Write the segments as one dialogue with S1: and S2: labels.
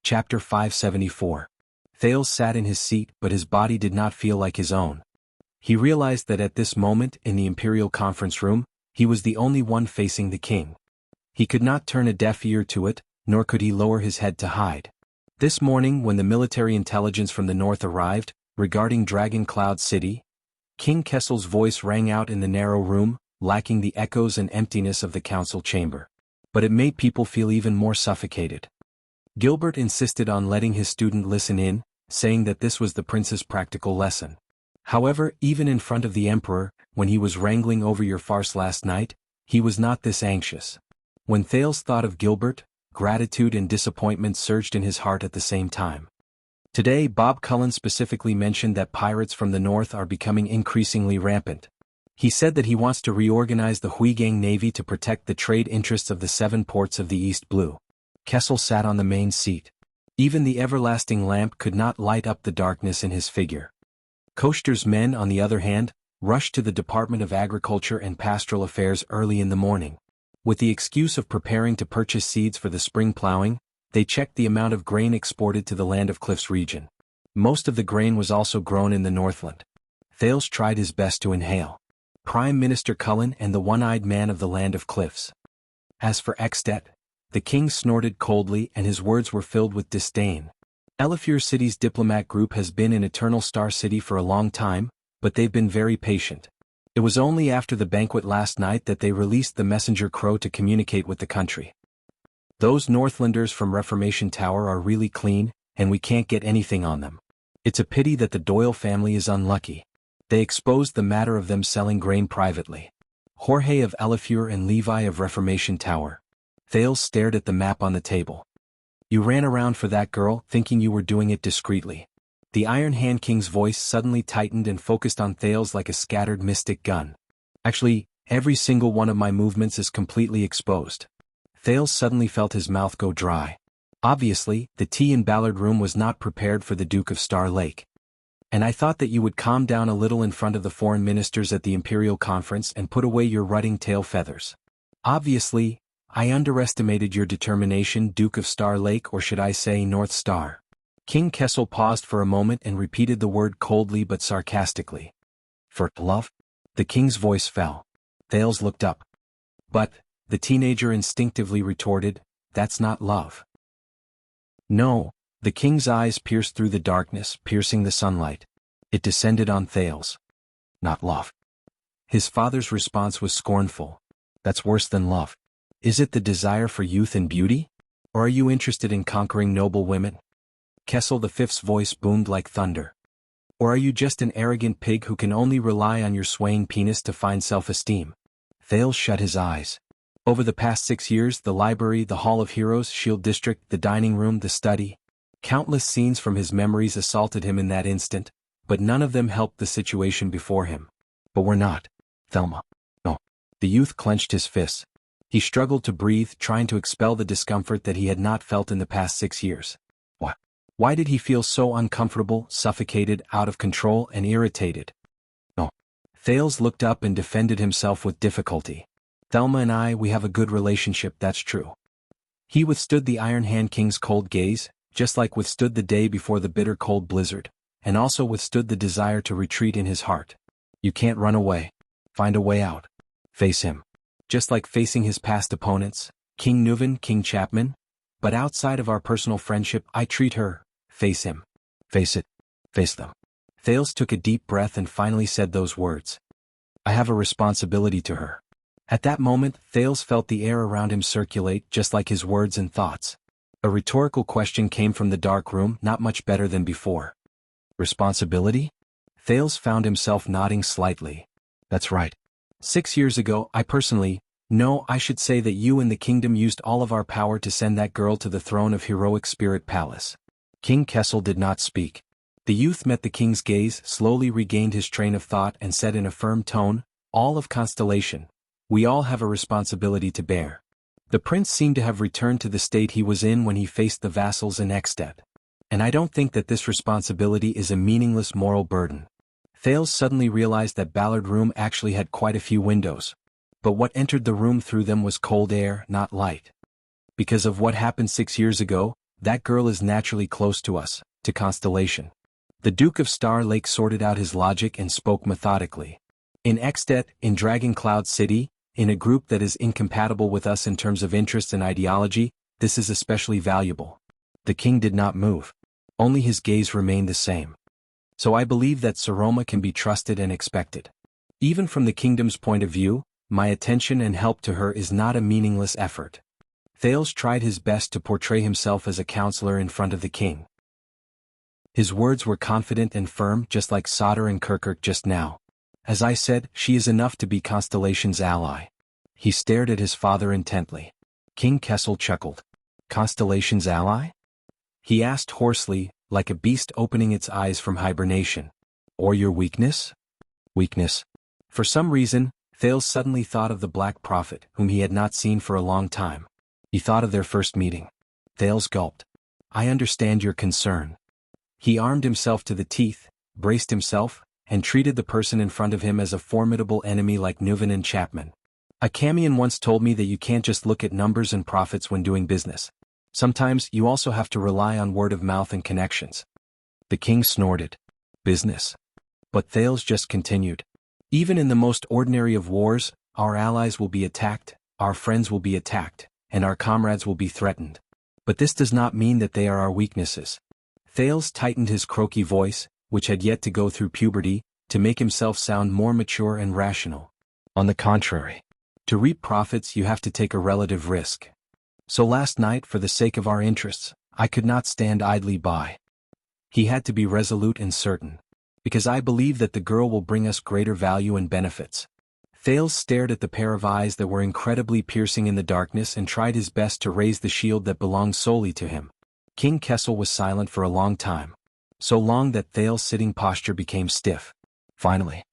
S1: Chapter 574. Thales sat in his seat, but his body did not feel like his own. He realized that at this moment, in the Imperial Conference Room, he was the only one facing the king. He could not turn a deaf ear to it, nor could he lower his head to hide. This morning, when the military intelligence from the north arrived, regarding Dragon Cloud City, King Kessel's voice rang out in the narrow room, lacking the echoes and emptiness of the council chamber. But it made people feel even more suffocated. Gilbert insisted on letting his student listen in, saying that this was the prince's practical lesson. However, even in front of the emperor, when he was wrangling over your farce last night, he was not this anxious. When Thales thought of Gilbert, gratitude and disappointment surged in his heart at the same time. Today Bob Cullen specifically mentioned that pirates from the north are becoming increasingly rampant. He said that he wants to reorganize the Huigang Navy to protect the trade interests of the 7 ports of the East Blue. Kessel sat on the main seat. Even the everlasting lamp could not light up the darkness in his figure. Koster's men, on the other hand, rushed to the Department of Agriculture and Pastoral Affairs early in the morning. With the excuse of preparing to purchase seeds for the spring plowing, they checked the amount of grain exported to the Land of Cliffs region. Most of the grain was also grown in the Northland. Thales tried his best to inhale. Prime Minister Cullen and the one-eyed man of the Land of Cliffs. As for Extet, the king snorted coldly and his words were filled with disdain. Elifure City's diplomat group has been in Eternal Star City for a long time, but they've been very patient. It was only after the banquet last night that they released the messenger crow to communicate with the country. Those Northlanders from Reformation Tower are really clean, and we can't get anything on them. It's a pity that the Doyle family is unlucky. They exposed the matter of them selling grain privately. Jorge of Elifure and Levi of Reformation Tower. Thales stared at the map on the table. You ran around for that girl, thinking you were doing it discreetly. The Iron Hand King's voice suddenly tightened and focused on Thales like a scattered mystic gun. Actually, every single one of my movements is completely exposed. Thales suddenly felt his mouth go dry. Obviously, the tea in Ballard Room was not prepared for the Duke of Star Lake. And I thought that you would calm down a little in front of the foreign ministers at the Imperial Conference and put away your rutting tail feathers. Obviously, I underestimated your determination, Duke of Star Lake, or should I say North Star. King Kessel paused for a moment and repeated the word coldly but sarcastically. For love? The king's voice fell. Thales looked up. But, the teenager instinctively retorted, that's not love. No, the king's eyes pierced through the darkness, piercing the sunlight. It descended on Thales. Not love. His father's response was scornful. That's worse than love. Is it the desire for youth and beauty? Or are you interested in conquering noble women? Kessel V's voice boomed like thunder. Or are you just an arrogant pig who can only rely on your swaying penis to find self-esteem? Thales shut his eyes. Over the past 6 years, the library, the Hall of Heroes, Shield District, the dining room, the study. Countless scenes from his memories assaulted him in that instant, but none of them helped the situation before him. But we're not. Thelma. No. The youth clenched his fists. He struggled to breathe, trying to expel the discomfort that he had not felt in the past 6 years. What? Why did he feel so uncomfortable, suffocated, out of control, and irritated? No. Thales looked up and defended himself with difficulty. Thelma and I, we have a good relationship, that's true. He withstood the Iron Hand King's cold gaze, just like withstood the day before the bitter cold blizzard, and also withstood the desire to retreat in his heart. You can't run away. Find a way out. Face him. Just like facing his past opponents, King Nuvan, King Chapman. But outside of our personal friendship, I treat her. Face him. Face it. Face them. Thales took a deep breath and finally said those words. I have a responsibility to her. At that moment, Thales felt the air around him circulate just like his words and thoughts. A rhetorical question came from the dark room, not much better than before. Responsibility? Thales found himself nodding slightly. That's right. 6 years ago, I should say that you and the kingdom used all of our power to send that girl to the throne of Heroic Spirit Palace. King Kessel did not speak. The youth met the king's gaze, slowly regained his train of thought and said in a firm tone, all of Constellation. We all have a responsibility to bear. The prince seemed to have returned to the state he was in when he faced the vassals in Extet. And I don't think that this responsibility is a meaningless moral burden. Thales suddenly realized that Ballard Room actually had quite a few windows. But what entered the room through them was cold air, not light. Because of what happened 6 years ago, That girl is naturally close to us, to Constellation. The Duke of Star Lake sorted out his logic and spoke methodically. In Extet, in Dragon Cloud City, in a group that is incompatible with us in terms of interest and ideology, this is especially valuable. The king did not move. Only his gaze remained the same. So I believe that Saroma can be trusted and expected. Even from the kingdom's point of view, my attention and help to her is not a meaningless effort. Thales tried his best to portray himself as a counselor in front of the king. His words were confident and firm, just like Soder and Kirkirk just now. As I said, she is enough to be Constellation's ally. He stared at his father intently. King Kessel chuckled. Constellation's ally? He asked hoarsely, like a beast opening its eyes from hibernation. Or your weakness? Weakness. For some reason, Thales suddenly thought of the Black Prophet, whom he had not seen for a long time. He thought of their first meeting. Thales gulped. I understand your concern. He armed himself to the teeth, braced himself, and treated the person in front of him as a formidable enemy like Nuven and Chapman. A Camion once told me that you can't just look at numbers and profits when doing business. Sometimes you also have to rely on word of mouth and connections. The king snorted. Business. But Thales just continued. Even in the most ordinary of wars, our allies will be attacked, our friends will be attacked, and our comrades will be threatened. But this does not mean that they are our weaknesses. Thales tightened his croaky voice, which had yet to go through puberty, to make himself sound more mature and rational. On the contrary. To reap profits you have to take a relative risk. So last night, for the sake of our interests, I could not stand idly by. He had to be resolute and certain. Because I believe that the girl will bring us greater value and benefits. Thales stared at the pair of eyes that were incredibly piercing in the darkness and tried his best to raise the shield that belonged solely to him. King Kessel was silent for a long time. So long that Thales' sitting posture became stiff. Finally.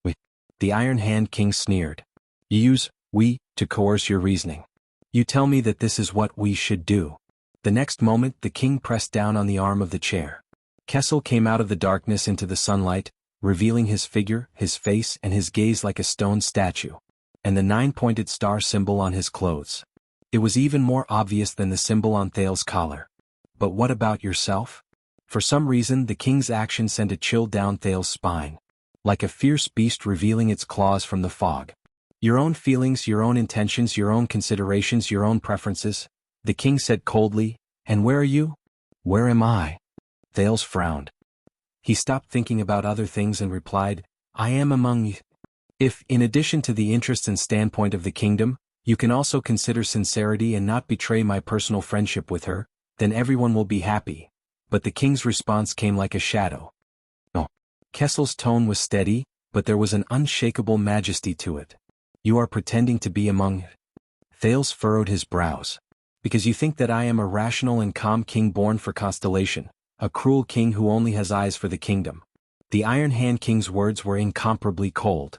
S1: We. The Iron Hand King sneered. You use we to coerce your reasoning. You tell me that this is what we should do. The next moment the king pressed down on the arm of the chair. Kessel came out of the darkness into the sunlight, revealing his figure, his face, and his gaze like a stone statue. And the 9-pointed star symbol on his clothes. It was even more obvious than the symbol on Thales' collar. But what about yourself? For some reason the king's action sent a chill down Thales' spine. Like a fierce beast revealing its claws from the fog. Your own feelings, your own intentions, your own considerations, your own preferences, the king said coldly, and where are you? Where am I? Thales frowned. He stopped thinking about other things and replied, I am among you. If, in addition to the interest and standpoint of the kingdom, you can also consider sincerity and not betray my personal friendship with her, then everyone will be happy. But the king's response came like a shadow. No. Kessel's tone was steady, but there was an unshakable majesty to it. You are pretending to be among. Thales furrowed his brows. Because you think that I am a rational and calm king born for Constellation, a cruel king who only has eyes for the kingdom. The Iron Hand King's words were incomparably cold.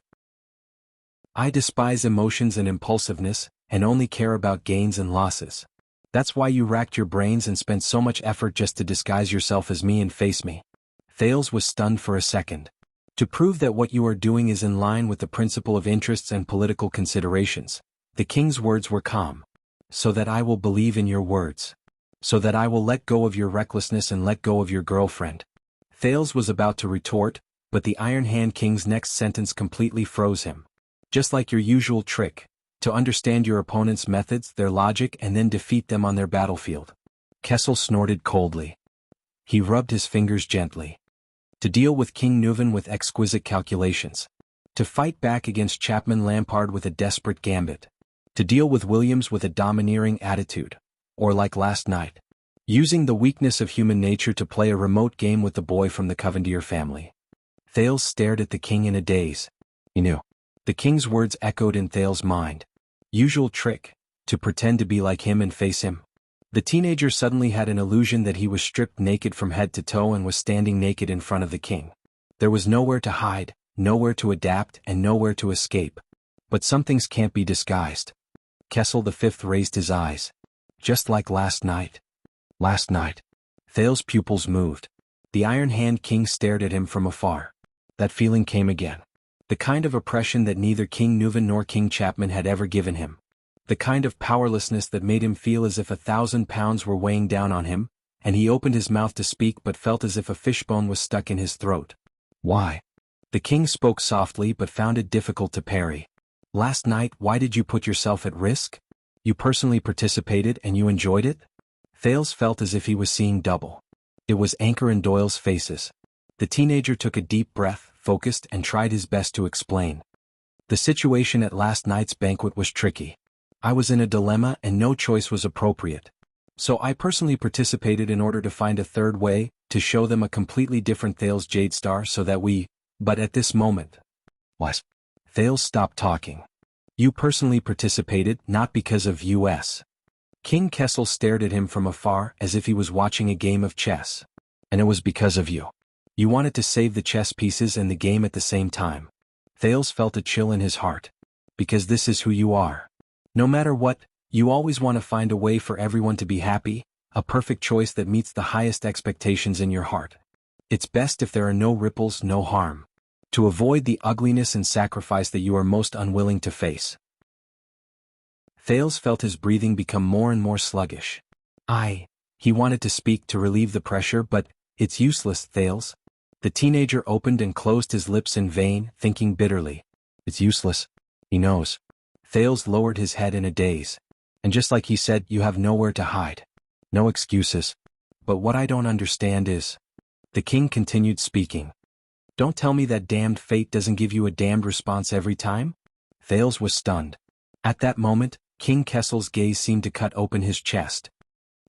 S1: I despise emotions and impulsiveness, and only care about gains and losses. That's why you racked your brains and spent so much effort just to disguise yourself as me and face me. Thales was stunned for a second. To prove that what you are doing is in line with the principle of interests and political considerations, the king's words were calm. So that I will believe in your words. So that I will let go of your recklessness and let go of your girlfriend. Thales was about to retort, but the Iron Hand King's next sentence completely froze him. Just like your usual trick, to understand your opponent's methods, their logic, and then defeat them on their battlefield. Kessel snorted coldly. He rubbed his fingers gently. To deal with King Nuven with exquisite calculations. To fight back against Chapman Lampard with a desperate gambit. To deal with Williams with a domineering attitude. Or like last night. Using the weakness of human nature to play a remote game with the boy from the Covendier family. Thales stared at the king in a daze. He knew. The king's words echoed in Thales' mind. Usual trick, to pretend to be like him and face him. The teenager suddenly had an illusion that he was stripped naked from head to toe and was standing naked in front of the king. There was nowhere to hide, nowhere to adapt, and nowhere to escape. But some things can't be disguised. Kessel V raised his eyes. Just like last night. Last night. Thales' pupils moved. The Iron Hand King stared at him from afar. That feeling came again. The kind of oppression that neither King Nuven nor King Chapman had ever given him. The kind of powerlessness that made him feel as if 1,000 pounds were weighing down on him, and he opened his mouth to speak but felt as if a fishbone was stuck in his throat. Why? The king spoke softly but found it difficult to parry. Last night, why did you put yourself at risk? You personally participated and you enjoyed it? Thales felt as if he was seeing double. It was Anchor and Doyle's faces. The teenager took a deep breath, focused, and tried his best to explain. The situation at last night's banquet was tricky. I was in a dilemma and no choice was appropriate. So I personally participated in order to find a third way, to show them a completely different Thales Jadestar so that but at this moment. What? Thales stopped talking. You personally participated not because of us. King Kessel stared at him from afar as if he was watching a game of chess. And it was because of you. You wanted to save the chess pieces and the game at the same time. Thales felt a chill in his heart. Because this is who you are. No matter what, you always want to find a way for everyone to be happy, a perfect choice that meets the highest expectations in your heart. It's best if there are no ripples, no harm. To avoid the ugliness and sacrifice that you are most unwilling to face. Thales felt his breathing become more and more sluggish. He wanted to speak to relieve the pressure, but it's useless, Thales. The teenager opened and closed his lips in vain, thinking bitterly. It's useless. He knows. Thales lowered his head in a daze. And just like he said, you have nowhere to hide. No excuses. But what I don't understand is... The king continued speaking. Don't tell me that damned fate doesn't give you a damned response every time? Thales was stunned. At that moment, King Kessel's gaze seemed to cut open his chest.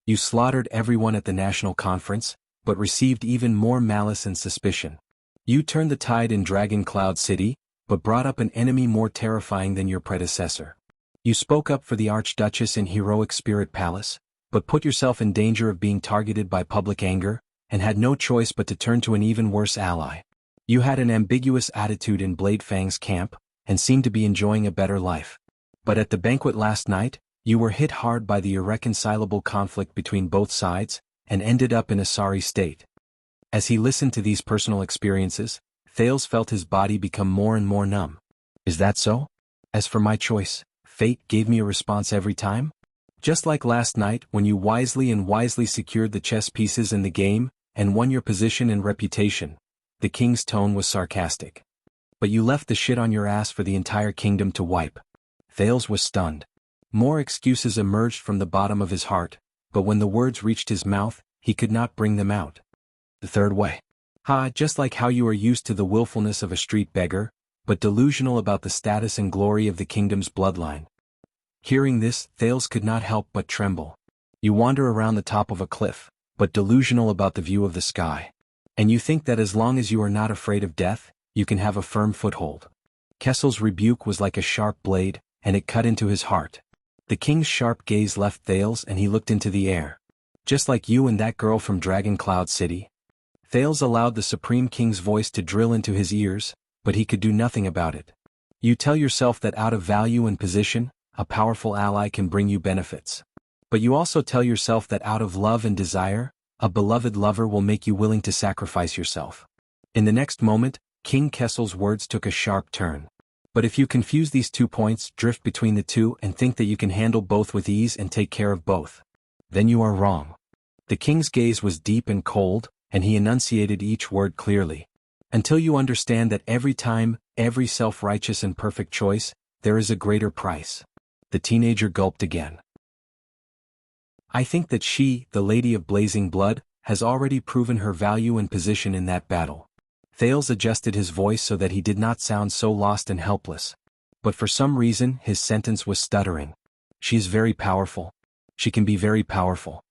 S1: You slaughtered everyone at the national conference, but received even more malice and suspicion. You turned the tide in Dragon Cloud City, but brought up an enemy more terrifying than your predecessor. You spoke up for the Archduchess in Heroic Spirit Palace, but put yourself in danger of being targeted by public anger, and had no choice but to turn to an even worse ally. You had an ambiguous attitude in Blade Fang's camp, and seemed to be enjoying a better life. But at the banquet last night, you were hit hard by the irreconcilable conflict between both sides, and ended up in a sorry state. As he listened to these personal experiences, Thales felt his body become more and more numb. Is that so? As for my choice, fate gave me a response every time? Just like last night when you wisely secured the chess pieces in the game, and won your position and reputation. The king's tone was sarcastic. But you left the shit on your ass for the entire kingdom to wipe. Thales was stunned. More excuses emerged from the bottom of his heart, but when the words reached his mouth, he could not bring them out. The third way. Just like how you are used to the willfulness of a street beggar, but delusional about the status and glory of the kingdom's bloodline. Hearing this, Thales could not help but tremble. You wander around the top of a cliff, but delusional about the view of the sky. And you think that as long as you are not afraid of death, you can have a firm foothold. Kessel's rebuke was like a sharp blade, and it cut into his heart. The king's sharp gaze left Thales and he looked into the air. Just like you and that girl from Dragon Cloud City. Thales allowed the Supreme King's voice to drill into his ears, but he could do nothing about it. You tell yourself that out of value and position, a powerful ally can bring you benefits. But you also tell yourself that out of love and desire, a beloved lover will make you willing to sacrifice yourself. In the next moment, King Kessel's words took a sharp turn. But if you confuse these 2 points, drift between the two and think that you can handle both with ease and take care of both, then you are wrong. The king's gaze was deep and cold, and he enunciated each word clearly. Until you understand that every time, every self-righteous and perfect choice, there is a greater price. The teenager gulped again. I think that she, the Lady of Blazing Blood, has already proven her value and position in that battle. Thales adjusted his voice so that he did not sound so lost and helpless. But for some reason, his sentence was stuttering. She is very powerful. She can be very powerful.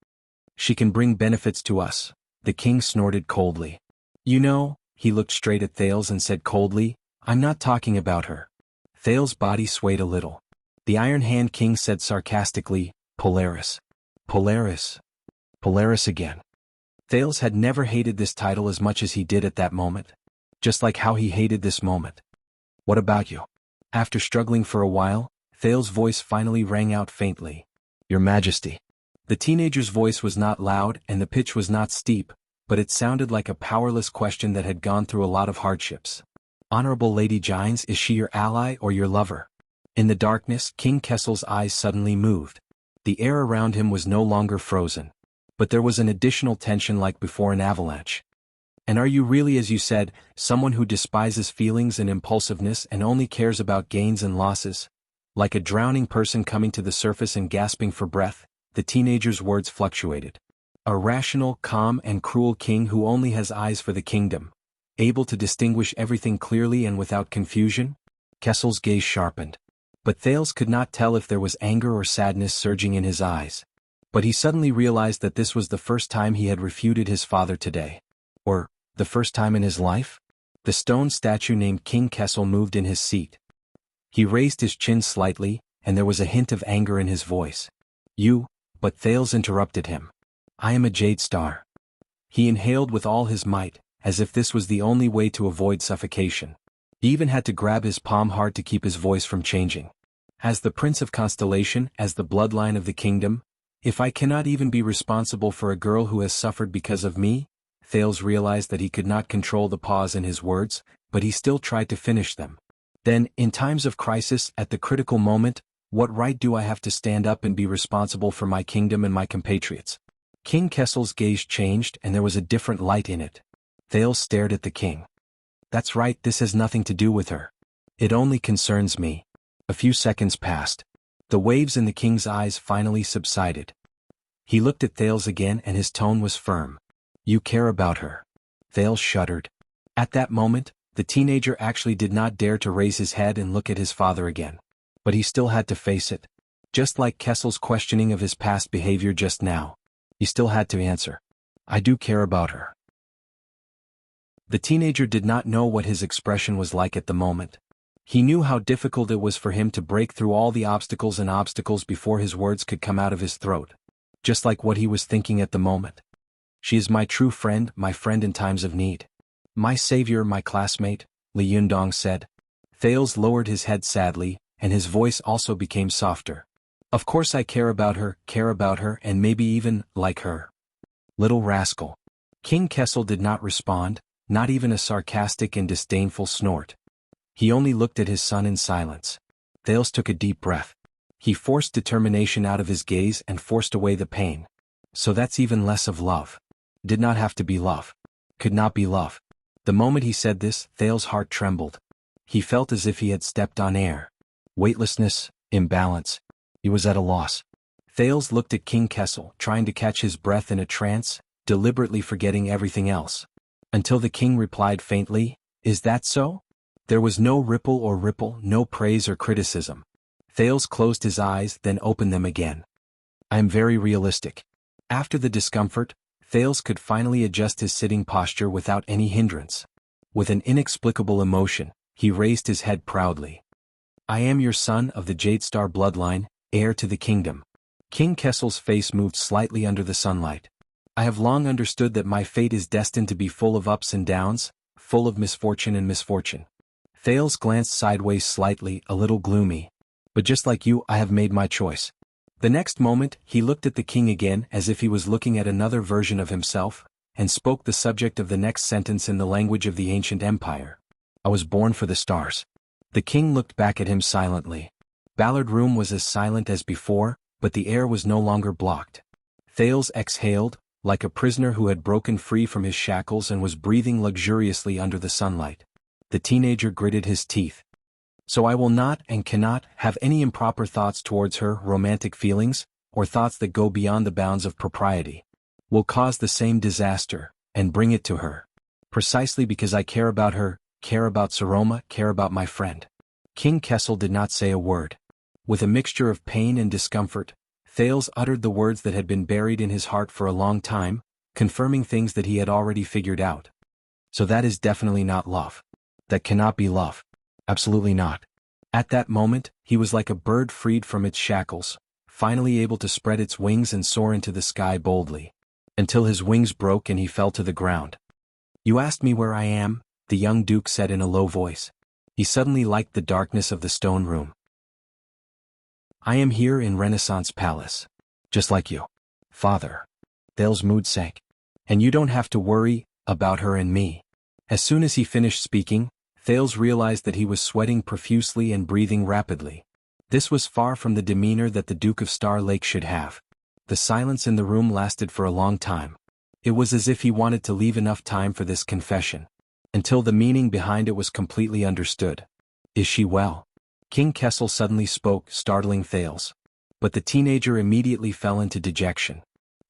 S1: She can bring benefits to us. The king snorted coldly. You know, he looked straight at Thales and said coldly, I'm not talking about her. Thales' body swayed a little. The Iron Hand King said sarcastically, Polaris. Polaris. Polaris again. Thales had never hated this title as much as he did at that moment. Just like how he hated this moment. What about you? After struggling for a while, Thales' voice finally rang out faintly. Your Majesty. The teenager's voice was not loud and the pitch was not steep, but it sounded like a powerless question that had gone through a lot of hardships. Honorable Lady Gines, is she your ally or your lover? In the darkness, King Kessel's eyes suddenly moved. The air around him was no longer frozen. But there was an additional tension like before an avalanche. And are you really, as you said, someone who despises feelings and impulsiveness and only cares about gains and losses? Like a drowning person coming to the surface and gasping for breath, the teenager's words fluctuated. A rational, calm and cruel king who only has eyes for the kingdom, able to distinguish everything clearly and without confusion? Kessel's gaze sharpened. But Thales could not tell if there was anger or sadness surging in his eyes. But he suddenly realized that this was the first time he had refuted his father today. Or, the first time in his life? The stone statue named King Kessel moved in his seat. He raised his chin slightly, and there was a hint of anger in his voice. But Thales interrupted him. I am a jade star. He inhaled with all his might, as if this was the only way to avoid suffocation. He even had to grab his palm hard to keep his voice from changing. As the Prince of Constellation, as the bloodline of the kingdom, if I cannot even be responsible for a girl who has suffered because of me? Thales realized that he could not control the pause in his words, but he still tried to finish them. Then, in times of crisis, at the critical moment, what right do I have to stand up and be responsible for my kingdom and my compatriots? King Kessel's gaze changed and there was a different light in it. Thales stared at the king. That's right, this has nothing to do with her. It only concerns me. A few seconds passed. The waves in the king's eyes finally subsided. He looked at Thales again and his tone was firm. You care about her. Thales shuddered. At that moment, the teenager actually did not dare to raise his head and look at his father again. But he still had to face it. Just like Kessel's questioning of his past behavior just now. He still had to answer. I do care about her. The teenager did not know what his expression was like at the moment. He knew how difficult it was for him to break through all the obstacles before his words could come out of his throat. Just like what he was thinking at the moment. She is my true friend, my friend in times of need. My savior, my classmate, Li Yundong said. Thales lowered his head sadly, and his voice also became softer. Of course I care about her, and maybe even like her. Little rascal. King Kessel did not respond, not even a sarcastic and disdainful snort. He only looked at his son in silence. Thales took a deep breath. He forced determination out of his gaze and forced away the pain. So that's even less of love. Did not have to be love. Could not be love. The moment he said this, Thales' heart trembled. He felt as if he had stepped on air. Weightlessness, imbalance. He was at a loss. Thales looked at King Kessel, trying to catch his breath in a trance, deliberately forgetting everything else. Until the king replied faintly, Is that so? There was no ripple, no praise or criticism. Thales closed his eyes, then opened them again. I am very realistic. After the discomfort, Thales could finally adjust his sitting posture without any hindrance. With an inexplicable emotion, he raised his head proudly. I am your son of the Jade Star bloodline, heir to the kingdom. King Kessel's face moved slightly under the sunlight. I have long understood that my fate is destined to be full of ups and downs, full of misfortune and misfortune. Thales glanced sideways slightly, a little gloomy. But just like you, I have made my choice. The next moment, he looked at the king again as if he was looking at another version of himself, and spoke the subject of the next sentence in the language of the ancient empire. I was born for the stars. The king looked back at him silently. Ballard Room was as silent as before, but the air was no longer blocked. Thales exhaled, like a prisoner who had broken free from his shackles and was breathing luxuriously under the sunlight. The teenager gritted his teeth. So I will not and cannot have any improper thoughts towards her, romantic feelings, or thoughts that go beyond the bounds of propriety. Will cause the same disaster, and bring it to her. Precisely because I care about her, care about Saroma, care about my friend. King Kessel did not say a word. With a mixture of pain and discomfort, Thales uttered the words that had been buried in his heart for a long time, confirming things that he had already figured out. So that is definitely not love. That cannot be love. Absolutely not. At that moment, he was like a bird freed from its shackles, finally able to spread its wings and soar into the sky boldly. Until his wings broke and he fell to the ground. You asked me where I am, the young duke said in a low voice. He suddenly liked the darkness of the stone room. I am here in Renaissance Palace. Just like you. Father. Thales' mood sank. And you don't have to worry about her and me. As soon as he finished speaking, Thales realized that he was sweating profusely and breathing rapidly. This was far from the demeanor that the Duke of Star Lake should have. The silence in the room lasted for a long time. It was as if he wanted to leave enough time for this confession, until the meaning behind it was completely understood. Is she well? King Kessel suddenly spoke, startling Thales. But the teenager immediately fell into dejection.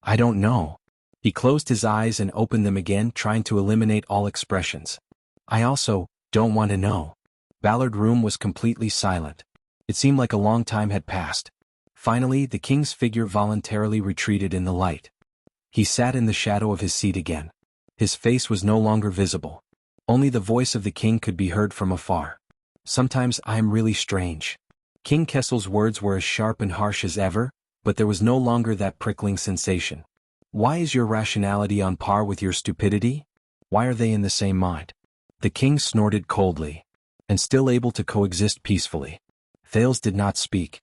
S1: I don't know. He closed his eyes and opened them again, trying to eliminate all expressions. I also don't want to know. Ballard Room was completely silent. It seemed like a long time had passed. Finally, the king's figure voluntarily retreated in the light. He sat in the shadow of his seat again. His face was no longer visible. Only the voice of the king could be heard from afar. Sometimes I am really strange. King Kessel's words were as sharp and harsh as ever, but there was no longer that prickling sensation. Why is your rationality on par with your stupidity? Why are they in the same mind? The king snorted coldly. And still able to coexist peacefully. Thales did not speak.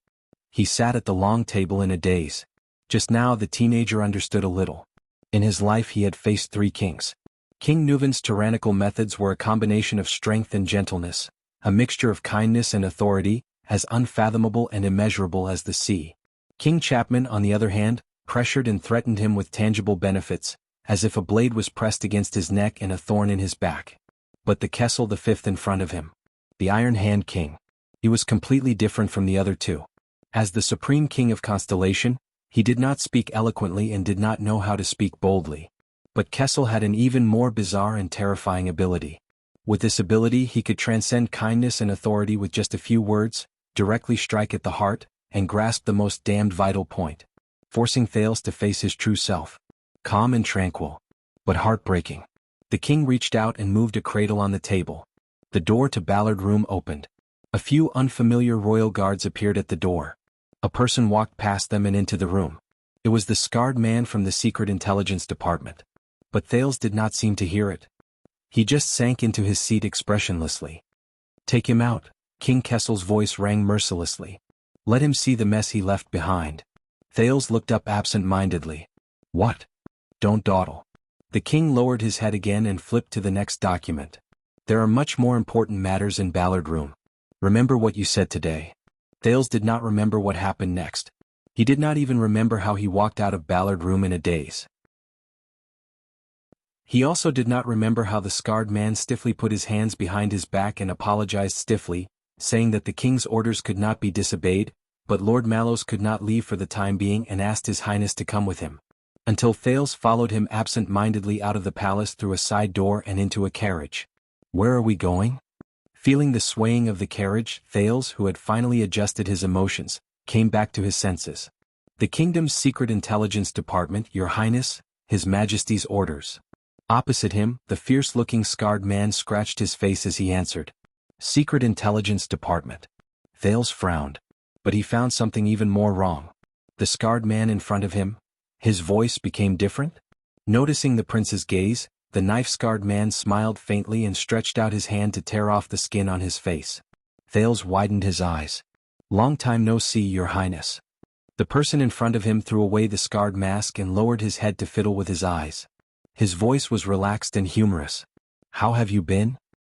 S1: He sat at the long table in a daze. Just now the teenager understood a little. In his life he had faced 3 kings. King Nuvan's tyrannical methods were a combination of strength and gentleness, a mixture of kindness and authority, as unfathomable and immeasurable as the sea. King Chapman, on the other hand, pressured and threatened him with tangible benefits, as if a blade was pressed against his neck and a thorn in his back. But the Kessel the fifth in front of him, the Iron Hand King, he was completely different from the other 2. As the supreme king of Constellation, he did not speak eloquently and did not know how to speak boldly. But Kessel had an even more bizarre and terrifying ability. With this ability he could transcend kindness and authority with just a few words, directly strike at the heart, and grasp the most damned vital point, forcing Thales to face his true self. Calm and tranquil, but heartbreaking. The king reached out and moved a cradle on the table. The door to Ballard Room opened. A few unfamiliar royal guards appeared at the door. A person walked past them and into the room. It was the scarred man from the Secret Intelligence Department. But Thales did not seem to hear it. He just sank into his seat expressionlessly. Take him out, King Kessel's voice rang mercilessly. Let him see the mess he left behind. Thales looked up absent-mindedly. What? Don't dawdle. The king lowered his head again and flipped to the next document. There are much more important matters in Ballard Room. Remember what you said today. Thales did not remember what happened next. He did not even remember how he walked out of Ballard Room in a daze. He also did not remember how the scarred man stiffly put his hands behind his back and apologized stiffly, saying that the king's orders could not be disobeyed, but Lord Mallows could not leave for the time being and asked His Highness to come with him. Until Thales followed him absent-mindedly out of the palace through a side door and into a carriage. Where are we going? Feeling the swaying of the carriage, Thales, who had finally adjusted his emotions, came back to his senses. The kingdom's Secret Intelligence Department, Your Highness, His Majesty's orders. Opposite him, the fierce-looking scarred man scratched his face as he answered. Secret Intelligence Department. Thales frowned. But he found something even more wrong. The scarred man in front of him, his voice became different? Noticing the prince's gaze, the knife-scarred man smiled faintly and stretched out his hand to tear off the skin on his face. Thales widened his eyes. Long time no see, Your Highness. The person in front of him threw away the scarred mask and lowered his head to fiddle with his eyes. His voice was relaxed and humorous. How have you been?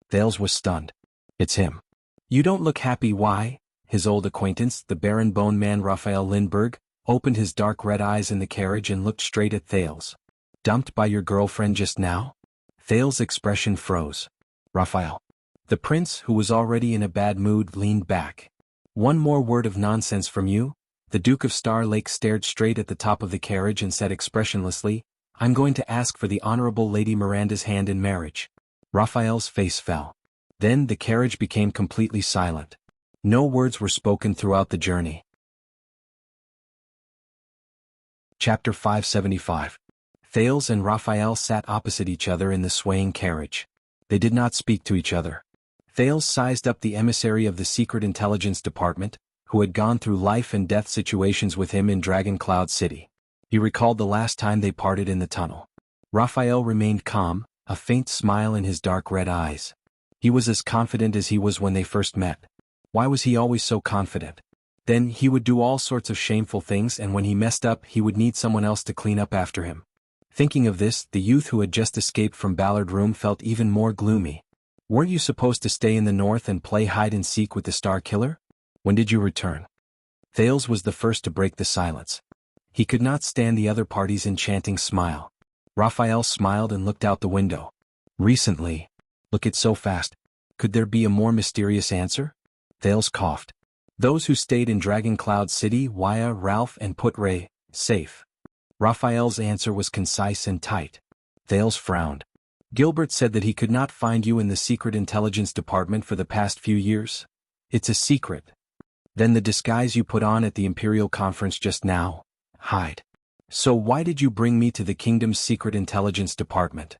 S1: Thales was stunned. It's him. You don't look happy, why? His old acquaintance, the Baron Bone Man Raphael Lindbergh, opened his dark red eyes in the carriage and looked straight at Thales. Dumped by your girlfriend just now? Thales' expression froze. Raphael. The prince, who was already in a bad mood, leaned back. One more word of nonsense from you? The Duke of Star Lake stared straight at the top of the carriage and said expressionlessly, I'm going to ask for the Honorable Lady Miranda's hand in marriage. Raphael's face fell. Then the carriage became completely silent. No words were spoken throughout the journey. Chapter 575. Thales and Raphael sat opposite each other in the swaying carriage. They did not speak to each other. Thales sized up the emissary of the Secret Intelligence Department, who had gone through life and death situations with him in Dragon Cloud City. He recalled the last time they parted in the tunnel. Raphael remained calm, a faint smile in his dark red eyes. He was as confident as he was when they first met. Why was he always so confident? Then he would do all sorts of shameful things, and when he messed up he would need someone else to clean up after him. Thinking of this, the youth who had just escaped from Ballard Room felt even more gloomy. Weren't you supposed to stay in the north and play hide-and-seek with the Star Killer? When did you return? Thales was the first to break the silence. He could not stand the other party's enchanting smile. Raphael smiled and looked out the window. Recently. Look, it's so fast. Could there be a more mysterious answer? Thales coughed. Those who stayed in Dragon Cloud City, Wuxia, Ralph and Putre, safe. Raphael's answer was concise and tight. Thales frowned. Gilbert said that he could not find you in the Secret Intelligence Department for the past few years. It's a secret. Then the disguise you put on at the Imperial Conference just now? Hide. So why did you bring me to the Kingdom's Secret Intelligence Department?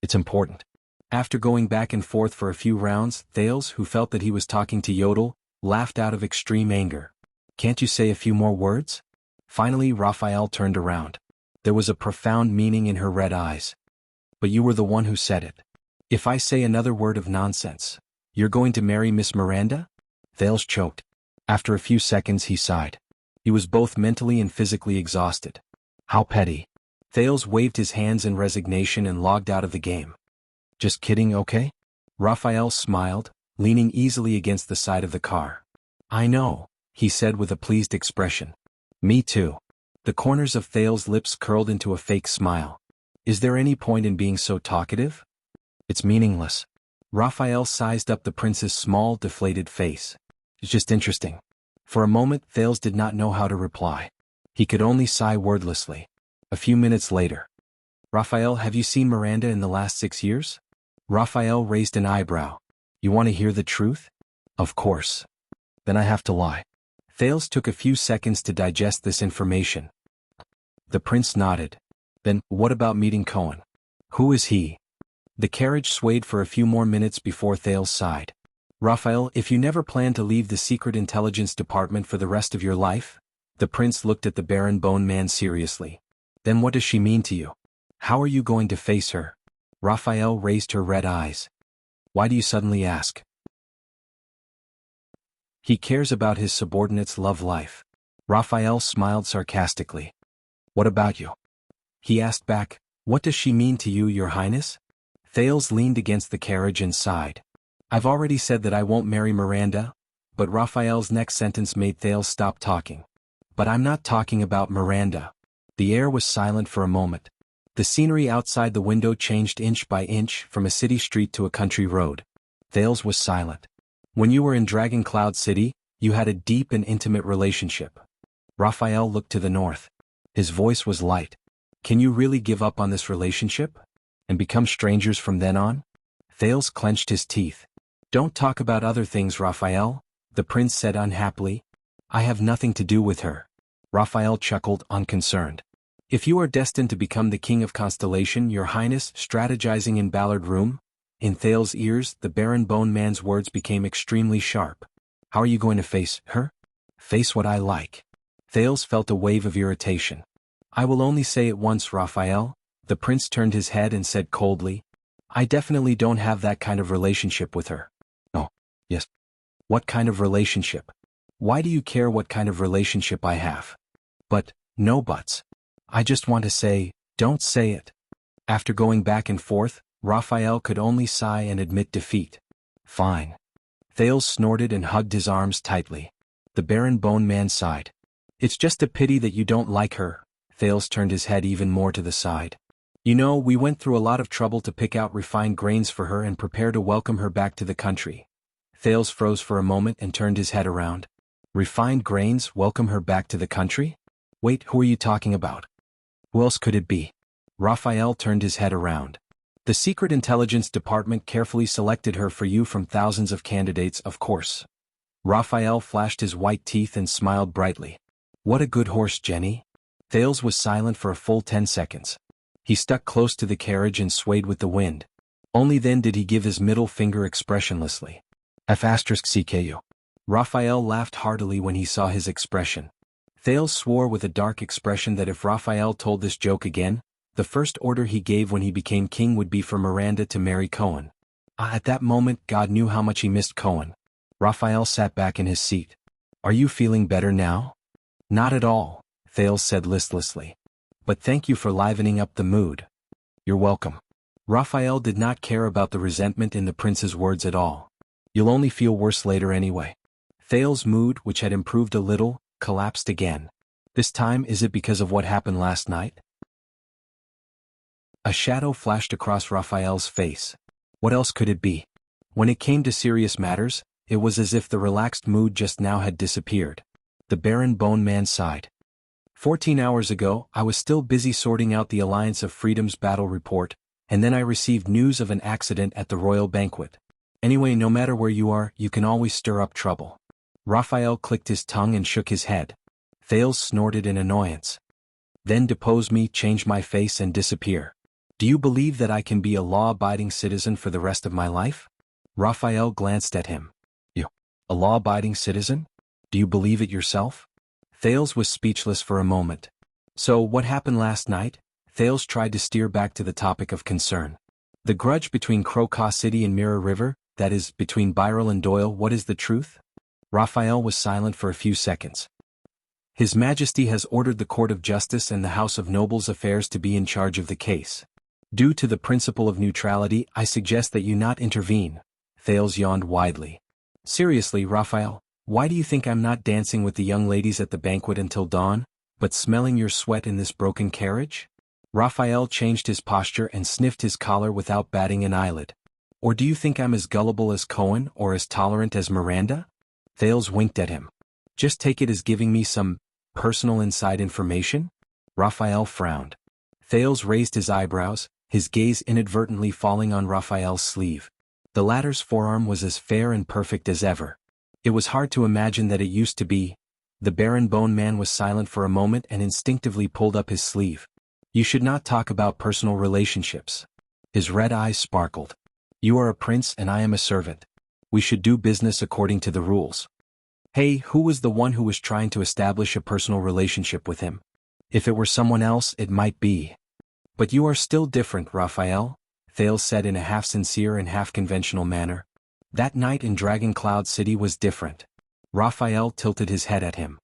S1: It's important. After going back and forth for a few rounds, Thales, who felt that he was talking to Yodel, laughed out of extreme anger. Can't you say a few more words? Finally, Raphael turned around. There was a profound meaning in her red eyes. But you were the one who said it. If I say another word of nonsense, you're going to marry Miss Miranda? Thales choked. After a few seconds he sighed. He was both mentally and physically exhausted. How petty. Thales waved his hands in resignation and logged out of the game. Just kidding, okay? Raphael smiled, leaning easily against the side of the car. I know, he said with a pleased expression. Me too. The corners of Thales' lips curled into a fake smile. Is there any point in being so talkative? It's meaningless. Raphael sized up the prince's small, deflated face. It's just interesting. For a moment, Thales did not know how to reply. He could only sigh wordlessly. A few minutes later. Raphael, have you seen Miranda in the last 6 years? Raphael raised an eyebrow. You want to hear the truth? Of course. Then I have to lie. Thales took a few seconds to digest this information. The prince nodded. Then, what about meeting Cohen? Who is he? The carriage swayed for a few more minutes before Thales sighed. Raphael, if you never plan to leave the Secret Intelligence Department for the rest of your life? The prince looked at the Baron Bone Man seriously. Then what does she mean to you? How are you going to face her? Raphael raised her red eyes. Why do you suddenly ask? He cares about his subordinate's love life. Raphael smiled sarcastically. What about you? He asked back, what does she mean to you, Your Highness? Thales leaned against the carriage and sighed. I've already said that I won't marry Miranda, but Raphael's next sentence made Thales stop talking. But I'm not talking about Miranda. The air was silent for a moment. The scenery outside the window changed inch by inch from a city street to a country road. Thales was silent. When you were in Dragon Cloud City, you had a deep and intimate relationship. Raphael looked to the north. His voice was light. Can you really give up on this relationship? And become strangers from then on? Thales clenched his teeth. Don't talk about other things, Raphael, the prince said unhappily. I have nothing to do with her. Raphael chuckled, unconcerned. If you are destined to become the king of Constellation, Your Highness, strategizing in Ballard Room? In Thales' ears, the Baron Bone Man's words became extremely sharp. How are you going to face her? Face what I like. Thales felt a wave of irritation. I will only say it once, Raphael. The prince turned his head and said coldly. I definitely don't have that kind of relationship with her. Oh, yes. What kind of relationship? Why do you care what kind of relationship I have? But, no buts. I just want to say, don't say it. After going back and forth, Raphael could only sigh and admit defeat. Fine. Thales snorted and hugged his arms tightly. The Baron Bone Man sighed. It's just a pity that you don't like her. Thales turned his head even more to the side. You know, we went through a lot of trouble to pick out refined grains for her and prepare to welcome her back to the country. Thales froze for a moment and turned his head around. Refined grains, welcome her back to the country? Wait, who are you talking about? Who else could it be? Raphael turned his head around. The Secret Intelligence Department carefully selected her for you from thousands of candidates, of course. Raphael flashed his white teeth and smiled brightly. What a good horse, Jenny. Thales was silent for a full 10 seconds. He stuck close to the carriage and swayed with the wind. Only then did he give his middle finger expressionlessly. F***CKU. Raphael laughed heartily when he saw his expression. Thales swore with a dark expression that if Raphael told this joke again, the first order he gave when he became king would be for Miranda to marry Cohen. At that moment, God knew how much he missed Cohen. Raphael sat back in his seat. Are you feeling better now? Not at all, Thales said listlessly. But thank you for livening up the mood. You're welcome. Raphael did not care about the resentment in the prince's words at all. You'll only feel worse later anyway. Thales' mood, which had improved a little, collapsed again. This time is it because of what happened last night? A shadow flashed across Raphael's face. What else could it be? When it came to serious matters, it was as if the relaxed mood just now had disappeared. The Baron Bone Man sighed. 14 hours ago, I was still busy sorting out the Alliance of Freedom's battle report, and then I received news of an accident at the royal banquet. Anyway, no matter where you are, you can always stir up trouble. Raphael clicked his tongue and shook his head. Thales snorted in annoyance. Then depose me, change my face and disappear. Do you believe that I can be a law-abiding citizen for the rest of my life? Raphael glanced at him. You? A law-abiding citizen? Do you believe it yourself? Thales was speechless for a moment. So, what happened last night? Thales tried to steer back to the topic of concern. The grudge between Crocaw City and Mirror River, that is, between Byril and Doyle, what is the truth? Raphael was silent for a few seconds. His Majesty has ordered the Court of Justice and the House of Nobles Affairs to be in charge of the case. Due to the principle of neutrality, I suggest that you not intervene. Thales yawned widely. Seriously, Raphael, why do you think I'm not dancing with the young ladies at the banquet until dawn, but smelling your sweat in this broken carriage? Raphael changed his posture and sniffed his collar without batting an eyelid. Or do you think I'm as gullible as Cohen or as tolerant as Miranda? Thales winked at him. Just take it as giving me some personal inside information? Raphael frowned. Thales raised his eyebrows, his gaze inadvertently falling on Raphael's sleeve. The latter's forearm was as fair and perfect as ever. It was hard to imagine that it used to be. The Baron Bone Man was silent for a moment and instinctively pulled up his sleeve. You should not talk about personal relationships. His red eyes sparkled. You are a prince and I am a servant. We should do business according to the rules. Hey, who was the one who was trying to establish a personal relationship with him? If it were someone else, it might be. But you are still different, Raphael, Thales said in a half-sincere and half-conventional manner. That night in Dragon Cloud City was different. Raphael tilted his head at him.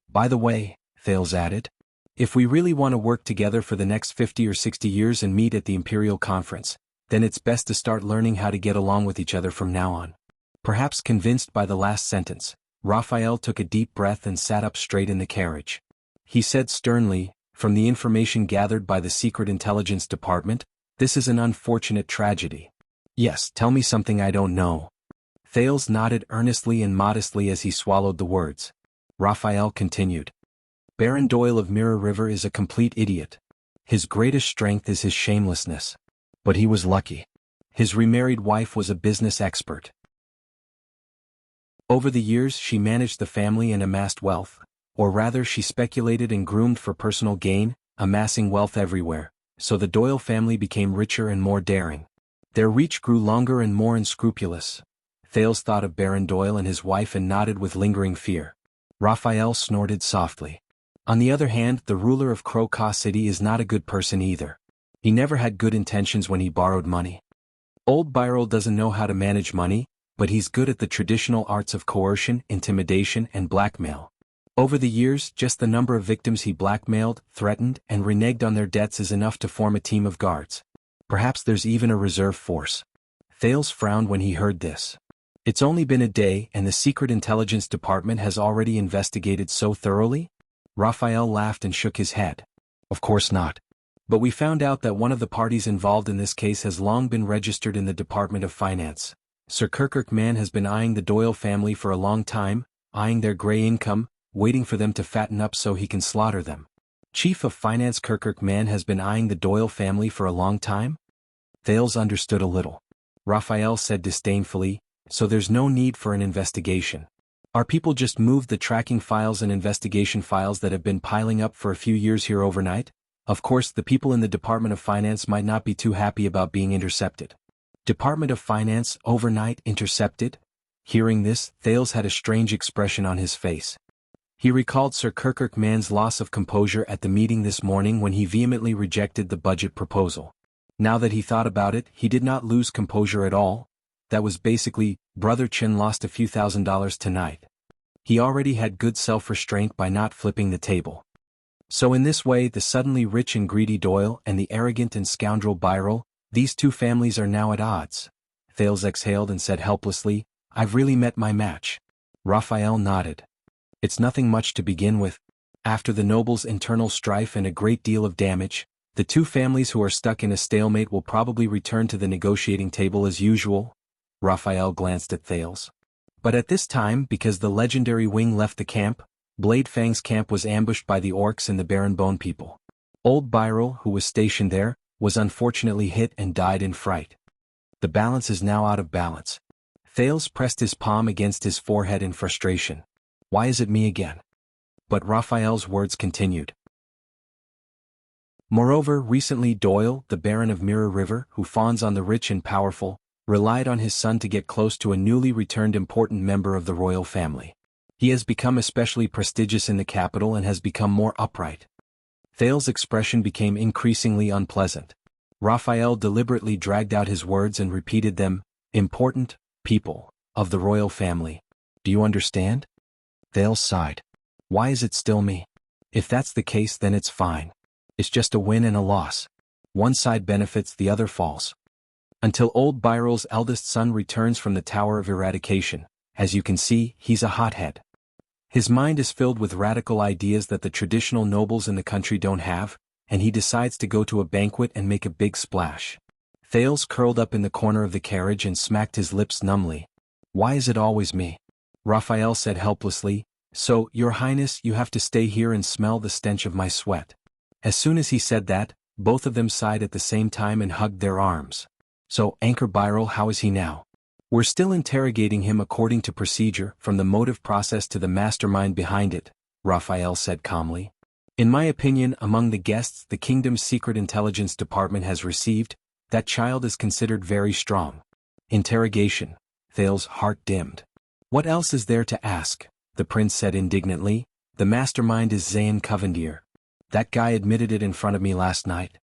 S1: By the way, Thales added, if we really want to work together for the next 50 or 60 years and meet at the Imperial Conference, then it's best to start learning how to get along with each other from now on. Perhaps convinced by the last sentence, Raphael took a deep breath and sat up straight in the carriage. He said sternly, from the information gathered by the Secret Intelligence Department, this is an unfortunate tragedy. Yes, tell me something I don't know. Thales nodded earnestly and modestly as he swallowed the words. Raphael continued. Baron Doyle of Mirror River is a complete idiot. His greatest strength is his shamelessness. But he was lucky. His remarried wife was a business expert. Over the years she managed the family and amassed wealth, or rather she speculated and groomed for personal gain, amassing wealth everywhere, so the Doyle family became richer and more daring. Their reach grew longer and more unscrupulous. Thales thought of Baron Doyle and his wife and nodded with lingering fear. Raphael snorted softly. On the other hand, the ruler of Crocaw City is not a good person either. He never had good intentions when he borrowed money. Old Byril doesn't know how to manage money, but he's good at the traditional arts of coercion, intimidation, and blackmail. Over the years, just the number of victims he blackmailed, threatened, and reneged on their debts is enough to form a team of guards. Perhaps there's even a reserve force. Thales frowned when he heard this. It's only been a day and the Secret Intelligence Department has already investigated so thoroughly? Raphael laughed and shook his head. Of course not. But we found out that one of the parties involved in this case has long been registered in the Department of Finance. Sir Kirkuk Man has been eyeing the Doyle family for a long time, eyeing their gray income, waiting for them to fatten up so he can slaughter them. Chief of Finance Kirkuk Man has been eyeing the Doyle family for a long time? Thales understood a little. Raphael said disdainfully, so there's no need for an investigation. Our people just moved the tracking files and investigation files that have been piling up for a few years here overnight. Of course, the people in the Department of Finance might not be too happy about being intercepted. Department of Finance, overnight, intercepted? Hearing this, Thales had a strange expression on his face. He recalled Sir Kirkuk Man's loss of composure at the meeting this morning when he vehemently rejected the budget proposal. Now that he thought about it, he did not lose composure at all. That was basically, Brother Chin lost a few $1,000s tonight. He already had good self-restraint by not flipping the table. So in this way the suddenly rich and greedy Doyle and the arrogant and scoundrel Byril, these two families are now at odds. Thales exhaled and said helplessly, I've really met my match. Raphael nodded. It's nothing much to begin with. After the nobles' internal strife and a great deal of damage, the two families who are stuck in a stalemate will probably return to the negotiating table as usual. Raphael glanced at Thales. But at this time, because the legendary wing left the camp, Blade Fang's camp was ambushed by the orcs and the Baron Bone people. Old Byril, who was stationed there, was unfortunately hit and died in fright. The balance is now out of balance. Thales pressed his palm against his forehead in frustration. Why is it me again? But Raphael's words continued. Moreover, recently Doyle, the Baron of Mirror River, who fawns on the rich and powerful, relied on his son to get close to a newly returned important member of the royal family. He has become especially prestigious in the capital and has become more upright. Thales' expression became increasingly unpleasant. Raphael deliberately dragged out his words and repeated them, important people of the royal family. Do you understand? Thales sighed. Why is it still me? If that's the case, then it's fine. It's just a win and a loss. One side benefits, the other falls. Until old Byril's eldest son returns from the Tower of Eradication, as you can see, he's a hothead. His mind is filled with radical ideas that the traditional nobles in the country don't have, and he decides to go to a banquet and make a big splash. Thales curled up in the corner of the carriage and smacked his lips numbly. Why is it always me? Raphael said helplessly. So, Your Highness, you have to stay here and smell the stench of my sweat. As soon as he said that, both of them sighed at the same time and hugged their arms. So, Anchor Byril, how is he now? We're still interrogating him according to procedure, from the motive process to the mastermind behind it, Raphael said calmly. In my opinion, among the guests the kingdom's secret intelligence department has received, that child is considered very strong. Interrogation. Thales' heart dimmed. What else is there to ask? The prince said indignantly. The mastermind is Zayn Covendier. That guy admitted it in front of me last night.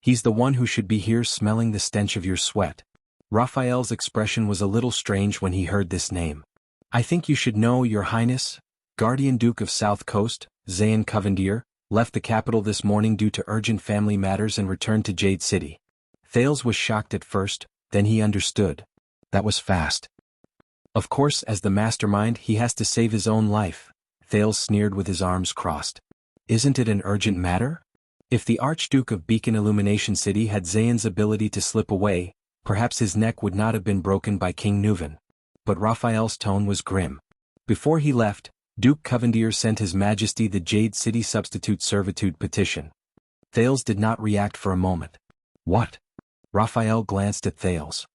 S1: He's the one who should be here smelling the stench of your sweat. Raphael's expression was a little strange when he heard this name. I think you should know, Your Highness, Guardian Duke of South Coast, Zayn Covendier, left the capital this morning due to urgent family matters and returned to Jade City. Thales was shocked at first, then he understood. That was fast. Of course, as the mastermind, he has to save his own life. Thales sneered with his arms crossed. Isn't it an urgent matter? If the Archduke of Beacon Illumination City had Zayn's ability to slip away, perhaps his neck would not have been broken by King Nuvan. But Raphael's tone was grim. Before he left, Duke Covendier sent His Majesty the Jade City Substitute Servitude petition. Thales did not react for a moment. What? Raphael glanced at Thales.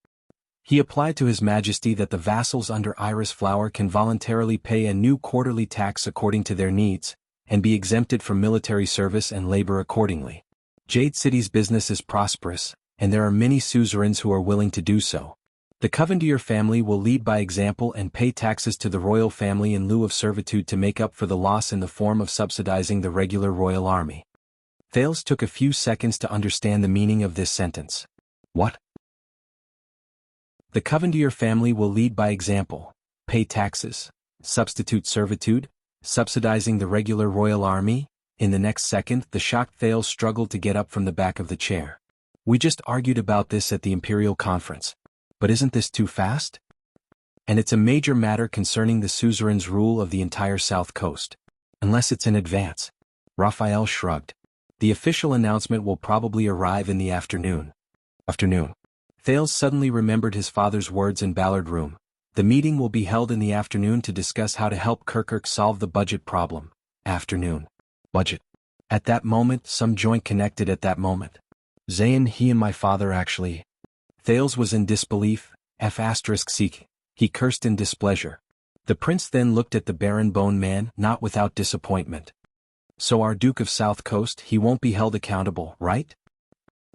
S1: He applied to His Majesty that the vassals under Iris Flower can voluntarily pay a new quarterly tax according to their needs, and be exempted from military service and labor accordingly. Jade City's business is prosperous, and there are many suzerains who are willing to do so. The Covendier family will lead by example and pay taxes to the royal family in lieu of servitude to make up for the loss in the form of subsidizing the regular royal army. Thales took a few seconds to understand the meaning of this sentence. What? The Covendier family will lead by example, pay taxes, substitute servitude, subsidizing the regular royal army. In the next second, the shocked Thales struggled to get up from the back of the chair. We just argued about this at the Imperial Conference. But isn't this too fast? And it's a major matter concerning the suzerain's rule of the entire South Coast. Unless it's in advance. Raphael shrugged. The official announcement will probably arrive in the afternoon. Thales suddenly remembered his father's words in Ballard Room. The meeting will be held in the afternoon to discuss how to help Kirkuk solve the budget problem. Afternoon. Budget. At that moment, some joint connected at that moment. Zayn, he and my father actually. Thales was in disbelief. He cursed in displeasure. The prince then looked at the Baron Bone Man, not without disappointment. So our Duke of South Coast, he won't be held accountable, right?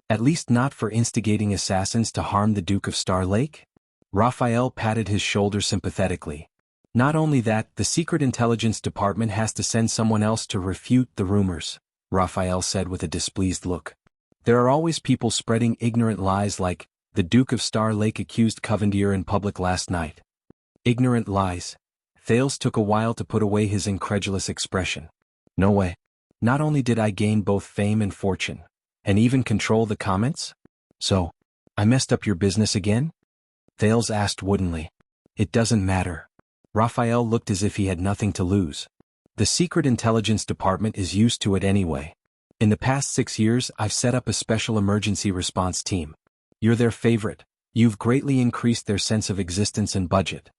S1: At least not for instigating assassins to harm the Duke of Star Lake? Raphael patted his shoulder sympathetically. Not only that, the Secret Intelligence Department has to send someone else to refute the rumors, Raphael said with a displeased look. There are always people spreading ignorant lies like, the Duke of Star Lake accused Covendier in public last night. Ignorant lies. Thales took a while to put away his incredulous expression. No way. Not only did I gain both fame and fortune, and even control the comments? So, I messed up your business again? Thales asked woodenly. It doesn't matter. Raphael looked as if he had nothing to lose. The Secret Intelligence Department is used to it anyway. In the past 6 years I've set up a special emergency response team. You're their favorite. You've greatly increased their sense of existence and budget.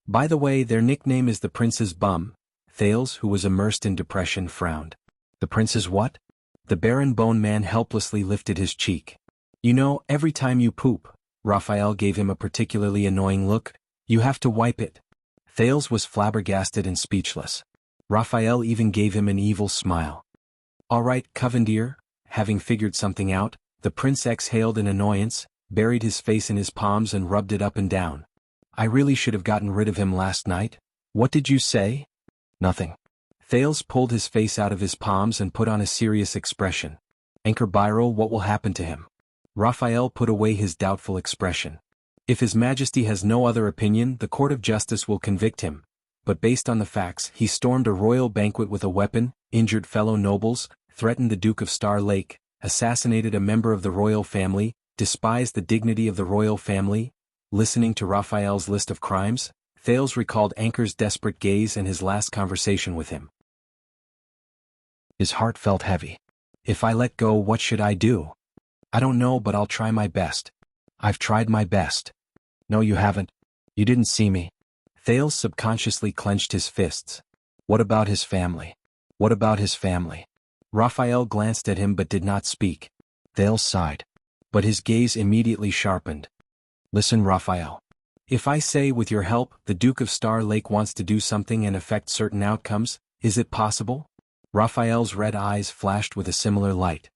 S1: By the way, their nickname is the Prince's Bum. Thales, who was immersed in depression, frowned. The Prince's what? The Baron Bone Man helplessly lifted his cheek. You know, every time you poop, Raphael gave him a particularly annoying look, you have to wipe it. Thales was flabbergasted and speechless. Raphael even gave him an evil smile. All right, Covendier, having figured something out, the prince exhaled in annoyance, buried his face in his palms and rubbed it up and down. I really should have gotten rid of him last night. What did you say? Nothing. Thales pulled his face out of his palms and put on a serious expression. Anchor Byril, what will happen to him? Raphael put away his doubtful expression. If His Majesty has no other opinion, the Court of Justice will convict him. But based on the facts, he stormed a royal banquet with a weapon, injured fellow nobles, threatened the Duke of Star Lake, assassinated a member of the royal family, despised the dignity of the royal family. Listening to Raphael's list of crimes, Thales recalled Anchor's desperate gaze and his last conversation with him. His heart felt heavy. If I let go, what should I do? I don't know, but I'll try my best. I've tried my best. No, you haven't. You didn't see me. Thales subconsciously clenched his fists. What about his family? What about his family? Raphael glanced at him but did not speak. Thales sighed. But his gaze immediately sharpened. Listen, Raphael. If I say, with your help, the Duke of Star Lake wants to do something and affect certain outcomes, is it possible? Raphael's red eyes flashed with a similar light.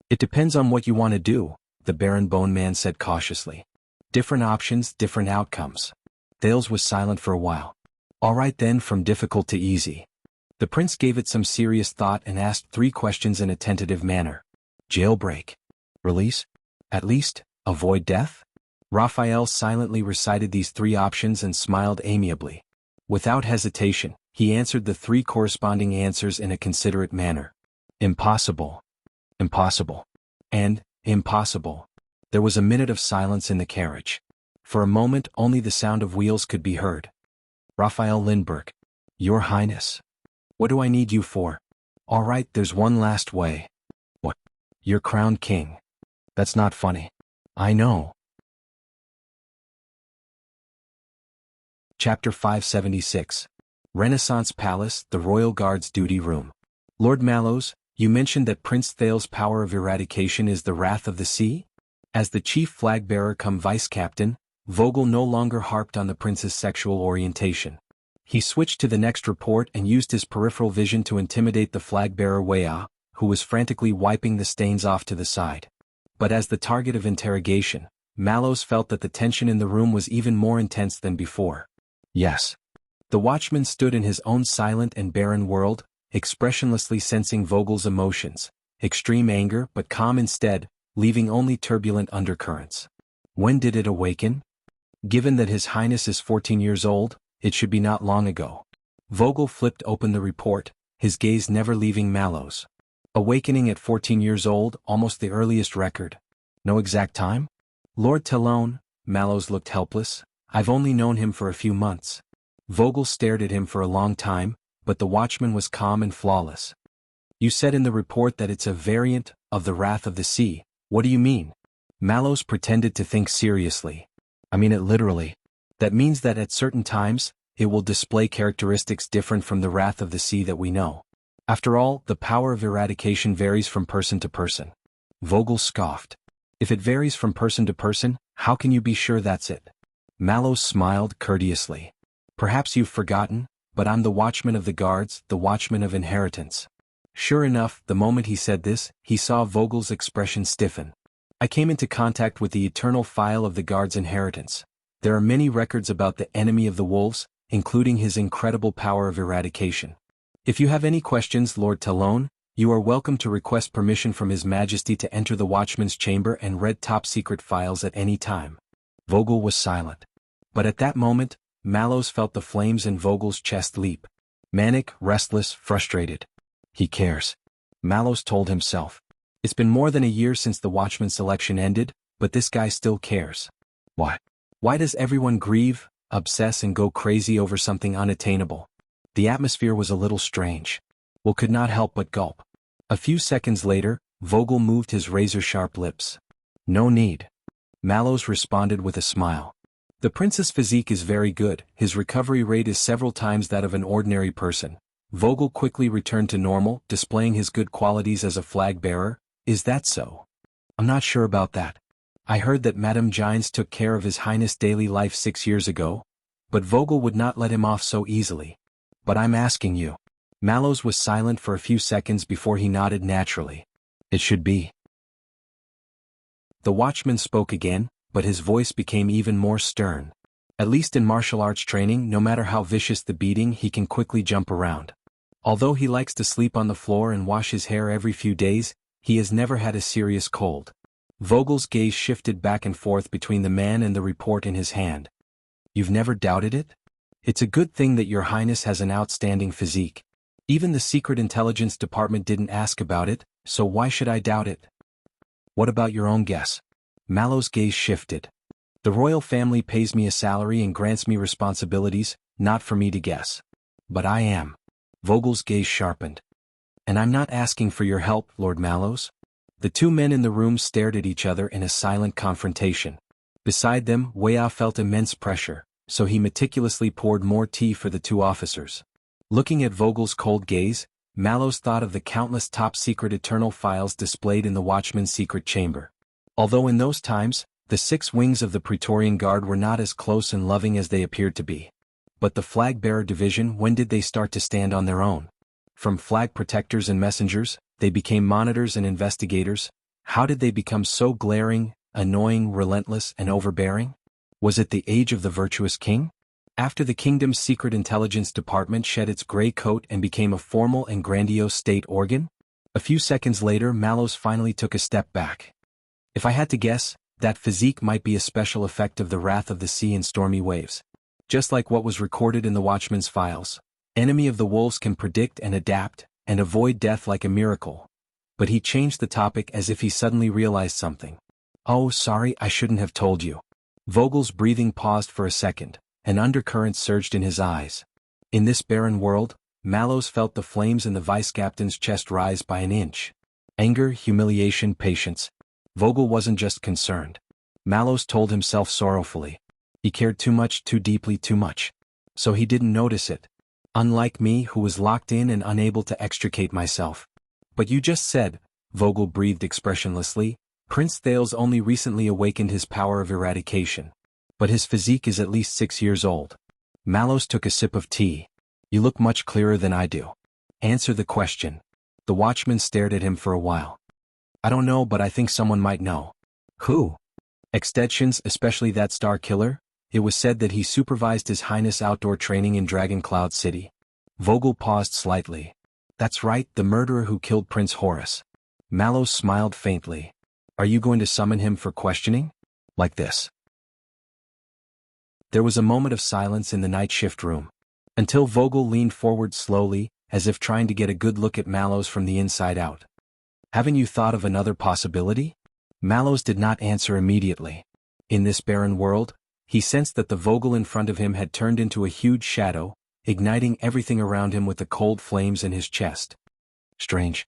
S1: It depends on what you want to do, the Baron Bone Man said cautiously. Different options, different outcomes. Thales was silent for a while. All right then, from difficult to easy. The prince gave it some serious thought and asked 3 questions in a tentative manner. Jailbreak. Release? At least, avoid death? Raphael silently recited these 3 options and smiled amiably. Without hesitation, he answered the 3 corresponding answers in a considerate manner. Impossible. Impossible. And, impossible. There was a minute of silence in the carriage. For a moment only the sound of wheels could be heard. Raphael Lindbergh. Your Highness. What do I need you for? All right, there's one last way. What? You're crowned king. That's not funny. I know. Chapter 576. Renaissance Palace, the Royal Guard's Duty Room. Lord Mallows, you mentioned that Prince Thales' power of eradication is the Wrath of the Sea? As the chief flag-bearer come vice-captain, Vogel no longer harped on the prince's sexual orientation. He switched to the next report and used his peripheral vision to intimidate the flag-bearer Wuxia, who was frantically wiping the stains off to the side. But as the target of interrogation, Mallows felt that the tension in the room was even more intense than before. Yes. The watchman stood in his own silent and barren world, expressionlessly sensing Vogel's emotions, extreme anger but calm instead, leaving only turbulent undercurrents. When did it awaken? Given that His Highness is 14 years old, it should be not long ago. Vogel flipped open the report, his gaze never leaving Mallows. Awakening at 14 years old, almost the earliest record. No exact time? Lord Talon, Mallows looked helpless. I've only known him for a few months. Vogel stared at him for a long time, but the watchman was calm and flawless. You said in the report that it's a variant of the Wrath of the Sea. What do you mean? Mallows pretended to think seriously. I mean it literally. That means that at certain times, it will display characteristics different from the Wrath of the Sea that we know. After all, the power of eradication varies from person to person. Vogel scoffed. If it varies from person to person, how can you be sure that's it? Mallows smiled courteously. Perhaps you've forgotten, but I'm the watchman of the guards, the watchman of inheritance. Sure enough, the moment he said this, he saw Vogel's expression stiffen. I came into contact with the eternal file of the guard's inheritance. There are many records about the enemy of the wolves, including his incredible power of eradication. If you have any questions, Lord Talon, you are welcome to request permission from His Majesty to enter the watchman's chamber and read top-secret files at any time. Vogel was silent. But at that moment, Mallows felt the flames in Vogel's chest leap. Manic, restless, frustrated. He cares. Mallows told himself. It's been more than a year since the watchman selection ended, but this guy still cares. Why? Why does everyone grieve, obsess and go crazy over something unattainable? The atmosphere was a little strange. Will could not help but gulp. A few seconds later, Vogel moved his razor-sharp lips. No need. Mallows responded with a smile. The prince's physique is very good, his recovery rate is several times that of an ordinary person. Vogel quickly returned to normal, displaying his good qualities as a flag-bearer. Is that so? I'm not sure about that. I heard that Madame Gines took care of His Highness' daily life 6 years ago. But Vogel would not let him off so easily. But I'm asking you. Mallows was silent for a few seconds before he nodded naturally. It should be. The watchman spoke again, but his voice became even more stern. At least in martial arts training, no matter how vicious the beating, he can quickly jump around. Although he likes to sleep on the floor and wash his hair every few days, he has never had a serious cold. Vogel's gaze shifted back and forth between the man and the report in his hand. You've never doubted it? It's a good thing that Your Highness has an outstanding physique. Even the Secret Intelligence Department didn't ask about it, so why should I doubt it? What about your own guess? Mallow's gaze shifted. The royal family pays me a salary and grants me responsibilities, not for me to guess. But I am. Vogel's gaze sharpened. And I'm not asking for your help, Lord Mallows. The two men in the room stared at each other in a silent confrontation. Beside them, Weah felt immense pressure, so he meticulously poured more tea for the two officers. Looking at Vogel's cold gaze, Mallows thought of the countless top-secret eternal files displayed in the Watchman's secret chamber. Although in those times, the 6 wings of the Praetorian Guard were not as close and loving as they appeared to be. But the flag-bearer division, when did they start to stand on their own? From flag protectors and messengers, they became monitors and investigators. How did they become so glaring, annoying, relentless, and overbearing? Was it the age of the virtuous king? After the kingdom's secret intelligence department shed its gray coat and became a formal and grandiose state organ? A few seconds later, Mallows finally took a step back. If I had to guess, that physique might be a special effect of the wrath of the sea and stormy waves. Just like what was recorded in the Watchman's files. Enemy of the Wolves can predict and adapt, and avoid death like a miracle. But he changed the topic as if he suddenly realized something. Oh, sorry, I shouldn't have told you. Vogel's breathing paused for a second. An undercurrent surged in his eyes. In this barren world, Mallows felt the flames in the vice-captain's chest rise by an inch. Anger, humiliation, patience. Vogel wasn't just concerned. Mallows told himself sorrowfully. He cared too much, too deeply, too much. So he didn't notice it. Unlike me, who was locked in and unable to extricate myself. But you just said, Vogel breathed expressionlessly, Prince Thales only recently awakened his power of eradication. But his physique is at least 6 years old. Mallows took a sip of tea. You look much clearer than I do. Answer the question. The watchman stared at him for a while. I don't know, but I think someone might know. Who? Extensions, especially that star killer? It was said that he supervised His Highness outdoor training in Dragon Cloud City. Vogel paused slightly. That's right, the murderer who killed Prince Horus. Mallows smiled faintly. Are you going to summon him for questioning? Like this. There was a moment of silence in the night shift room. Until Vogel leaned forward slowly, as if trying to get a good look at Mallows from the inside out. Haven't you thought of another possibility? Mallows did not answer immediately. In this barren world, he sensed that the Vogel in front of him had turned into a huge shadow, igniting everything around him with the cold flames in his chest. Strange.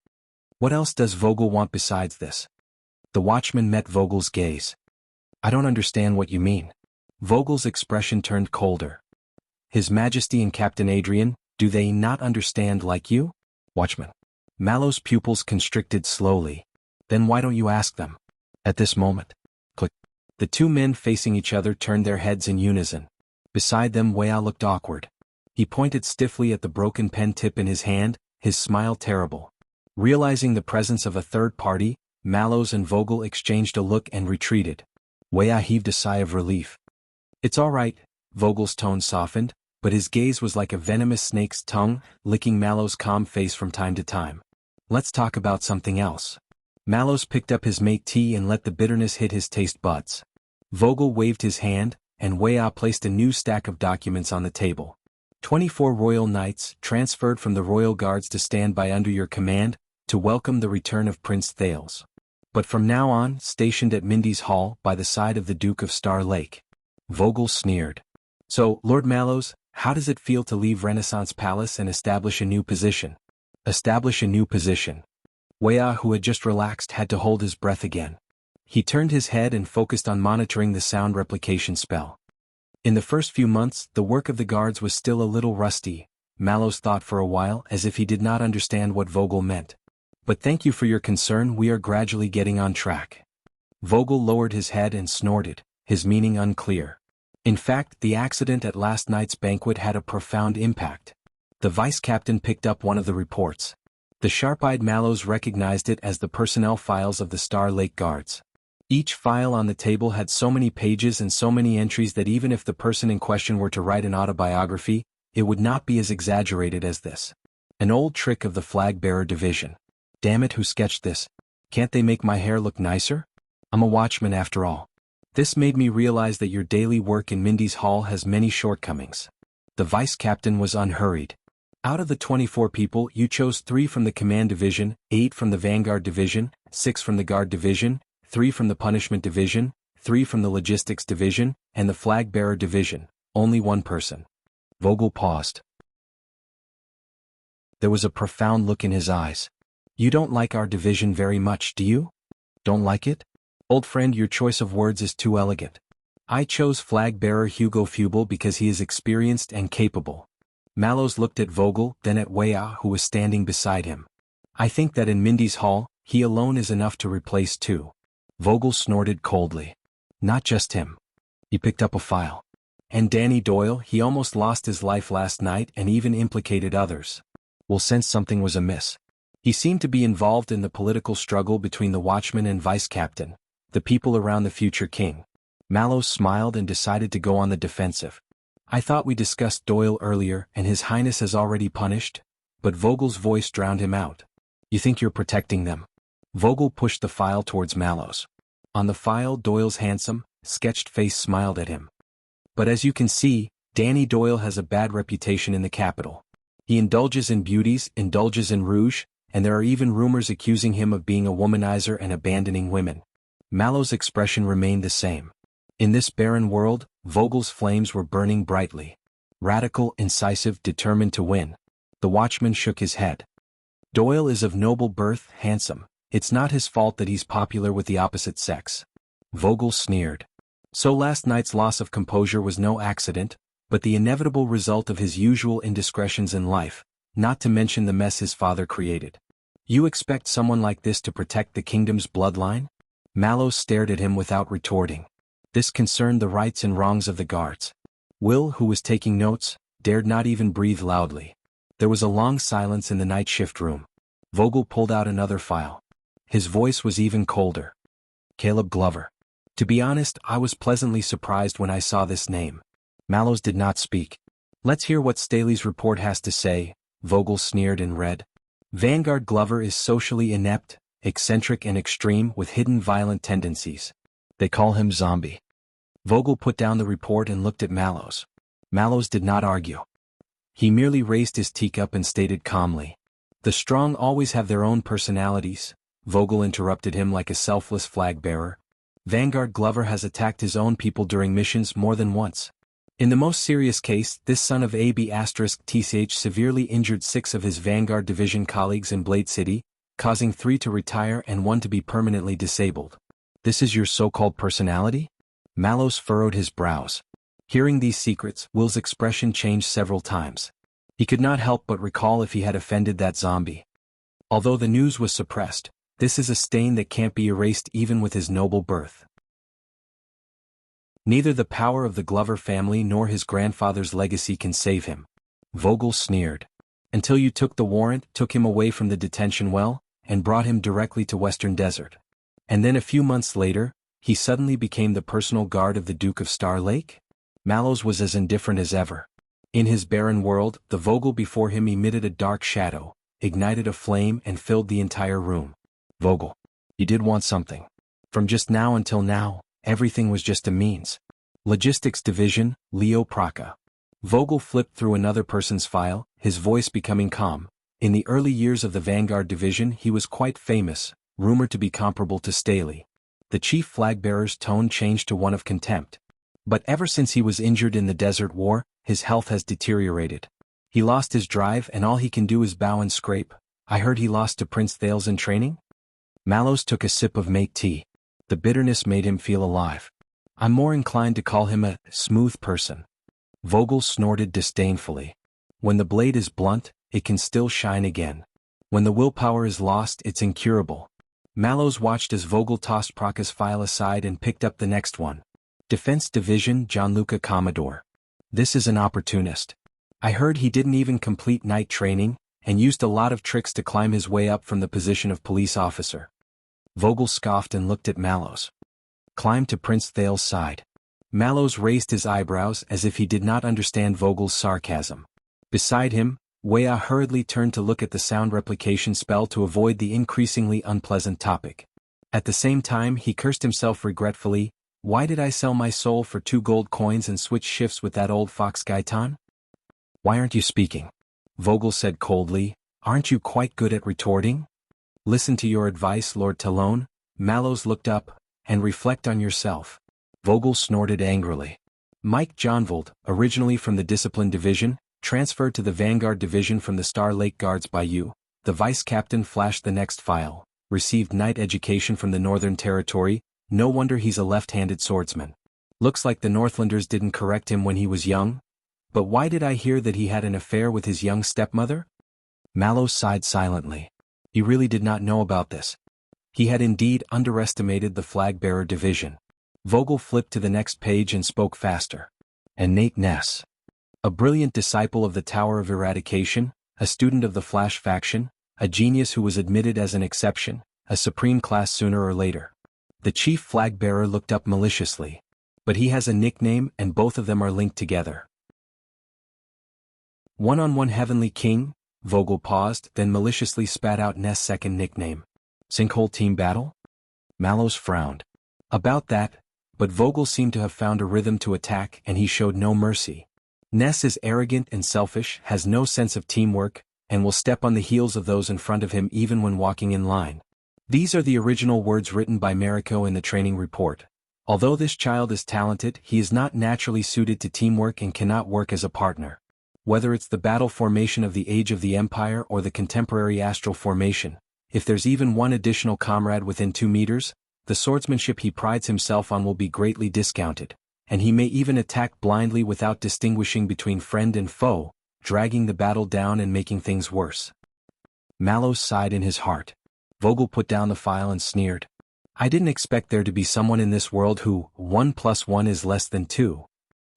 S1: What else does Vogel want besides this? The watchman met Vogel's gaze. I don't understand what you mean. Vogel's expression turned colder. His Majesty and Captain Adrian, do they not understand like you? Watchman. Mallow's pupils constricted slowly. Then why don't you ask them? At this moment. Click. The two men facing each other turned their heads in unison. Beside them, Weah looked awkward. He pointed stiffly at the broken pen tip in his hand, his smile terrible. Realizing the presence of a third party, Mallows and Vogel exchanged a look and retreated. Weah heaved a sigh of relief. It's all right, Vogel's tone softened, but his gaze was like a venomous snake's tongue, licking Mallow's calm face from time to time. Let's talk about something else. Mallows picked up his mate tea and let the bitterness hit his taste buds. Vogel waved his hand, and Weah placed a new stack of documents on the table. 24 royal knights, transferred from the royal guards to stand by under your command, to welcome the return of Prince Thales. But from now on, stationed at Mindy's Hall, by the side of the Duke of Star Lake. Vogel sneered. So, Lord Mallows, How does it feel to leave Renaissance Palace and establish a new position? Establish a new position. Wuxia, who had just relaxed, had to hold his breath again. He turned his head and focused on monitoring the sound replication spell. In the first few months, the work of the guards was still a little rusty. Mallows thought for a while, as if he did not understand what Vogel meant. But thank you for your concern, we are gradually getting on track. Vogel lowered his head and snorted, his meaning unclear. In fact, the accident at last night's banquet had a profound impact. The vice-captain picked up one of the reports. The sharp-eyed Mallows recognized it as the personnel files of the Star Lake Guards. Each file on the table had so many pages and so many entries that even if the person in question were to write an autobiography, it would not be as exaggerated as this. An old trick of the flag-bearer division. Damn it, who sketched this? Can't they make my hair look nicer? I'm a watchman after all. This made me realize that your daily work in Mindy's Hall has many shortcomings. The vice-captain was unhurried. Out of the 24 people, you chose 3 from the Command Division, 8 from the Vanguard Division, 6 from the Guard Division, 3 from the Punishment Division, 3 from the Logistics Division, and the Flag-Bearer Division. Only one person. Vogel paused. There was a profound look in his eyes. You don't like our division very much, do you? Don't like it? Old friend, your choice of words is too elegant. I chose Flag-Bearer Hugo Fubel because he is experienced and capable. Mallows looked at Vogel, then at Wuxia, who was standing beside him. I think that in Mindy's Hall, he alone is enough to replace 2. Vogel snorted coldly. Not just him. He picked up a file. And Danny Doyle, he almost lost his life last night and even implicated others. Will sense something was amiss. He seemed to be involved in the political struggle between the watchman and vice-captain, the people around the future king. Mallows smiled and decided to go on the defensive. I thought we discussed Doyle earlier and His Highness has already punished, but Vogel's voice drowned him out. You think you're protecting them? Vogel pushed the file towards Mallows. On the file, Doyle's handsome, sketched face smiled at him. But as you can see, Danny Doyle has a bad reputation in the capital. He indulges in beauties, indulges in rouge, and there are even rumors accusing him of being a womanizer and abandoning women. Mallows' expression remained the same. In this barren world, Vogel's flames were burning brightly. Radical, incisive, determined to win. The watchman shook his head. Doyle is of noble birth, handsome. It's not his fault that he's popular with the opposite sex. Vogel sneered. So last night's loss of composure was no accident, but the inevitable result of his usual indiscretions in life, not to mention the mess his father created. You expect someone like this to protect the kingdom's bloodline? Mallows stared at him without retorting. This concerned the rights and wrongs of the guards. Will, who was taking notes, dared not even breathe loudly. There was a long silence in the night shift room. Vogel pulled out another file. His voice was even colder. Caleb Glover. To be honest, I was pleasantly surprised when I saw this name. Mallows did not speak. Let's hear what Staley's report has to say, Vogel sneered and read. Vanguard Glover is socially inept, eccentric and extreme with hidden violent tendencies. They call him Zombie. Vogel put down the report and looked at Mallows. Mallows did not argue. He merely raised his teacup and stated calmly. The strong always have their own personalities. Vogel interrupted him like a selfless flag-bearer. Vanguard Glover has attacked his own people during missions more than once. In the most serious case, this son of AB*TCH severely injured 6 of his Vanguard Division colleagues in Blade City, causing 3 to retire and 1 to be permanently disabled. This is your so-called personality? Mallows furrowed his brows. Hearing these secrets, Will's expression changed several times. He could not help but recall if he had offended that zombie. Although the news was suppressed, this is a stain that can't be erased even with his noble birth. Neither the power of the Glover family nor his grandfather's legacy can save him. Vogel sneered. Until you took the warrant, took him away from the detention well, and brought him directly to Western Desert. And then a few months later, he suddenly became the personal guard of the Duke of Star Lake? Mallows was as indifferent as ever. In his barren world, the Vogel before him emitted a dark shadow, ignited a flame and filled the entire room. Vogel. You did want something. From just now until now, everything was just a means. Logistics Division, Leo Praca. Vogel flipped through another person's file, his voice becoming calm. In the early years of the Vanguard Division he was quite famous, rumored to be comparable to Staley. The chief flag-bearer's tone changed to one of contempt. But ever since he was injured in the Desert War, his health has deteriorated. He lost his drive and all he can do is bow and scrape. I heard he lost to Prince Thales in training? Mallows took a sip of mate tea. The bitterness made him feel alive. I'm more inclined to call him a smooth person. Vogel snorted disdainfully. When the blade is blunt, it can still shine again. When the willpower is lost, it's incurable. Mallows watched as Vogel tossed Praka's file aside and picked up the next one. Defense Division Gianluca Commodore. This is an opportunist. I heard he didn't even complete night training, and used a lot of tricks to climb his way up from the position of police officer. Vogel scoffed and looked at Mallows. Climb to Prince Thales' side. Mallows raised his eyebrows as if he did not understand Vogel's sarcasm. Beside him, Wuxia hurriedly turned to look at the sound replication spell to avoid the increasingly unpleasant topic. At the same time he cursed himself regretfully. Why did I sell my soul for 2 gold coins and switch shifts with that old fox Gaetan? Why aren't you speaking? Vogel said coldly. Aren't you quite good at retorting? Listen to your advice, Lord Talon. Mallows looked up. And reflect on yourself. Vogel snorted angrily. Mike Johnvold, originally from the Discipline Division, transferred to the Vanguard Division from the Star Lake Guards by you. The vice captain flashed the next file. Received night education from the Northern Territory. No wonder he's a left-handed swordsman. Looks like the Northlanders didn't correct him when he was young. But why did I hear that he had an affair with his young stepmother? Mallows sighed silently. He really did not know about this. He had indeed underestimated the Flag-Bearer Division. Vogel flipped to the next page and spoke faster. And Nate Ness. A brilliant disciple of the Tower of Eradication, a student of the Flash faction, a genius who was admitted as an exception, a supreme class sooner or later. The chief flag-bearer looked up maliciously. But he has a nickname and both of them are linked together. One-on-one Heavenly King? Vogel paused, then maliciously spat out Ness' second nickname. Sinkhole Team Battle? Mallows frowned. About that, but Vogel seemed to have found a rhythm to attack and he showed no mercy. Ness is arrogant and selfish, has no sense of teamwork, and will step on the heels of those in front of him even when walking in line. These are the original words written by Mariko in the training report. Although this child is talented, he is not naturally suited to teamwork and cannot work as a partner. Whether it's the battle formation of the Age of the Empire or the contemporary astral formation, if there's even one additional comrade within 2 meters, the swordsmanship he prides himself on will be greatly discounted, and he may even attack blindly without distinguishing between friend and foe, dragging the battle down and making things worse. Mallows sighed in his heart. Vogel put down the file and sneered. I didn't expect there to be someone in this world who 1 + 1 is less than 2.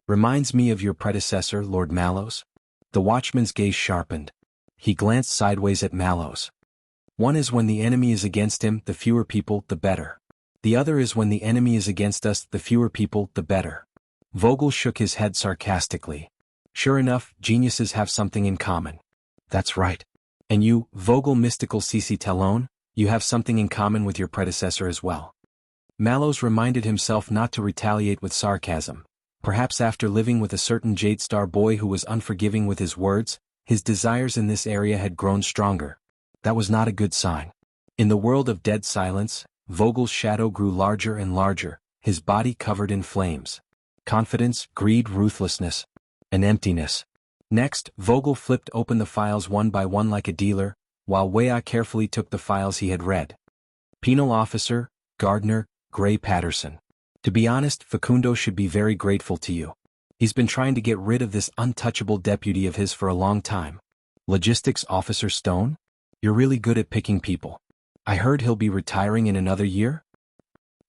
S1: Reminds me of your predecessor, Lord Mallows. The watchman's gaze sharpened. He glanced sideways at Mallows. One is when the enemy is against him, the fewer people, the better. The other is when the enemy is against us, the fewer people, the better. Vogel shook his head sarcastically. Sure enough, geniuses have something in common. That's right. And you, Vogel Mystical CC Talon, you have something in common with your predecessor as well. Mallows reminded himself not to retaliate with sarcasm. Perhaps after living with a certain Jade Star boy who was unforgiving with his words, his desires in this area had grown stronger. That was not a good sign. In the world of dead silence, Vogel's shadow grew larger and larger, his body covered in flames. Confidence, greed, ruthlessness. An emptiness. Next, Vogel flipped open the files one by one like a dealer, while Wuxia carefully took the files he had read. Penal Officer, Gardner, Gray Patterson. To be honest, Facundo should be very grateful to you. He's been trying to get rid of this untouchable deputy of his for a long time. Logistics Officer Stone? You're really good at picking people. I heard he'll be retiring in another year?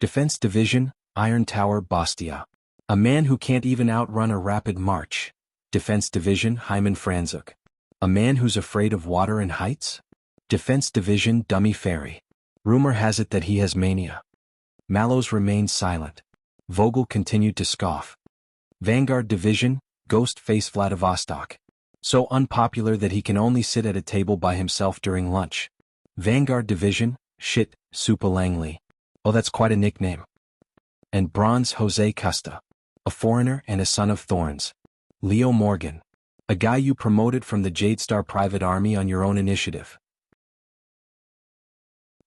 S1: Defense Division, Iron Tower Bastia. A man who can't even outrun a rapid march. Defense Division Hyman Franzuk. A man who's afraid of water and heights? Defense Division Dummy Fairy. Rumor has it that he has mania. Mallows remained silent. Vogel continued to scoff. Vanguard Division, Ghost Face Vladivostok. So unpopular that he can only sit at a table by himself during lunch. Vanguard Division, Shit, Supa Langley. Oh, that's quite a nickname. And Bronze Jose Custa. A foreigner and a son of thorns. Leo Morgan. A guy you promoted from the Jade Star Private Army on your own initiative.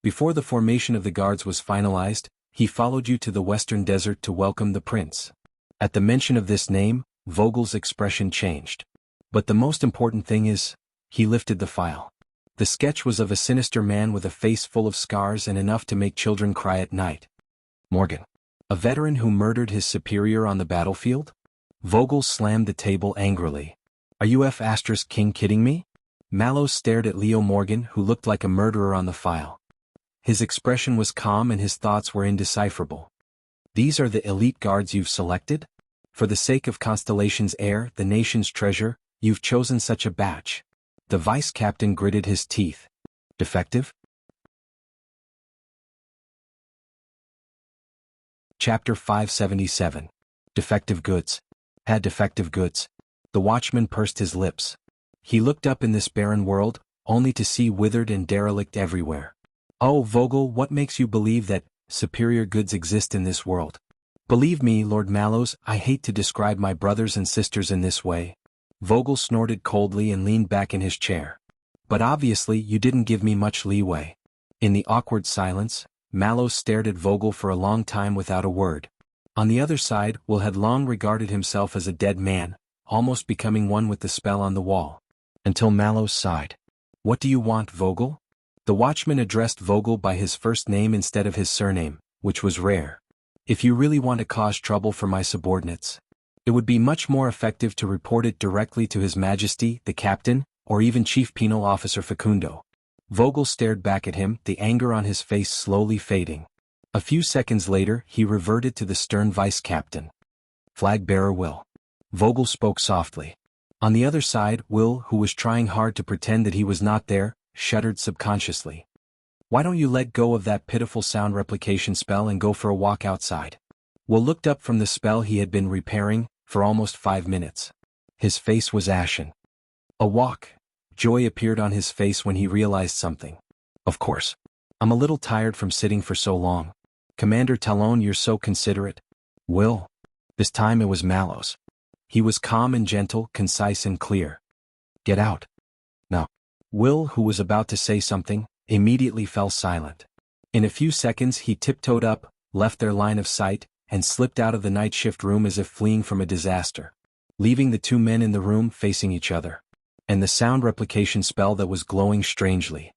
S1: Before the formation of the guards was finalized, he followed you to the Western Desert to welcome the prince. At the mention of this name, Vogel's expression changed. But the most important thing is, he lifted the file. The sketch was of a sinister man with a face full of scars and enough to make children cry at night. Morgan. A veteran who murdered his superior on the battlefield? Vogel slammed the table angrily. Are you King kidding me? Mallows stared at Leo Morgan, who looked like a murderer on the file. His expression was calm and his thoughts were indecipherable. These are the elite guards you've selected? For the sake of Constellation's heir, the nation's treasure, you've chosen such a batch. The vice captain gritted his teeth. Defective? Chapter 577. Defective goods. Had defective goods. The watchman pursed his lips. He looked up in this barren world, only to see withered and derelict everywhere. Oh, Vogel, what makes you believe that superior goods exist in this world? Believe me, Lord Mallows, I hate to describe my brothers and sisters in this way. Vogel snorted coldly and leaned back in his chair. But obviously you didn't give me much leeway. In the awkward silence, Mallows stared at Vogel for a long time without a word. On the other side, Will had long regarded himself as a dead man, almost becoming one with the spell on the wall. Until Mallows sighed. What do you want, Vogel? The watchman addressed Vogel by his first name instead of his surname, which was rare. If you really want to cause trouble for my subordinates, it would be much more effective to report it directly to His Majesty, the Captain, or even Chief Penal Officer Facundo. Vogel stared back at him, the anger on his face slowly fading. A few seconds later, he reverted to the stern vice-captain. Flag-bearer Will. Vogel spoke softly. On the other side, Will, who was trying hard to pretend that he was not there, shuddered subconsciously. Why don't you let go of that pitiful sound replication spell and go for a walk outside? Will looked up from the spell he had been repairing, for almost 5 minutes. His face was ashen. A walk. Joy appeared on his face when he realized something. Of course. I'm a little tired from sitting for so long. Commander Talon, you're so considerate. Will. This time it was Mallows. He was calm and gentle, concise and clear. Get out. No. Will, who was about to say something, immediately fell silent. In a few seconds he tiptoed up, left their line of sight, and slipped out of the night shift room as if fleeing from a disaster, leaving the two men in the room facing each other. And the sound replication spell that was glowing strangely.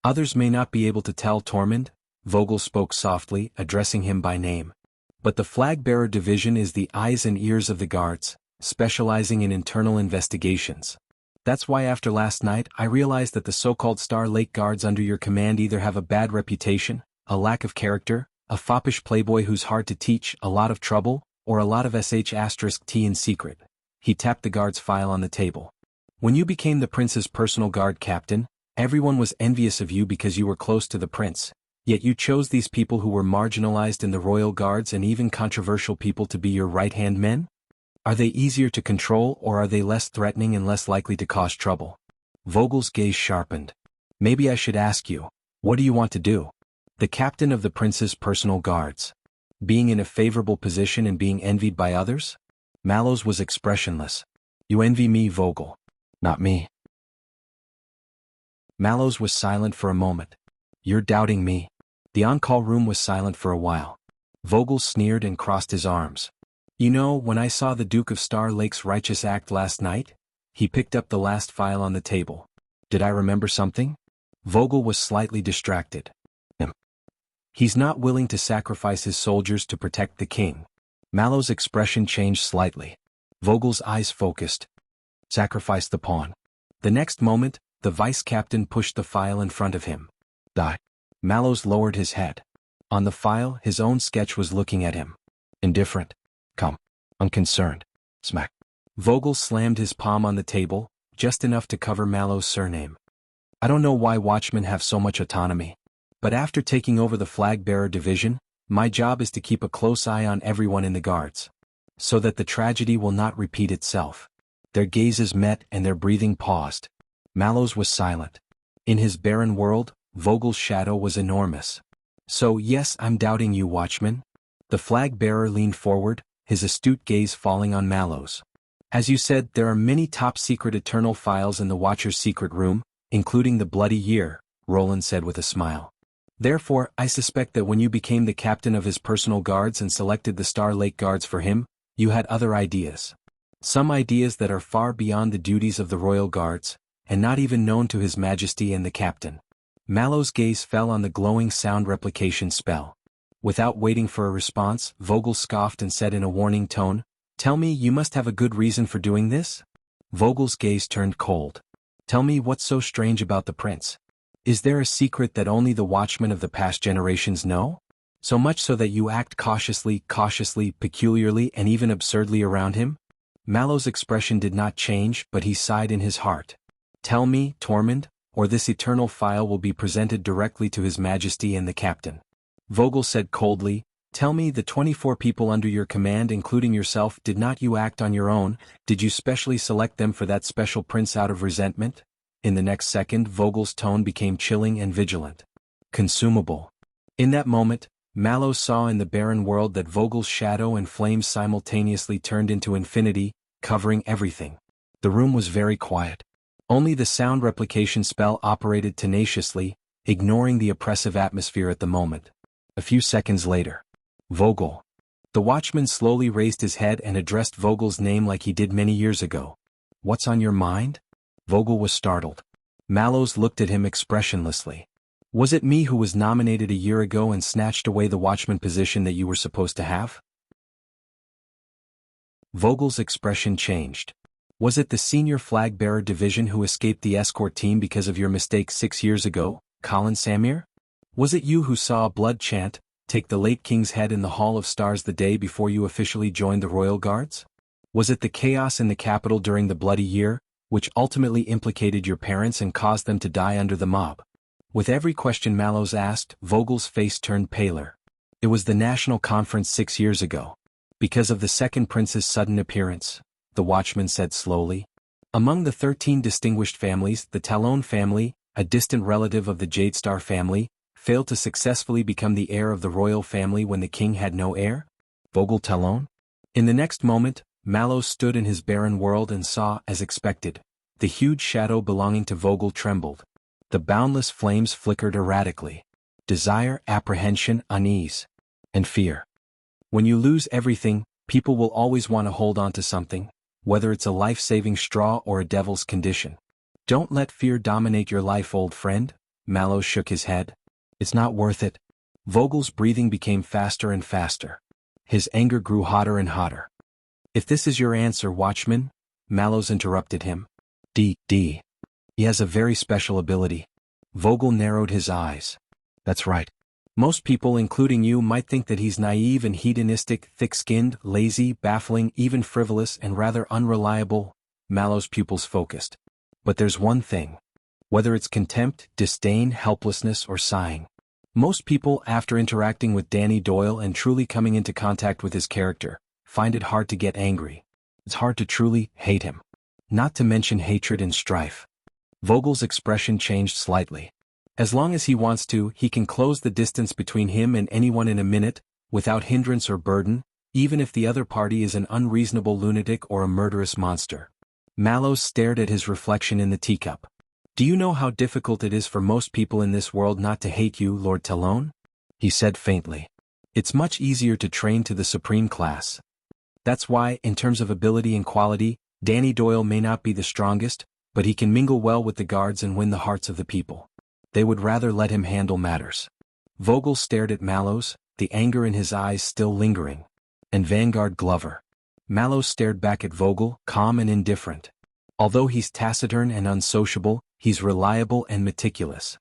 S1: Others may not be able to tell, Tormund, Vogel spoke softly, addressing him by name. But the flag-bearer division is the eyes and ears of the guards, specializing in internal investigations. That's why after last night I realized that the so-called Star Lake guards under your command either have a bad reputation, a lack of character, a foppish playboy who's hard to teach, a lot of trouble, or a lot of *T in secret. He tapped the guard's file on the table. When you became the prince's personal guard captain, everyone was envious of you because you were close to the prince, yet you chose these people who were marginalized in the royal guards and even controversial people to be your right-hand men? Are they easier to control or are they less threatening and less likely to cause trouble? Vogel's gaze sharpened. Maybe I should ask you, what do you want to do? The captain of the prince's personal guards. Being in a favorable position and being envied by others? Mallows was expressionless. You envy me, Vogel. Not me. Mallows was silent for a moment. You're doubting me. The on-call room was silent for a while. Vogel sneered and crossed his arms. You know, when I saw the Duke of Star Lake's righteous act last night, he picked up the last file on the table. Did I remember something? Vogel was slightly distracted. He's not willing to sacrifice his soldiers to protect the king. Mallow's expression changed slightly. Vogel's eyes focused. Sacrifice the pawn. The next moment, the vice-captain pushed the file in front of him. Die. Mallows lowered his head. On the file, his own sketch was looking at him. Indifferent. Calm. Unconcerned. Smack. Vogel slammed his palm on the table, just enough to cover Mallow's surname. I don't know why watchmen have so much autonomy. But after taking over the flag-bearer division, my job is to keep a close eye on everyone in the guards. So that the tragedy will not repeat itself. Their gazes met and their breathing paused. Mallows was silent. In his barren world, Vogel's shadow was enormous. So yes, I'm doubting you, watchman. The flag-bearer leaned forward, his astute gaze falling on Mallows. As you said, there are many top-secret eternal files in the Watcher's secret room, including the bloody year, Roland said with a smile. Therefore, I suspect that when you became the captain of his personal guards and selected the Star Lake guards for him, you had other ideas. Some ideas that are far beyond the duties of the royal guards, and not even known to His Majesty and the captain. Mallow's gaze fell on the glowing sound replication spell. Without waiting for a response, Vogel scoffed and said in a warning tone, "Tell me, you must have a good reason for doing this?" Vogel's gaze turned cold. "Tell me what's so strange about the prince. Is there a secret that only the watchmen of the past generations know? So much so that you act cautiously, peculiarly and even absurdly around him?" Mallow's expression did not change, but he sighed in his heart. "Tell me, Tormund, or this eternal file will be presented directly to His Majesty and the captain." Vogel said coldly, "Tell me, the 24 people under your command including yourself, did not you act on your own? Did you specially select them for that special prince out of resentment?" In the next second Vogel's tone became chilling and vigilant. "Consumable." In that moment, Mallow saw in the barren world that Vogel's shadow and flames simultaneously turned into infinity, covering everything. The room was very quiet. Only the sound replication spell operated tenaciously, ignoring the oppressive atmosphere at the moment. A few seconds later. "Vogel." The watchman slowly raised his head and addressed Vogel's name like he did many years ago. "What's on your mind?" Vogel was startled. Mallows looked at him expressionlessly. "Was it me who was nominated a year ago and snatched away the watchman position that you were supposed to have?" Vogel's expression changed. "Was it the senior flag-bearer division who escaped the escort team because of your mistake 6 years ago, Colin Samir? Was it you who saw a blood chant, take the late king's head in the Hall of Stars the day before you officially joined the Royal Guards? Was it the chaos in the capital during the Bloody Year, which ultimately implicated your parents and caused them to die under the mob?" With every question Mallows asked, Vogel's face turned paler. "It was the national conference 6 years ago. Because of the second prince's sudden appearance," the watchman said slowly. "Among the 13 distinguished families, the Talon family, a distant relative of the Jadestar family, failed to successfully become the heir of the royal family when the king had no heir?" Vogel Talon? In the next moment, Mallows stood in his barren world and saw, as expected, the huge shadow belonging to Vogel trembled. The boundless flames flickered erratically. Desire, apprehension, unease, and fear. When you lose everything, people will always want to hold on to something, whether it's a life-saving straw or a devil's condition. "Don't let fear dominate your life, old friend," Mallows shook his head. "It's not worth it." Vogel's breathing became faster and faster. His anger grew hotter and hotter. "If this is your answer, watchman," Mallows interrupted him. D. He has a very special ability." Vogel narrowed his eyes. "That's right. Most people, including you, might think that he's naive and hedonistic, thick-skinned, lazy, baffling, even frivolous and rather unreliable." Mallow's pupils focused. "But there's one thing. Whether it's contempt, disdain, helplessness, or sighing. Most people, after interacting with Danny Doyle and truly coming into contact with his character, find it hard to get angry. It's hard to truly hate him. Not to mention hatred and strife." Vogel's expression changed slightly. "As long as he wants to, he can close the distance between him and anyone in a minute, without hindrance or burden, even if the other party is an unreasonable lunatic or a murderous monster." Mallows stared at his reflection in the teacup. "Do you know how difficult it is for most people in this world not to hate you, Lord Talon?" he said faintly. "It's much easier to train to the supreme class. That's why, in terms of ability and quality, Danny Doyle may not be the strongest, but he can mingle well with the guards and win the hearts of the people. They would rather let him handle matters." Vogel stared at Mallows, the anger in his eyes still lingering. "And Vanguard Glover?" Mallows stared back at Vogel, calm and indifferent. "Although he's taciturn and unsociable, he's reliable and meticulous.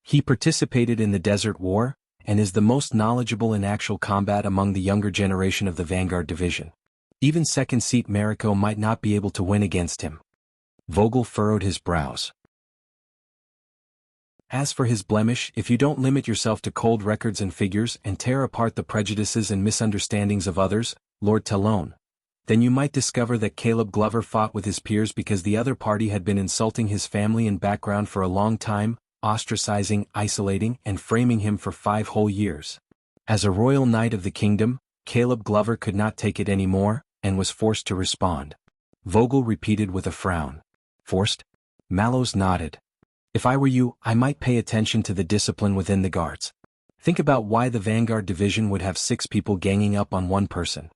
S1: He participated in the Desert War, and is the most knowledgeable in actual combat among the younger generation of the Vanguard Division. Even second seat Mariko might not be able to win against him." Vogel furrowed his brows. "As for his blemish, if you don't limit yourself to cold records and figures and tear apart the prejudices and misunderstandings of others, Lord Talon, then you might discover that Caleb Glover fought with his peers because the other party had been insulting his family and background for a long time, ostracizing, isolating, and framing him for 5 whole years. As a royal knight of the kingdom, Caleb Glover could not take it anymore, and was forced to respond." Vogel repeated with a frown. "Forced?" Mallows nodded. "If I were you, I might pay attention to the discipline within the guards. Think about why the Vanguard Division would have 6 people ganging up on one person.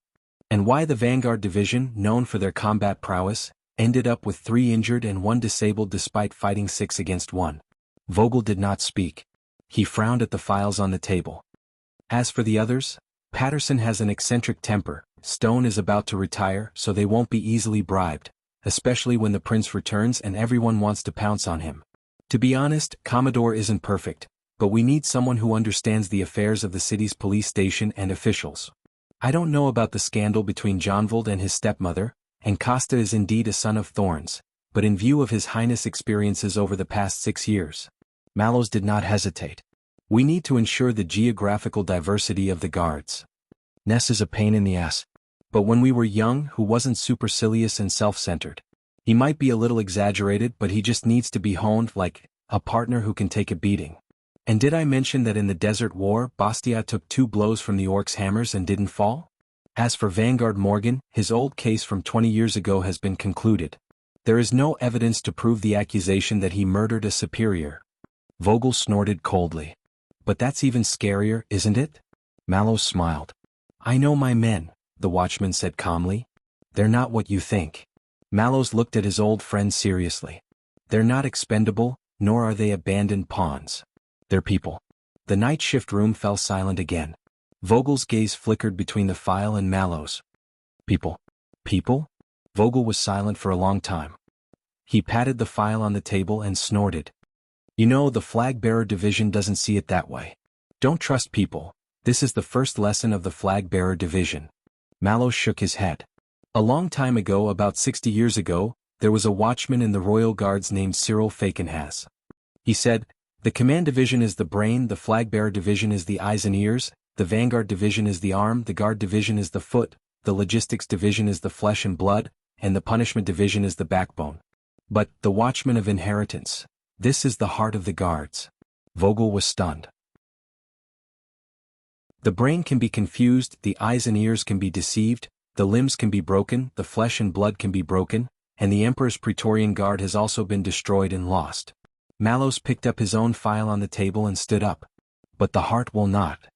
S1: And why the Vanguard Division, known for their combat prowess, ended up with 3 injured and 1 disabled despite fighting 6 against 1. Vogel did not speak. He frowned at the files on the table. As for the others, Patterson has an eccentric temper, Stone is about to retire so they won't be easily bribed, especially when the prince returns and everyone wants to pounce on him. To be honest, Commodore isn't perfect, but we need someone who understands the affairs of the city's police station and officials. I don't know about the scandal between Jonvold and his stepmother, and Costa is indeed a son of thorns, but in view of His Highness' experiences over the past 6 years, Mallows did not hesitate. We need to ensure the geographical diversity of the guards. Ness is a pain in the ass. But when we were young, who wasn't supercilious and self-centered? He might be a little exaggerated, but he just needs to be honed like a partner who can take a beating. And did I mention that in the Desert War, Bastia took 2 blows from the orcs' hammers and didn't fall? As for Vanguard Morgan, his old case from 20 years ago has been concluded. There is no evidence to prove the accusation that he murdered a superior. Vogel snorted coldly. But that's even scarier, isn't it? Mallows smiled. I know my men, the watchman said calmly. They're not what you think. Mallows looked at his old friend seriously. They're not expendable, nor are they abandoned pawns. They're people. The night shift room fell silent again. Vogel's gaze flickered between the file and Mallows. People. People? Vogel was silent for a long time. He patted the file on the table and snorted. You know, the Flag-Bearer Division doesn't see it that way. Don't trust people. This is the first lesson of the Flag-Bearer Division. Mallows shook his head. A long time ago, about 60 years ago, there was a watchman in the Royal Guards named Cyril Fakenhas. He said, the Command Division is the brain, the Flag-Bearer Division is the eyes and ears, the Vanguard Division is the arm, the Guard Division is the foot, the Logistics Division is the flesh and blood, and the Punishment Division is the backbone. But, the Watchman of Inheritance, this is the heart of the Guards. Vogel was stunned. The brain can be confused, the eyes and ears can be deceived, the limbs can be broken, the flesh and blood can be broken, and the Emperor's Praetorian Guard has also been destroyed and lost. Mallows picked up his own file on the table and stood up. But the heart will not.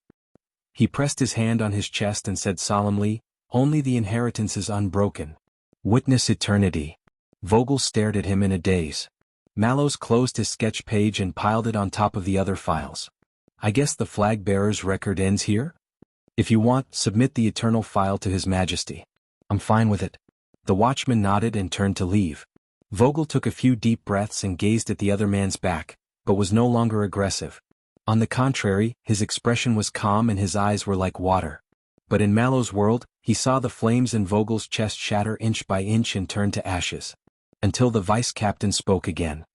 S1: He pressed his hand on his chest and said solemnly, only the inheritance is unbroken. Witness eternity. Vogel stared at him in a daze. Mallows closed his sketch page and piled it on top of the other files. I guess the flag-bearer's record ends here? If you want, submit the eternal file to His Majesty. I'm fine with it. The watchman nodded and turned to leave. Vogel took a few deep breaths and gazed at the other man's back, but was no longer aggressive. On the contrary, his expression was calm and his eyes were like water. But in Mallows' world, he saw the flames in Vogel's chest shatter inch by inch and turn to ashes. Until the vice-captain spoke again.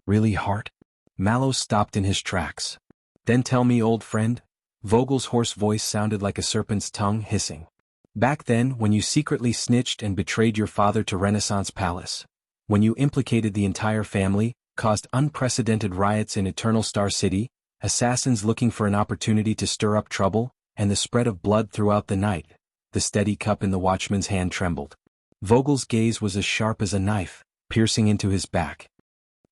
S1: Really, Hart? Mallows stopped in his tracks. Then tell me, old friend. Vogel's hoarse voice sounded like a serpent's tongue hissing. Back then, when you secretly snitched and betrayed your father to Renaissance Palace. When you implicated the entire family, caused unprecedented riots in Eternal Star City, assassins looking for an opportunity to stir up trouble, and the spread of blood throughout the night. The steady cup in the watchman's hand trembled. Vogel's gaze was as sharp as a knife, piercing into his back.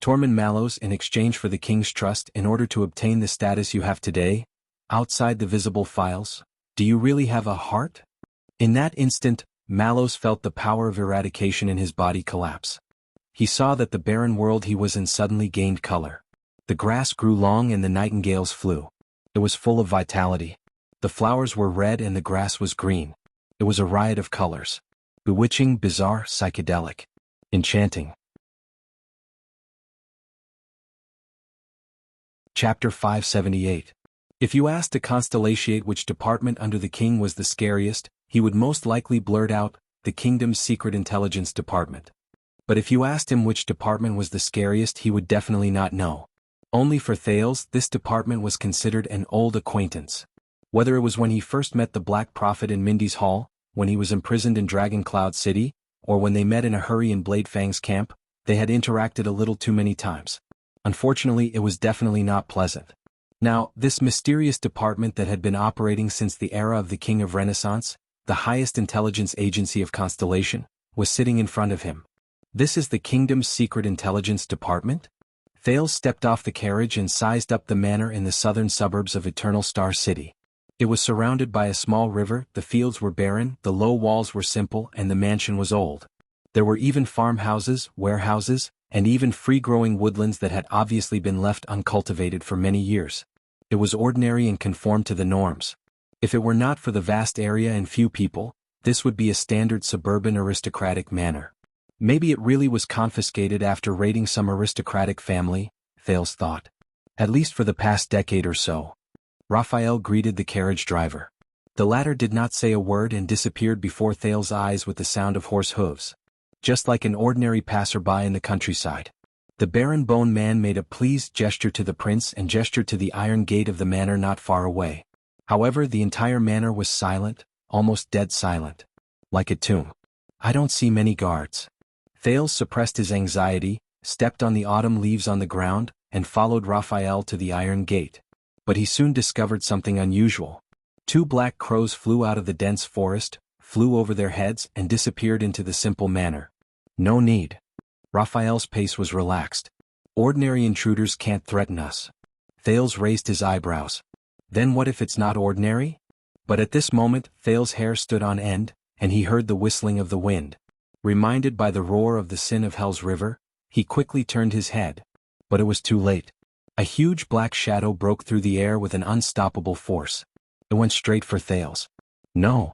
S1: Tormund Mallows, in exchange for the king's trust in order to obtain the status you have today, outside the visible files, do you really have a heart? In that instant, Mallows felt the power of eradication in his body collapse. He saw that the barren world he was in suddenly gained color. The grass grew long and the nightingales flew. It was full of vitality. The flowers were red and the grass was green. It was a riot of colors. Bewitching, bizarre, psychedelic. Enchanting. Chapter 578. If you asked a constellatiate which department under the king was the scariest, he would most likely blurt out, the kingdom's secret intelligence department. But if you asked him which department was the scariest, he would definitely not know. Only for Thales, this department was considered an old acquaintance. Whether it was when he first met the Black Prophet in Mindy's Hall, when he was imprisoned in Dragon Cloud City, or when they met in a hurry in Bladefang's camp, they had interacted a little too many times. Unfortunately, it was definitely not pleasant. Now, this mysterious department that had been operating since the era of the King of Renaissance, the highest intelligence agency of Constellation, was sitting in front of him. This is the kingdom's secret intelligence department? Thales stepped off the carriage and sized up the manor in the southern suburbs of Eternal Star City. It was surrounded by a small river, the fields were barren, the low walls were simple, and the mansion was old. There were even farmhouses, warehouses, and even free-growing woodlands that had obviously been left uncultivated for many years. It was ordinary and conformed to the norms. If it were not for the vast area and few people, this would be a standard suburban aristocratic manor. Maybe it really was confiscated after raiding some aristocratic family, Thales thought. At least for the past decade or so. Raphael greeted the carriage driver. The latter did not say a word and disappeared before Thales' eyes with the sound of horse hooves. Just like an ordinary passerby in the countryside. The baron-bone man made a pleased gesture to the prince and gestured to the iron gate of the manor not far away. However, the entire manor was silent, almost dead silent. Like a tomb. I don't see many guards. Thales suppressed his anxiety, stepped on the autumn leaves on the ground, and followed Raphael to the iron gate. But he soon discovered something unusual. 2 black crows flew out of the dense forest, flew over their heads and disappeared into the simple manor. No need. Raphael's pace was relaxed. Ordinary intruders can't threaten us. Thales raised his eyebrows. Then what if it's not ordinary? But at this moment, Thales' hair stood on end, and he heard the whistling of the wind. Reminded by the roar of the Sin of Hell's river, he quickly turned his head. But it was too late. A huge black shadow broke through the air with an unstoppable force. It went straight for Thales. No.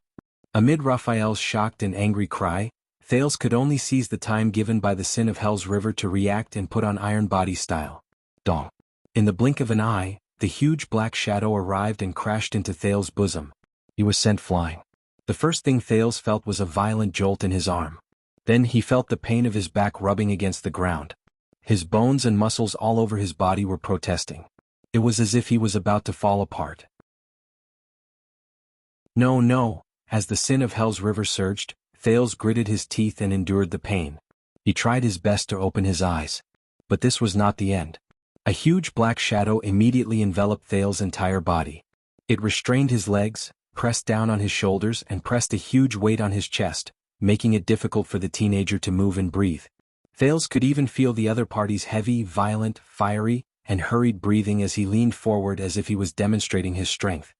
S1: Amid Raphael's shocked and angry cry, Thales could only seize the time given by the Sin of Hell's river to react and put on iron body style. Dong. In the blink of an eye, the huge black shadow arrived and crashed into Thales' bosom. He was sent flying. The first thing Thales felt was a violent jolt in his arm. Then he felt the pain of his back rubbing against the ground. His bones and muscles all over his body were protesting. It was as if he was about to fall apart. No, no, as the Sin of Hell's river surged, Thales gritted his teeth and endured the pain. He tried his best to open his eyes. But this was not the end. A huge black shadow immediately enveloped Thales' entire body. It restrained his legs, pressed down on his shoulders and pressed a huge weight on his chest, making it difficult for the teenager to move and breathe. Thales could even feel the other party's heavy, violent, fiery, and hurried breathing as he leaned forward as if he was demonstrating his strength.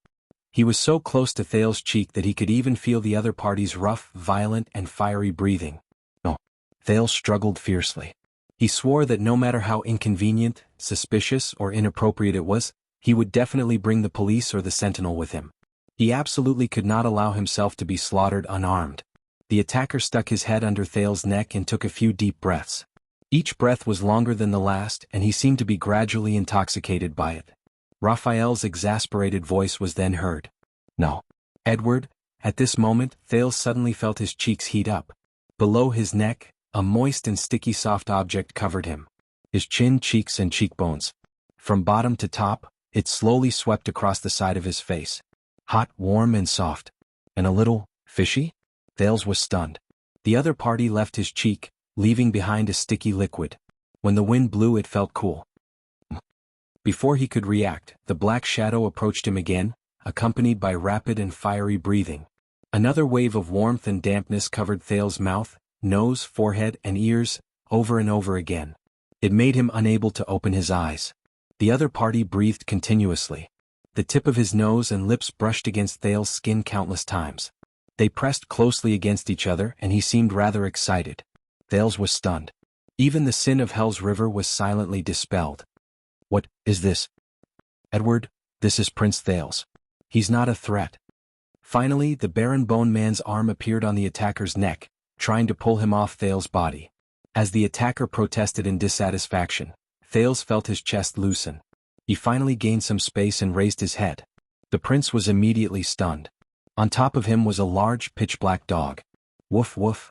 S1: He was so close to Thales' cheek that he could even feel the other party's rough, violent, and fiery breathing. No. Thales struggled fiercely. He swore that no matter how inconvenient, suspicious, or inappropriate it was, he would definitely bring the police or the sentinel with him. He absolutely could not allow himself to be slaughtered unarmed. The attacker stuck his head under Thales' neck and took a few deep breaths. Each breath was longer than the last and he seemed to be gradually intoxicated by it. Raphael's exasperated voice was then heard. No. Edward. At this moment, Thales suddenly felt his cheeks heat up. Below his neck, a moist and sticky soft object covered him. His chin, cheeks and cheekbones. From bottom to top, it slowly swept across the side of his face. Hot, warm and soft. And a little fishy? Thales was stunned. The other party left his cheek, leaving behind a sticky liquid. When the wind blew it felt cool. Before he could react, the black shadow approached him again, accompanied by rapid and fiery breathing. Another wave of warmth and dampness covered Thales' mouth, nose, forehead and ears, over and over again. It made him unable to open his eyes. The other party breathed continuously. The tip of his nose and lips brushed against Thales' skin countless times. They pressed closely against each other and he seemed rather excited. Thales was stunned. Even the Sin of Hell's river was silently dispelled. What is this? Edward, this is Prince Thales. He's not a threat. Finally, the Baron Bone Man's arm appeared on the attacker's neck, trying to pull him off Thales' body. As the attacker protested in dissatisfaction, Thales felt his chest loosen. He finally gained some space and raised his head. The prince was immediately stunned. On top of him was a large pitch-black dog. Woof woof.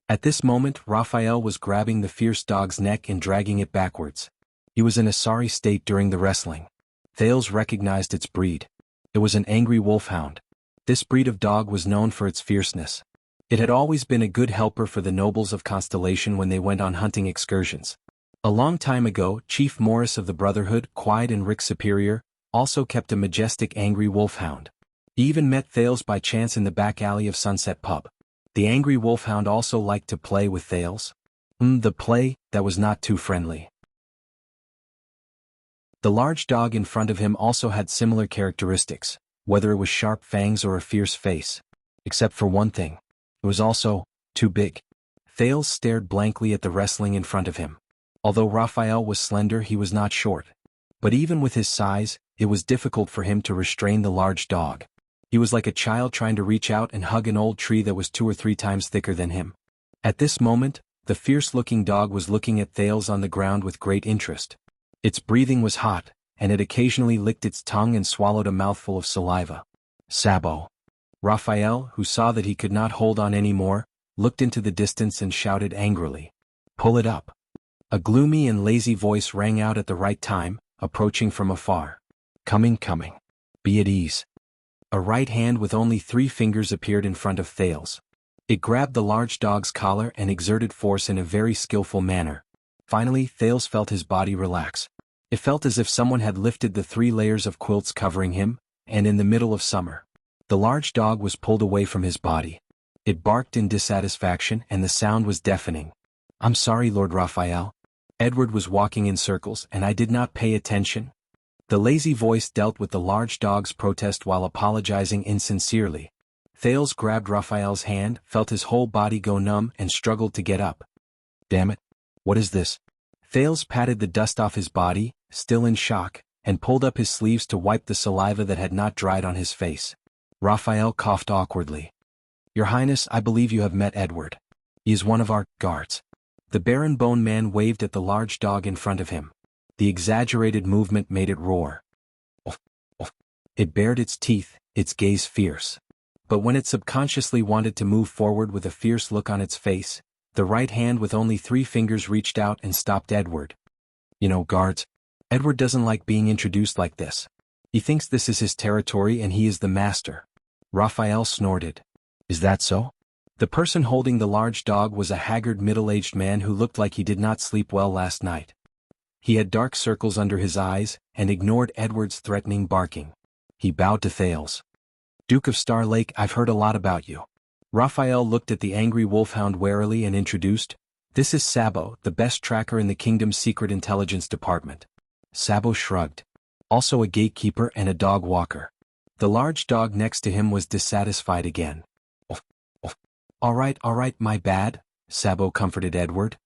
S1: At this moment, Raphael was grabbing the fierce dog's neck and dragging it backwards. He was in a sorry state during the wrestling. Thales recognized its breed. It was an angry wolfhound. This breed of dog was known for its fierceness. It had always been a good helper for the nobles of Constellation when they went on hunting excursions. A long time ago, Chief Morris of the Brotherhood, Quide and Rick Superior, also kept a majestic angry wolfhound. He even met Thales by chance in the back alley of Sunset Pub. The angry wolfhound also liked to play with Thales. The play, that was not too friendly. The large dog in front of him also had similar characteristics. whether it was sharp fangs or a fierce face. Except for one thing. It was also too big. Thales stared blankly at the wrestling in front of him. Although Raphael was slender, he was not short. But even with his size, it was difficult for him to restrain the large dog. He was like a child trying to reach out and hug an old tree that was 2 or 3 times thicker than him. At this moment, the fierce-looking dog was looking at Thales on the ground with great interest. Its breathing was hot, and it occasionally licked its tongue and swallowed a mouthful of saliva. Sabo. Raphael, who saw that he could not hold on any more, looked into the distance and shouted angrily. Pull it up. A gloomy and lazy voice rang out at the right time, approaching from afar. Coming. Be at ease. A right hand with only 3 fingers appeared in front of Thales. It grabbed the large dog's collar and exerted force in a very skillful manner. Finally, Thales felt his body relax. It felt as if someone had lifted the 3 layers of quilts covering him, and in the middle of summer. The large dog was pulled away from his body. It barked in dissatisfaction and the sound was deafening. I'm sorry, Lord Raphael. Edward was walking in circles and I did not pay attention. The lazy voice dealt with the large dog's protest while apologizing insincerely. Thales grabbed Raphael's hand, felt his whole body go numb and struggled to get up. Damn it. What is this? Thales patted the dust off his body, still in shock, and pulled up his sleeves to wipe the saliva that had not dried on his face. Raphael coughed awkwardly. Your Highness, I believe you have met Edward. He is one of our guards. The Baron Bone Man waved at the large dog in front of him. The exaggerated movement made it roar. Oof, oof. It bared its teeth, its gaze fierce. But when it subconsciously wanted to move forward with a fierce look on its face, the right hand with only 3 fingers reached out and stopped Edward. You know, guards, Edward doesn't like being introduced like this. He thinks this is his territory and he is the master. Raphael snorted. Is that so? The person holding the large dog was a haggard middle-aged man who looked like he did not sleep well last night. He had dark circles under his eyes and ignored Edward's threatening barking. He bowed to Thales. Duke of Star Lake, I've heard a lot about you. Raphael looked at the angry wolfhound warily and introduced, This is Sabo, the best tracker in the kingdom's secret intelligence department. Sabo shrugged. Also a gatekeeper and a dog walker. The large dog next to him was dissatisfied again. Oof, oof. All right, my bad, Sabo comforted Edward.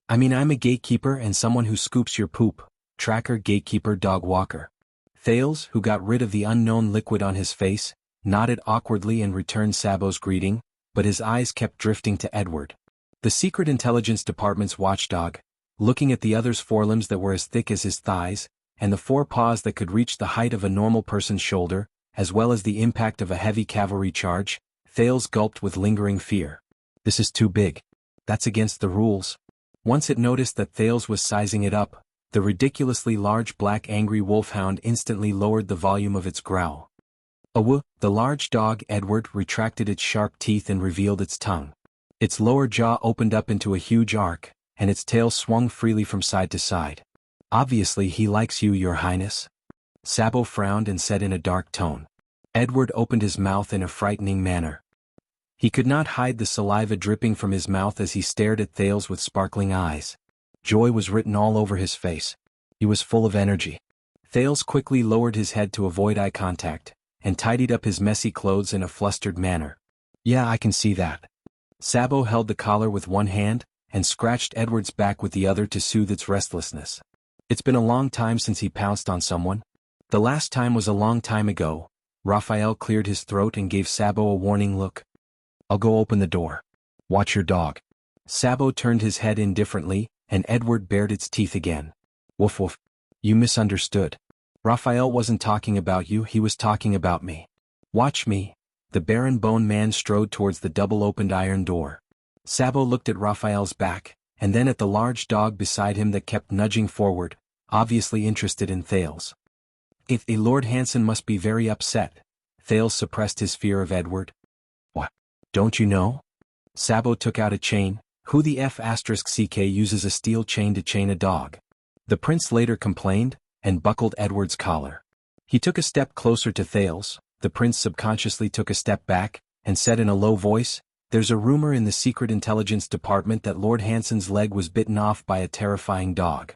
S1: I mean, I'm a gatekeeper and someone who scoops your poop, tracker, gatekeeper, dog walker. Thales, who got rid of the unknown liquid on his face, nodded awkwardly and returned Sabo's greeting, but his eyes kept drifting to Edward. The Secret Intelligence Department's watchdog, looking at the other's forelimbs that were as thick as his thighs, and the 4 paws that could reach the height of a normal person's shoulder, as well as the impact of a heavy cavalry charge, Thales gulped with lingering fear. This is too big. That's against the rules. Once it noticed that Thales was sizing it up, the ridiculously large black angry wolfhound instantly lowered the volume of its growl. The large dog Edward retracted its sharp teeth and revealed its tongue. Its lower jaw opened up into a huge arc, and its tail swung freely from side to side. Obviously he likes you, Your Highness. Sabo frowned and said in a dark tone. Edward opened his mouth in a frightening manner. He could not hide the saliva dripping from his mouth as he stared at Thales with sparkling eyes. Joy was written all over his face. He was full of energy. Thales quickly lowered his head to avoid eye contact, and tidied up his messy clothes in a flustered manner. Yeah, I can see that. Sabo held the collar with one hand, and scratched Edward's back with the other to soothe its restlessness. It's been a long time since he pounced on someone. The last time was a long time ago. Raphael cleared his throat and gave Sabo a warning look. I'll go open the door. Watch your dog. Sabo turned his head indifferently, and Edward bared its teeth again. Woof woof. You misunderstood. Raphael wasn't talking about you, he was talking about me. Watch me. The Baron Bone Man strode towards the double-opened iron door. Sabo looked at Raphael's back, and then at the large dog beside him that kept nudging forward, obviously interested in Thales. Lord Hansen must be very upset. Thales suppressed his fear of Edward. What? Don't you know? Sabo took out a chain. Who the F***ck uses a steel chain to chain a dog? The prince later complained, and buckled Edward's collar. He took a step closer to Thales. The prince subconsciously took a step back, and said in a low voice, There's a rumor in the Secret Intelligence Department that Lord Hansen's leg was bitten off by a terrifying dog.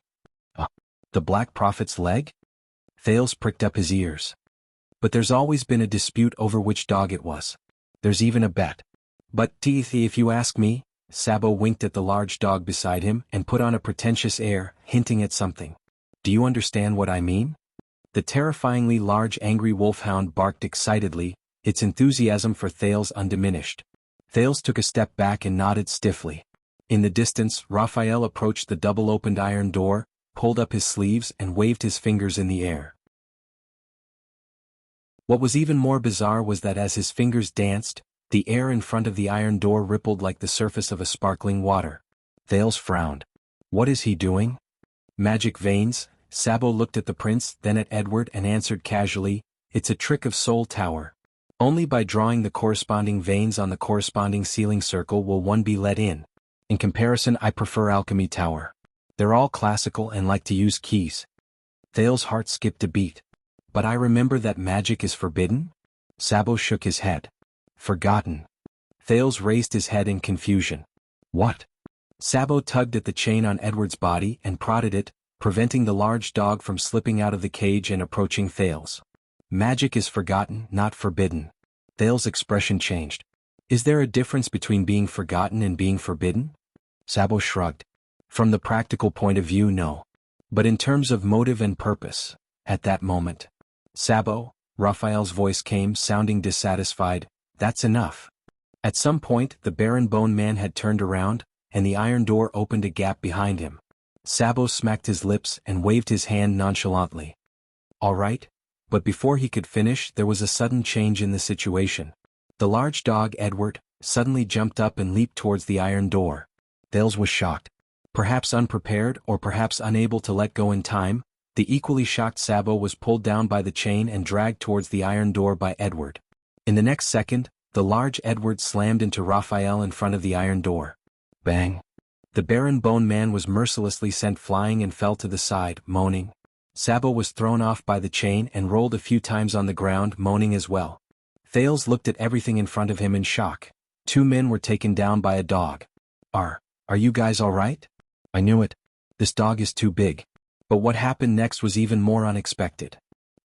S1: The Black Prophet's leg? Thales pricked up his ears. But there's always been a dispute over which dog it was. There's even a bet. But, if you ask me, Sabo winked at the large dog beside him and put on a pretentious air, hinting at something. Do you understand what I mean? The terrifyingly large angry wolfhound barked excitedly, its enthusiasm for Thales undiminished. Thales took a step back and nodded stiffly. In the distance, Raphael approached the double-opened iron door, pulled up his sleeves and waved his fingers in the air. What was even more bizarre was that as his fingers danced, the air in front of the iron door rippled like the surface of a sparkling water. Thales frowned. What is he doing? Magic veins? Sabo looked at the prince, then at Edward and answered casually, it's a trick of Soul Tower. Only by drawing the corresponding veins on the corresponding ceiling circle will one be let in. In comparison, I prefer Alchemy Tower. They're all classical and like to use keys. Thales' heart skipped a beat. But I remember that magic is forbidden? Sabo shook his head. Forgotten. Thales raised his head in confusion. What? Sabo tugged at the chain on Edward's body and prodded it, preventing the large dog from slipping out of the cage and approaching Thales. Magic is forgotten, not forbidden. Thales' expression changed. Is there a difference between being forgotten and being forbidden? Sabo shrugged. From the practical point of view, no. But in terms of motive and purpose, at that moment. Sabo, Raphael's voice came, sounding dissatisfied, that's enough. At some point, the Baron Bone Man had turned around, and the iron door opened a gap behind him. Sabo smacked his lips and waved his hand nonchalantly. All right, but before he could finish, there was a sudden change in the situation. The large dog, Edward, suddenly jumped up and leaped towards the iron door. Thales was shocked. Perhaps unprepared or perhaps unable to let go in time, the equally shocked Sabo was pulled down by the chain and dragged towards the iron door by Edward. In the next second, the large Edward slammed into Raphael in front of the iron door. Bang! The Baron Bone Man was mercilessly sent flying and fell to the side, moaning. Sabo was thrown off by the chain and rolled a few times on the ground, moaning as well. Thales looked at everything in front of him in shock. 2 men were taken down by a dog. Are you guys all right? I knew it. This dog is too big. But what happened next was even more unexpected.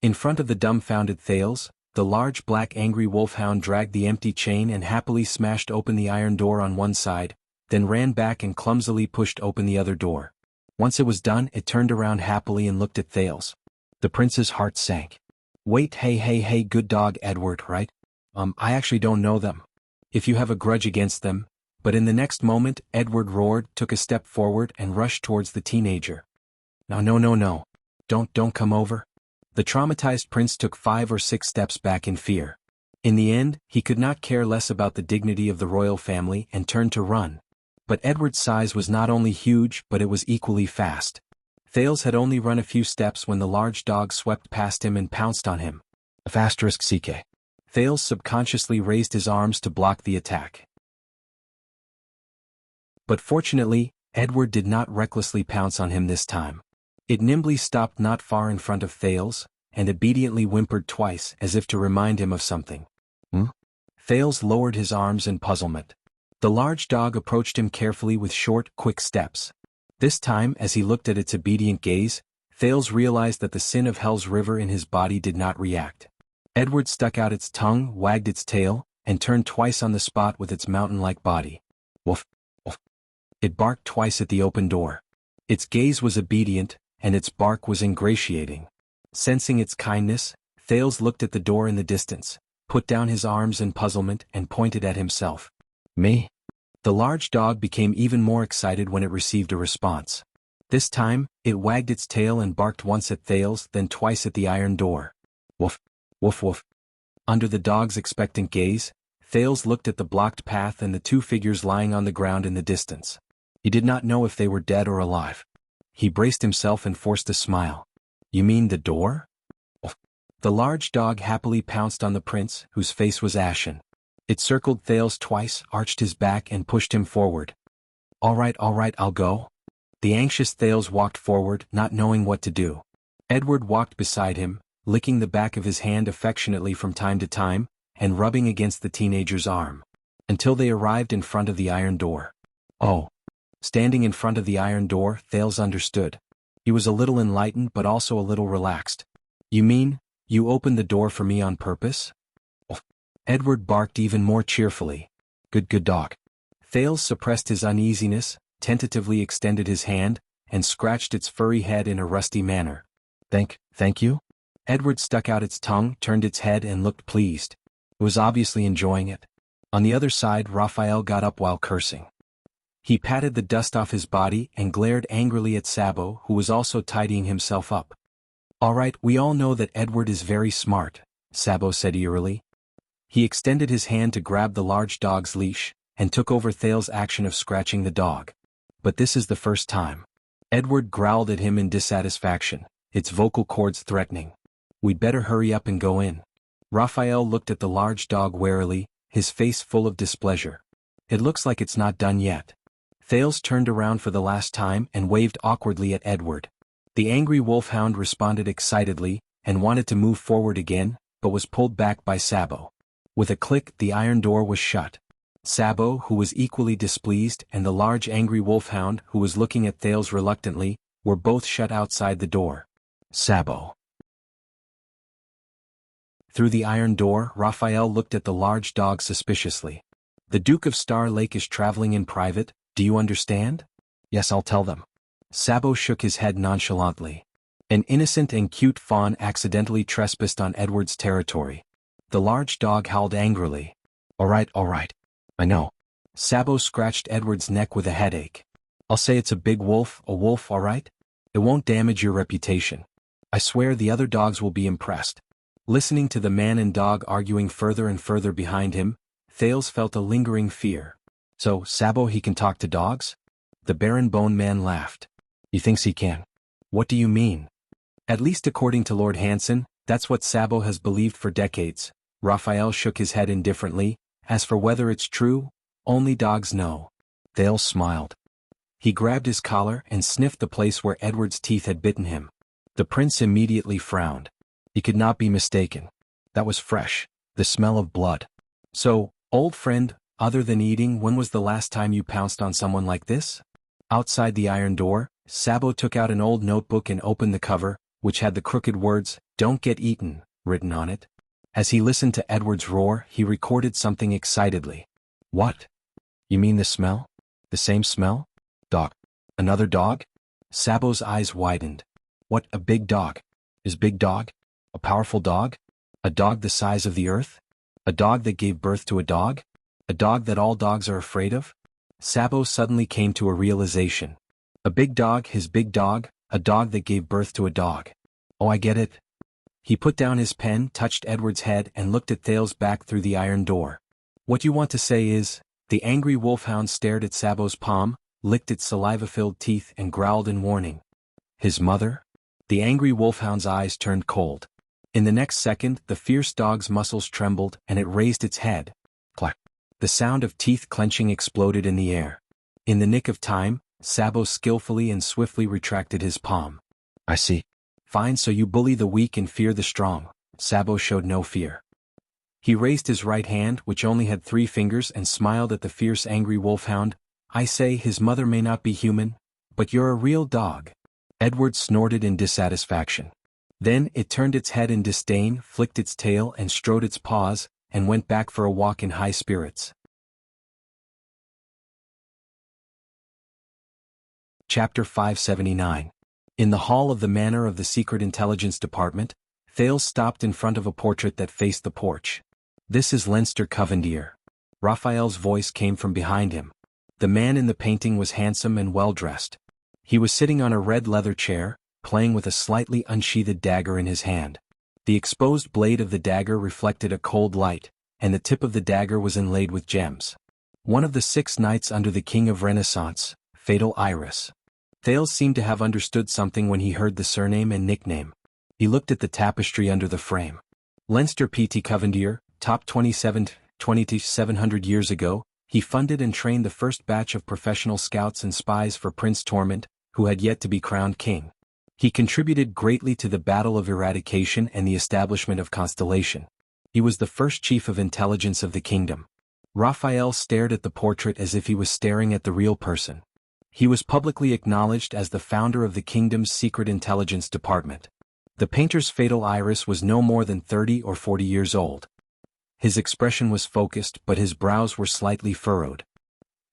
S1: In front of the dumbfounded Thales, the large black angry wolfhound dragged the empty chain and happily smashed open the iron door on one side, then ran back and clumsily pushed open the other door. Once it was done, it turned around happily and looked at Thales. The prince's heart sank. Wait, hey, good dog Edward, right? I actually don't know them. If you have a grudge against them. But in the next moment, Edward roared, took a step forward and rushed towards the teenager. No. Don't come over. The traumatized prince took 5 or 6 steps back in fear. In the end, he could not care less about the dignity of the royal family and turned to run. But Edward's size was not only huge but it was equally fast. Thales had only run a few steps when the large dog swept past him and pounced on him. *CK. Thales subconsciously raised his arms to block the attack. But fortunately, Edward did not recklessly pounce on him this time. It nimbly stopped not far in front of Thales, and obediently whimpered twice as if to remind him of something. Thales lowered his arms in puzzlement. The large dog approached him carefully with short, quick steps. This time, as he looked at its obedient gaze, Thales realized that the sin of Hell's river in his body did not react. Edward stuck out its tongue, wagged its tail, and turned twice on the spot with its mountain-like body. Woof, woof. It barked twice at the open door. Its gaze was obedient, and its bark was ingratiating. Sensing its kindness, Thales looked at the door in the distance, put down his arms in puzzlement and pointed at himself. Me? The large dog became even more excited when it received a response. This time, it wagged its tail and barked once at Thales, then twice at the iron door. Woof, woof, woof. Under the dog's expectant gaze, Thales looked at the blocked path and the 2 figures lying on the ground in the distance. He did not know if they were dead or alive. He braced himself and forced a smile. You mean the door? The large dog happily pounced on the prince, whose face was ashen. It circled Thales twice, arched his back and pushed him forward. All right, I'll go. The anxious Thales walked forward, not knowing what to do. Edward walked beside him, licking the back of his hand affectionately from time to time, and rubbing against the teenager's arm. Until they arrived in front of the iron door. Oh. Standing in front of the iron door, Thales understood. He was a little enlightened but also a little relaxed. You mean, you opened the door for me on purpose? Oh. Edward barked even more cheerfully. Good dog. Thales suppressed his uneasiness, tentatively extended his hand, and scratched its furry head in a rusty manner. Thank you? Edward stuck out its tongue, turned its head and looked pleased. It was obviously enjoying it. On the other side, Raphael got up while cursing. He patted the dust off his body and glared angrily at Sabo, who was also tidying himself up. All right, we all know that Edward is very smart, Sabo said eerily. He extended his hand to grab the large dog's leash, and took over Thales' action of scratching the dog. But this is the first time. Edward growled at him in dissatisfaction, its vocal cords threatening. We'd better hurry up and go in. Raphael looked at the large dog warily, his face full of displeasure. It looks like it's not done yet. Thales turned around for the last time and waved awkwardly at Edward. The angry wolfhound responded excitedly, and wanted to move forward again, but was pulled back by Sabo. With a click, the iron door was shut. Sabo, who was equally displeased, and the large angry wolfhound, who was looking at Thales reluctantly, were both shut outside the door. Sabo. Through the iron door, Raphael looked at the large dog suspiciously. The Duke of Star Lake is traveling in private, do you understand? Yes, I'll tell them. Sabo shook his head nonchalantly. An innocent and cute fawn accidentally trespassed on Edward's territory. The large dog howled angrily. All right. I know. Sabo scratched Edward's neck with a headache. I'll say it's a big wolf, all right? It won't damage your reputation. I swear the other dogs will be impressed. Listening to the man and dog arguing further and further behind him, Thales felt a lingering fear. So, Sabo, he can talk to dogs? The Baron Bone Man laughed. He thinks he can. What do you mean? At least according to Lord Hanson, that's what Sabo has believed for decades. Raphael shook his head indifferently. As for whether it's true, only dogs know. Thales smiled. He grabbed his collar and sniffed the place where Edward's teeth had bitten him. The prince immediately frowned. He could not be mistaken. That was fresh, the smell of blood. So, old friend, other than eating, when was the last time you pounced on someone like this? Outside the iron door, Sabo took out an old notebook and opened the cover, which had the crooked words, "Don't get eaten," written on it. As he listened to Edward's roar, he recorded something excitedly. What? You mean the smell? The same smell? Dog. Another dog? Sabo's eyes widened. What, a big dog? Is big dog? A powerful dog? A dog the size of the earth? A dog that gave birth to a dog? A dog that all dogs are afraid of? Sabo suddenly came to a realization. A big dog, his big dog, a dog that gave birth to a dog. Oh, I get it. He put down his pen, touched Edward's head and looked at Thales back through the iron door. What you want to say is, the angry wolfhound stared at Sabo's palm, licked its saliva-filled teeth and growled in warning. His mother? The angry wolfhound's eyes turned cold. In the next second, the fierce dog's muscles trembled and it raised its head. Clack. The sound of teeth clenching exploded in the air. In the nick of time, Sabo skillfully and swiftly retracted his palm. I see. Fine, so you bully the weak and fear the strong. Sabo showed no fear. He raised his right hand, which only had 3 fingers, and smiled at the fierce angry wolfhound. I say, his mother may not be human, but you're a real dog. Edward snorted in dissatisfaction. Then it turned its head in disdain, flicked its tail and strode its paws, and went back for a walk in high spirits. Chapter 579. In the hall of the Manor of the Secret Intelligence Department, Thales stopped in front of a portrait that faced the porch. This is Leinster Covendier. Raphael's voice came from behind him. The man in the painting was handsome and well-dressed. He was sitting on a red leather chair, playing with a slightly unsheathed dagger in his hand. The exposed blade of the dagger reflected a cold light, and the tip of the dagger was inlaid with gems. One of the 6 knights under the King of Renaissance, Fatal Iris. Thales seemed to have understood something when he heard the surname and nickname. He looked at the tapestry under the frame. Leinster P.T. Covendier, top 2700 years ago, he funded and trained the first batch of professional scouts and spies for Prince Torment, who had yet to be crowned king. He contributed greatly to the Battle of Eradication and the establishment of Constellation. He was the first chief of intelligence of the kingdom. Raphael stared at the portrait as if he was staring at the real person. He was publicly acknowledged as the founder of the kingdom's secret intelligence department. The painter's fatal iris was no more than 30 or 40 years old. His expression was focused, but his brows were slightly furrowed.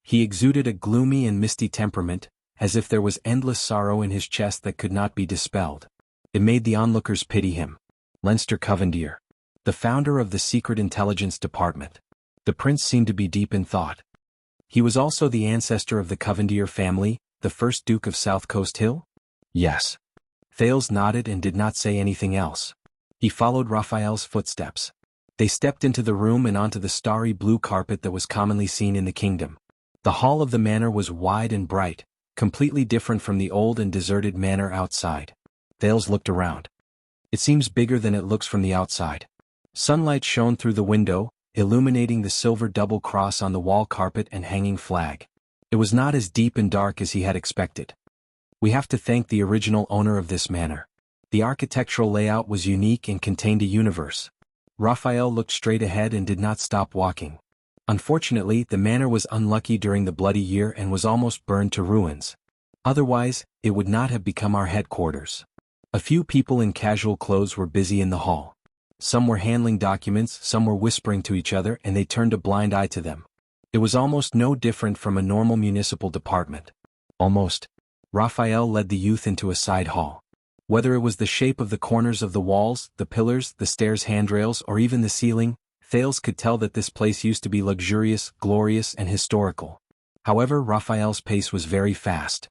S1: He exuded a gloomy and misty temperament, as if there was endless sorrow in his chest that could not be dispelled. It made the onlookers pity him. Leinster Covendier, the founder of the Secret Intelligence Department. The prince seemed to be deep in thought. He was also the ancestor of the Covendier family, the first Duke of South Coast Hill? Yes. Thales nodded and did not say anything else. He followed Raphael's footsteps. They stepped into the room and onto the starry blue carpet that was commonly seen in the kingdom. The hall of the manor was wide and bright, completely different from the old and deserted manor outside. Thales looked around. It seems bigger than it looks from the outside. Sunlight shone through the window, illuminating the silver double cross on the wall carpet and hanging flag. It was not as deep and dark as he had expected. We have to thank the original owner of this manor. The architectural layout was unique and contained a universe. Raphael looked straight ahead and did not stop walking. Unfortunately, the manor was unlucky during the Bloody Year and was almost burned to ruins. Otherwise, it would not have become our headquarters. A few people in casual clothes were busy in the hall. Some were handling documents, some were whispering to each other, and they turned a blind eye to them. It was almost no different from a normal municipal department. Almost. Raphael led the youth into a side hall. Whether it was the shape of the corners of the walls, the pillars, the stairs' handrails, or even the ceiling, Thales could tell that this place used to be luxurious, glorious, and historical. However, Raphael's pace was very fast.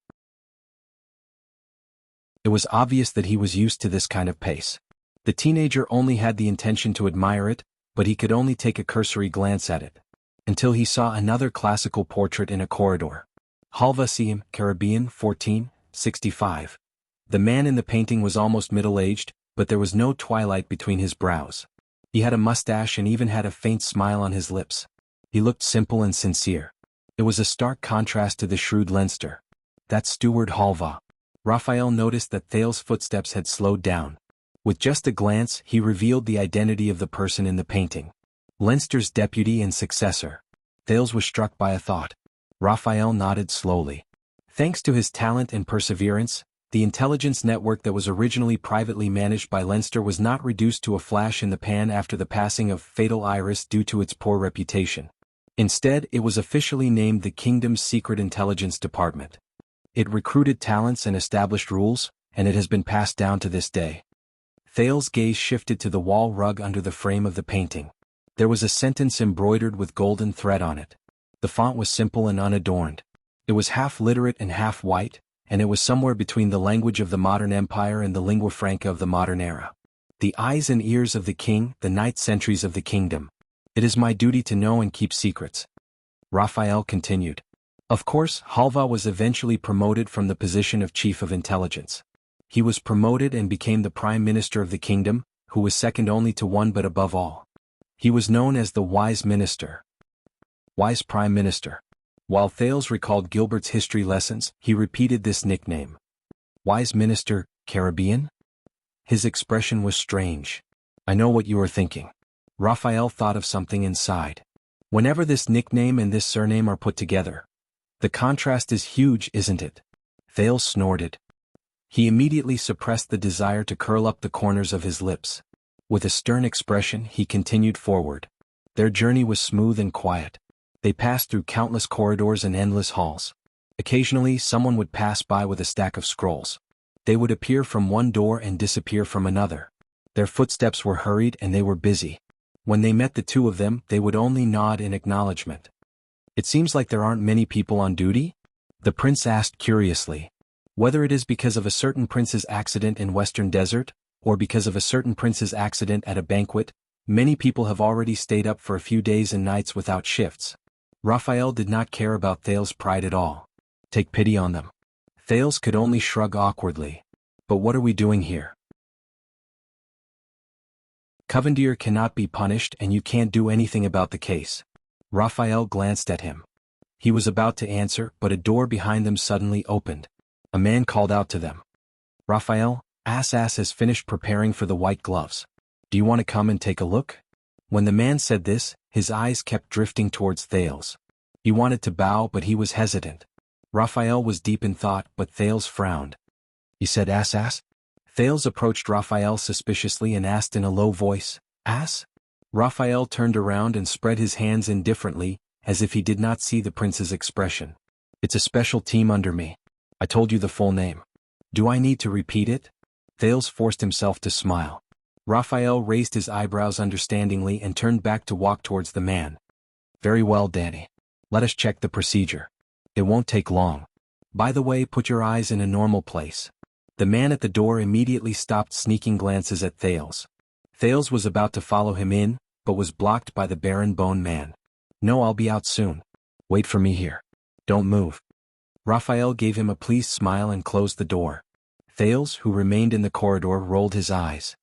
S1: It was obvious that he was used to this kind of pace. The teenager only had the intention to admire it, but he could only take a cursory glance at it. Until he saw another classical portrait in a corridor. Halvasim, Caribbean, 1465. The man in the painting was almost middle-aged, but there was no twilight between his brows. He had a mustache and even had a faint smile on his lips. He looked simple and sincere. It was a stark contrast to the shrewd Leinster. That steward Halva. Raphael noticed that Thales' footsteps had slowed down. With just a glance, he revealed the identity of the person in the painting. Leinster's deputy and successor. Thales was struck by a thought. Raphael nodded slowly. Thanks to his talent and perseverance, the intelligence network that was originally privately managed by Leinster was not reduced to a flash in the pan after the passing of Fatal Iris due to its poor reputation. Instead, it was officially named the Kingdom's Secret Intelligence Department. It recruited talents and established rules, and it has been passed down to this day. Thales' gaze shifted to the wall rug under the frame of the painting. There was a sentence embroidered with golden thread on it. The font was simple and unadorned. It was half literate and half white, and it was somewhere between the language of the modern empire and the lingua franca of the modern era. The eyes and ears of the king, the night sentries of the kingdom. It is my duty to know and keep secrets. Raphael continued. Of course, Halva was eventually promoted from the position of chief of intelligence. He was promoted and became the prime minister of the kingdom, who was second only to one but above all. He was known as the Wise Minister. Wise Prime Minister. While Thales recalled Gilbert's history lessons, he repeated this nickname. Wise Minister, Caribbean? His expression was strange. I know what you are thinking. Raphael thought of something inside. Whenever this nickname and this surname are put together, the contrast is huge, isn't it? Thales snorted. He immediately suppressed the desire to curl up the corners of his lips. With a stern expression, he continued forward. Their journey was smooth and quiet. They passed through countless corridors and endless halls. Occasionally, someone would pass by with a stack of scrolls. They would appear from one door and disappear from another. Their footsteps were hurried and they were busy. When they met the two of them, they would only nod in acknowledgement. It seems like there aren't many people on duty? The prince asked curiously. Whether it is because of a certain prince's accident in Western Desert, or because of a certain prince's accident at a banquet, many people have already stayed up for a few days and nights without shifts. Raphael did not care about Thales' pride at all. Take pity on them. Thales could only shrug awkwardly. But what are we doing here? Covendier cannot be punished and you can't do anything about the case. Raphael glanced at him. He was about to answer, but a door behind them suddenly opened. A man called out to them. Raphael, Ass has finished preparing for the white gloves. Do you want to come and take a look? When the man said this, his eyes kept drifting towards Thales. He wanted to bow but he was hesitant. Raphael was deep in thought but Thales frowned. He said Ass? Thales approached Raphael suspiciously and asked in a low voice, "Ass?" Raphael turned around and spread his hands indifferently, as if he did not see the prince's expression. "It's a special team under me. I told you the full name. Do I need to repeat it?" Thales forced himself to smile. Raphael raised his eyebrows understandingly and turned back to walk towards the man. "Very well, Danny. Let us check the procedure. It won't take long. By the way, put your eyes in a normal place." The man at the door immediately stopped sneaking glances at Thales. Thales was about to follow him in, but was blocked by the barren bone man. "No, I'll be out soon. Wait for me here. Don't move." Raphael gave him a pleased smile and closed the door. Thales, who remained in the corridor, rolled his eyes.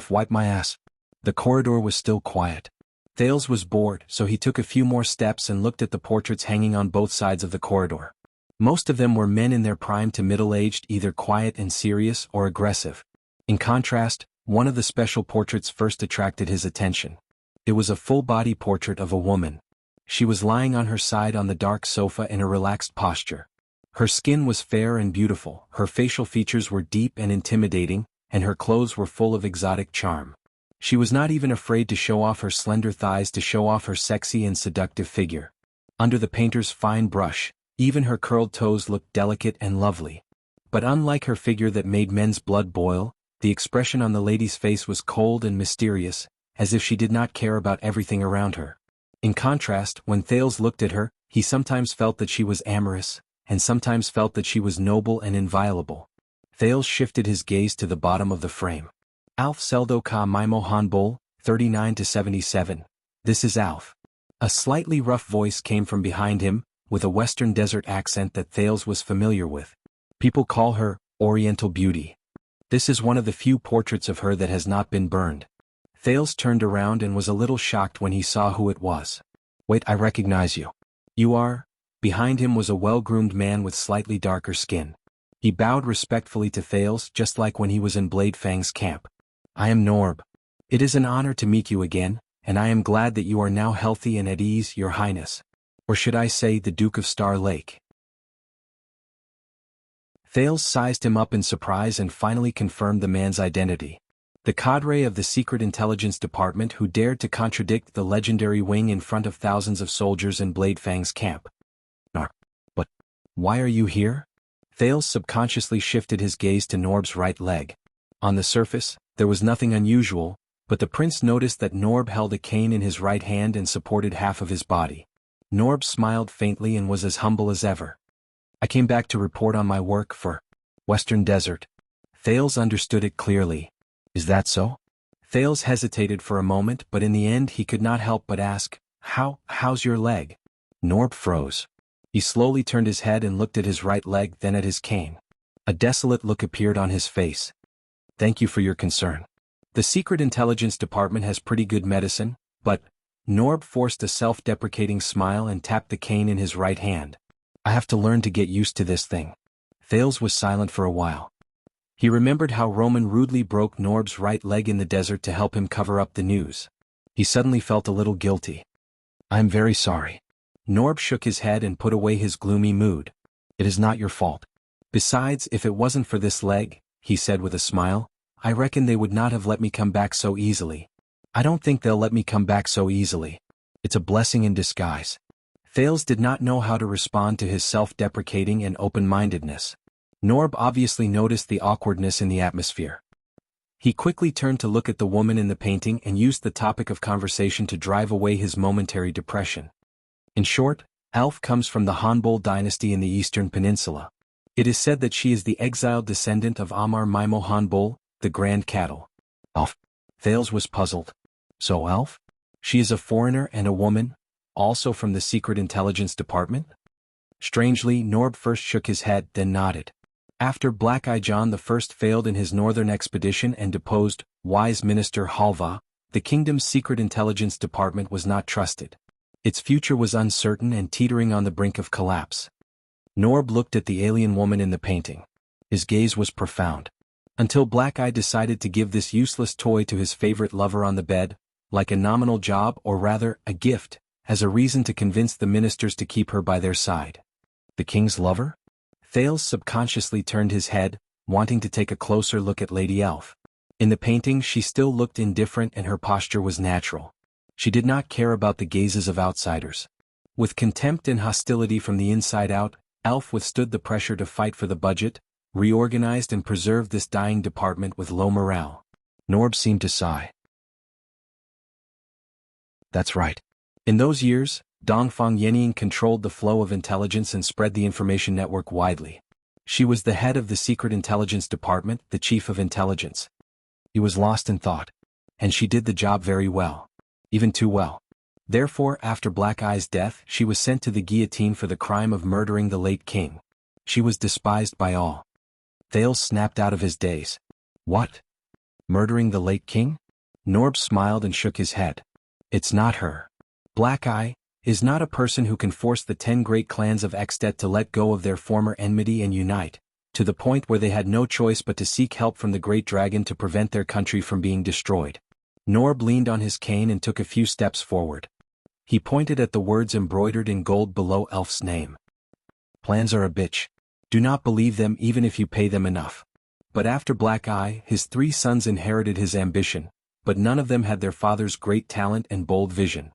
S1: Wipe my ass." The corridor was still quiet. Thales was bored, so he took a few more steps and looked at the portraits hanging on both sides of the corridor. Most of them were men in their prime to middle-aged, either quiet and serious or aggressive. In contrast, one of the special portraits first attracted his attention. It was a full-body portrait of a woman. She was lying on her side on the dark sofa in a relaxed posture. Her skin was fair and beautiful, her facial features were deep and intimidating, and her clothes were full of exotic charm. She was not even afraid to show off her slender thighs to show off her sexy and seductive figure. Under the painter's fine brush, even her curled toes looked delicate and lovely. But unlike her figure that made men's blood boil, the expression on the lady's face was cold and mysterious, as if she did not care about everything around her. In contrast, when Thales looked at her, he sometimes felt that she was amorous, and sometimes felt that she was noble and inviolable. Thales shifted his gaze to the bottom of the frame. "Alf Seldo ka Mimo Hanbol, 39-77. This is Alf." A slightly rough voice came from behind him, with a Western desert accent that Thales was familiar with. "People call her Oriental Beauty. This is one of the few portraits of her that has not been burned." Thales turned around and was a little shocked when he saw who it was. "Wait, I recognize you. You are—" Behind him was a well-groomed man with slightly darker skin. He bowed respectfully to Thales, just like when he was in Blade Fang's camp. "I am Norb. It is an honor to meet you again, and I am glad that you are now healthy and at ease, Your Highness. Or should I say the Duke of Star Lake?" Thales sized him up in surprise and finally confirmed the man's identity. The cadre of the Secret Intelligence Department who dared to contradict the legendary Wing in front of thousands of soldiers in Blade Fang's camp. "But why are you here?" Thales subconsciously shifted his gaze to Norb's right leg. On the surface, there was nothing unusual, but the prince noticed that Norb held a cane in his right hand and supported half of his body. Norb smiled faintly and was as humble as ever. "I came back to report on my work for Western Desert." Thales understood it clearly. "Is that so?" Thales hesitated for a moment, but in the end he could not help but ask, How's your leg?" Norb froze. He slowly turned his head and looked at his right leg, then at his cane. A desolate look appeared on his face. "Thank you for your concern. The Secret Intelligence Department has pretty good medicine, but—" Norb forced a self-deprecating smile and tapped the cane in his right hand. "I have to learn to get used to this thing." Thales was silent for a while. He remembered how Roman rudely broke Norb's right leg in the desert to help him cover up the news. He suddenly felt a little guilty. "I'm very sorry." Norb shook his head and put away his gloomy mood. "It is not your fault. Besides, if it wasn't for this leg," he said with a smile, "I reckon they would not have let me come back so easily. I don't think they'll let me come back so easily. It's a blessing in disguise." Thales did not know how to respond to his self-deprecating and open-mindedness. Norb obviously noticed the awkwardness in the atmosphere. He quickly turned to look at the woman in the painting and used the topic of conversation to drive away his momentary depression. In short, Alf comes from the Hanbol dynasty in the Eastern Peninsula. It is said that she is the exiled descendant of Amar Mimo Hanbol, the Grand Cattle. Alf? Thales was puzzled. So Alf? She is a foreigner and a woman, also from the Secret Intelligence Department? Strangely, Norb first shook his head, then nodded. After Black Eye John I failed in his northern expedition and deposed wise minister Halva, the kingdom's Secret Intelligence Department was not trusted. Its future was uncertain and teetering on the brink of collapse. Norb looked at the alien woman in the painting. His gaze was profound. Until Black Eye decided to give this useless toy to his favorite lover on the bed, like a nominal job or rather, a gift, as a reason to convince the ministers to keep her by their side. The king's lover? Thales subconsciously turned his head, wanting to take a closer look at Lady Elf. In the painting she still looked indifferent and her posture was natural. She did not care about the gazes of outsiders. With contempt and hostility from the inside out, Elf withstood the pressure to fight for the budget, reorganized and preserved this dying department with low morale. Norb seemed to sigh. That's right. In those years, Dongfang Yenying controlled the flow of intelligence and spread the information network widely. She was the head of the Secret Intelligence Department, the Chief of Intelligence. He was lost in thought. And she did the job very well. Even too well. Therefore, after Black Eye's death, she was sent to the guillotine for the crime of murdering the late king. She was despised by all. Thales snapped out of his daze. What? Murdering the late king? Norb smiled and shook his head. It's not her. Black Eye is not a person who can force the 10 great clans of Extet to let go of their former enmity and unite, to the point where they had no choice but to seek help from the great dragon to prevent their country from being destroyed. Norb leaned on his cane and took a few steps forward. He pointed at the words embroidered in gold below Elf's name. Plans are a bitch. Do not believe them even if you pay them enough. But after Black Eye, his 3 sons inherited his ambition, but none of them had their father's great talent and bold vision.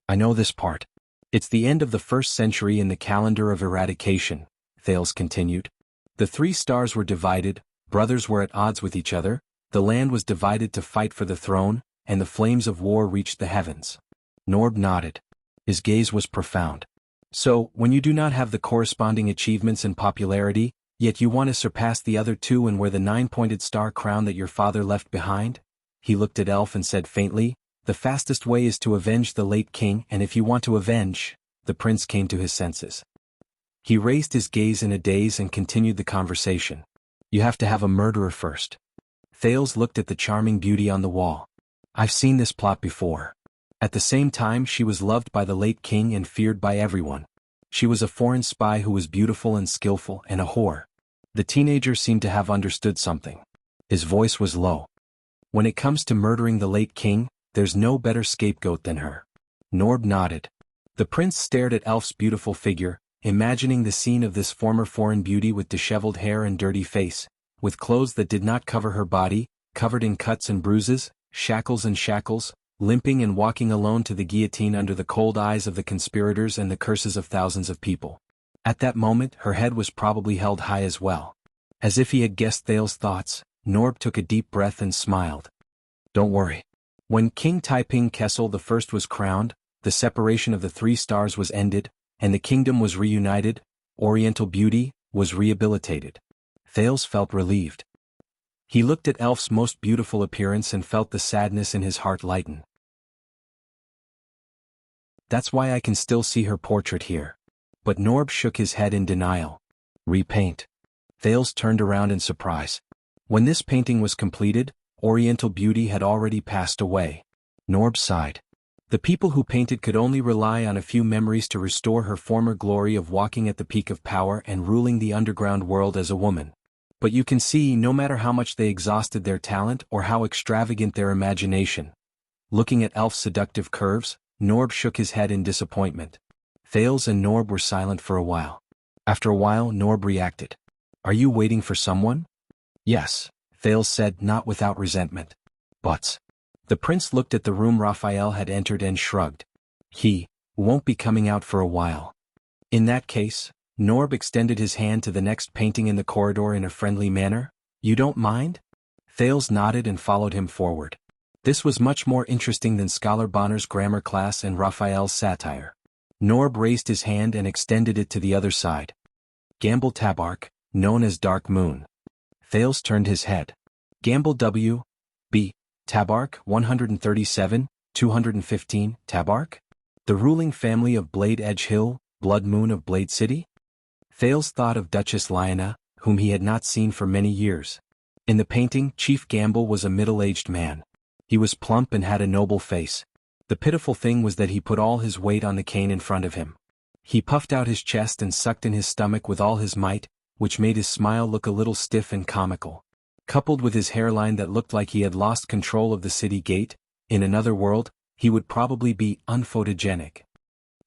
S1: I know this part. It's the end of the 1st century in the calendar of eradication, Thales continued. The 3 stars were divided, brothers were at odds with each other, the land was divided to fight for the throne, and the flames of war reached the heavens. Norb nodded. His gaze was profound. So, when you do not have the corresponding achievements and popularity, yet you want to surpass the other 2 and wear the 9-pointed star crown that your father left behind? He looked at Elf and said faintly, the fastest way is to avenge the late king, and if you want to avenge, the prince came to his senses. He raised his gaze in a daze and continued the conversation. You have to have a murderer first. Thales looked at the charming beauty on the wall. I've seen this plot before. At the same time she was loved by the late king and feared by everyone. She was a foreign spy who was beautiful and skillful and a whore. The teenager seemed to have understood something. His voice was low. When it comes to murdering the late king, there's no better scapegoat than her. Norb nodded. The prince stared at Elf's beautiful figure, imagining the scene of this former foreign beauty with disheveled hair and dirty face, with clothes that did not cover her body, covered in cuts and bruises, shackles, limping and walking alone to the guillotine under the cold eyes of the conspirators and the curses of thousands of people. At that moment her head was probably held high as well. As if he had guessed Thales' thoughts, Norb took a deep breath and smiled. Don't worry. When King Taiping Kessel I was crowned, the separation of the 3 stars was ended, and the kingdom was reunited, Oriental beauty was rehabilitated. Thales felt relieved. He looked at Elf's most beautiful appearance and felt the sadness in his heart lighten. That's why I can still see her portrait here. But Norb shook his head in denial. Repaint. Thales turned around in surprise. When this painting was completed, Oriental beauty had already passed away. Norb sighed. The people who painted could only rely on a few memories to restore her former glory of walking at the peak of power and ruling the underground world as a woman. But you can see, no matter how much they exhausted their talent or how extravagant their imagination. Looking at Elf's seductive curves, Norb shook his head in disappointment. Thales and Norb were silent for a while. After a while Norb reacted. Are you waiting for someone? Yes, Thales said, not without resentment. But. The prince looked at the room Raphael had entered and shrugged. He won't be coming out for a while. In that case, Norb extended his hand to the next painting in the corridor in a friendly manner. You don't mind? Thales nodded and followed him forward. This was much more interesting than Scholar Bonner's grammar class and Raphael's satire. Norb raised his hand and extended it to the other side. Gamble Tabark, known as Dark Moon. Thales turned his head. Gamble W. B. Tabark, 137, 215, Tabark? The ruling family of Blade Edge Hill, Blood Moon of Blade City? Thales thought of Duchess Lyanna, whom he had not seen for many years. In the painting, Chief Gamble was a middle-aged man. He was plump and had a noble face. The pitiful thing was that he put all his weight on the cane in front of him. He puffed out his chest and sucked in his stomach with all his might, which made his smile look a little stiff and comical. Coupled with his hairline that looked like he had lost control of the city gate, in another world, he would probably be unphotogenic.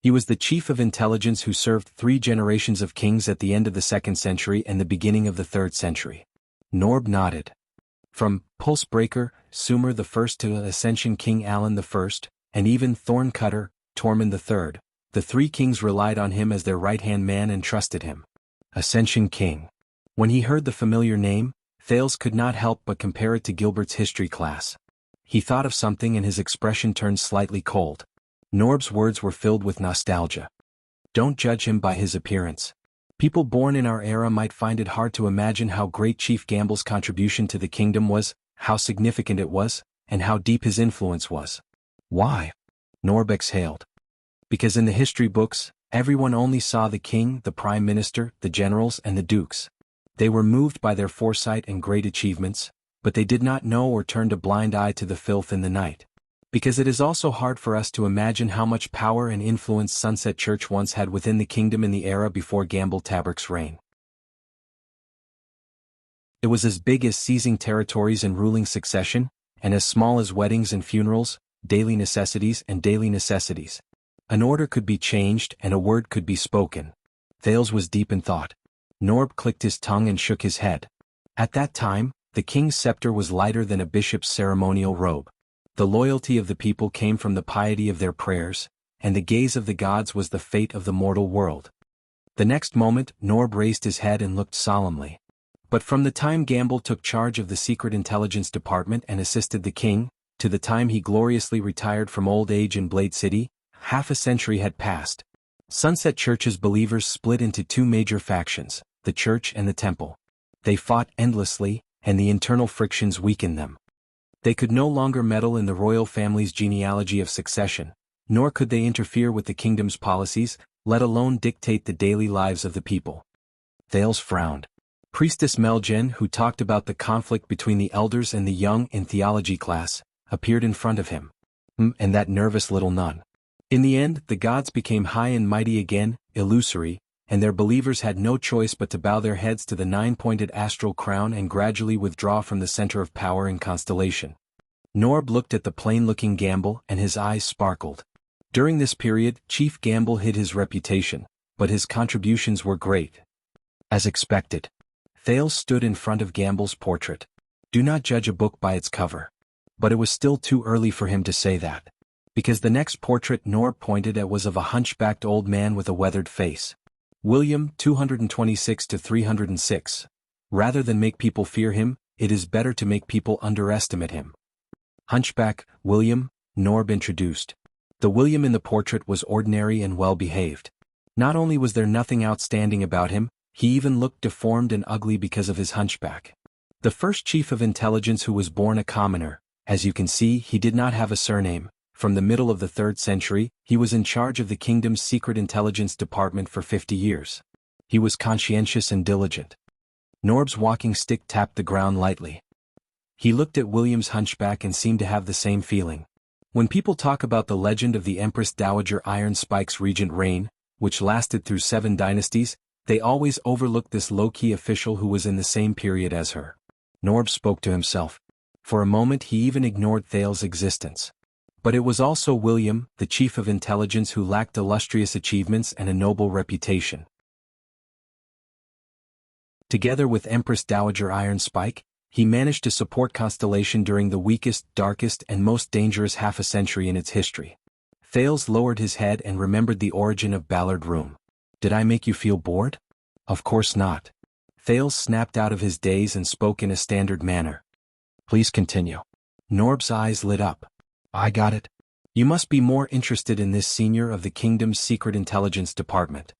S1: He was the chief of intelligence who served 3 generations of kings at the end of the 2nd century and the beginning of the 3rd century. Norb nodded. From Pulsebreaker, Sumer I to Ascension King Alan I, and even Thorncutter, Tormund III, the three kings relied on him as their right-hand man and trusted him. Ascension King. When he heard the familiar name, Thales could not help but compare it to Gilbert's history class. He thought of something and his expression turned slightly cold. Norb's words were filled with nostalgia. Don't judge him by his appearance. People born in our era might find it hard to imagine how great Chief Gamble's contribution to the kingdom was, how significant it was, and how deep his influence was. Why? Norb exhaled. Because in the history books, everyone only saw the king, the prime minister, the generals, and the dukes. They were moved by their foresight and great achievements, but they did not know or turned a blind eye to the filth in the night. Because it is also hard for us to imagine how much power and influence Sunset Church once had within the kingdom in the era before Gamble Tabrick's reign. It was as big as seizing territories and ruling succession, and as small as weddings and funerals, daily necessities and daily necessities. An order could be changed and a word could be spoken. Thales was deep in thought. Norb clicked his tongue and shook his head. At that time, the king's scepter was lighter than a bishop's ceremonial robe. The loyalty of the people came from the piety of their prayers, and the gaze of the gods was the fate of the mortal world. The next moment, Norb raised his head and looked solemnly. But from the time Gamble took charge of the Secret Intelligence Department and assisted the king, to the time he gloriously retired from old age in Blade City, half a century had passed. Sunset Church's believers split into two major factions, the church and the temple. They fought endlessly, and the internal frictions weakened them. They could no longer meddle in the royal family's genealogy of succession, nor could they interfere with the kingdom's policies, let alone dictate the daily lives of the people. Thales frowned. Priestess Meljen, who talked about the conflict between the elders and the young in theology class, appeared in front of him. And that nervous little nun. In the end, the gods became high and mighty again, illusory, and their believers had no choice but to bow their heads to the nine-pointed astral crown and gradually withdraw from the center of power and constellation. Norb looked at the plain-looking Gamble and his eyes sparkled. During this period, Chief Gamble hid his reputation, but his contributions were great. As expected. Thales stood in front of Gamble's portrait. Do not judge a book by its cover. But it was still too early for him to say that. Because the next portrait Norb pointed at was of a hunchbacked old man with a weathered face. William, 226-306. Rather than make people fear him, it is better to make people underestimate him. Hunchback, William, Norb introduced. The William in the portrait was ordinary and well-behaved. Not only was there nothing outstanding about him, he even looked deformed and ugly because of his hunchback. The first chief of intelligence who was born a commoner, as you can see, he did not have a surname. From the middle of the 3rd century, he was in charge of the kingdom's secret intelligence department for 50 years. He was conscientious and diligent. Norb's walking stick tapped the ground lightly. He looked at William's hunchback and seemed to have the same feeling. When people talk about the legend of the Empress Dowager Iron Spike's regent reign, which lasted through 7 dynasties, they always overlook this low-key official who was in the same period as her. Norb spoke to himself. For a moment he even ignored Thales' existence. But it was also William, the chief of intelligence, who lacked illustrious achievements and a noble reputation. Together with Empress Dowager Iron Spike, he managed to support Constellation during the weakest, darkest, and most dangerous half a century in its history. Thales lowered his head and remembered the origin of Ballard Room. Did I make you feel bored? Of course not. Thales snapped out of his daze and spoke in a standard manner. Please continue. Norb's eyes lit up. I got it. You must be more interested in this senior of the kingdom's secret intelligence department.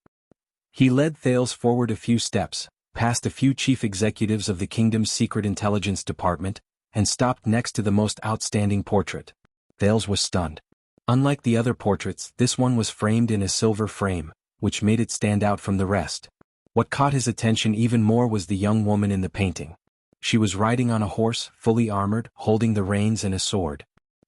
S1: He led Thales forward a few steps, past a few chief executives of the kingdom's secret intelligence department, and stopped next to the most outstanding portrait. Thales was stunned. Unlike the other portraits, this one was framed in a silver frame, which made it stand out from the rest. What caught his attention even more was the young woman in the painting. She was riding on a horse, fully armored, holding the reins and a sword.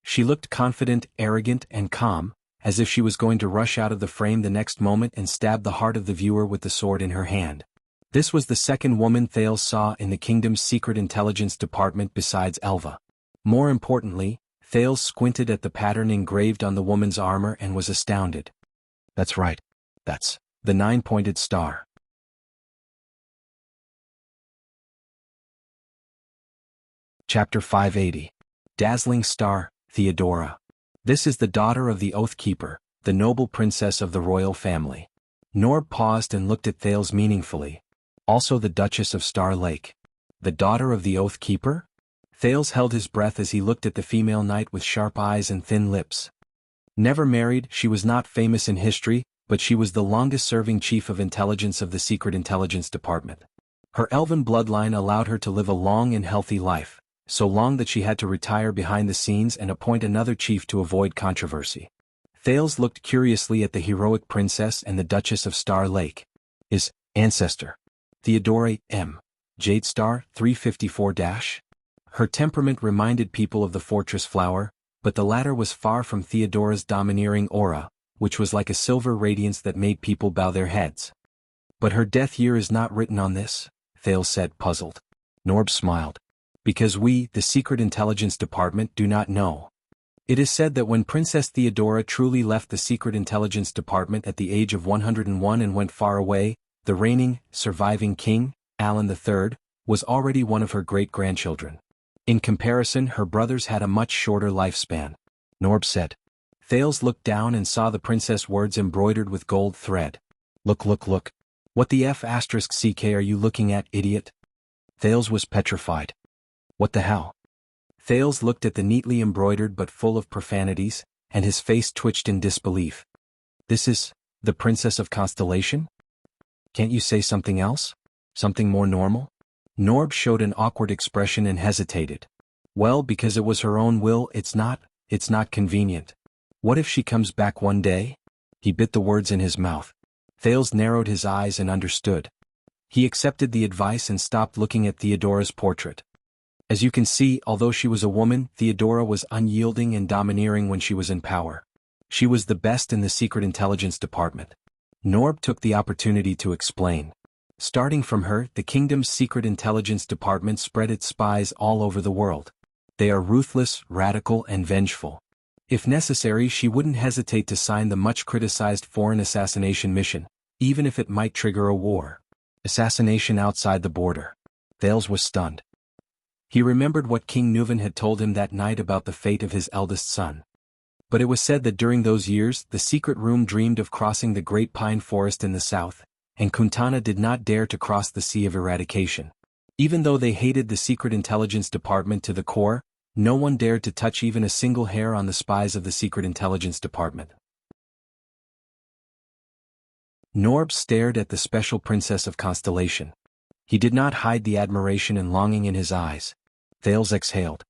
S1: She looked confident, arrogant, and calm, as if she was going to rush out of the frame the next moment and stab the heart of the viewer with the sword in her hand. This was the second woman Thales saw in the kingdom's secret intelligence department besides Elva. More importantly, Thales squinted at the pattern engraved on the woman's armor and was astounded. That's right. That's the 9-pointed star. Chapter 580. Dazzling Star, Theodora. This is the daughter of the Oath Keeper, the noble princess of the royal family. Norb paused and looked at Thales meaningfully. Also the Duchess of Star Lake. The daughter of the Oath Keeper? Thales held his breath as he looked at the female knight with sharp eyes and thin lips. Never married, she was not famous in history, but she was the longest-serving chief of intelligence of the Secret Intelligence Department. Her elven bloodline allowed her to live a long and healthy life, so long that she had to retire behind the scenes and appoint another chief to avoid controversy. Thales looked curiously at the heroic princess and the Duchess of Star Lake. His ancestor. Theodora M. Jade Star 354-. Her temperament reminded people of the fortress flower, but the latter was far from Theodora's domineering aura, which was like a silver radiance that made people bow their heads. But her death year is not written on this, Thales said, puzzled. Norb smiled. Because we, the Secret Intelligence Department, do not know. It is said that when Princess Theodora truly left the Secret Intelligence Department at the age of 101 and went far away, the reigning, surviving king, Alan III, was already one of her great-grandchildren. In comparison, her brothers had a much shorter lifespan. Norb said. Thales looked down and saw the princess words embroidered with gold thread. Look. What the F***ck are you looking at, idiot? Thales was petrified. What the hell? Thales looked at the neatly embroidered but full of profanities, and his face twitched in disbelief. This is the Princess of Constellation? Can't you say something else? Something more normal? Norb showed an awkward expression and hesitated. Well, because it was her own will, it's not convenient. What if she comes back one day? He bit the words in his mouth. Thales narrowed his eyes and understood. He accepted the advice and stopped looking at Theodora's portrait. As you can see, although she was a woman, Theodora was unyielding and domineering when she was in power. She was the best in the Secret Intelligence Department. Norb took the opportunity to explain. Starting from her, the kingdom's Secret Intelligence Department spread its spies all over the world. They are ruthless, radical, and vengeful. If necessary, she wouldn't hesitate to sign the much-criticized foreign assassination mission, even if it might trigger a war. Assassination outside the border. Thales was stunned. He remembered what King Nuvan had told him that night about the fate of his eldest son. But it was said that during those years, the secret room dreamed of crossing the great pine forest in the south, and Kuntana did not dare to cross the Sea of Eradication. Even though they hated the Secret Intelligence Department to the core, no one dared to touch even a single hair on the spies of the Secret Intelligence Department. Norb stared at the special princess of Constellation. He did not hide the admiration and longing in his eyes. Thales exhaled.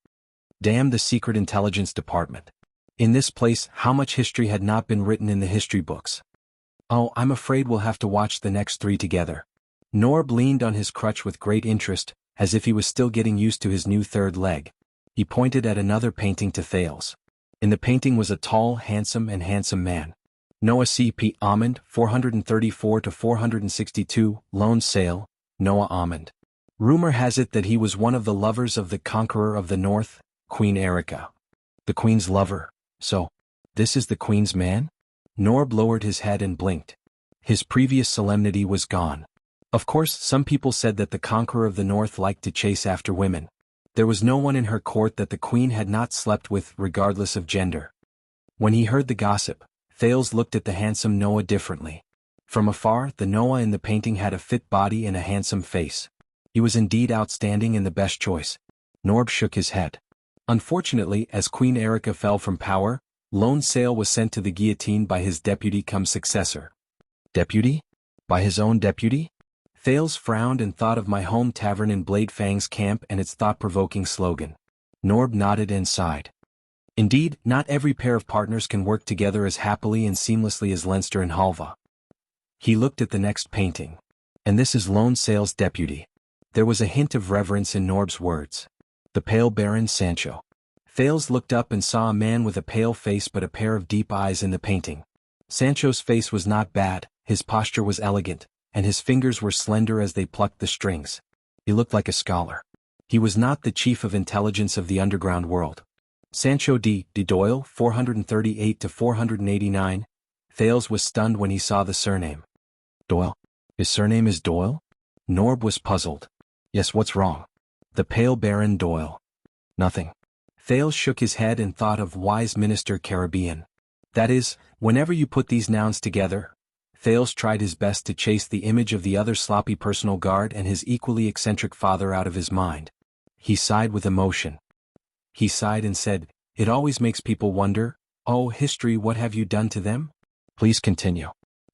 S1: Damn the Secret Intelligence Department. In this place, how much history had not been written in the history books? Oh, I'm afraid we'll have to watch the next 3 together. Norb leaned on his crutch with great interest, as if he was still getting used to his new third leg. He pointed at another painting to Thales. In the painting was a tall, handsome man. Noah C.P. Almond, 434-462, Lone Sail, Noah Almond. Rumor has it that he was one of the lovers of the Conqueror of the North, Queen Erica. The Queen's lover. So, this is the Queen's man? Norb lowered his head and blinked. His previous solemnity was gone. Of course, some people said that the Conqueror of the North liked to chase after women. There was no one in her court that the Queen had not slept with, regardless of gender. When he heard the gossip, Thales looked at the handsome Noah differently. From afar, the Noah in the painting had a fit body and a handsome face. He was indeed outstanding and the best choice. Norb shook his head. Unfortunately, as Queen Erica fell from power, Lone Sail was sent to the guillotine by his deputy-cum-successor. Deputy? By his own deputy? Thales frowned and thought of my home tavern in Blade Fang's camp and its thought-provoking slogan. Norb nodded and sighed. Indeed, not every pair of partners can work together as happily and seamlessly as Leinster and Halva. He looked at the next painting. And this is Lone Sail's deputy. There was a hint of reverence in Norb's words. The pale Baron Sancho. Thales looked up and saw a man with a pale face but a pair of deep eyes in the painting. Sancho's face was not bad, his posture was elegant, and his fingers were slender as they plucked the strings. He looked like a scholar. He was not the chief of intelligence of the underground world. Sancho de Doyle, 438-489. Thales was stunned when he saw the surname. Doyle? His surname is Doyle? Norb was puzzled. Yes, what's wrong? The pale Baron Doyle. Nothing. Thales shook his head and thought of wise minister Caribbean. That is, whenever you put these nouns together. Thales tried his best to chase the image of the other sloppy personal guard and his equally eccentric father out of his mind. He sighed with emotion. He sighed and said, "It always makes people wonder, oh history, what have you done to them?" Please continue.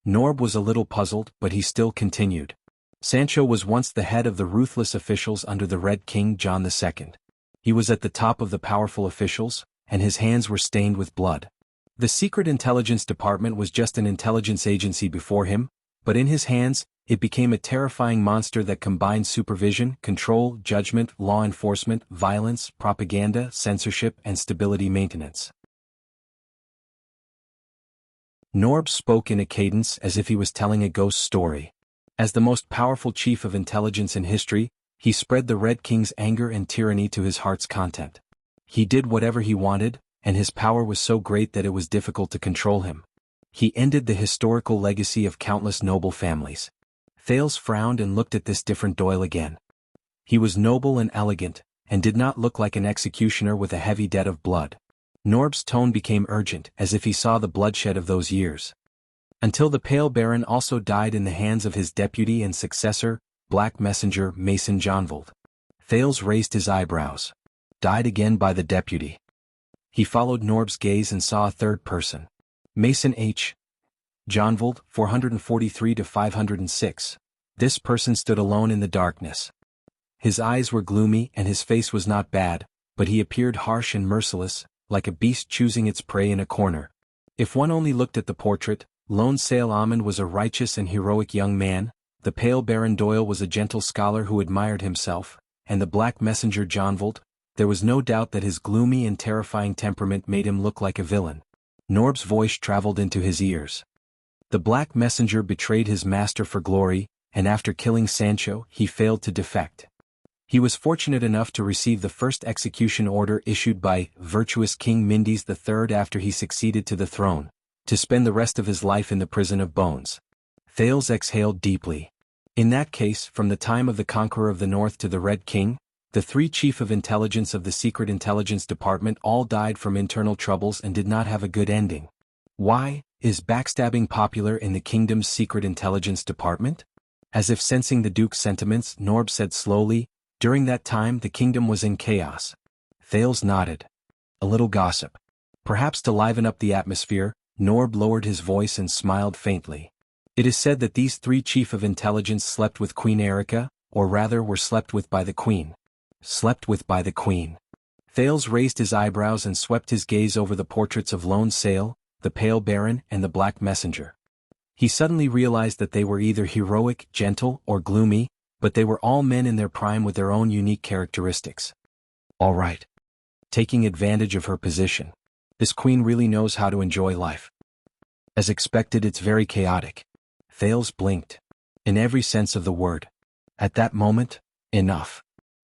S1: Norb was a little puzzled, but he still continued. Sancho was once the head of the ruthless officials under the Red King John II. He was at the top of the powerful officials, and his hands were stained with blood. The Secret Intelligence Department was just an intelligence agency before him, but in his hands, it became a terrifying monster that combined supervision, control, judgment, law enforcement, violence, propaganda, censorship, and stability maintenance. Norb spoke in a cadence as if he was telling a ghost story. As the most powerful chief of intelligence in history, he spread the Red King's anger and tyranny to his heart's content. He did whatever he wanted, and his power was so great that it was difficult to control him. He ended the historical legacy of countless noble families. Thales frowned and looked at this different Doyle again. He was noble and elegant, and did not look like an executioner with a heavy debt of blood. Norb's tone became urgent, as if he saw the bloodshed of those years. Until the Pale Baron also died in the hands of his deputy and successor, Black Messenger Mason Johnvold. Thales raised his eyebrows. Died again by the deputy. He followed Norb's gaze and saw a third person. Mason H. Johnvold, 443 to 506. This person stood alone in the darkness. His eyes were gloomy and his face was not bad, but he appeared harsh and merciless, like a beast choosing its prey in a corner. If one only looked at the portrait, Lone Sail Almond was a righteous and heroic young man, the Pale Baron Doyle was a gentle scholar who admired himself, and the Black Messenger Johnvold, there was no doubt that his gloomy and terrifying temperament made him look like a villain. Norb's voice traveled into his ears. The Black Messenger betrayed his master for glory, and after killing Sancho, he failed to defect. He was fortunate enough to receive the first execution order issued by virtuous King Mindys III after he succeeded to the throne, to spend the rest of his life in the prison of bones. Thales exhaled deeply. In that case, from the time of the Conqueror of the North to the Red King, the three chief of intelligence of the Secret Intelligence Department all died from internal troubles and did not have a good ending. Why? Is backstabbing popular in the kingdom's Secret Intelligence Department? As if sensing the Duke's sentiments, Norb said slowly, during that time the kingdom was in chaos. Thales nodded. A little gossip. Perhaps to liven up the atmosphere, Norb lowered his voice and smiled faintly. It is said that these three chief of intelligence slept with Queen Erica, or rather were slept with by the Queen. Slept with by the Queen. Thales raised his eyebrows and swept his gaze over the portraits of Lone Sail, the Pale Baron, and the Black Messenger. He suddenly realized that they were either heroic, gentle, or gloomy, but they were all men in their prime with their own unique characteristics. All right. Taking advantage of her position. This queen really knows how to enjoy life. As expected, it's very chaotic. Thales blinked. In every sense of the word. At that moment, enough.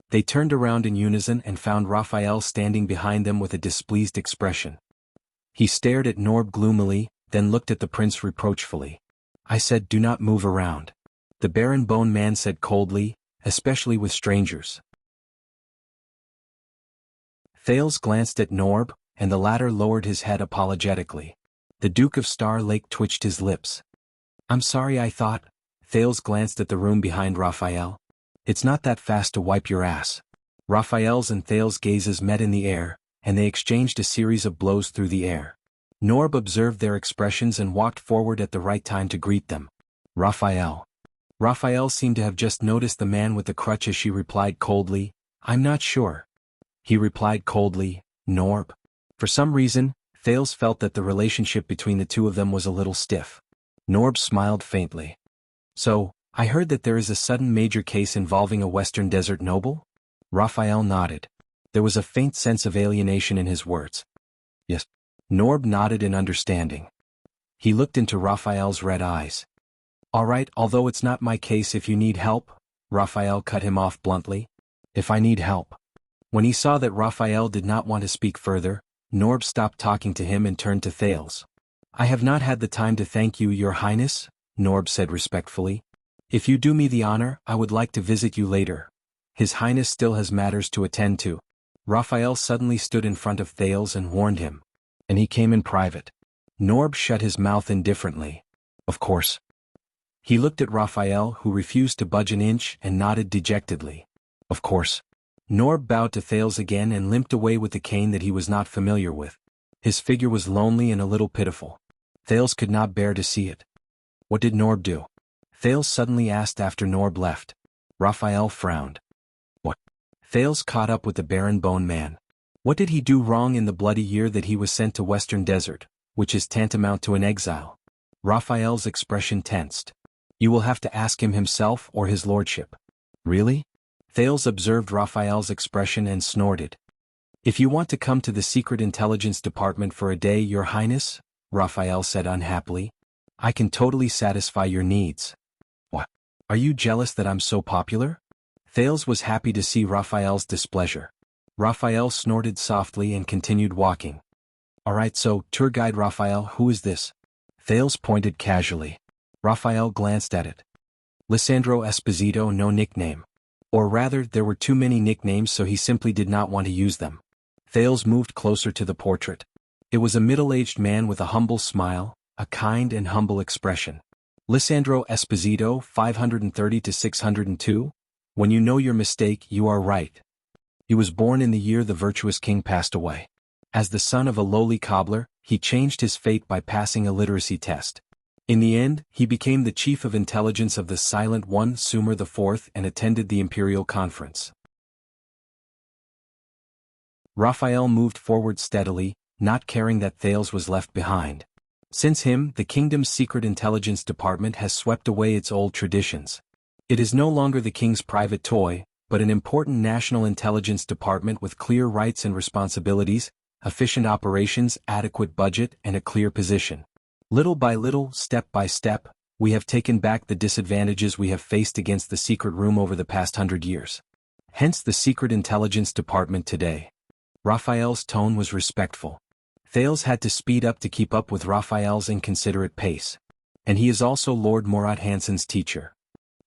S1: They turned around in unison and found Raphael standing behind them with a displeased expression. He stared at Norb gloomily, then looked at the prince reproachfully. I said, do not move around. The Baron Bone Man said coldly, especially with strangers. Thales glanced at Norb, and the latter lowered his head apologetically. The Duke of Star Lake twitched his lips. I'm sorry, I thought. Thales glanced at the room behind Raphael. It's not that fast to wipe your ass. Raphael's and Thales' gazes met in the air, and they exchanged a series of blows through the air. Norb observed their expressions and walked forward at the right time to greet them. Raphael. Raphael seemed to have just noticed the man with the crutch as she replied coldly, I'm not sure. He replied coldly, Norb. For some reason, Thales felt that the relationship between the two of them was a little stiff. Norb smiled faintly. So, I heard that there is a sudden major case involving a Western Desert noble? Raphael nodded. There was a faint sense of alienation in his words. Yes. Norb nodded in understanding. He looked into Raphael's red eyes. All right, although it's not my case if you need help, Raphael cut him off bluntly. If I need help. When he saw that Raphael did not want to speak further, Norb stopped talking to him and turned to Thales. I have not had the time to thank you, Your Highness, Norb said respectfully. If you do me the honor, I would like to visit you later. His Highness still has matters to attend to. Raphael suddenly stood in front of Thales and warned him. And he came in private. Norb shut his mouth indifferently. Of course. He looked at Raphael, who refused to budge an inch, and nodded dejectedly. Of course. Norb bowed to Thales again and limped away with the cane that he was not familiar with. His figure was lonely and a little pitiful. Thales could not bear to see it. What did Norb do? Thales suddenly asked after Norb left. Raphael frowned. What? Thales caught up with the barren bone man. What did he do wrong in the bloody year that he was sent to Western Desert, which is tantamount to an exile? Raphael's expression tensed. You will have to ask him himself or his lordship. Really? Thales observed Raphael's expression and snorted. If you want to come to the Secret Intelligence Department for a day, Your Highness, Raphael said unhappily, I can totally satisfy your needs. What? Are you jealous that I'm so popular? Thales was happy to see Raphael's displeasure. Raphael snorted softly and continued walking. All right, so, tour guide Raphael, who is this? Thales pointed casually. Raphael glanced at it. Lissandro Esposito, no nickname. Or rather, there were too many nicknames, so he simply did not want to use them. Thales moved closer to the portrait. It was a middle-aged man with a humble smile, a kind and humble expression. Lissandro Esposito, 530 to 602? When you know your mistake, you are right. He was born in the year the virtuous king passed away. As the son of a lowly cobbler, he changed his fate by passing a literacy test. In the end, he became the chief of intelligence of the Silent One, Sumer IV, and attended the imperial conference. Raphael moved forward steadily, not caring that Thales was left behind. Since him, the kingdom's secret intelligence department has swept away its old traditions. It is no longer the king's private toy, but an important national intelligence department with clear rights and responsibilities, efficient operations, adequate budget, and a clear position. Little by little, step by step, we have taken back the disadvantages we have faced against the secret room over the past 100 years. Hence the secret intelligence department today. Raphael's tone was respectful. Thales had to speed up to keep up with Raphael's inconsiderate pace. And he is also Lord Morat Hansen's teacher.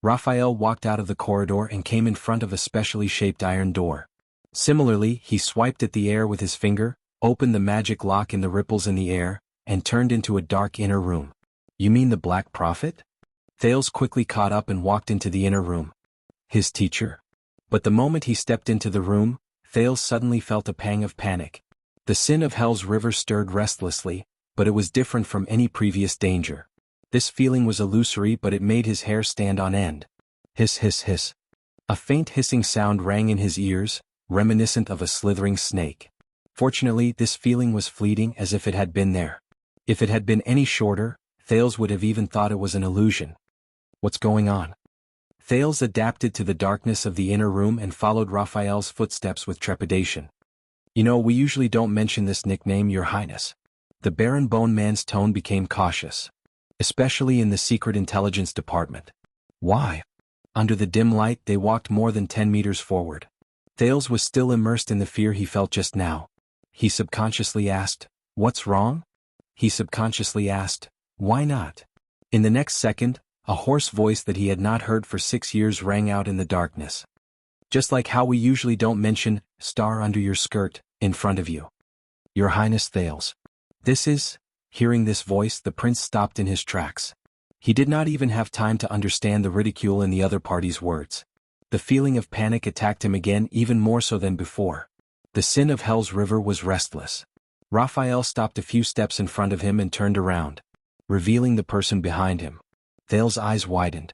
S1: Raphael walked out of the corridor and came in front of a specially shaped iron door. Similarly, he swiped at the air with his finger, opened the magic lock in the ripples in the air, and turned into a dark inner room. You mean the Black Prophet? Thales quickly caught up and walked into the inner room. His teacher? But the moment he stepped into the room, Thales suddenly felt a pang of panic. The sin of Hell's river stirred restlessly, but it was different from any previous danger. This feeling was illusory, but it made his hair stand on end. Hiss, hiss, hiss. A faint hissing sound rang in his ears, reminiscent of a slithering snake. Fortunately, this feeling was fleeting, as if it had been there. If it had been any shorter, Thales would have even thought it was an illusion. What's going on? Thales adapted to the darkness of the inner room and followed Raphael's footsteps with trepidation. You know, we usually don't mention this nickname, Your Highness. The Baron Bone Man's tone became cautious. Especially in the secret intelligence department. Why? Under the dim light, they walked more than 10 meters forward. Thales was still immersed in the fear he felt just now. He subconsciously asked, What's wrong? He subconsciously asked, Why not? In the next second, a hoarse voice that he had not heard for 6 years rang out in the darkness. Just like how we usually don't mention, star under your skirt, in front of you. Your Highness Thales. This is... Hearing this voice, the prince stopped in his tracks. He did not even have time to understand the ridicule in the other party's words. The feeling of panic attacked him again, even more so than before. The sin of Hell's river was restless. Raphael stopped a few steps in front of him and turned around, revealing the person behind him. Thales' eyes widened.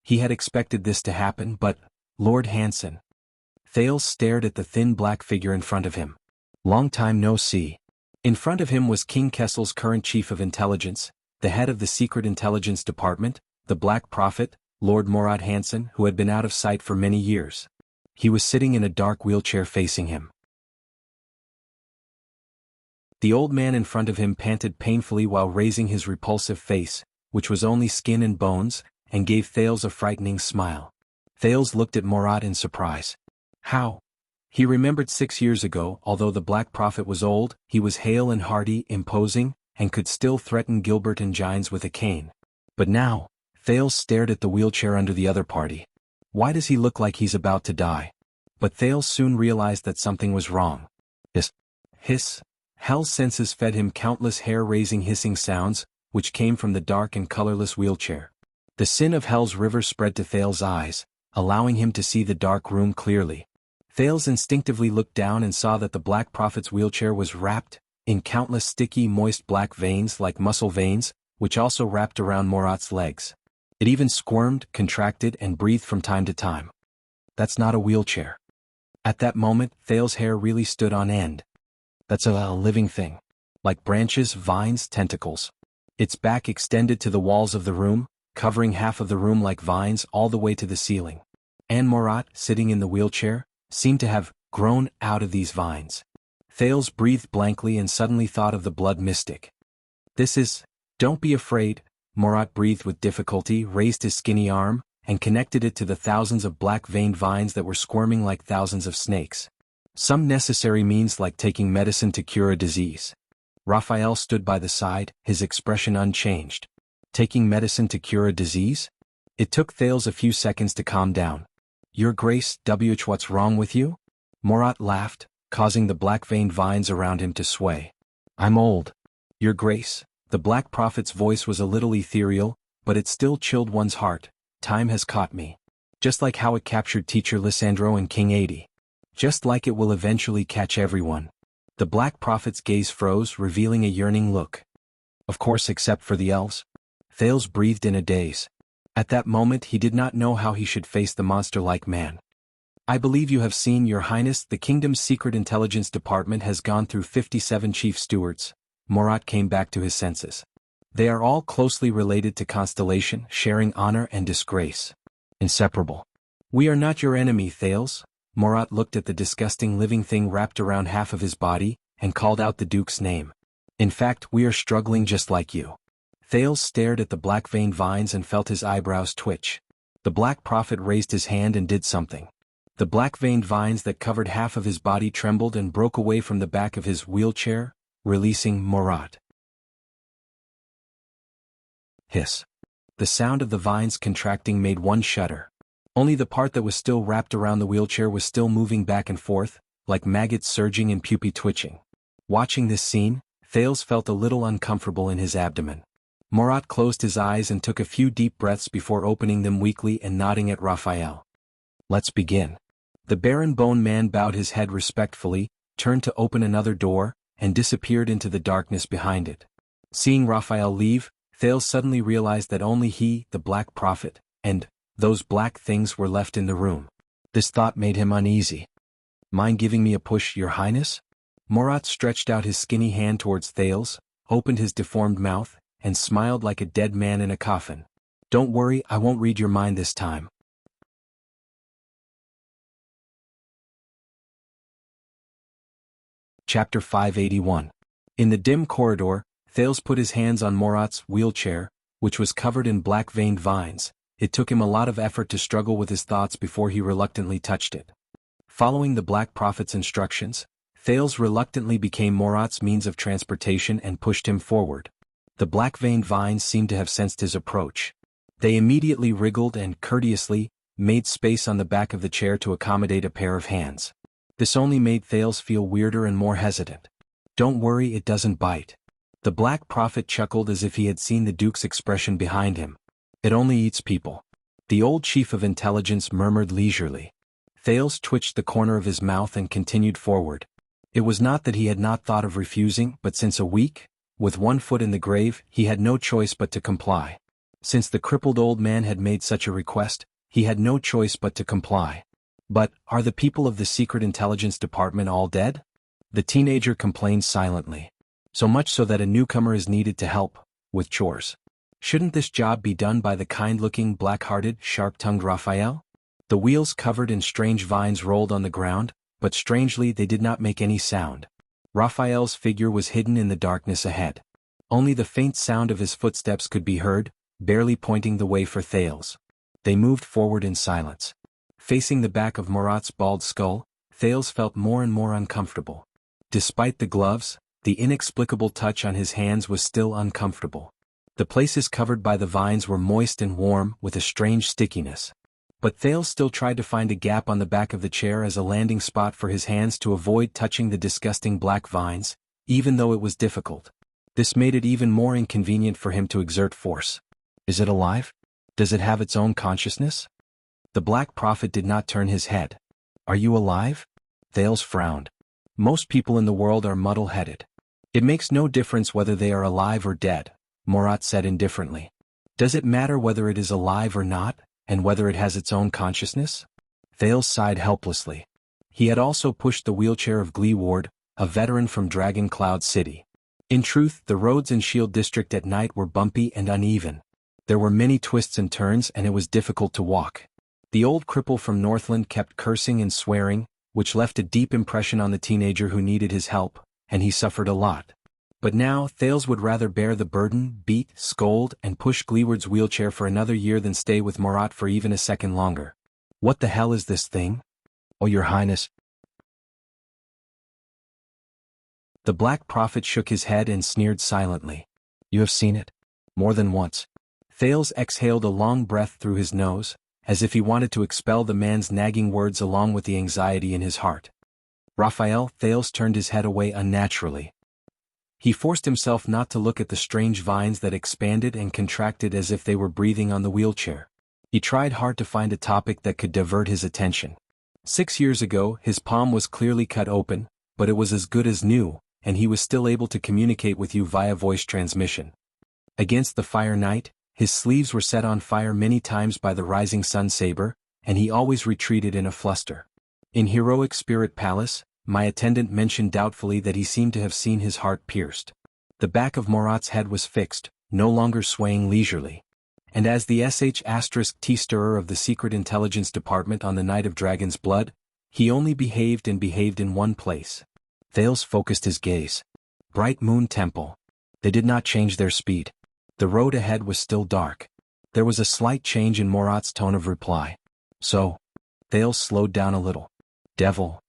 S1: He had expected this to happen, but, Lord Hansen. Thales stared at the thin black figure in front of him. Long time no see. In front of him was King Kessel's current chief of intelligence, the head of the secret intelligence department, the Black Prophet, Lord Morat Hansen, who had been out of sight for many years. He was sitting in a dark wheelchair facing him. The old man in front of him panted painfully while raising his repulsive face, which was only skin and bones, and gave Thales a frightening smile. Thales looked at Morat in surprise. How? He remembered 6 years ago, although the Black Prophet was old, he was hale and hearty, imposing, and could still threaten Gilbert and Gines with a cane. But now, Thales stared at the wheelchair under the other party. Why does he look like he's about to die? But Thales soon realized that something was wrong. Hiss. Hiss. Hal's senses fed him countless hair-raising hissing sounds, which came from the dark and colorless wheelchair. The sin of Hell's river spread to Thales' eyes, allowing him to see the dark room clearly. Thales instinctively looked down and saw that the Black Prophet's wheelchair was wrapped in countless sticky moist black veins like muscle veins, which also wrapped around Morat's legs. It even squirmed, contracted, and breathed from time to time. That's not a wheelchair. At that moment, Thales' hair really stood on end. That's a living thing. Like branches, vines, tentacles. Its back extended to the walls of the room, covering half of the room like vines all the way to the ceiling. And Morat, sitting in the wheelchair, seemed to have grown out of these vines. Thales breathed blankly and suddenly thought of the blood mystic. Don't be afraid, Morat breathed with difficulty, raised his skinny arm, and connected it to the thousands of black-veined vines that were squirming like thousands of snakes. Some necessary means like taking medicine to cure a disease. Raphael stood by the side, his expression unchanged. Taking medicine to cure a disease? It took Thales a few seconds to calm down. Your Grace, what's wrong with you? Morat laughed, causing the black-veined vines around him to sway. I'm old. Your Grace. The Black Prophet's voice was a little ethereal, but it still chilled one's heart. Time has caught me. Just like how it captured Teacher Lysandro and King 80. Just like it will eventually catch everyone. The Black Prophet's gaze froze, revealing a yearning look. Of course, except for the elves. Thales breathed in a daze. At that moment he did not know how he should face the monster-like man. I believe you have seen, Your Highness, the kingdom's secret intelligence department has gone through 57 chief stewards. Morat came back to his senses. They are all closely related to Constellation, sharing honor and disgrace. Inseparable. We are not your enemy, Thales. Morat looked at the disgusting living thing wrapped around half of his body, and called out the Duke's name. In fact, we are struggling just like you. Thales stared at the black-veined vines and felt his eyebrows twitch. The Black Prophet raised his hand and did something. The black-veined vines that covered half of his body trembled and broke away from the back of his wheelchair, releasing Morat. Hiss. The sound of the vines contracting made one shudder. Only the part that was still wrapped around the wheelchair was still moving back and forth, like maggots surging and pupae twitching. Watching this scene, Thales felt a little uncomfortable in his abdomen. Morat closed his eyes and took a few deep breaths before opening them weakly and nodding at Raphael. Let's begin. The Baron Bone Man bowed his head respectfully, turned to open another door, and disappeared into the darkness behind it. Seeing Raphael leave, Thales suddenly realized that only he, the Black Prophet, and those black things were left in the room. This thought made him uneasy. Mind giving me a push, Your Highness? Morat stretched out his skinny hand towards Thales, opened his deformed mouth, and smiled like a dead man in a coffin. Don't worry, I won't read your mind this time. Chapter 581. In the dim corridor, Thales put his hands on Morat's wheelchair, which was covered in black-veined vines. It took him a lot of effort to struggle with his thoughts before he reluctantly touched it. Following the Black Prophet's instructions, Thales reluctantly became Morat's means of transportation and pushed him forward. The black-veined vines seemed to have sensed his approach. They immediately wriggled and, courteously, made space on the back of the chair to accommodate a pair of hands. This only made Thales feel weirder and more hesitant. Don't worry, it doesn't bite. The Black Prophet chuckled as if he had seen the Duke's expression behind him. It only eats people. The old chief of intelligence murmured leisurely. Thales twitched the corner of his mouth and continued forward. It was not that he had not thought of refusing, but since a week, with one foot in the grave, he had no choice but to comply. Since the crippled old man had made such a request, he had no choice but to comply. But, are the people of the Secret Intelligence Department all dead? The teenager complained silently. So much so that a newcomer is needed to help with chores. Shouldn't this job be done by the kind-looking, black-hearted, sharp-tongued Raphael? The wheels covered in strange vines rolled on the ground, but strangely they did not make any sound. Raphael's figure was hidden in the darkness ahead. Only the faint sound of his footsteps could be heard, barely pointing the way for Thales. They moved forward in silence. Facing the back of Morat's bald skull, Thales felt more and more uncomfortable. Despite the gloves, the inexplicable touch on his hands was still uncomfortable. The places covered by the vines were moist and warm with a strange stickiness. But Thales still tried to find a gap on the back of the chair as a landing spot for his hands to avoid touching the disgusting black vines, even though it was difficult. This made it even more inconvenient for him to exert force. Is it alive? Does it have its own consciousness? The Black Prophet did not turn his head. Are you alive? Thales frowned. Most people in the world are muddle-headed. It makes no difference whether they are alive or dead, Morat said indifferently. Does it matter whether it is alive or not, and whether it has its own consciousness? Thales sighed helplessly. He had also pushed the wheelchair of Glee Ward, a veteran from Dragon Cloud City. In truth, the roads in Shield District at night were bumpy and uneven. There were many twists and turns and it was difficult to walk. The old cripple from Northland kept cursing and swearing, which left a deep impression on the teenager who needed his help, and he suffered a lot. But now, Thales would rather bear the burden, beat, scold, and push Gleeward's wheelchair for another year than stay with Morat for even a second longer. What the hell is this thing? Oh, Your Highness. The Black Prophet shook his head and sneered silently. You have seen it? More than once. Thales exhaled a long breath through his nose, as if he wanted to expel the man's nagging words along with the anxiety in his heart. Raphael, Thales turned his head away unnaturally. He forced himself not to look at the strange vines that expanded and contracted as if they were breathing on the wheelchair. He tried hard to find a topic that could divert his attention. 6 years ago, his palm was clearly cut open, but it was as good as new, and he was still able to communicate with you via voice transmission. Against the fire night, his sleeves were set on fire many times by the rising sun saber, and he always retreated in a fluster. In Heroic Spirit Palace, my attendant mentioned doubtfully that he seemed to have seen his heart pierced. The back of Morat's head was fixed, no longer swaying leisurely. And as the sh*T stirrer of the Secret Intelligence Department on the night of Dragon's Blood, he only behaved in one place. Thales focused his gaze. Bright Moon Temple. They did not change their speed. The road ahead was still dark. There was a slight change in Morat's tone of reply. So? Thales slowed down a little. Devil.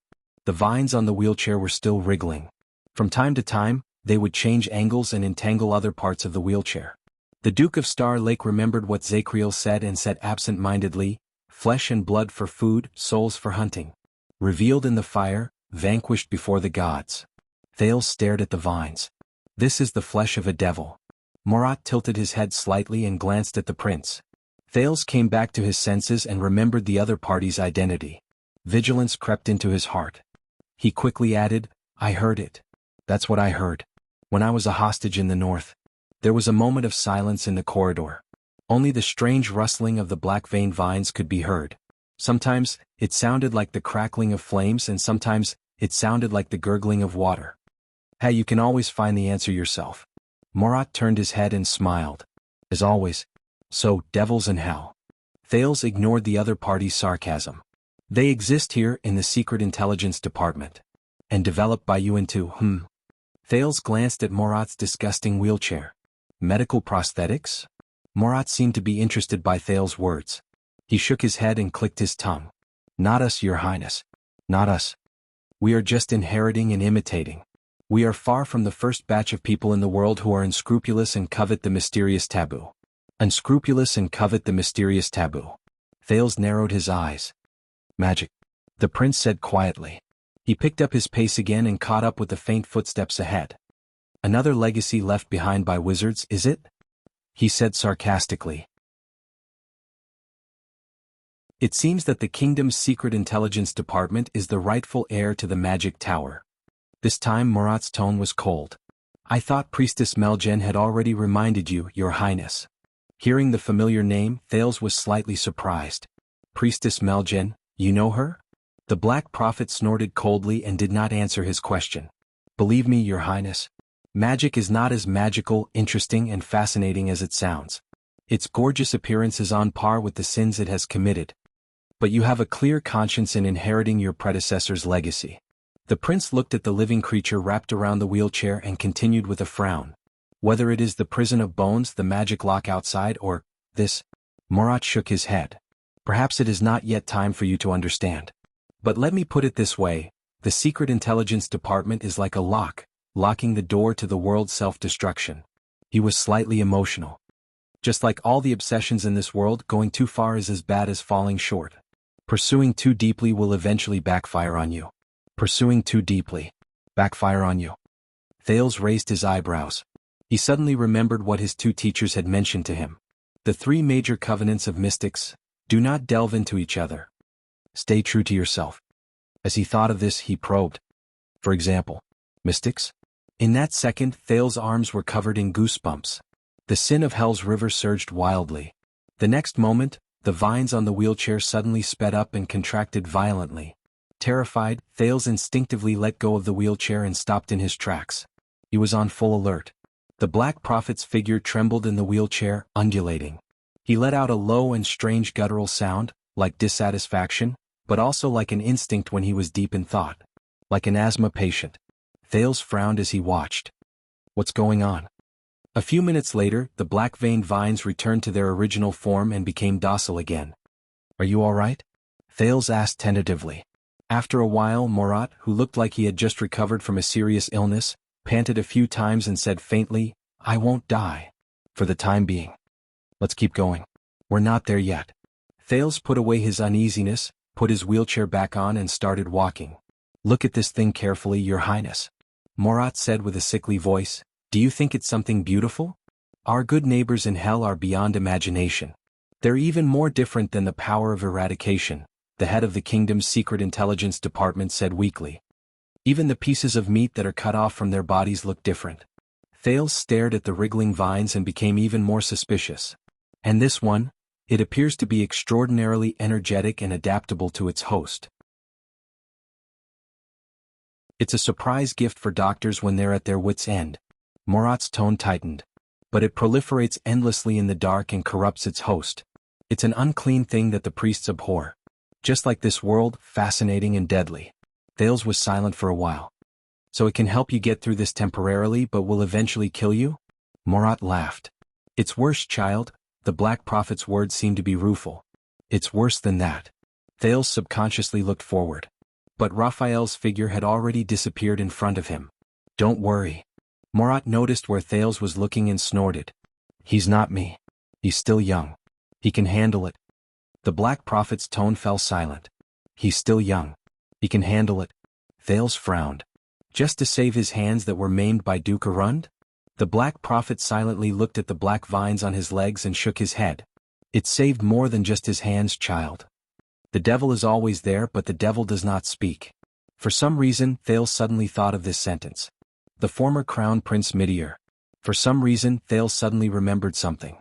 S1: The vines on the wheelchair were still wriggling. From time to time, they would change angles and entangle other parts of the wheelchair. The Duke of Star Lake remembered what Zacriel said and said absent-mindedly, flesh and blood for food, souls for hunting. Revealed in the fire, vanquished before the gods. Thales stared at the vines. This is the flesh of a devil. Morat tilted his head slightly and glanced at the prince. Thales came back to his senses and remembered the other party's identity. Vigilance crept into his heart. He quickly added, I heard it. That's what I heard. When I was a hostage in the north. There was a moment of silence in the corridor. Only the strange rustling of the black vein vines could be heard. Sometimes, it sounded like the crackling of flames and sometimes, it sounded like the gurgling of water. Hey, you can always find the answer yourself. Morat turned his head and smiled. As always. So, devils in hell. Thales ignored the other party's sarcasm. They exist here in the Secret Intelligence Department. And developed by you into, Thales glanced at Morat's disgusting wheelchair. Medical prosthetics? Morat seemed to be interested by Thales' words. He shook his head and clicked his tongue. Not us, Your Highness. Not us. We are just inheriting and imitating. We are far from the first batch of people in the world who are unscrupulous and covet the mysterious taboo. Unscrupulous and covet the mysterious taboo. Thales narrowed his eyes. Magic. The prince said quietly. He picked up his pace again and caught up with the faint footsteps ahead. Another legacy left behind by wizards, is it? He said sarcastically. It seems that the kingdom's Secret Intelligence Department is the rightful heir to the Magic Tower. This time Morat's tone was cold. I thought Priestess Meljen had already reminded you, Your Highness. Hearing the familiar name, Thales was slightly surprised. Priestess Meljen, you know her? The Black Prophet snorted coldly and did not answer his question. Believe me, Your Highness. Magic is not as magical, interesting and fascinating as it sounds. Its gorgeous appearance is on par with the sins it has committed. But you have a clear conscience in inheriting your predecessor's legacy. The prince looked at the living creature wrapped around the wheelchair and continued with a frown. Whether it is the prison of bones, the magic lock outside, or this, Morat shook his head. Perhaps it is not yet time for you to understand. But let me put it this way, the Secret Intelligence Department is like a lock, locking the door to the world's self-destruction. He was slightly emotional. Just like all the obsessions in this world, going too far is as bad as falling short. Pursuing too deeply will eventually backfire on you. Pursuing too deeply. Backfire on you. Thales raised his eyebrows. He suddenly remembered what his two teachers had mentioned to him. The three major covenants of mystics: do not delve into each other. Stay true to yourself. As he thought of this, he probed. For example, mystics? In that second, Thales' arms were covered in goosebumps. The sin of hell's river surged wildly. The next moment, the vines on the wheelchair suddenly sped up and contracted violently. Terrified, Thales instinctively let go of the wheelchair and stopped in his tracks. He was on full alert. The Black Prophet's figure trembled in the wheelchair, undulating. He let out a low and strange guttural sound, like dissatisfaction, but also like an instinct when he was deep in thought. Like an asthma patient. Thales frowned as he watched. What's going on? A few minutes later, the black-veined vines returned to their original form and became docile again. Are you all right? Thales asked tentatively. After a while, Morat, who looked like he had just recovered from a serious illness, panted a few times and said faintly, I won't die. For the time being. Let's keep going. We're not there yet. Thales put away his uneasiness, put his wheelchair back on and started walking. Look at this thing carefully, Your Highness. Morat said with a sickly voice, do you think it's something beautiful? Our good neighbors in hell are beyond imagination. They're even more different than the power of eradication, the head of the kingdom's secret intelligence department said weakly. Even the pieces of meat that are cut off from their bodies look different. Thales stared at the wriggling vines and became even more suspicious. And this one? It appears to be extraordinarily energetic and adaptable to its host. It's a surprise gift for doctors when they're at their wits' end. Morat's tone tightened. But it proliferates endlessly in the dark and corrupts its host. It's an unclean thing that the priests abhor. Just like this world, fascinating and deadly. Thales was silent for a while. So it can help you get through this temporarily but will eventually kill you? Morat laughed. It's worse, child. The Black Prophet's words seemed to be rueful. It's worse than that. Thales subconsciously looked forward. But Raphael's figure had already disappeared in front of him. Don't worry. Morat noticed where Thales was looking and snorted. He's not me. He's still young. He can handle it. The Black Prophet's tone fell silent. He's still young. He can handle it. Thales frowned. Just to save his hands that were maimed by Duke Arund? The Black Prophet silently looked at the black vines on his legs and shook his head. It saved more than just his hands, child. The devil is always there, but the devil does not speak. For some reason, Thales suddenly thought of this sentence. The former Crown Prince Midir. For some reason, Thales suddenly remembered something.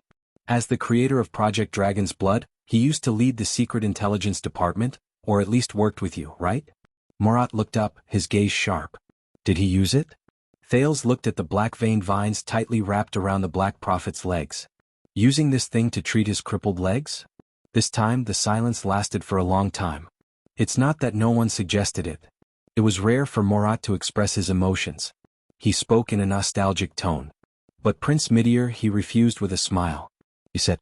S1: As the creator of Project Dragon's Blood, he used to lead the Secret Intelligence Department, or at least worked with you, right? Morat looked up, his gaze sharp. Did he use it? Thales looked at the black-veined vines tightly wrapped around the Black Prophet's legs. Using this thing to treat his crippled legs? This time the silence lasted for a long time. It's not that no one suggested it. It was rare for Morat to express his emotions. He spoke in a nostalgic tone. But Prince Midir, he refused with a smile. He said.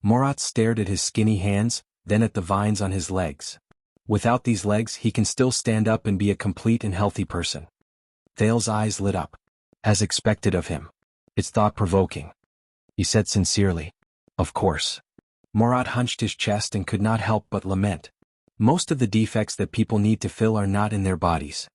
S1: Morat stared at his skinny hands, then at the vines on his legs. Without these legs he can still stand up and be a complete and healthy person. Thales' eyes lit up. As expected of him. It's thought-provoking. He said sincerely. Of course. Morat hunched his chest and could not help but lament. Most of the defects that people need to fill are not in their bodies.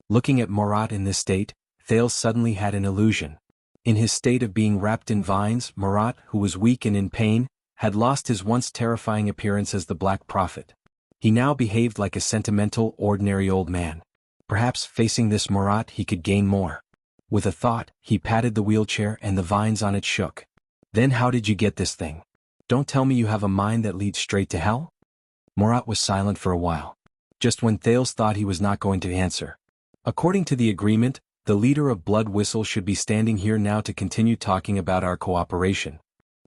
S1: Looking at Morat in this state, Thales suddenly had an illusion. In his state of being wrapped in vines, Morat, who was weak and in pain, had lost his once terrifying appearance as the Black Prophet. He now behaved like a sentimental, ordinary old man. Perhaps facing this Morat he could gain more. With a thought, he patted the wheelchair and the vines on it shook. Then how did you get this thing? Don't tell me you have a mind that leads straight to hell? Morat was silent for a while. Just when Thales thought he was not going to answer. According to the agreement, the leader of Blood Whistle should be standing here now to continue talking about our cooperation.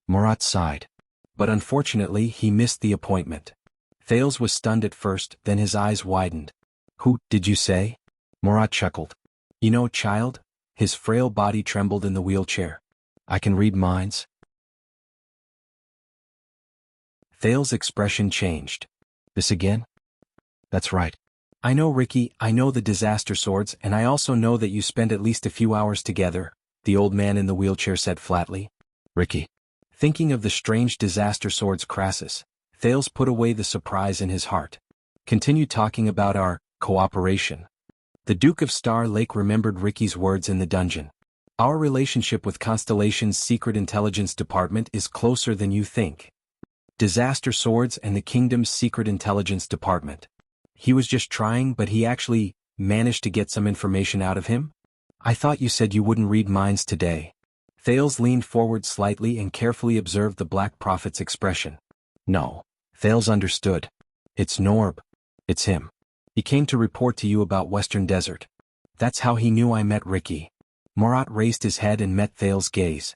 S1: Morat sighed. But unfortunately he missed the appointment. Thales was stunned at first, then his eyes widened. Who, did you say? Morat chuckled. You know, child? His frail body trembled in the wheelchair. I can read minds. Thales' expression changed. This again? That's right. I know, Ricky, I know the disaster swords, and I also know that you spent at least a few hours together, the old man in the wheelchair said flatly. Ricky. Thinking of the strange disaster swords Crassus, Thales put away the surprise in his heart. Continue talking about our cooperation. The Duke of Star Lake remembered Ricky's words in the dungeon. Our relationship with Constellation's Secret Intelligence Department is closer than you think. Disaster Swords and the Kingdom's Secret Intelligence Department. He was just trying, but he actually managed to get some information out of him? I thought you said you wouldn't read minds today. Thales leaned forward slightly and carefully observed the Black Prophet's expression. No. Thales understood. It's Norb. It's him. He came to report to you about Western Desert. That's how he knew I met Ricky. Morat raised his head and met Thales' gaze.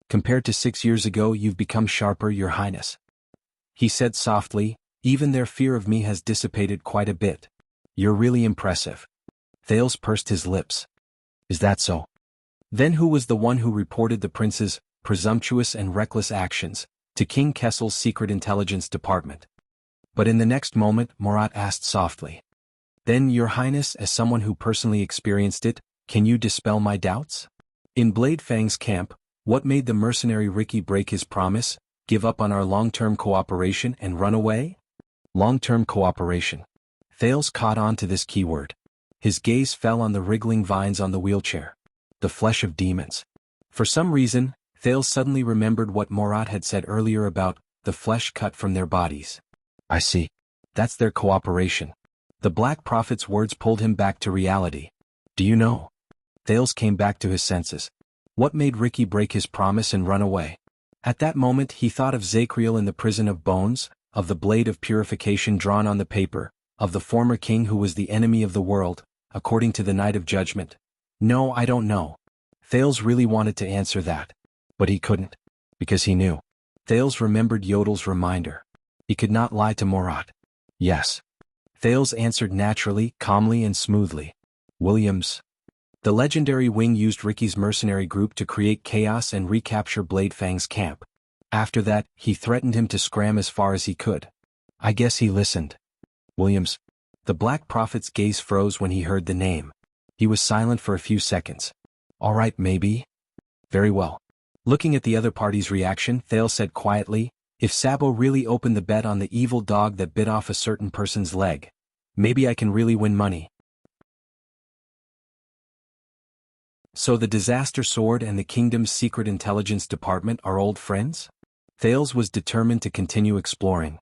S1: Compared to 6 years ago, you've become sharper, Your Highness. He said softly, even their fear of me has dissipated quite a bit. You're really impressive. Thales pursed his lips. Is that so? Then who was the one who reported the prince's presumptuous and reckless actions to King Kessel's Secret Intelligence Department? But in the next moment, Morat asked softly. Then, Your Highness, as someone who personally experienced it, can you dispel my doubts? In Blade Fang's camp, what made the mercenary Ricky break his promise, give up on our long-term cooperation and run away? Long-term cooperation. Thales caught on to this keyword. His gaze fell on the wriggling vines on the wheelchair. The flesh of demons. For some reason, Thales suddenly remembered what Morat had said earlier about the flesh cut from their bodies. I see. That's their cooperation. The Black Prophet's words pulled him back to reality. Do you know? Thales came back to his senses. What made Ricky break his promise and run away? At that moment he thought of Zacriel in the prison of bones, of the blade of purification drawn on the paper, of the former king who was the enemy of the world, according to the night of judgment. No, I don't know. Thales really wanted to answer that. But he couldn't. Because he knew. Thales remembered Yodel's reminder. He could not lie to Morat. Yes. Thales answered naturally, calmly and smoothly. Williams. The legendary wing used Ricky's mercenary group to create chaos and recapture Blade Fang's camp. After that, he threatened him to scram as far as he could. I guess he listened. Williams. The Black Prophet's gaze froze when he heard the name. He was silent for a few seconds. All right, maybe. Very well. Looking at the other party's reaction, Thales said quietly, if Sabo really opened the bet on the evil dog that bit off a certain person's leg, maybe I can really win money. So the Disaster Sword and the Kingdom's Secret Intelligence Department are old friends? Thales was determined to continue exploring.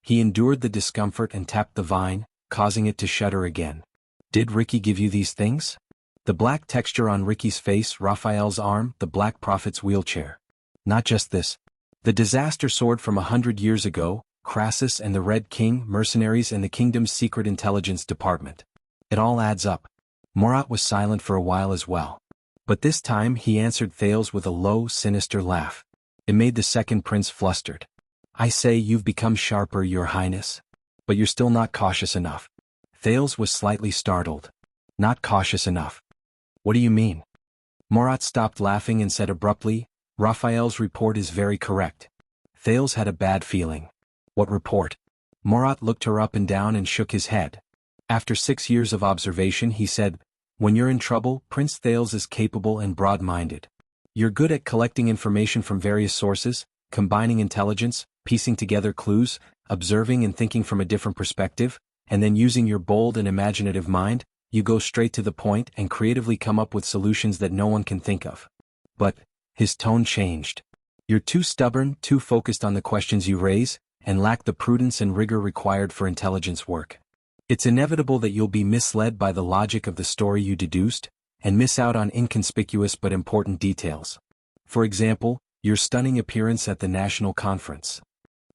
S1: He endured the discomfort and tapped the vine, causing it to shudder again. Did Ricky give you these things? The black texture on Ricky's face, Raphael's arm, the Black Prophet's wheelchair. Not just this. The Disaster Sword from 100 years ago, Crassus and the Red King, mercenaries and the Kingdom's Secret Intelligence Department. It all adds up. Morat was silent for a while as well. But this time he answered Thales with a low, sinister laugh. It made the second prince flustered. I say you've become sharper, Your Highness. But you're still not cautious enough. Thales was slightly startled. Not cautious enough. What do you mean? Morat stopped laughing and said abruptly, Raphael's report is very correct. Thales had a bad feeling. What report? Morat looked her up and down and shook his head. After 6 years of observation he said, when you're in trouble, Prince Thales is capable and broad-minded. You're good at collecting information from various sources, combining intelligence, piecing together clues, observing and thinking from a different perspective, and then using your bold and imaginative mind, you go straight to the point and creatively come up with solutions that no one can think of. But, his tone changed. You're too stubborn, too focused on the questions you raise, and lack the prudence and rigor required for intelligence work. It's inevitable that you'll be misled by the logic of the story you deduced, and miss out on inconspicuous but important details. For example, your stunning appearance at the national conference.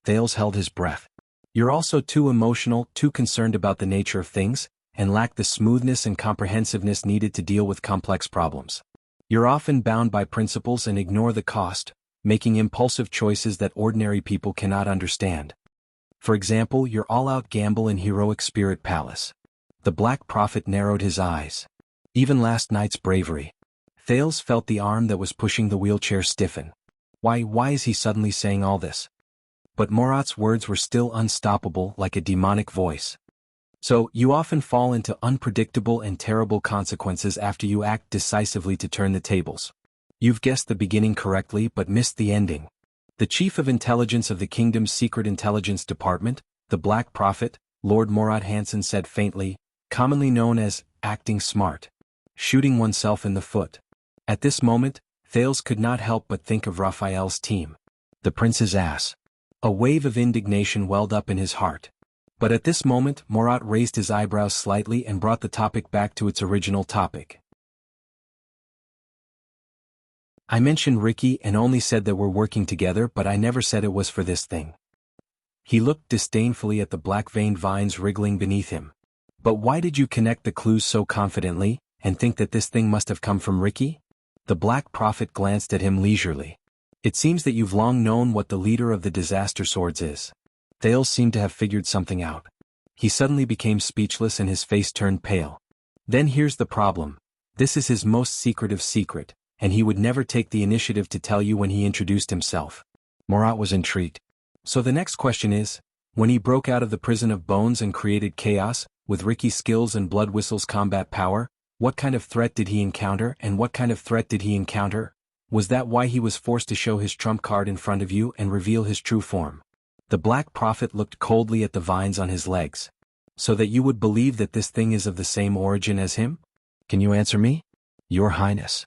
S1: Thales held his breath. You're also too emotional, too concerned about the nature of things, and lack the smoothness and comprehensiveness needed to deal with complex problems. You're often bound by principles and ignore the cost, making impulsive choices that ordinary people cannot understand. For example, your all-out gamble in Heroic Spirit Palace. The Black Prophet narrowed his eyes. Even last night's bravery. Thales felt the arm that was pushing the wheelchair stiffen. Why is he suddenly saying all this? But Morat's words were still unstoppable, like a demonic voice. So, you often fall into unpredictable and terrible consequences after you act decisively to turn the tables. You've guessed the beginning correctly but missed the ending. The chief of intelligence of the kingdom's secret intelligence department, the Black Prophet, Lord Morat Hansen said faintly, commonly known as acting smart. Shooting oneself in the foot. At this moment, Thales could not help but think of Raphael's team. The prince's ass. A wave of indignation welled up in his heart. But at this moment Morat raised his eyebrows slightly and brought the topic back to its original topic. I mentioned Ricky and only said that we're working together, but I never said it was for this thing. He looked disdainfully at the black-veined vines wriggling beneath him. But why did you connect the clues so confidently, and think that this thing must have come from Ricky? The Black Prophet glanced at him leisurely. It seems that you've long known what the leader of the disaster swords is. Thales seemed to have figured something out. He suddenly became speechless and his face turned pale. Then here's the problem. This is his most secretive secret, and he would never take the initiative to tell you when he introduced himself. Morat was intrigued. So the next question is, when he broke out of the prison of bones and created chaos, with Ricky's skills and Blood Whistle's combat power, what kind of threat did he encounter, and what kind of threat did he encounter? Was that why he was forced to show his trump card in front of you and reveal his true form? The Black Prophet looked coldly at the vines on his legs. So that you would believe that this thing is of the same origin as him? Can you answer me? Your Highness.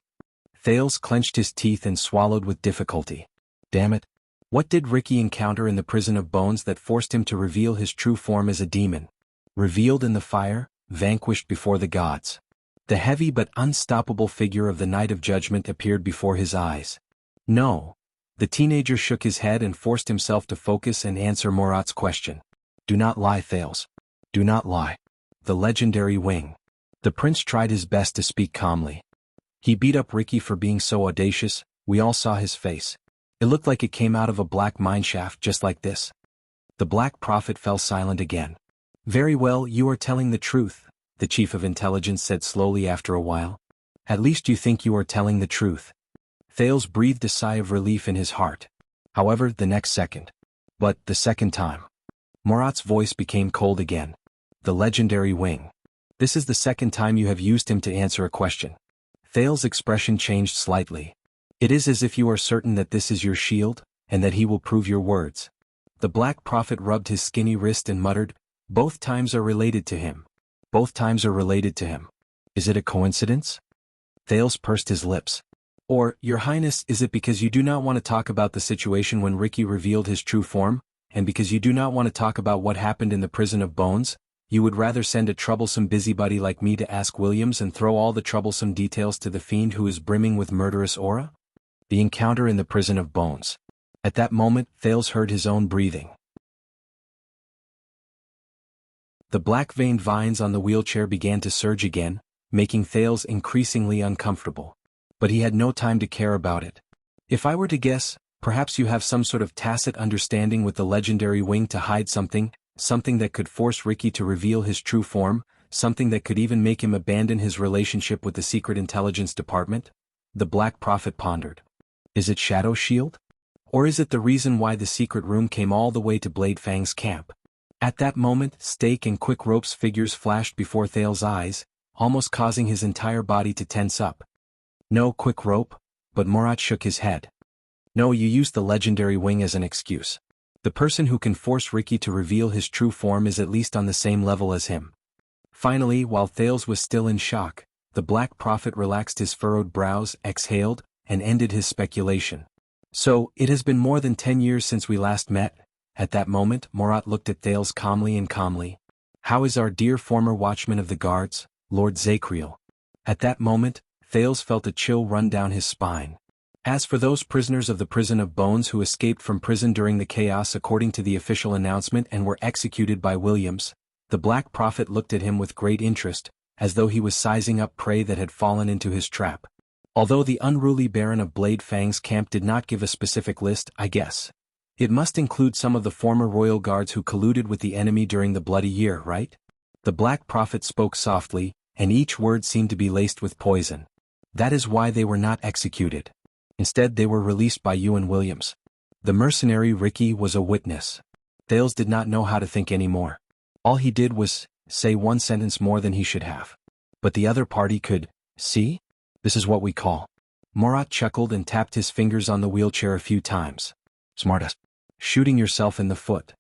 S1: Thales clenched his teeth and swallowed with difficulty. Damn it. What did Ricky encounter in the prison of bones that forced him to reveal his true form as a demon? Revealed in the fire, vanquished before the gods. The heavy but unstoppable figure of the Knight of Judgment appeared before his eyes. No. The teenager shook his head and forced himself to focus and answer Morat's question. Do not lie, Thales. Do not lie. The legendary wing. The prince tried his best to speak calmly. He beat up Ricky for being so audacious. We all saw his face. It looked like it came out of a black mineshaft just like this. The Black Prophet fell silent again. Very well, you are telling the truth, the chief of intelligence said slowly after a while. At least you think you are telling the truth. Thales breathed a sigh of relief in his heart. However, the next second. But the second time. Morat's voice became cold again. The legendary wing. This is the second time you have used him to answer a question. Thales' expression changed slightly. It is as if you are certain that this is your shield, and that he will prove your words. The Black Prophet rubbed his skinny wrist and muttered, both times are related to him. Both times are related to him. Is it a coincidence? Thales pursed his lips. Or, Your Highness, is it because you do not want to talk about the situation when Ricky revealed his true form, and because you do not want to talk about what happened in the prison of bones? You would rather send a troublesome busybody like me to ask Williams and throw all the troublesome details to the fiend who is brimming with murderous aura? The encounter in the prison of bones. At that moment, Thales heard his own breathing. The black-veined vines on the wheelchair began to surge again, making Thales increasingly uncomfortable. But he had no time to care about it. If I were to guess, perhaps you have some sort of tacit understanding with the legendary wing to hide something that could force Ricky to reveal his true form, something that could even make him abandon his relationship with the Secret Intelligence Department? The Black Prophet pondered. Is it Shadow Shield? Or is it the reason why the secret room came all the way to Blade Fang's camp? At that moment, Stake and Quick Rope's figures flashed before Thales' eyes, almost causing his entire body to tense up. No, Quick Rope, but Morat shook his head. No, you used the legendary wing as an excuse. The person who can force Ricky to reveal his true form is at least on the same level as him. Finally, while Thales was still in shock, the Black Prophet relaxed his furrowed brows, exhaled, and ended his speculation. So, it has been more than 10 years since we last met? At that moment, Morat looked at Thales calmly. How is our dear former watchman of the guards, Lord Zakriel? At that moment, Thales felt a chill run down his spine. As for those prisoners of the prison of bones who escaped from prison during the chaos according to the official announcement and were executed by Williams, the Black Prophet looked at him with great interest, as though he was sizing up prey that had fallen into his trap. Although the unruly Baron of Blade Fang's camp did not give a specific list, I guess. It must include some of the former royal guards who colluded with the enemy during the Bloody Year, right? The Black Prophet spoke softly, and each word seemed to be laced with poison. That is why they were not executed. Instead they were released by you and Williams. The mercenary Ricky was a witness. Thales did not know how to think anymore. All he did was say one sentence more than he should have. But the other party could, see? This is what we call. Morat chuckled and tapped his fingers on the wheelchair a few times. Smartass. Shooting yourself in the foot.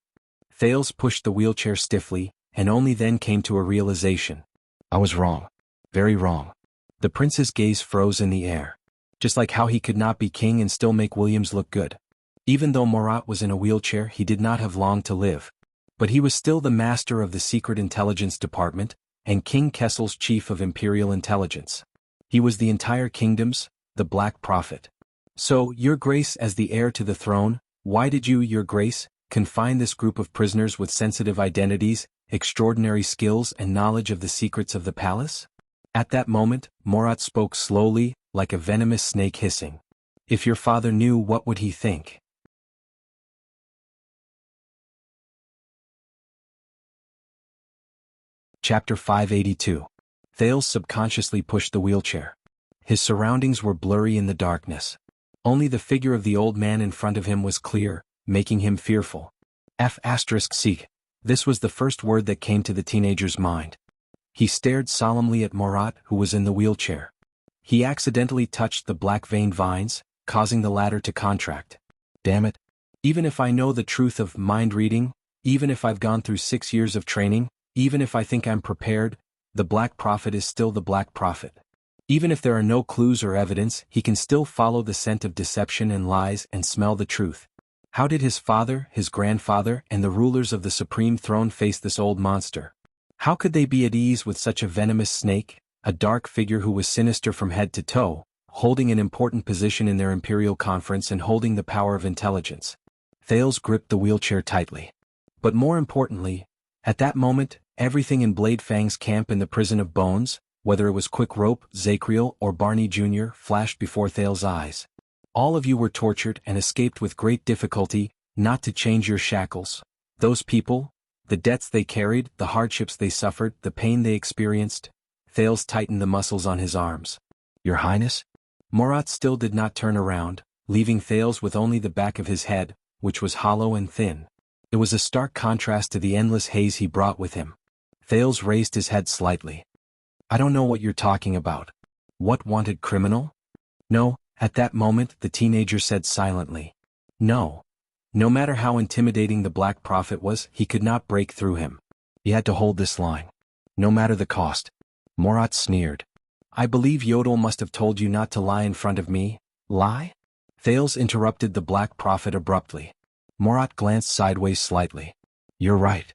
S1: Thales pushed the wheelchair stiffly, and only then came to a realization. I was wrong. Very wrong. The prince's gaze froze in the air. Just like how he could not be king and still make Williams look good. Even though Murat was in a wheelchair, he did not have long to live. But he was still the master of the Secret Intelligence Department, and King Kessel's chief of Imperial Intelligence. He was the entire kingdom's, the Black Prophet. So, Your Grace, as the heir to the throne, why did you, Your Grace, confine this group of prisoners with sensitive identities, extraordinary skills and knowledge of the secrets of the palace? At that moment, Murat spoke slowly, like a venomous snake hissing. If your father knew, what would he think? Chapter 582. Thales subconsciously pushed the wheelchair. His surroundings were blurry in the darkness. Only the figure of the old man in front of him was clear, making him fearful. F***seek. This was the first word that came to the teenager's mind. He stared solemnly at Murat, who was in the wheelchair. He accidentally touched the black-veined vines, causing the latter to contract. Damn it. Even if I know the truth of mind reading, even if I've gone through 6 years of training, even if I think I'm prepared, the Black Prophet is still the Black Prophet. Even if there are no clues or evidence, he can still follow the scent of deception and lies and smell the truth. How did his father, his grandfather, and the rulers of the supreme throne face this old monster? How could they be at ease with such a venomous snake, a dark figure who was sinister from head to toe, holding an important position in their imperial conference and holding the power of intelligence? Thales gripped the wheelchair tightly. But more importantly, at that moment, everything in Blade Fang's camp in the Prison of Bones, whether it was Quick Rope, Zacriel, or Barney Jr., flashed before Thales' eyes. All of you were tortured and escaped with great difficulty, not to change your shackles. Those people, the debts they carried, the hardships they suffered, the pain they experienced. Thales tightened the muscles on his arms. Your Highness? Murat still did not turn around, leaving Thales with only the back of his head, which was hollow and thin. It was a stark contrast to the endless haze he brought with him. Thales raised his head slightly. I don't know what you're talking about. What wanted criminal? No, at that moment the teenager said silently. No. No matter how intimidating the Black Prophet was, he could not break through him. He had to hold this line. No matter the cost. Murat sneered. I believe Yodel must have told you not to lie in front of me. Lie? Thales interrupted the Black Prophet abruptly. Murat glanced sideways slightly. You're right.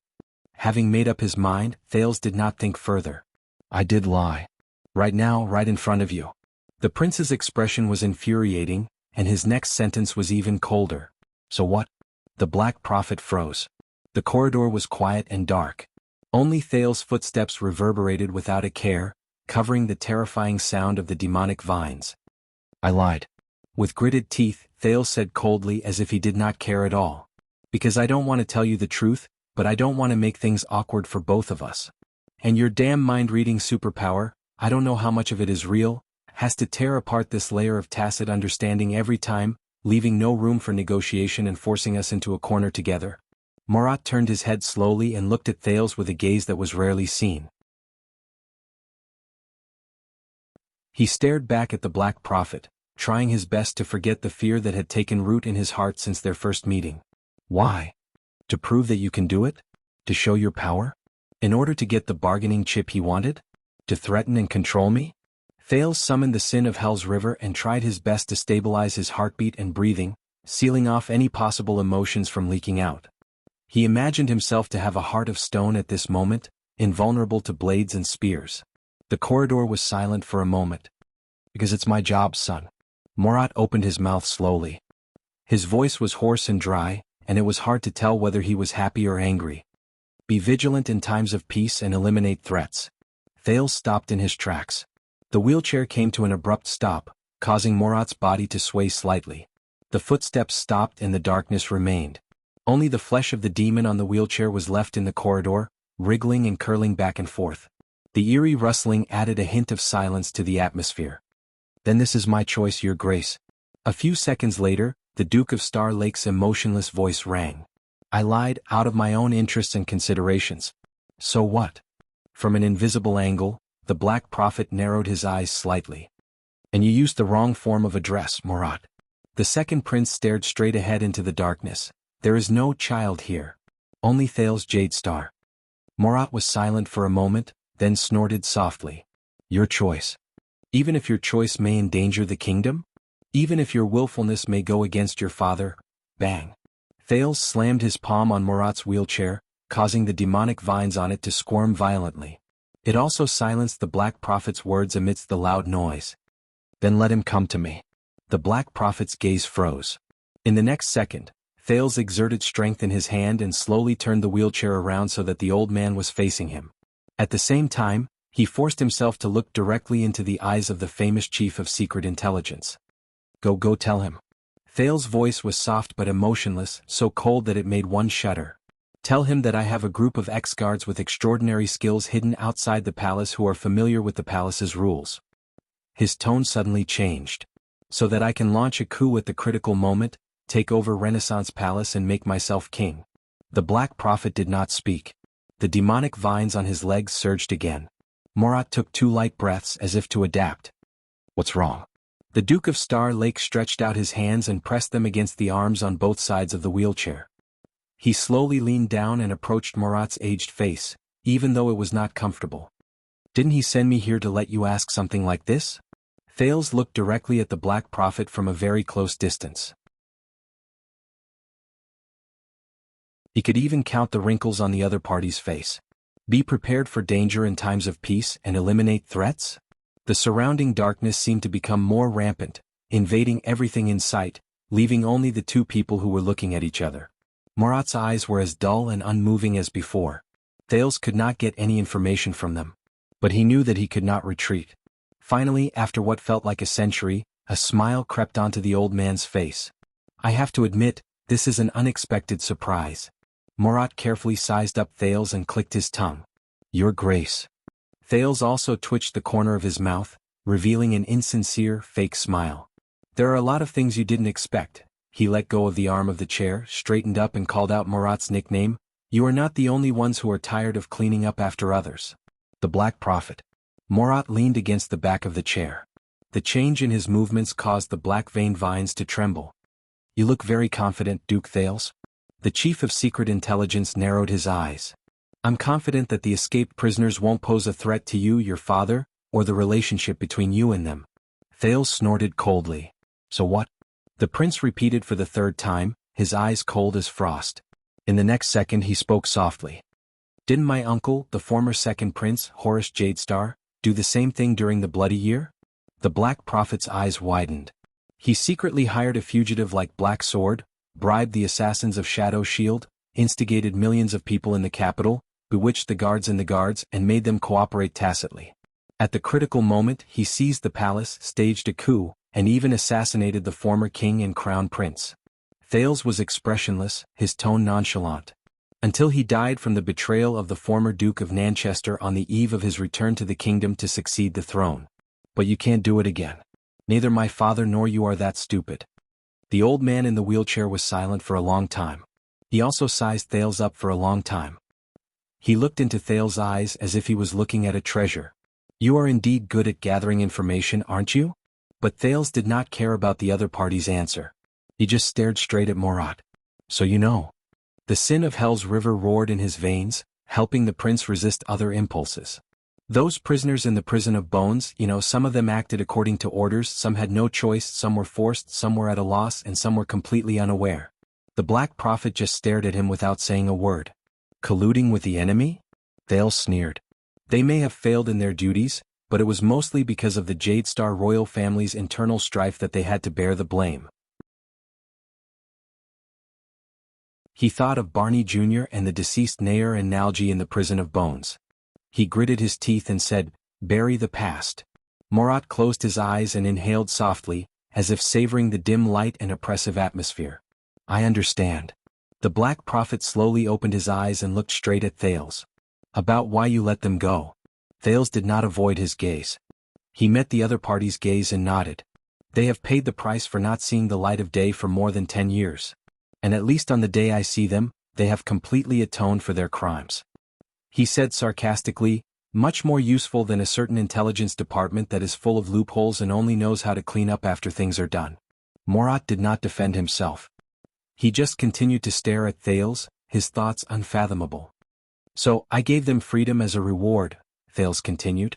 S1: Having made up his mind, Thales did not think further. I did lie. Right now, right in front of you. The prince's expression was infuriating, and his next sentence was even colder. So what? The Black Prophet froze. The corridor was quiet and dark. Only Thales' footsteps reverberated without a care, covering the terrifying sound of the demonic vines. I lied. With gritted teeth, Thales said coldly as if he did not care at all. Because I don't want to tell you the truth, but I don't want to make things awkward for both of us. And your damn mind-reading superpower, I don't know how much of it is real, has to tear apart this layer of tacit understanding every time, leaving no room for negotiation and forcing us into a corner together. Murat turned his head slowly and looked at Thales with a gaze that was rarely seen. He stared back at the Black Prophet, trying his best to forget the fear that had taken root in his heart since their first meeting. Why? To prove that you can do it? To show your power? In order to get the bargaining chip he wanted? To threaten and control me? Thales summoned the sin of Hell's River and tried his best to stabilize his heartbeat and breathing, sealing off any possible emotions from leaking out. He imagined himself to have a heart of stone at this moment, invulnerable to blades and spears. The corridor was silent for a moment. Because it's my job, son. Murat opened his mouth slowly. His voice was hoarse and dry, and it was hard to tell whether he was happy or angry. Be vigilant in times of peace and eliminate threats. Thales stopped in his tracks. The wheelchair came to an abrupt stop, causing Murat's body to sway slightly. The footsteps stopped and the darkness remained. Only the flesh of the demon on the wheelchair was left in the corridor, wriggling and curling back and forth. The eerie rustling added a hint of silence to the atmosphere. Then this is my choice, Your Grace. A few seconds later, the Duke of Star Lake's emotionless voice rang. I lied out of my own interests and considerations. So what? From an invisible angle, the Black Prophet narrowed his eyes slightly. And you used the wrong form of address, Murat. The second prince stared straight ahead into the darkness. There is no child here. Only Thales Jade Star. Morat was silent for a moment, then snorted softly. Your choice. Even if your choice may endanger the kingdom? Even if your willfulness may go against your father? Bang. Thales slammed his palm on Morat's wheelchair, causing the demonic vines on it to squirm violently. It also silenced the Black Prophet's words amidst the loud noise. Then let him come to me. The Black Prophet's gaze froze. In the next second, Thales exerted strength in his hand and slowly turned the wheelchair around so that the old man was facing him. At the same time, he forced himself to look directly into the eyes of the famous chief of secret intelligence. Go tell him. Thales' voice was soft but emotionless, so cold that it made one shudder. Tell him that I have a group of ex-guards with extraordinary skills hidden outside the palace who are familiar with the palace's rules. His tone suddenly changed. So that I can launch a coup at the critical moment, take over Renaissance Palace and make myself king. The Black Prophet did not speak. The demonic vines on his legs surged again. Morat took 2 light breaths as if to adapt. What's wrong? The Duke of Star Lake stretched out his hands and pressed them against the arms on both sides of the wheelchair. He slowly leaned down and approached Morat's aged face, even though it was not comfortable. Didn't he send me here to let you ask something like this? Thales looked directly at the Black Prophet from a very close distance. He could even count the wrinkles on the other party's face. Be prepared for danger in times of peace and eliminate threats? The surrounding darkness seemed to become more rampant, invading everything in sight, leaving only the 2 people who were looking at each other. Morat's eyes were as dull and unmoving as before. Thales could not get any information from them. But he knew that he could not retreat. Finally, after what felt like a century, a smile crept onto the old man's face. I have to admit, this is an unexpected surprise. Morat carefully sized up Thales and clicked his tongue. Your Grace. Thales also twitched the corner of his mouth, revealing an insincere, fake smile. There are a lot of things you didn't expect. He let go of the arm of the chair, straightened up and called out Morat's nickname. You are not the only ones who are tired of cleaning up after others. The Black Prophet. Morat leaned against the back of the chair. The change in his movements caused the black vein vines to tremble. You look very confident, Duke Thales. The Chief of Secret Intelligence narrowed his eyes. I'm confident that the escaped prisoners won't pose a threat to you, your father, or the relationship between you and them. Thales snorted coldly. So what? The prince repeated for the 3rd time, his eyes cold as frost. In the next second he spoke softly. Didn't my uncle, the former second prince, Horus Jadestar, do the same thing during the Bloody Year? The Black Prophet's eyes widened. He secretly hired a fugitive like Black Sword, bribed the assassins of Shadow Shield, instigated millions of people in the capital, bewitched the guards in the guards and made them cooperate tacitly. At the critical moment he seized the palace, staged a coup, and even assassinated the former king and crown prince. Thales was expressionless, his tone nonchalant. Until he died from the betrayal of the former Duke of Nanchester on the eve of his return to the kingdom to succeed the throne. But you can't do it again. Neither my father nor you are that stupid. The old man in the wheelchair was silent for a long time. He also sized Thales up for a long time. He looked into Thales' eyes as if he was looking at a treasure. You are indeed good at gathering information, aren't you? But Thales did not care about the other party's answer. He just stared straight at Morat. So you know. The sin of Hell's river roared in his veins, helping the prince resist other impulses. Those prisoners in the prison of bones, some of them acted according to orders, some had no choice, some were forced, some were at a loss, and some were completely unaware. The Black Prophet just stared at him without saying a word. Colluding with the enemy? Thales sneered. They may have failed in their duties, but it was mostly because of the Jadestar royal family's internal strife that they had to bear the blame. He thought of Barney Jr. and the deceased Nair and Nalji in the prison of bones. He gritted his teeth and said, bury the past. Morat closed his eyes and inhaled softly, as if savoring the dim light and oppressive atmosphere. I understand. The Black Prophet slowly opened his eyes and looked straight at Thales. About why you let them go. Thales did not avoid his gaze. He met the other party's gaze and nodded. They have paid the price for not seeing the light of day for more than 10 years. And at least on the day I see them, they have completely atoned for their crimes. He said sarcastically, much more useful than a certain intelligence department that is full of loopholes and only knows how to clean up after things are done. Morat did not defend himself. He just continued to stare at Thales, his thoughts unfathomable. So, I gave them freedom as a reward, Thales continued.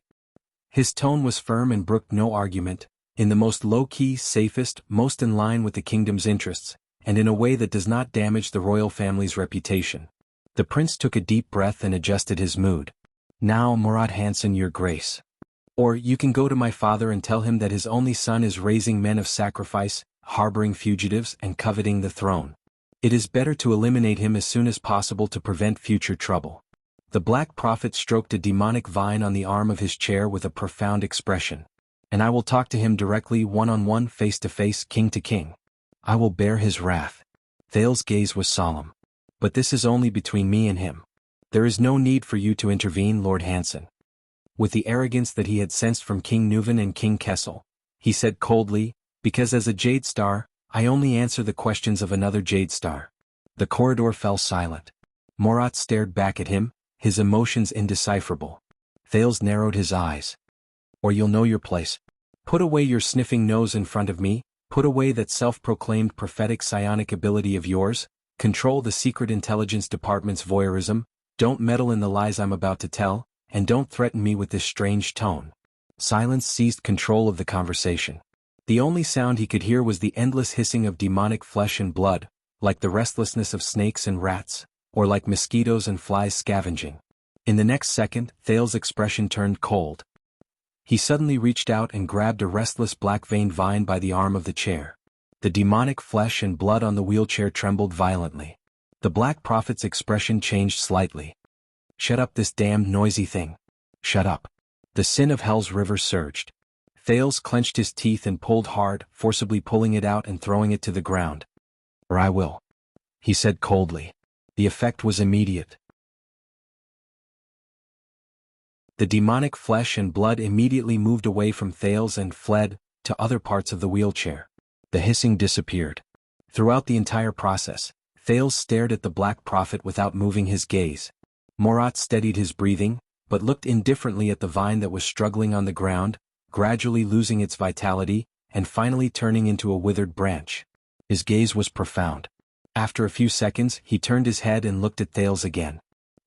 S1: His tone was firm and brooked no argument, in the most low-key, safest, most in line with the kingdom's interests, and in a way that does not damage the royal family's reputation. The prince took a deep breath and adjusted his mood. Now, Murat Hansen, your grace. Or you can go to my father and tell him that his only son is raising men of sacrifice, harboring fugitives and coveting the throne. It is better to eliminate him as soon as possible to prevent future trouble. The Black Prophet stroked a demonic vine on the arm of his chair with a profound expression. And I will talk to him directly, one-on-one, face-to-face, king to king. I will bear his wrath. Thales' gaze was solemn. But this is only between me and him. There is no need for you to intervene, Lord Hansen. With the arrogance that he had sensed from King Neuven and King Kessel, he said coldly, because as a Jade Star, I only answer the questions of another Jade Star. The corridor fell silent. Morat stared back at him, his emotions indecipherable. Thales narrowed his eyes. Or you'll know your place. Put away your sniffing nose in front of me, put away that self-proclaimed prophetic psionic ability of yours, control the Secret Intelligence Department's voyeurism, don't meddle in the lies I'm about to tell, and don't threaten me with this strange tone. Silence seized control of the conversation. The only sound he could hear was the endless hissing of demonic flesh and blood, like the restlessness of snakes and rats, or like mosquitoes and flies scavenging. In the next second, Thales' expression turned cold. He suddenly reached out and grabbed a restless black-veined vine by the arm of the chair. The demonic flesh and blood on the wheelchair trembled violently. The Black Prophet's expression changed slightly. Shut up, this damned noisy thing. Shut up. The sin of hell's river surged. Thales clenched his teeth and pulled hard, forcibly pulling it out and throwing it to the ground. Or I will. He said coldly. The effect was immediate. The demonic flesh and blood immediately moved away from Thales and fled to other parts of the wheelchair. The hissing disappeared. Throughout the entire process, Thales stared at the Black Prophet without moving his gaze. Morat steadied his breathing, but looked indifferently at the vine that was struggling on the ground, gradually losing its vitality, and finally turning into a withered branch. His gaze was profound. After a few seconds, he turned his head and looked at Thales again.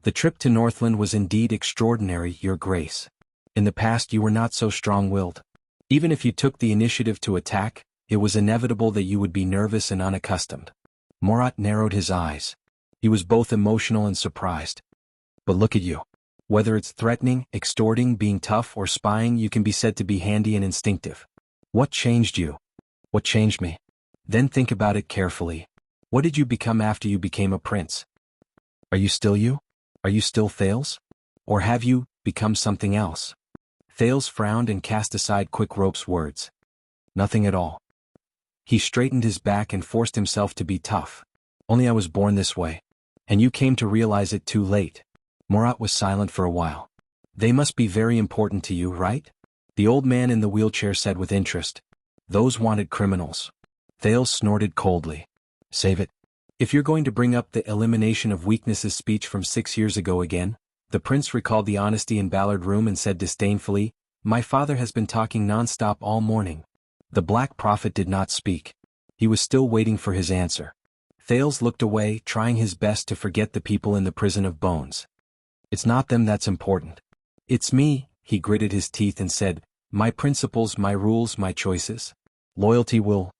S1: The trip to Northland was indeed extraordinary, Your Grace. In the past you were not so strong-willed. Even if you took the initiative to attack, it was inevitable that you would be nervous and unaccustomed. Morat narrowed his eyes. He was both emotional and surprised. But look at you. Whether it's threatening, extorting, being tough, or spying, you can be said to be handy and instinctive. What changed you? What changed me? Then think about it carefully. What did you become after you became a prince? Are you still you? Are you still Thales? Or have you become something else? Thales frowned and cast aside Quickrope's words. Nothing at all. He straightened his back and forced himself to be tough. Only I was born this way. And you came to realize it too late. Morat was silent for a while. They must be very important to you, right? The old man in the wheelchair said with interest. Those wanted criminals. Thales snorted coldly. Save it. If you're going to bring up the elimination of weaknesses speech from 6 years ago again, the prince recalled the honesty in Ballard Room and said disdainfully, my father has been talking non-stop all morning. The Black Prophet did not speak. He was still waiting for his answer. Thales looked away, trying his best to forget the people in the prison of bones. It's not them that's important. It's me, he gritted his teeth and said, my principles, my rules, my choices. Loyalty will,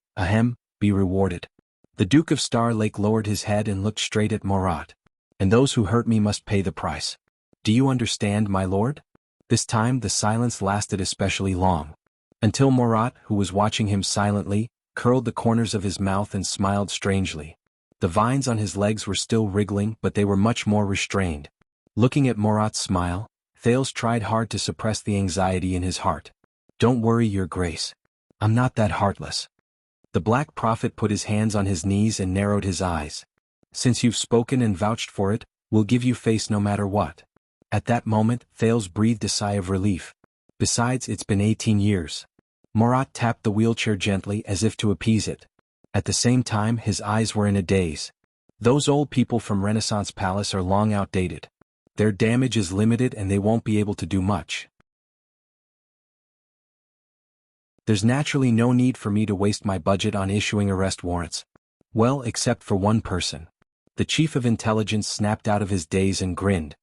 S1: be rewarded. The Duke of Star Lake lowered his head and looked straight at Morat. And those who hurt me must pay the price. Do you understand, my lord? This time the silence lasted especially long. Until Morat, who was watching him silently, curled the corners of his mouth and smiled strangely. The vines on his legs were still wriggling, but they were much more restrained. Looking at Morat's smile, Thales tried hard to suppress the anxiety in his heart. Don't worry, Your Grace. I'm not that heartless. The Black Prophet put his hands on his knees and narrowed his eyes. Since you've spoken and vouched for it, we'll give you face no matter what. At that moment, Thales breathed a sigh of relief. Besides, it's been 18 years. Morat tapped the wheelchair gently as if to appease it. At the same time, his eyes were in a daze. Those old people from Renaissance Palace are long outdated. Their damage is limited and they won't be able to do much. There's naturally no need for me to waste my budget on issuing arrest warrants. Well, except for one person. The chief of intelligence snapped out of his daze and grinned.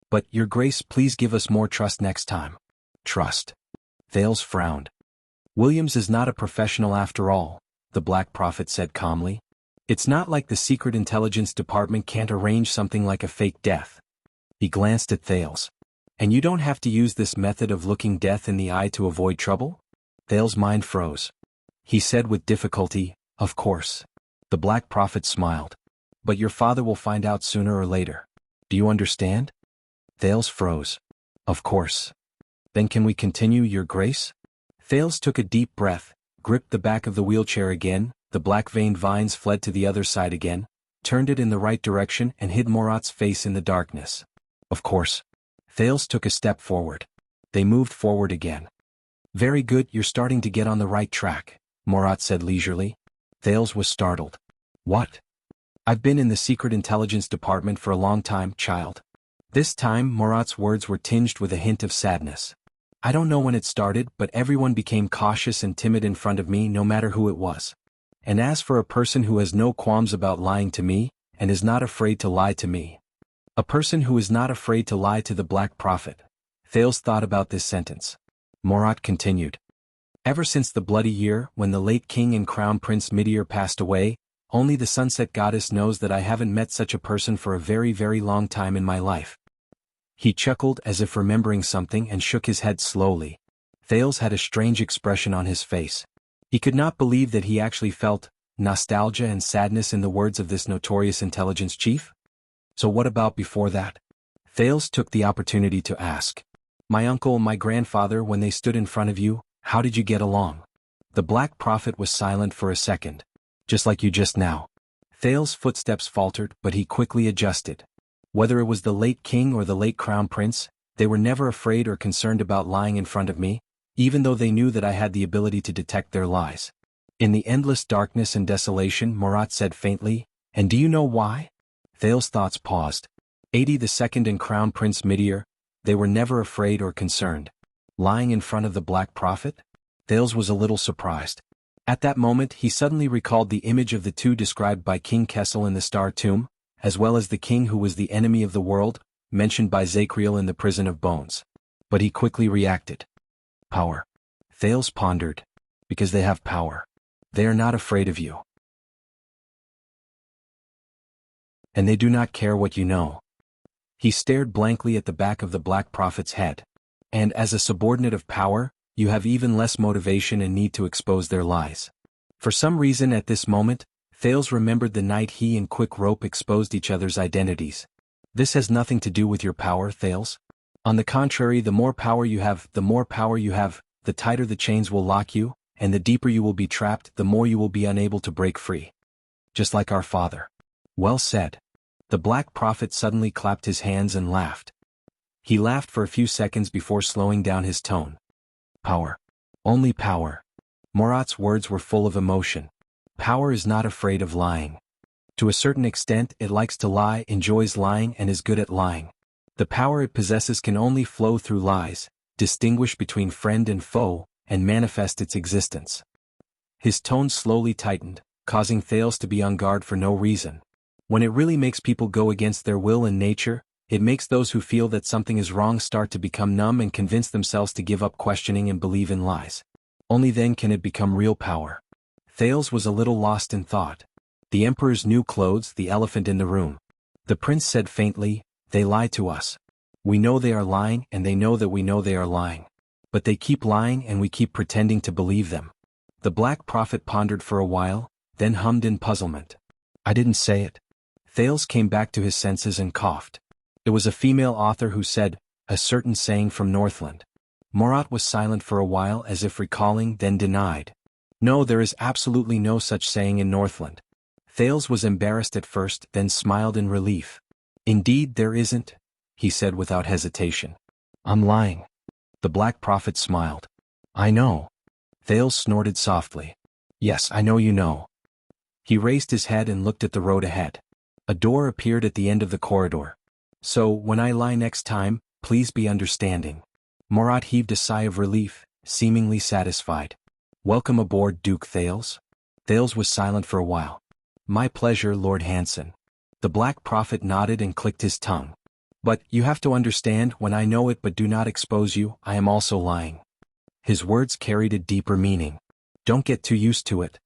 S1: But, Your Grace, please give us more trust next time. Trust. Thales frowned. Williams is not a professional after all, the Black Prophet said calmly. It's not like the Secret Intelligence Department can't arrange something like a fake death. He glanced at Thales. And you don't have to use this method of looking death in the eye to avoid trouble? Thales' mind froze. He said with difficulty, Of course. The Black Prophet smiled. But your father will find out sooner or later. Do you understand? Thales froze. Of course. Then can we continue, Your Grace? Thales took a deep breath, gripped the back of the wheelchair again, the black-veined vines fled to the other side again, turned it in the right direction and hid Morat's face in the darkness. Of course. Thales took a step forward. They moved forward again. Very good, you're starting to get on the right track, Morat said leisurely. Thales was startled. What? I've been in the Secret Intelligence Department for a long time, child. This time Morat's words were tinged with a hint of sadness. I don't know when it started, but everyone became cautious and timid in front of me no matter who it was. And as for a person who has no qualms about lying to me, and is not afraid to lie to me. A person who is not afraid to lie to the Black Prophet. Thales thought about this sentence. Morat continued. Ever since the bloody year when the late King and Crown Prince Midir passed away, only the Sunset Goddess knows that I haven't met such a person for a very, very long time in my life. He chuckled as if remembering something and shook his head slowly. Thales had a strange expression on his face. He could not believe that he actually felt nostalgia and sadness in the words of this notorious intelligence chief. So what about before that? Thales took the opportunity to ask. My uncle and my grandfather, when they stood in front of you, how did you get along? The Black Prophet was silent for a second. Just like you just now. Thales' footsteps faltered, but he quickly adjusted. Whether it was the late king or the late crown prince, they were never afraid or concerned about lying in front of me, even though they knew that I had the ability to detect their lies. In the endless darkness and desolation, Morat said faintly, And do you know why? Thales' thoughts paused. 82nd and Crown Prince Midir, they were never afraid or concerned. Lying in front of the Black Prophet? Thales was a little surprised. At that moment he suddenly recalled the image of the two described by King Kessel in the Star Tomb, as well as the king who was the enemy of the world, mentioned by Zakriel in the Prison of Bones. But he quickly reacted. Power. Thales pondered. Because they have power. They are not afraid of you. And they do not care what you know. He stared blankly at the back of the Black Prophet's head. And as a subordinate of power, you have even less motivation and need to expose their lies. For some reason at this moment, Thales remembered the night he and Quick Rope exposed each other's identities. This has nothing to do with your power, Thales. On the contrary, the more power you have, the tighter the chains will lock you, and the deeper you will be trapped, the more you will be unable to break free. Just like our father. Well said. The Black Prophet suddenly clapped his hands and laughed. He laughed for a few seconds before slowing down his tone. Power. Only power. Morat's words were full of emotion. Power is not afraid of lying. To a certain extent it likes to lie, enjoys lying and is good at lying. The power it possesses can only flow through lies, distinguish between friend and foe, and manifest its existence. His tone slowly tightened, causing Thales to be on guard for no reason. When it really makes people go against their will and nature, it makes those who feel that something is wrong start to become numb and convince themselves to give up questioning and believe in lies. Only then can it become real power. Thales was a little lost in thought. The Emperor's new clothes, the elephant in the room. The prince said faintly, They lie to us. We know they are lying and they know that we know they are lying. But they keep lying and we keep pretending to believe them. The Black Prophet pondered for a while, then hummed in puzzlement. I didn't say it. Thales came back to his senses and coughed. It was a female author who said, a certain saying from Northland. Morat was silent for a while as if recalling, then denied. No, there is absolutely no such saying in Northland. Thales was embarrassed at first, then smiled in relief. Indeed there isn't, he said without hesitation. I'm lying. The Black Prophet smiled. I know. Thales snorted softly. Yes, I know you know. He raised his head and looked at the road ahead. A door appeared at the end of the corridor. So, when I lie next time, please be understanding. Morat heaved a sigh of relief, seemingly satisfied. "Welcome aboard, Duke Thales." Thales was silent for a while. "My pleasure, Lord Hanson." The Black Prophet nodded and clicked his tongue. "But, you have to understand, when I know it but do not expose you, I am also lying." His words carried a deeper meaning. "Don't get too used to it."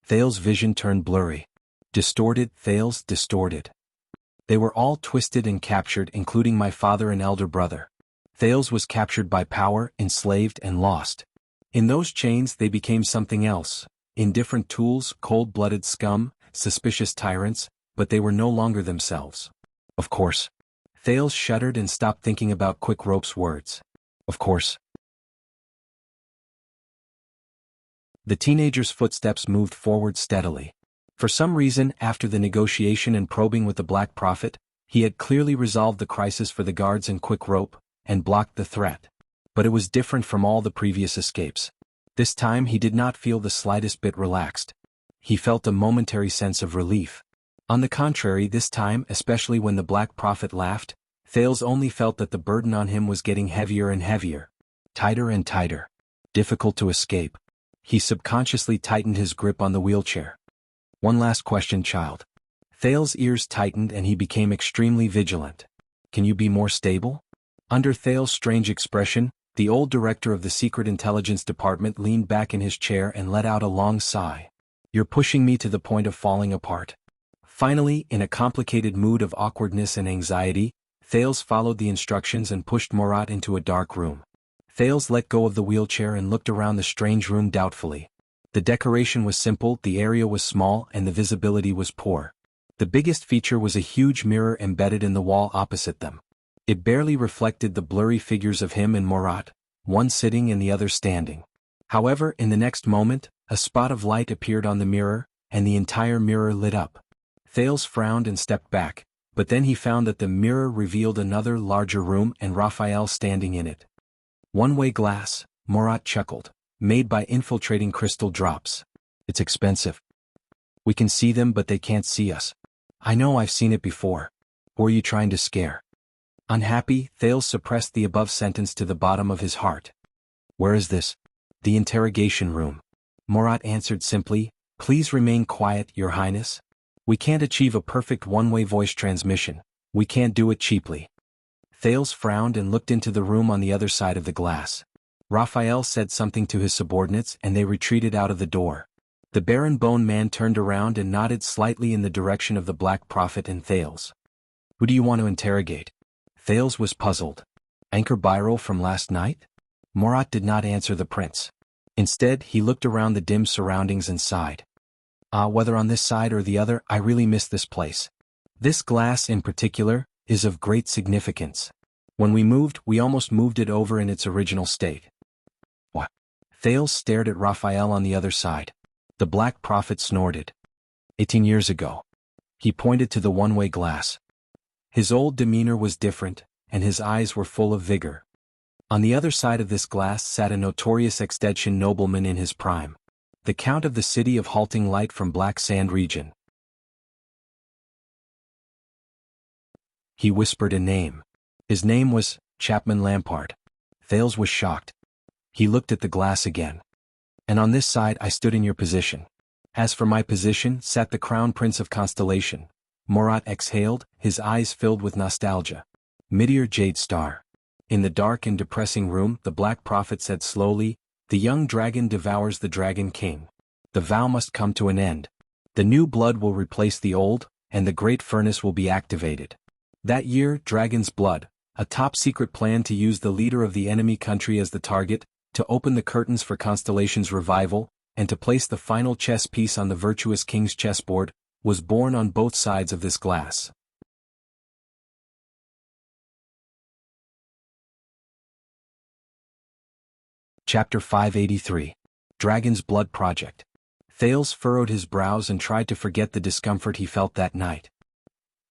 S1: Thales' vision turned blurry. Distorted, Thales, distorted. They were all twisted and captured, including my father and elder brother. Thales was captured by power, enslaved and lost. In those chains they became something else. Indifferent tools, cold-blooded scum, suspicious tyrants, but they were no longer themselves. Of course. Thales shuddered and stopped thinking about Quick Rope's words. Of course. The teenager's footsteps moved forward steadily. For some reason, after the negotiation and probing with the Black Prophet, he had clearly resolved the crisis for the guards and Quick Rope, and blocked the threat. But it was different from all the previous escapes. This time he did not feel the slightest bit relaxed. He felt a momentary sense of relief. On the contrary, this time, especially when the Black Prophet laughed, Thales only felt that the burden on him was getting heavier and heavier. Tighter and tighter. Difficult to escape. He subconsciously tightened his grip on the wheelchair. "One last question, child." Thales' ears tightened and he became extremely vigilant. "Can you be more stable?" Under Thales' strange expression, the old director of the Secret Intelligence Department leaned back in his chair and let out a long sigh. "You're pushing me to the point of falling apart." Finally, in a complicated mood of awkwardness and anxiety, Thales followed the instructions and pushed Murat into a dark room. Thales let go of the wheelchair and looked around the strange room doubtfully. The decoration was simple, the area was small, and the visibility was poor. The biggest feature was a huge mirror embedded in the wall opposite them. It barely reflected the blurry figures of him and Murat, one sitting and the other standing. However, in the next moment, a spot of light appeared on the mirror, and the entire mirror lit up. Thales frowned and stepped back, but then he found that the mirror revealed another larger room and Raphael standing in it. "One-way glass," Murat chuckled, "made by infiltrating crystal drops. It's expensive. We can see them but they can't see us." "I know, I've seen it before." "Who are you trying to scare?" Unhappy, Thales suppressed the above sentence to the bottom of his heart. "Where is this?" "The interrogation room." Murat answered simply, "Please remain quiet, Your Highness. We can't achieve a perfect one-way voice transmission. We can't do it cheaply." Thales frowned and looked into the room on the other side of the glass. Raphael said something to his subordinates and they retreated out of the door. The Baron Bone Man turned around and nodded slightly in the direction of the Black Prophet and Thales. "Who do you want to interrogate?" Thales was puzzled. "Anchor Byrol from last night?" Murat did not answer the prince. Instead, he looked around the dim surroundings and sighed. Whether on this side or the other, I really miss this place. This glass in particular is of great significance. When we moved, we almost moved it over in its original state." "What?" Thales stared at Raphael on the other side. The Black Prophet snorted. 18 years ago." He pointed to the one-way glass. His old demeanor was different, and his eyes were full of vigor. On the other side of this glass sat a notorious extension nobleman in his prime. The Count of the City of Halting Light from Black Sand region. He whispered a name. His name was Chapman Lampard. Thales was shocked. He looked at the glass again. "And on this side I stood in your position. As for my position sat the Crown Prince of Constellation." Murat exhaled, his eyes filled with nostalgia. "Meteor Jade Star." In the dark and depressing room, the Black Prophet said slowly, "The young dragon devours the Dragon King. The vow must come to an end. The new blood will replace the old, and the great furnace will be activated. That year, Dragon's Blood, a top-secret plan to use the leader of the enemy country as the target, to open the curtains for Constellation's revival, and to place the final chess piece on the virtuous king's chessboard, was born on both sides of this glass." Chapter 583. Dragon's Blood Project. Thales furrowed his brows and tried to forget the discomfort he felt that night.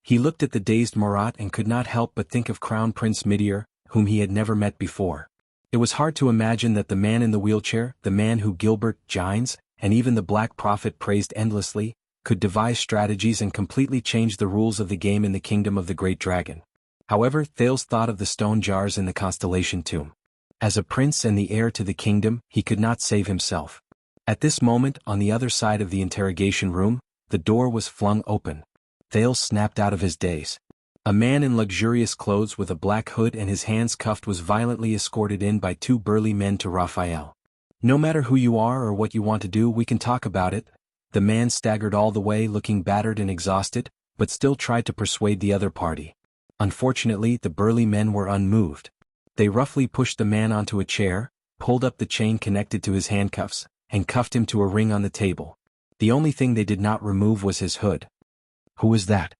S1: He looked at the dazed Murat and could not help but think of Crown Prince Meteor, whom he had never met before. It was hard to imagine that the man in the wheelchair, the man who Gilbert, Gines, and even the Black Prophet praised endlessly, could devise strategies and completely change the rules of the game in the kingdom of the Great Dragon. However, Thales thought of the stone jars in the Constellation tomb. As a prince and the heir to the kingdom, he could not save himself. At this moment, on the other side of the interrogation room, the door was flung open. Thales snapped out of his daze. A man in luxurious clothes with a black hood and his hands cuffed was violently escorted in by two burly men to Raphael. "No matter who you are or what you want to do, we can talk about it." The man staggered all the way, looking battered and exhausted, but still tried to persuade the other party. Unfortunately, the burly men were unmoved. They roughly pushed the man onto a chair, pulled up the chain connected to his handcuffs, and cuffed him to a ring on the table. The only thing they did not remove was his hood. "Who is that?"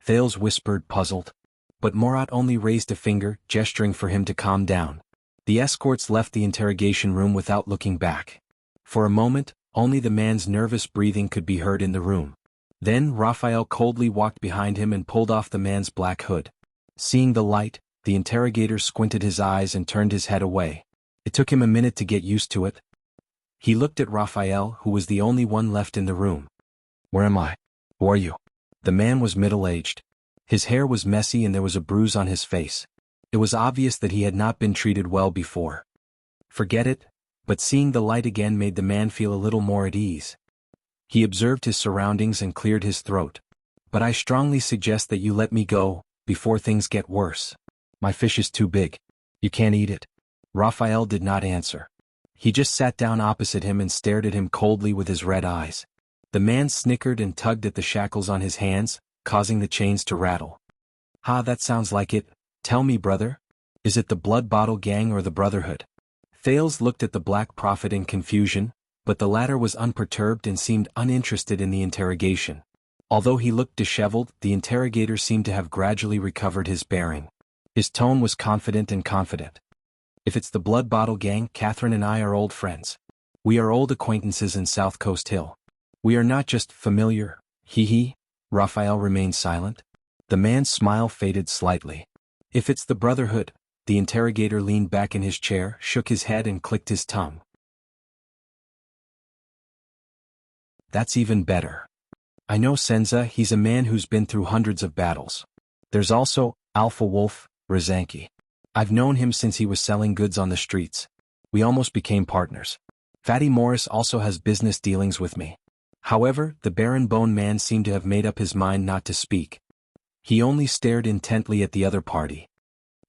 S1: Thales whispered, puzzled. But Morat only raised a finger, gesturing for him to calm down. The escorts left the interrogation room without looking back. For a moment, only the man's nervous breathing could be heard in the room. Then Raphael coldly walked behind him and pulled off the man's black hood. Seeing the light, the interrogator squinted his eyes and turned his head away. It took him a minute to get used to it. He looked at Raphael, who was the only one left in the room. "Where am I? Who are you?" The man was middle-aged. His hair was messy and there was a bruise on his face. It was obvious that he had not been treated well before. Forget it, but seeing the light again made the man feel a little more at ease. He observed his surroundings and cleared his throat. "But I strongly suggest that you let me go, before things get worse. My fish is too big. You can't eat it." Raphael did not answer. He just sat down opposite him and stared at him coldly with his red eyes. The man snickered and tugged at the shackles on his hands, causing the chains to rattle. "Ha, that sounds like it. Tell me, brother. Is it the Blood Bottle Gang or the Brotherhood?" Thales looked at the Black Prophet in confusion, but the latter was unperturbed and seemed uninterested in the interrogation. Although he looked disheveled, the interrogator seemed to have gradually recovered his bearing. His tone was confident and confident. "If it's the Blood Bottle Gang, Catherine and I are old friends. We are old acquaintances in South Coast Hill. We are not just familiar, he." Raphael remained silent. The man's smile faded slightly. "If it's the Brotherhood," the interrogator leaned back in his chair, shook his head and clicked his tongue. "That's even better. I know Senza, he's a man who's been through hundreds of battles. There's also Alpha Wolf, Razanki. I've known him since he was selling goods on the streets. We almost became partners. Fatty Morris also has business dealings with me." However, the Baron Bone man seemed to have made up his mind not to speak. He only stared intently at the other party.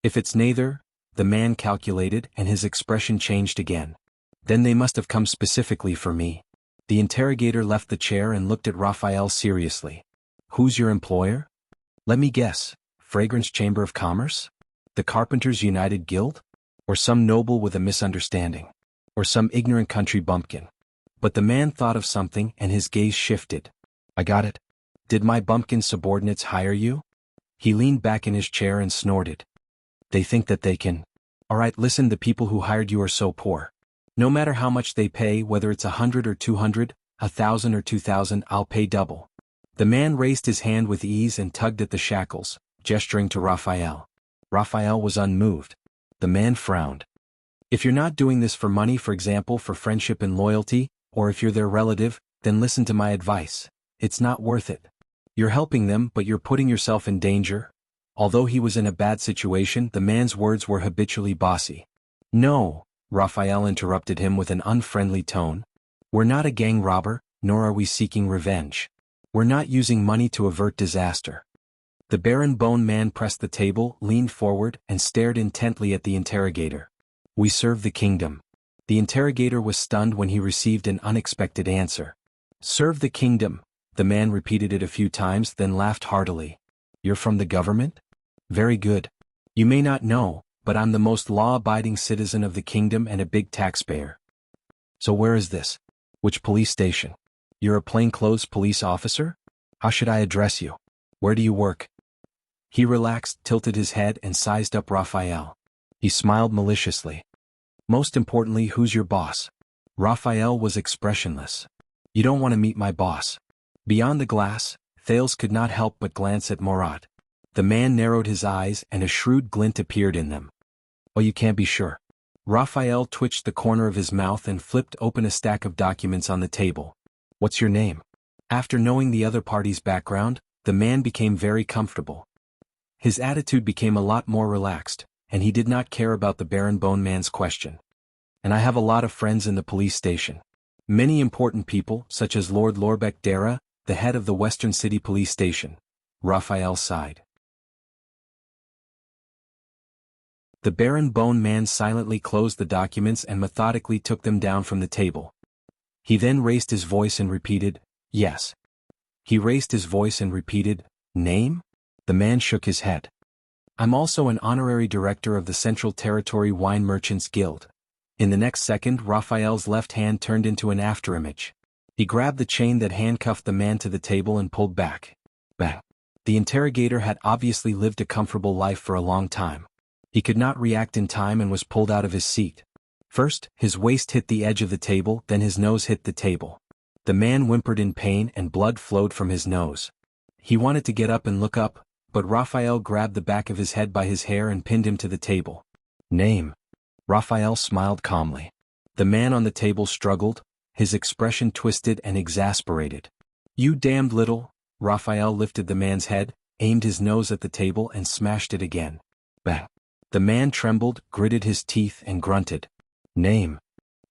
S1: "If it's neither," the man calculated, and his expression changed again. "Then they must have come specifically for me." The interrogator left the chair and looked at Raphael seriously. "Who's your employer?" "Let me guess. Fragrance Chamber of Commerce? The Carpenters United Guild? Or some noble with a misunderstanding? Or some ignorant country bumpkin?" But the man thought of something and his gaze shifted. "I got it. Did my bumpkin subordinates hire you?" He leaned back in his chair and snorted. "They think that they can. All right, listen, the people who hired you are so poor. No matter how much they pay, whether it's 100 or 200, 1,000 or 2,000, I'll pay double." The man raised his hand with ease and tugged at the shackles, gesturing to Raphael. Raphael was unmoved. The man frowned. "If you're not doing this for money, for example, for friendship and loyalty, or if you're their relative, then listen to my advice. It's not worth it. You're helping them, but you're putting yourself in danger." Although he was in a bad situation, the man's words were habitually bossy. "No," Raphael interrupted him with an unfriendly tone. "We're not a gang robber, nor are we seeking revenge. We're not using money to avert disaster." The Baron Bone man pressed the table, leaned forward, and stared intently at the interrogator. "We serve the kingdom." The interrogator was stunned when he received an unexpected answer. "Serve the kingdom," the man repeated it a few times, then laughed heartily. "You're from the government? Very good. You may not know, but I'm the most law-abiding citizen of the kingdom and a big taxpayer." "So where is this? Which police station? You're a plainclothes police officer? How should I address you? Where do you work?" He relaxed, tilted his head, and sized up Raphael. He smiled maliciously. "Most importantly, who's your boss?" Raphael was expressionless. "You don't want to meet my boss." Beyond the glass, Thales could not help but glance at Morat. The man narrowed his eyes and a shrewd glint appeared in them. "Oh, you can't be sure." Raphael twitched the corner of his mouth and flipped open a stack of documents on the table. "What's your name?" After knowing the other party's background, the man became very comfortable. His attitude became a lot more relaxed, and he did not care about the Baron Bone man's question. "And I have a lot of friends in the police station. Many important people, such as Lord Lorbeck Dara, the head of the Western City Police Station. Raphael sighed. The Baron Bone Man silently closed the documents and methodically took them down from the table. He then raised his voice and repeated, "Yes." He raised his voice and repeated, "Name?" The man shook his head. "I'm also an honorary director of the Central Territory Wine Merchants Guild." In the next second, Raphael's left hand turned into an afterimage. He grabbed the chain that handcuffed the man to the table and pulled back. Bang. The interrogator had obviously lived a comfortable life for a long time. He could not react in time and was pulled out of his seat. First, his waist hit the edge of the table, then his nose hit the table. The man whimpered in pain and blood flowed from his nose. He wanted to get up and look up, but Raphael grabbed the back of his head by his hair and pinned him to the table. "Name?" Raphael smiled calmly. The man on the table struggled, his expression twisted and exasperated. "You damned little." Raphael lifted the man's head, aimed his nose at the table and smashed it again. Bang. The man trembled, gritted his teeth and grunted. "Name?"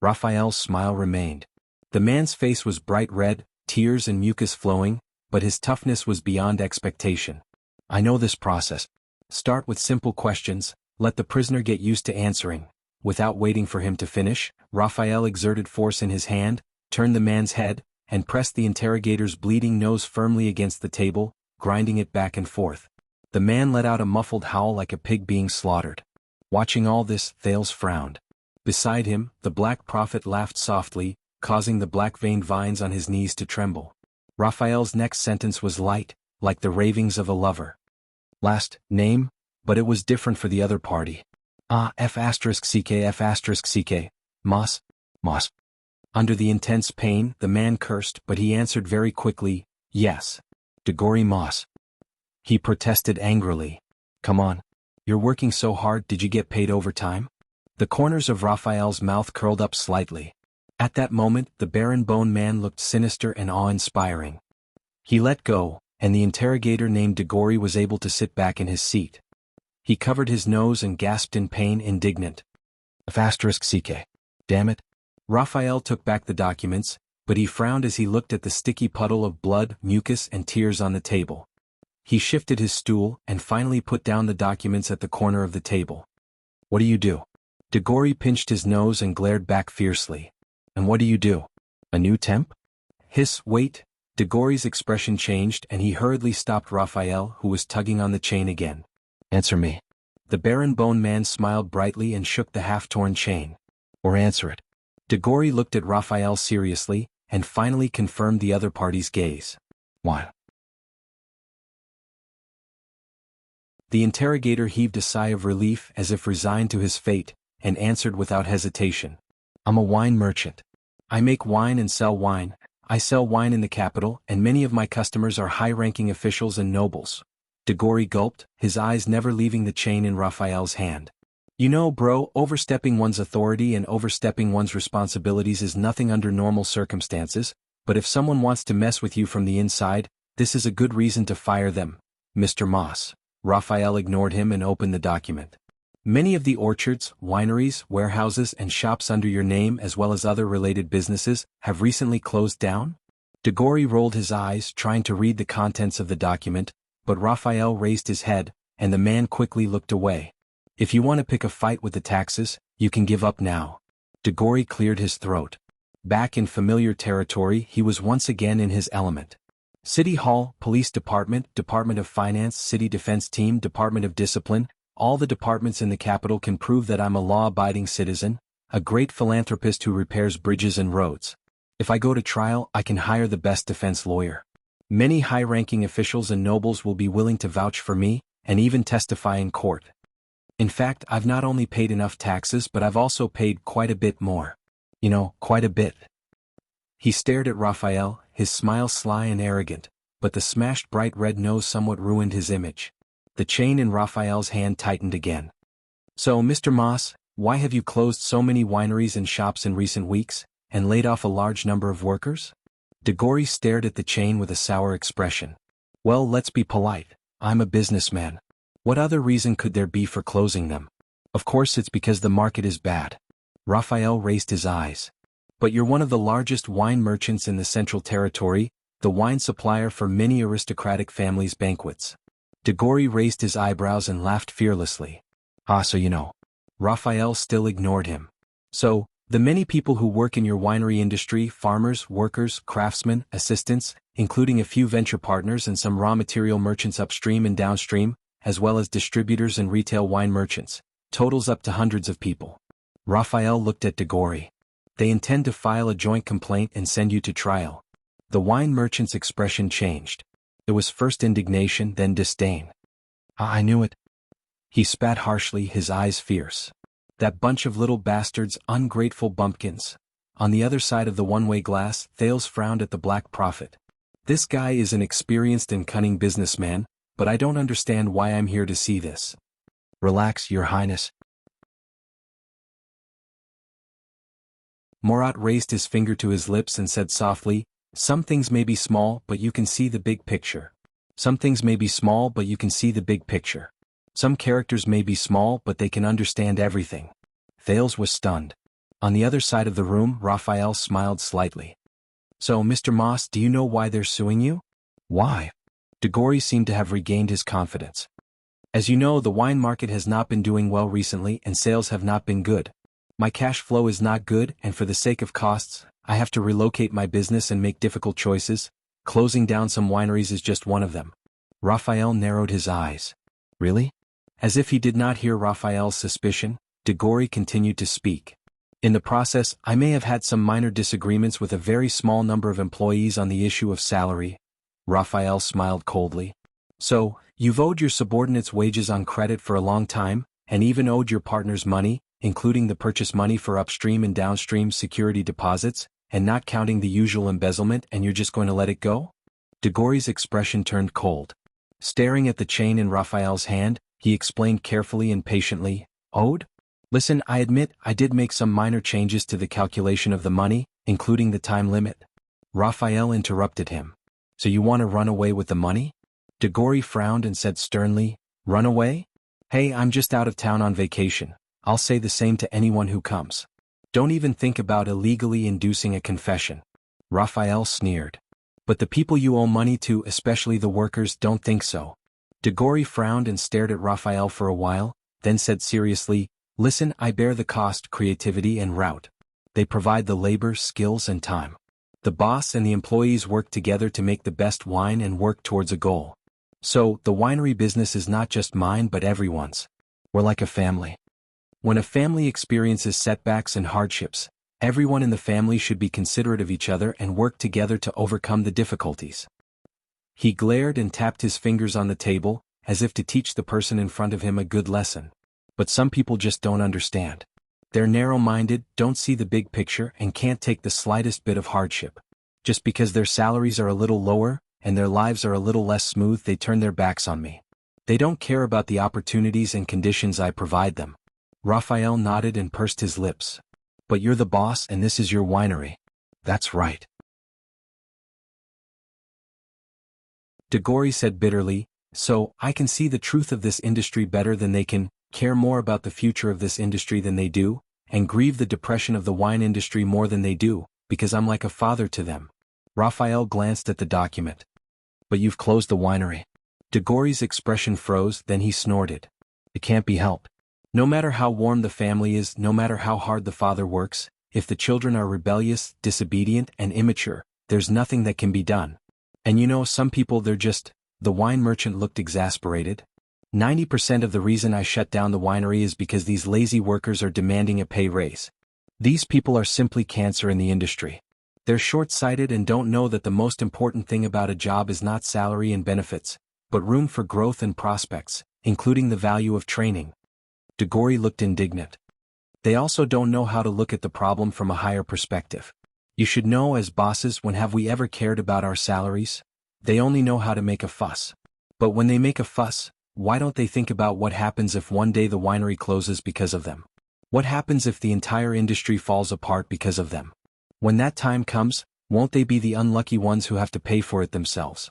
S1: Raphael's smile remained. The man's face was bright red, tears and mucus flowing, but his toughness was beyond expectation. "I know this process. Start with simple questions, let the prisoner get used to answering." Without waiting for him to finish, Raphael exerted force in his hand, turned the man's head, and pressed the interrogator's bleeding nose firmly against the table, grinding it back and forth. The man let out a muffled howl like a pig being slaughtered. Watching all this, Thales frowned. Beside him, the Black Prophet laughed softly, causing the black-veined vines on his knees to tremble. Raphael's next sentence was light, like the ravings of a lover. "Last name?" But it was different for the other party. F***ck, Moss? Moss. Under the intense pain, the man cursed, but he answered very quickly, "Yes. Degory Moss." He protested angrily. "Come on. You're working so hard, did you get paid overtime?" The corners of Raphael's mouth curled up slightly. At that moment, the Baron Bone Man looked sinister and awe-inspiring. He let go, and the interrogator named Degory was able to sit back in his seat. He covered his nose and gasped in pain, indignant. "F***ck. Damn it." Raphael took back the documents, but he frowned as he looked at the sticky puddle of blood, mucus and tears on the table. He shifted his stool and finally put down the documents at the corner of the table. "What do you do?" Degory pinched his nose and glared back fiercely. "And what do you do? A new temp?" Wait. Degory's expression changed and he hurriedly stopped Raphael, who was tugging on the chain again. "Answer me." The Baron Bone Man smiled brightly and shook the half-torn chain. "Or answer it." Degory looked at Raphael seriously, and finally confirmed the other party's gaze. "Why?" The interrogator heaved a sigh of relief as if resigned to his fate, and answered without hesitation. "I'm a wine merchant. I make wine and sell wine. I sell wine in the capital, and many of my customers are high-ranking officials and nobles." Degory gulped, his eyes never leaving the chain in Raphael's hand. "You know, bro, overstepping one's authority and overstepping one's responsibilities is nothing under normal circumstances, but if someone wants to mess with you from the inside, this is a good reason to fire them, Mr. Moss." Raphael ignored him and opened the document. "Many of the orchards, wineries, warehouses and shops under your name as well as other related businesses have recently closed down?" Degory rolled his eyes, trying to read the contents of the document, but Raphael raised his head, and the man quickly looked away. "If you want to pick a fight with the taxes, you can give up now." Degory cleared his throat. Back in familiar territory, he was once again in his element. City Hall, Police Department, Department of Finance, City Defense Team, Department of Discipline, all the departments in the capital can prove that I'm a law-abiding citizen, a great philanthropist who repairs bridges and roads. If I go to trial, I can hire the best defense lawyer. Many high-ranking officials and nobles will be willing to vouch for me, and even testify in court. In fact, I've not only paid enough taxes but I've also paid quite a bit more. You know, quite a bit. He stared at Raphael, his smile sly and arrogant, but the smashed bright red nose somewhat ruined his image. The chain in Raphael's hand tightened again. "So, Mr. Moss, why have you closed so many wineries and shops in recent weeks, and laid off a large number of workers?" Degory stared at the chain with a sour expression. "Well, let's be polite. I'm a businessman. What other reason could there be for closing them? Of course it's because the market is bad." Raphael raised his eyes. But you're one of the largest wine merchants in the Central Territory, the wine supplier for many aristocratic families' banquets. Degori raised his eyebrows and laughed fearlessly. Ah, so you know. Raphael still ignored him. So, the many people who work in your winery industry, farmers, workers, craftsmen, assistants, including a few venture partners and some raw material merchants upstream and downstream, as well as distributors and retail wine merchants, totals up to hundreds of people. Raphael looked at Degori. They intend to file a joint complaint and send you to trial. The wine merchant's expression changed. It was first indignation, then disdain. I knew it. He spat harshly, his eyes fierce. That bunch of little bastards, ungrateful bumpkins. On the other side of the one-way glass, Thales frowned at the Black Prophet. This guy is an experienced and cunning businessman, but I don't understand why I'm here to see this. Relax, Your Highness. Morat raised his finger to his lips and said softly, some things may be small, but you can see the big picture. Some things may be small, but you can see the big picture. Some characters may be small, but they can understand everything. Thales was stunned. On the other side of the room, Raphael smiled slightly. So, Mr. Moss, do you know why they're suing you? Why? Degori seemed to have regained his confidence. As you know, the wine market has not been doing well recently and sales have not been good. My cash flow is not good, and for the sake of costs, I have to relocate my business and make difficult choices. Closing down some wineries is just one of them. Raphael narrowed his eyes. Really? As if he did not hear Raphael's suspicion, Degori continued to speak. In the process, I may have had some minor disagreements with a very small number of employees on the issue of salary. Raphael smiled coldly. So, you've owed your subordinates wages on credit for a long time, and even owed your partners money, including the purchase money for upstream and downstream security deposits, and not counting the usual embezzlement, and you're just going to let it go? Degori's expression turned cold. Staring at the chain in Raphael's hand, he explained carefully and patiently, Owed? Listen, I admit I did make some minor changes to the calculation of the money, including the time limit. Raphael interrupted him. So you want to run away with the money? Degori frowned and said sternly, Run away? Hey, I'm just out of town on vacation. I'll say the same to anyone who comes. Don't even think about illegally inducing a confession. Raphael sneered. But the people you owe money to, especially the workers, don't think so. Degori frowned and stared at Raphael for a while, then said seriously, Listen, I bear the cost, creativity and route. They provide the labor, skills and time. The boss and the employees work together to make the best wine and work towards a goal. So, the winery business is not just mine but everyone's. We're like a family. When a family experiences setbacks and hardships, everyone in the family should be considerate of each other and work together to overcome the difficulties. He glared and tapped his fingers on the table, as if to teach the person in front of him a good lesson. But some people just don't understand. They're narrow-minded, don't see the big picture, and can't take the slightest bit of hardship. Just because their salaries are a little lower, and their lives are a little less smooth, they turn their backs on me. They don't care about the opportunities and conditions I provide them. Raphael nodded and pursed his lips. But you're the boss and this is your winery. That's right. Degori said bitterly, so, I can see the truth of this industry better than they can, care more about the future of this industry than they do, and grieve the depression of the wine industry more than they do, because I'm like a father to them. Raphael glanced at the document. But you've closed the winery. Degori's expression froze, then he snorted. It can't be helped. No matter how warm the family is, no matter how hard the father works, if the children are rebellious, disobedient, and immature, there's nothing that can be done. And you know, some people they're just... The wine merchant looked exasperated. 90% of the reason I shut down the winery is because these lazy workers are demanding a pay raise. These people are simply cancer in the industry. They're short-sighted and don't know that the most important thing about a job is not salary and benefits, but room for growth and prospects, including the value of training. Degori looked indignant. They also don't know how to look at the problem from a higher perspective. You should know, as bosses, when have we ever cared about our salaries? They only know how to make a fuss. But when they make a fuss, why don't they think about what happens if one day the winery closes because of them? What happens if the entire industry falls apart because of them? When that time comes, won't they be the unlucky ones who have to pay for it themselves?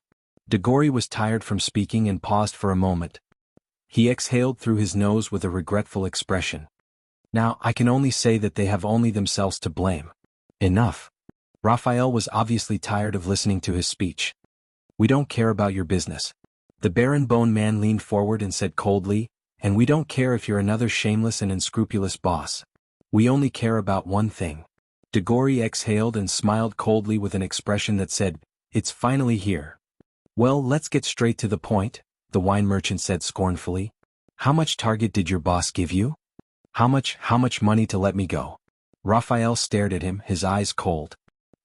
S1: Degori was tired from speaking and paused for a moment. He exhaled through his nose with a regretful expression. Now, I can only say that they have only themselves to blame. Enough. Raphael was obviously tired of listening to his speech. We don't care about your business. The Baron Bone Man leaned forward and said coldly, and we don't care if you're another shameless and unscrupulous boss. We only care about one thing. Degori exhaled and smiled coldly with an expression that said, it's finally here. Well, let's get straight to the point, the wine merchant said scornfully. How much target did your boss give you? How much money to let me go? Raphael stared at him, his eyes cold.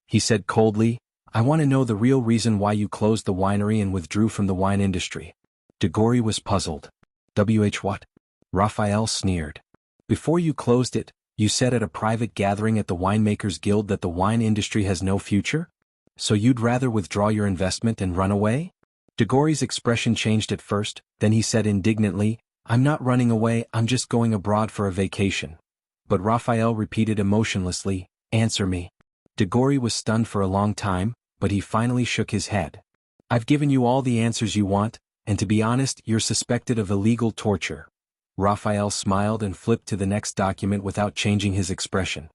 S1: He said coldly, I want to know the real reason why you closed the winery and withdrew from the wine industry. Degori was puzzled. What? Raphael sneered. Before you closed it, you said at a private gathering at the Winemakers Guild that the wine industry has no future? So you'd rather withdraw your investment and run away? Degori's expression changed at first, then he said indignantly, I'm not running away, I'm just going abroad for a vacation. But Raphael repeated emotionlessly, answer me. Degori was stunned for a long time, but he finally shook his head. I've given you all the answers you want, and to be honest, you're suspected of illegal torture. Raphael smiled and flipped to the next document without changing his expression.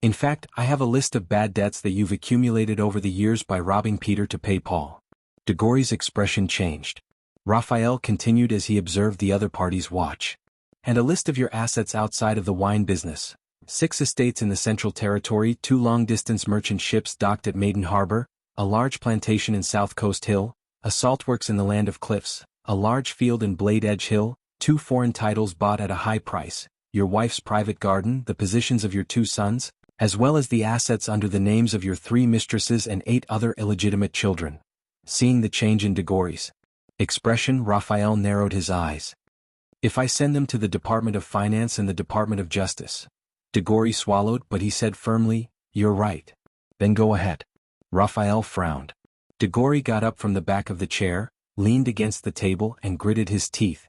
S1: In fact, I have a list of bad debts that you've accumulated over the years by robbing Peter to pay Paul. Degori's expression changed. Raphael continued as he observed the other party's watch. And a list of your assets outside of the wine business. 6 estates in the Central Territory, 2 long-distance merchant ships docked at Maiden Harbor, a large plantation in South Coast Hill, a saltworks in the Land of Cliffs, a large field in Blade Edge Hill, 2 foreign titles bought at a high price, your wife's private garden, the positions of your 2 sons, as well as the assets under the names of your 3 mistresses and 8 other illegitimate children. Seeing the change in Degori's expression, Raphael narrowed his eyes. If I send them to the Department of Finance and the Department of Justice. Degori swallowed, but he said firmly, you're right. Then go ahead. Raphael frowned. Degori got up from the back of the chair, leaned against the table and gritted his teeth.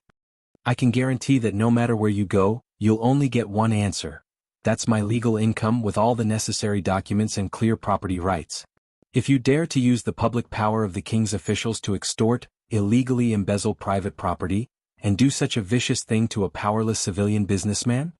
S1: I can guarantee that no matter where you go, you'll only get one answer. That's my legal income with all the necessary documents and clear property rights. If you dare to use the public power of the king's officials to extort, illegally embezzle private property, and do such a vicious thing to a powerless civilian businessman?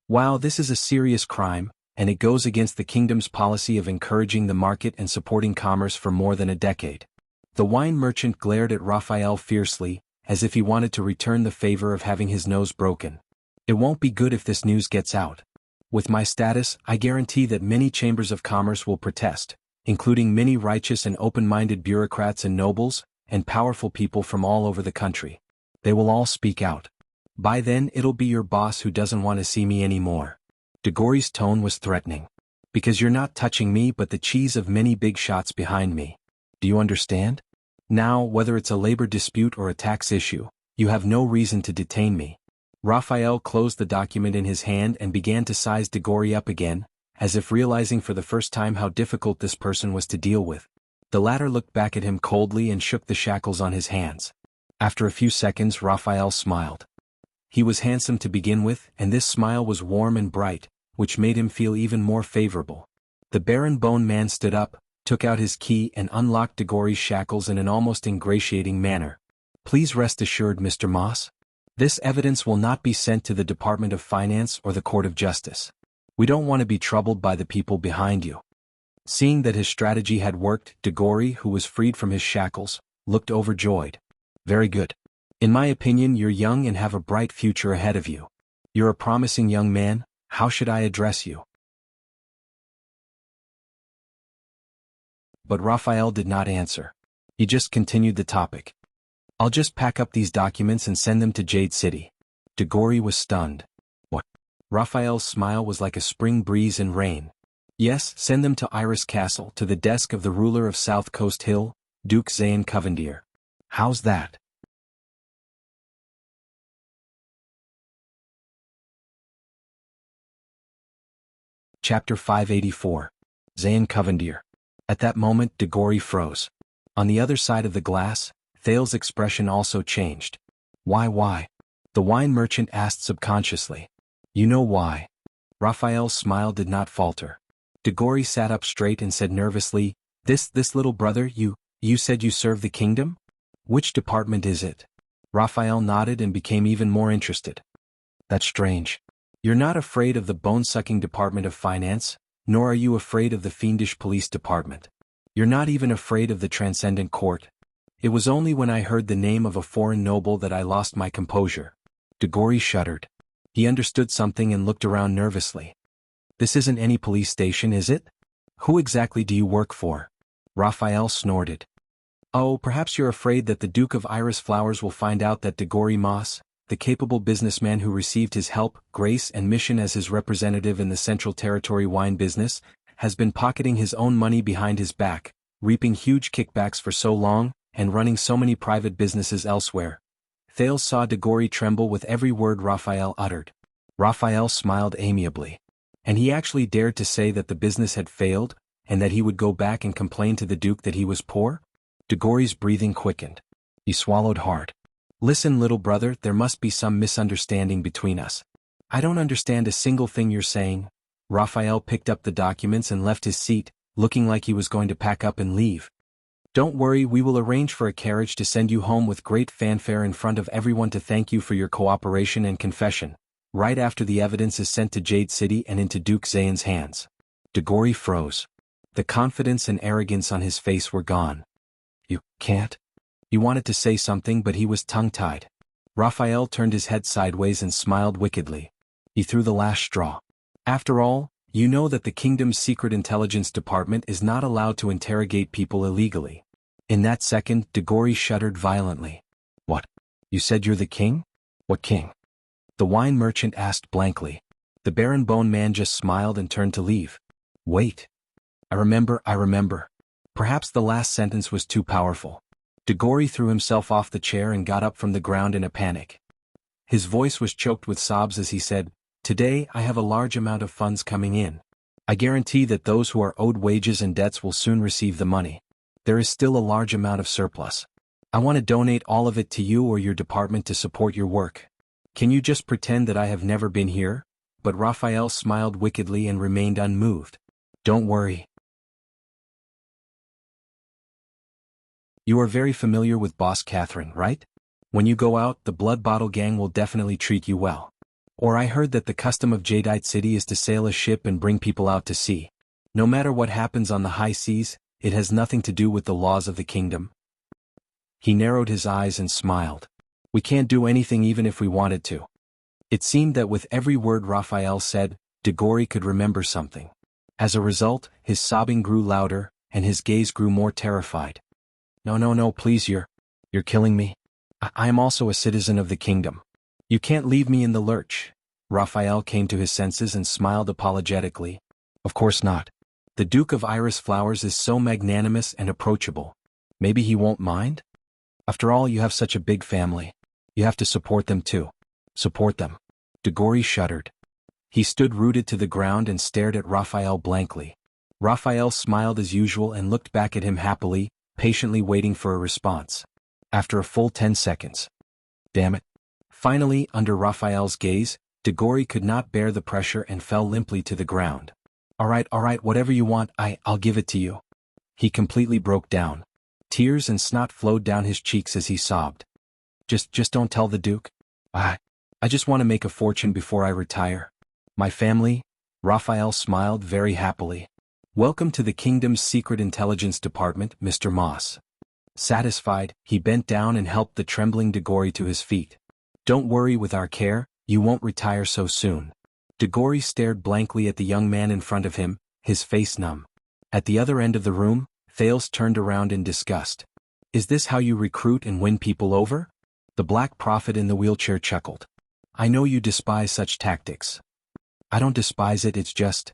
S1: Wow, this is a serious crime, and it goes against the kingdom's policy of encouraging the market and supporting commerce for more than a decade. The wine merchant glared at Raphael fiercely, as if he wanted to return the favor of having his nose broken. It won't be good if this news gets out. With my status, I guarantee that many chambers of commerce will protest, including many righteous and open-minded bureaucrats and nobles, and powerful people from all over the country. They will all speak out. By then it'll be your boss who doesn't want to see me anymore. Degori's tone was threatening. Because you're not touching me but the cheese of many big shots behind me. Do you understand? Now, whether it's a labor dispute or a tax issue, you have no reason to detain me. Raphael closed the document in his hand and began to size Degori up again, as if realizing for the first time how difficult this person was to deal with. The latter looked back at him coldly and shook the shackles on his hands. After a few seconds, Raphael smiled. He was handsome to begin with, and this smile was warm and bright, which made him feel even more favorable. The Baron Bone Man stood up, took out his key and unlocked Degori's shackles in an almost ingratiating manner. Please rest assured, Mr. Moss. This evidence will not be sent to the Department of Finance or the Court of Justice. We don't want to be troubled by the people behind you. Seeing that his strategy had worked, Degori, who was freed from his shackles, looked overjoyed. Very good. In my opinion, you're young and have a bright future ahead of you. You're a promising young man. How should I address you? But Raphael did not answer. He just continued the topic. I'll just pack up these documents and send them to Jade City. Degori was stunned. What? Raphael's smile was like a spring breeze in rain. Yes, send them to Iris Castle, to the desk of the ruler of South Coast Hill, Duke Zayn Covendier. How's that? Chapter 584. Zayn Covendier. At that moment, Degori froze. On the other side of the glass, Thales's expression also changed. Why? The wine merchant asked subconsciously. You know why. Raphael's smile did not falter. Degori sat up straight and said nervously, This little brother, you said you serve the kingdom? Which department is it? Raphael nodded and became even more interested. That's strange. You're not afraid of the bone-sucking Department of Finance, nor are you afraid of the fiendish police department. You're not even afraid of the Transcendent Court. It was only when I heard the name of a foreign noble that I lost my composure. Degori shuddered. He understood something and looked around nervously. This isn't any police station, is it? Who exactly do you work for? Raphael snorted. Oh, perhaps you're afraid that the Duke of Iris Flowers will find out that Degori Moss, the capable businessman who received his help, grace and mission as his representative in the Central Territory wine business, has been pocketing his own money behind his back, reaping huge kickbacks for so long, and running so many private businesses elsewhere. Thales saw Degori tremble with every word Raphael uttered. Raphael smiled amiably. And he actually dared to say that the business had failed, and that he would go back and complain to the Duke that he was poor? Degori's breathing quickened. He swallowed hard. Listen, little brother, there must be some misunderstanding between us. I don't understand a single thing you're saying. Raphael picked up the documents and left his seat, looking like he was going to pack up and leave. Don't worry, we will arrange for a carriage to send you home with great fanfare in front of everyone to thank you for your cooperation and confession, right after the evidence is sent to Jade City and into Duke Zayan's hands. Degori froze. The confidence and arrogance on his face were gone. You can't? He wanted to say something, but he was tongue-tied. Raphael turned his head sideways and smiled wickedly. He threw the last straw. After all, you know that the kingdom's secret intelligence department is not allowed to interrogate people illegally. In that second, Degori shuddered violently. What? You said you're the king? What king? The wine merchant asked blankly. The Baron Bone Man just smiled and turned to leave. Wait. I remember. Perhaps the last sentence was too powerful. Degori threw himself off the chair and got up from the ground in a panic. His voice was choked with sobs as he said, Today I have a large amount of funds coming in. I guarantee that those who are owed wages and debts will soon receive the money. There is still a large amount of surplus. I want to donate all of it to you or your department to support your work. Can you just pretend that I have never been here? But Raphael smiled wickedly and remained unmoved. Don't worry. You are very familiar with Boss Catherine, right? When you go out, the Blood Bottle Gang will definitely treat you well. Or I heard that the custom of Jadeite City is to sail a ship and bring people out to sea. No matter what happens on the high seas, it has nothing to do with the laws of the kingdom. He narrowed his eyes and smiled. We can't do anything even if we wanted to. It seemed that with every word Raphael said, Degori could remember something. As a result, his sobbing grew louder, and his gaze grew more terrified. No, please, you're killing me. I am also a citizen of the kingdom. You can't leave me in the lurch. Raphael came to his senses and smiled apologetically. Of course not. The Duke of Iris Flowers is so magnanimous and approachable. Maybe he won't mind? After all, you have such a big family. You have to support them too. Support them. Degori shuddered. He stood rooted to the ground and stared at Raphael blankly. Raphael smiled as usual and looked back at him happily, patiently waiting for a response. After a full 10 seconds. Damn it. Finally, under Raphael's gaze, Degori could not bear the pressure and fell limply to the ground. All right, whatever you want, I'll give it to you. He completely broke down. Tears and snot flowed down his cheeks as he sobbed. Just don't tell the Duke. I just want to make a fortune before I retire. My family? Raphael smiled very happily. Welcome to the kingdom's secret intelligence department, Mr. Moss. Satisfied, he bent down and helped the trembling Degori to his feet. Don't worry, with our care, you won't retire so soon. Degori stared blankly at the young man in front of him, his face numb. At the other end of the room, Thales turned around in disgust. Is this how you recruit and win people over? The Black Prophet in the wheelchair chuckled. I know you despise such tactics. I don't despise it, it's just...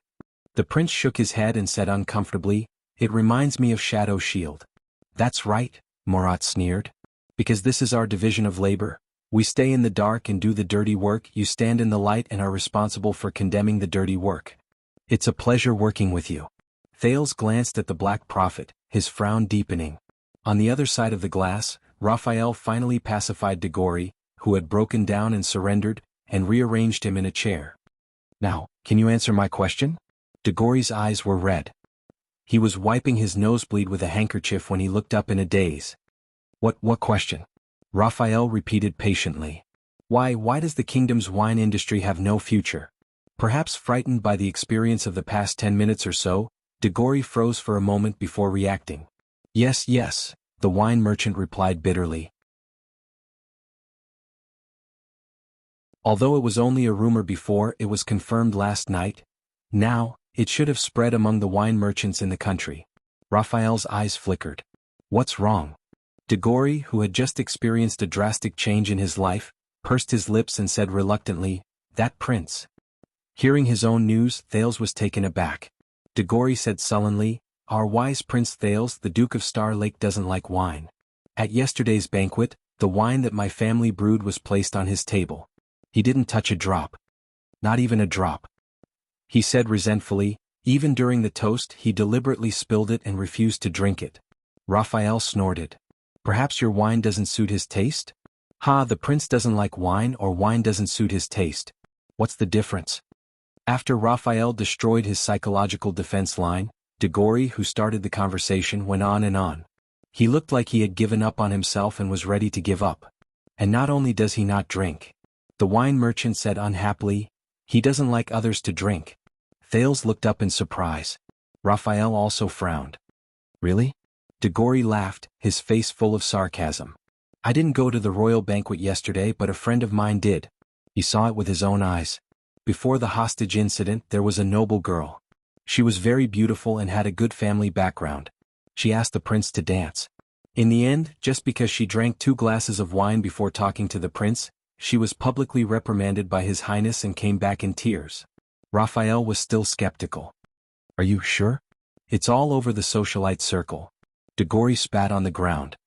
S1: The prince shook his head and said uncomfortably, It reminds me of Shadow Shield. That's right, Morat sneered. Because this is our division of labor. We stay in the dark and do the dirty work, you stand in the light and are responsible for condemning the dirty work. It's a pleasure working with you. Thales glanced at the Black Prophet, his frown deepening. On the other side of the glass, Raphael finally pacified Degori, who had broken down and surrendered, and rearranged him in a chair. Now, can you answer my question? Degori's eyes were red. He was wiping his nosebleed with a handkerchief when he looked up in a daze. What question? Raphael repeated patiently. Why does the kingdom's wine industry have no future? Perhaps frightened by the experience of the past 10 minutes or so, Degori froze for a moment before reacting. Yes, yes, the wine merchant replied bitterly. Although it was only a rumor before it was confirmed last night, now, it should have spread among the wine merchants in the country. Raphael's eyes flickered. What's wrong? Degori, who had just experienced a drastic change in his life, pursed his lips and said reluctantly, that prince. Hearing his own news, Thales was taken aback. Degori said sullenly, our wise Prince Thales, the Duke of Star Lake, doesn't like wine. At yesterday's banquet, the wine that my family brewed was placed on his table. He didn't touch a drop. Not even a drop. He said resentfully, even during the toast he deliberately spilled it and refused to drink it. Raphael snorted. Perhaps your wine doesn't suit his taste? Ha, the prince doesn't like wine or wine doesn't suit his taste. What's the difference? After Raphael destroyed his psychological defense line, Degori, who started the conversation, went on and on. He looked like he had given up on himself and was ready to give up. And not only does he not drink, the wine merchant said unhappily, he doesn't like others to drink. Thales looked up in surprise. Raphael also frowned. Really? Degori laughed, his face full of sarcasm. I didn't go to the royal banquet yesterday, but a friend of mine did. He saw it with his own eyes. Before the hostage incident, there was a noble girl. She was very beautiful and had a good family background. She asked the prince to dance. In the end, just because she drank 2 glasses of wine before talking to the prince, she was publicly reprimanded by His Highness and came back in tears. Raphael was still skeptical. Are you sure? It's all over the socialite circle. Degori spat on the ground.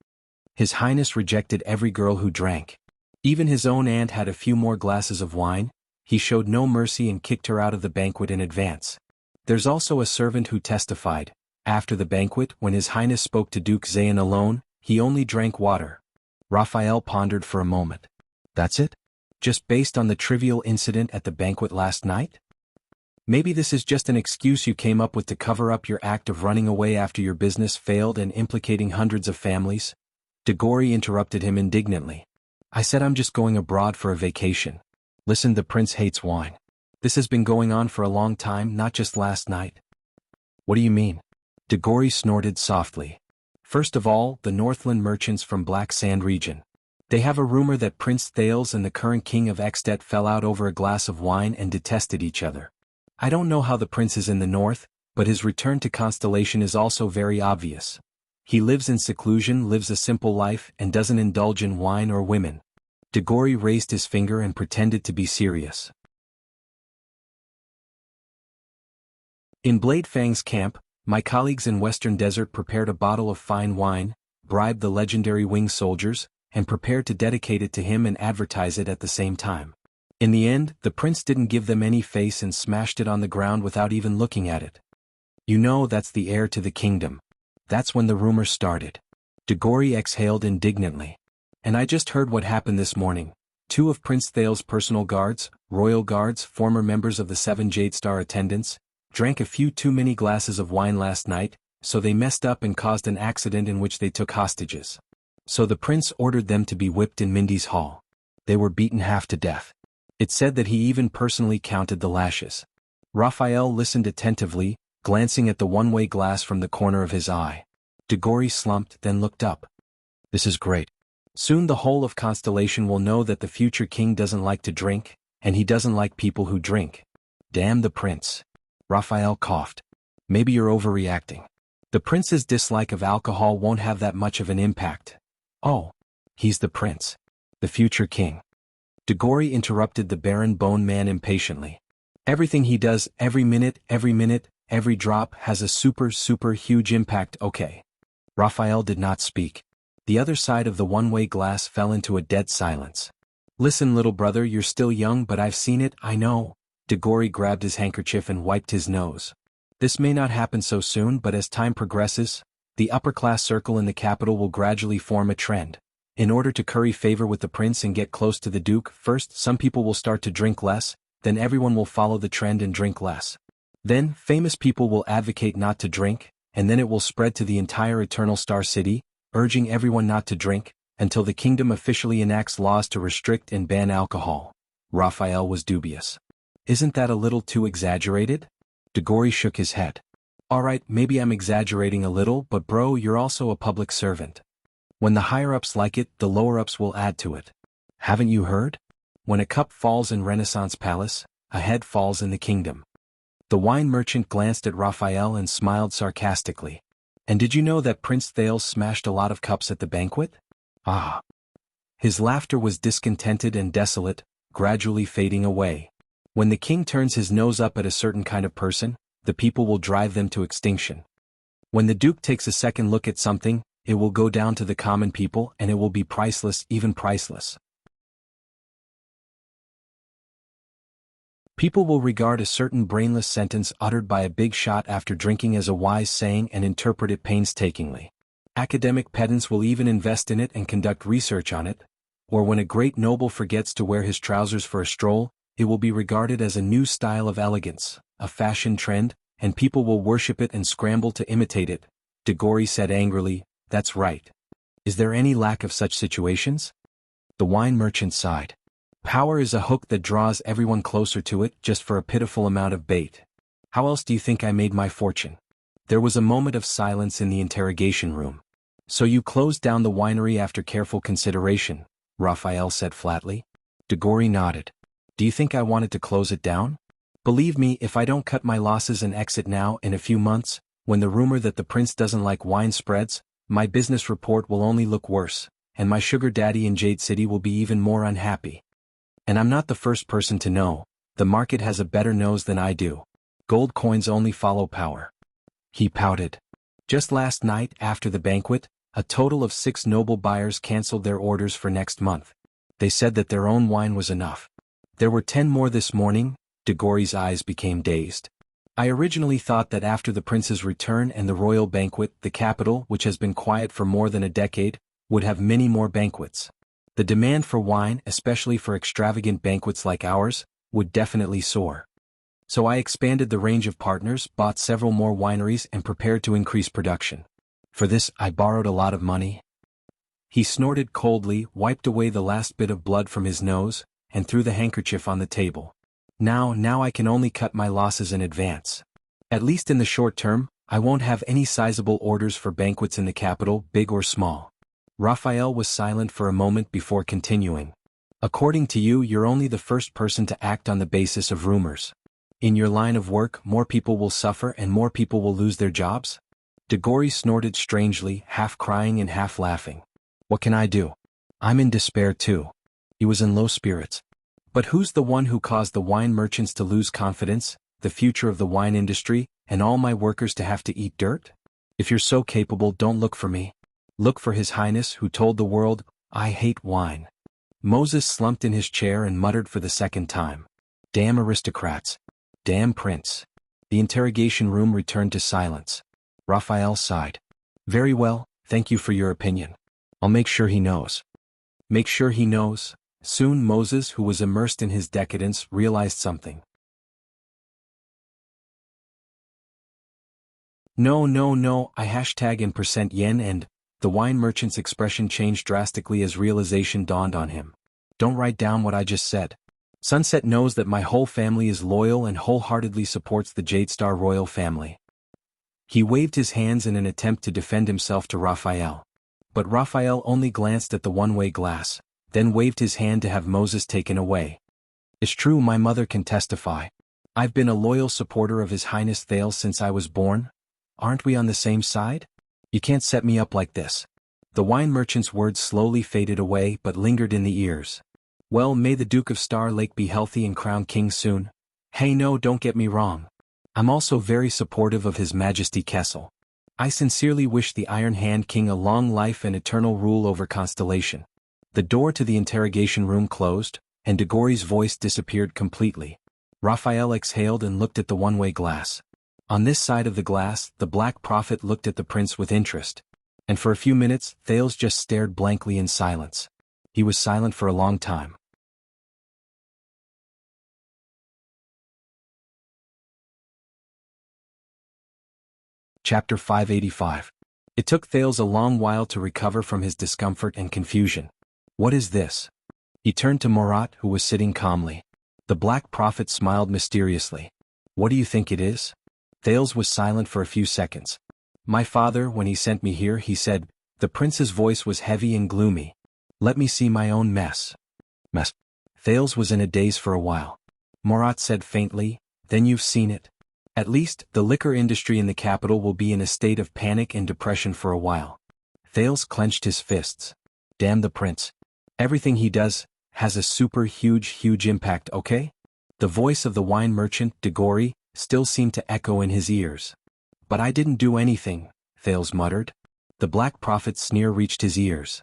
S1: His Highness rejected every girl who drank. Even his own aunt had a few more glasses of wine. He showed no mercy and kicked her out of the banquet in advance. There's also a servant who testified. After the banquet, when His Highness spoke to Duke Zayn alone, he only drank water. Raphael pondered for a moment. That's it? Just based on the trivial incident at the banquet last night? Maybe this is just an excuse you came up with to cover up your act of running away after your business failed and implicating hundreds of families? Degori interrupted him indignantly. I said I'm just going abroad for a vacation. Listen, the prince hates wine. This has been going on for a long time, not just last night. What do you mean? Degori snorted softly. First of all, the Northland merchants from Black Sand region. They have a rumor that Prince Thales and the current king of Extet fell out over a glass of wine and detested each other. I don't know how the prince is in the north, but his return to Constellation is also very obvious. He lives in seclusion, lives a simple life, and doesn't indulge in wine or women. Degori raised his finger and pretended to be serious. In Blade Fang's camp, my colleagues in Western Desert prepared a bottle of fine wine, bribed the legendary winged soldiers, and prepared to dedicate it to him and advertise it at the same time. In the end, the prince didn't give them any face and smashed it on the ground without even looking at it. You know that's the heir to the kingdom. That's when the rumor started. Degori exhaled indignantly. And I just heard what happened this morning. 2 of Prince Thales' personal guards, royal guards, former members of the 7 Jade Star attendants, drank a few too many glasses of wine last night, so they messed up and caused an accident in which they took hostages. So the prince ordered them to be whipped in Mindy's hall. They were beaten half to death. It said that he even personally counted the lashes. Raphael listened attentively, glancing at the one-way glass from the corner of his eye. Degori slumped, then looked up. This is great. Soon the whole of Constellation will know that the future king doesn't like to drink, and he doesn't like people who drink. Damn the prince. Raphael coughed. Maybe you're overreacting. The prince's dislike of alcohol won't have that much of an impact. Oh, he's the prince. The future king. Degori interrupted the Baron Bone Man impatiently. Everything he does, every minute, every drop, has a super huge impact, okay. Raphael did not speak. The other side of the one-way glass fell into a dead silence. Listen, little brother, you're still young, but I've seen it, I know. Degori grabbed his handkerchief and wiped his nose. This may not happen so soon, but as time progresses, the upper-class circle in the capital will gradually form a trend. In order to curry favor with the prince and get close to the duke, first some people will start to drink less, then everyone will follow the trend and drink less. Then, famous people will advocate not to drink, and then it will spread to the entire Eternal Star City, urging everyone not to drink, until the kingdom officially enacts laws to restrict and ban alcohol. Raphael was dubious. Isn't that a little too exaggerated? Degori shook his head. Alright, maybe I'm exaggerating a little, but bro, you're also a public servant. When the higher-ups like it, the lower-ups will add to it. Haven't you heard? When a cup falls in Renaissance Palace, a head falls in the kingdom. The wine merchant glanced at Raphael and smiled sarcastically. And did you know that Prince Thales smashed a lot of cups at the banquet? Ah. His laughter was discontented and desolate, gradually fading away. When the king turns his nose up at a certain kind of person, the people will drive them to extinction. When the duke takes a second look at something, it will go down to the common people and it will be priceless, even priceless. People will regard a certain brainless sentence uttered by a big shot after drinking as a wise saying and interpret it painstakingly. Academic pedants will even invest in it and conduct research on it. Or when a great noble forgets to wear his trousers for a stroll, it will be regarded as a new style of elegance, a fashion trend, and people will worship it and scramble to imitate it. Degori said angrily, "That's right. Is there any lack of such situations?" The wine merchant sighed. Power is a hook that draws everyone closer to it just for a pitiful amount of bait. How else do you think I made my fortune? There was a moment of silence in the interrogation room. So you closed down the winery after careful consideration, Raphael said flatly. Degori nodded. Do you think I wanted to close it down? Believe me, if I don't cut my losses and exit now in a few months, when the rumor that the prince doesn't like wine spreads, my business report will only look worse, and my sugar daddy in Jade City will be even more unhappy. And I'm not the first person to know, the market has a better nose than I do. Gold coins only follow power. He pouted. Just last night, after the banquet, a total of 6 noble buyers canceled their orders for next month. They said that their own wine was enough. There were 10 more this morning. Degori's eyes became dazed. I originally thought that after the prince's return and the royal banquet, the capital, which has been quiet for more than a decade, would have many more banquets. The demand for wine, especially for extravagant banquets like ours, would definitely soar. So I expanded the range of partners, bought several more wineries and prepared to increase production. For this, I borrowed a lot of money. He snorted coldly, wiped away the last bit of blood from his nose, and threw the handkerchief on the table. Now I can only cut my losses in advance. At least in the short term, I won't have any sizable orders for banquets in the capital, big or small. Raphael was silent for a moment before continuing. According to you, you're only the first person to act on the basis of rumors. In your line of work, more people will suffer and more people will lose their jobs? Degori snorted strangely, half crying and half laughing. What can I do? I'm in despair too. He was in low spirits. But who's the one who caused the wine merchants to lose confidence, the future of the wine industry, and all my workers to have to eat dirt? If you're so capable, don't look for me. Look for His Highness who told the world, I hate wine. Moses slumped in his chair and muttered for the second time. Damn aristocrats. Damn prince. The interrogation room returned to silence. Raphael sighed. Very well, thank you for your opinion. I'll make sure he knows. Make sure he knows. Soon Moses, who was immersed in his decadence, realized something. No, I hashtag in percent yen and, the wine merchant's expression changed drastically as realization dawned on him. Don't write down what I just said. Sunset knows that my whole family is loyal and wholeheartedly supports the Jade Star royal family. He waved his hands in an attempt to defend himself to Raphael. But Raphael only glanced at the one-way glass, then waved his hand to have Moses taken away. It's true, my mother can testify. I've been a loyal supporter of His Highness Thales since I was born. Aren't we on the same side? You can't set me up like this. The wine merchant's words slowly faded away but lingered in the ears. Well, may the Duke of Star Lake be healthy and crowned king soon. Hey no, don't get me wrong. I'm also very supportive of His Majesty Kessel. I sincerely wish the Iron Hand King a long life and eternal rule over Constellation. The door to the interrogation room closed, and Degori's voice disappeared completely. Raphael exhaled and looked at the one-way glass. On this side of the glass, the Black Prophet looked at the prince with interest. And for a few minutes, Thales just stared blankly in silence. He was silent for a long time. Chapter 585. It took Thales a long while to recover from his discomfort and confusion. What is this? He turned to Murat, who was sitting calmly. The Black Prophet smiled mysteriously. What do you think it is? Thales was silent for a few seconds. My father, when he sent me here, he said, the prince's voice was heavy and gloomy. Let me see my own mess. Mess. Thales was in a daze for a while. Murat said faintly, then you've seen it. At least, the liquor industry in the capital will be in a state of panic and depression for a while. Thales clenched his fists. Damn the prince. Everything he does has a super huge impact, okay? The voice of the wine merchant, Degori, still seemed to echo in his ears. But I didn't do anything, Thales muttered. The Black Prophet's sneer reached his ears.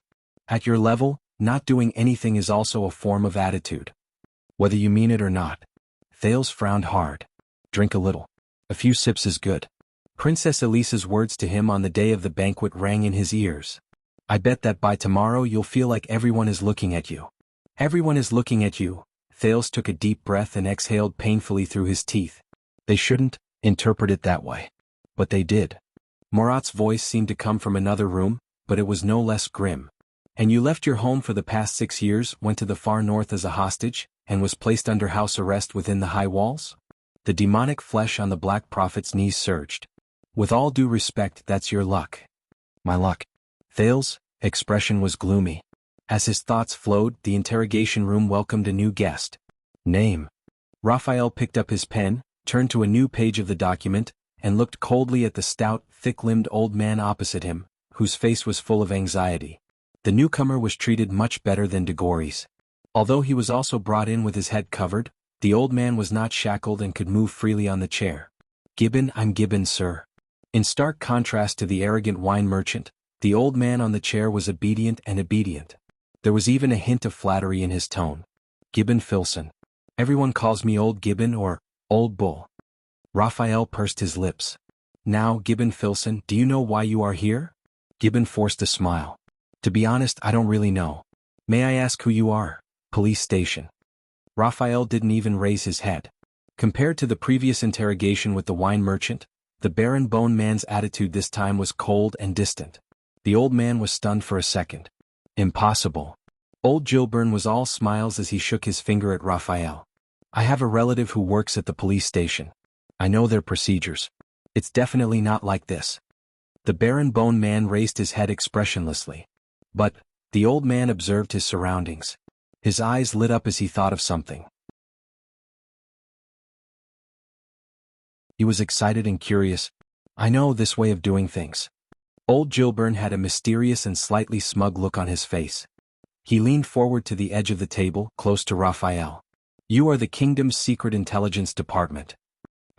S1: At your level, not doing anything is also a form of attitude. Whether you mean it or not. Thales frowned hard. Drink a little. A few sips is good. Princess Elisa's words to him on the day of the banquet rang in his ears. I bet that by tomorrow you'll feel like everyone is looking at you. Everyone is looking at you. Thales took a deep breath and exhaled painfully through his teeth. They shouldn't interpret it that way. But they did. Murat's voice seemed to come from another room, but it was no less grim. And you left your home for the past 6 years, went to the far north as a hostage, and was placed under house arrest within the high walls? The demonic flesh on the Black Prophet's knees surged. With all due respect, that's your luck. My luck. Thales' expression was gloomy. As his thoughts flowed, the interrogation room welcomed a new guest. Name. Raphael picked up his pen, turned to a new page of the document, and looked coldly at the stout, thick-limbed old man opposite him, whose face was full of anxiety. The newcomer was treated much better than Degori's. Although he was also brought in with his head covered, the old man was not shackled and could move freely on the chair. Gibbon, I'm Gibbon, sir. In stark contrast to the arrogant wine merchant, the old man on the chair was obedient. There was even a hint of flattery in his tone. Gibbon Filson. Everyone calls me Old Gibbon or Old Bull. Raphael pursed his lips. Now, Gibbon Filson, do you know why you are here? Gibbon forced a smile. To be honest, I don't really know. May I ask who you are? Police station. Raphael didn't even raise his head. Compared to the previous interrogation with the wine merchant, the Baron Bone Man's attitude this time was cold and distant. The old man was stunned for a second. Impossible. Old Gilburn was all smiles as he shook his finger at Raphael. I have a relative who works at the police station. I know their procedures. It's definitely not like this. The Baron Bone Man raised his head expressionlessly. But, the old man observed his surroundings. His eyes lit up as he thought of something. He was excited and curious. I know this way of doing things. Old Gilburn had a mysterious and slightly smug look on his face. He leaned forward to the edge of the table, close to Raphael. You are the kingdom's secret intelligence department.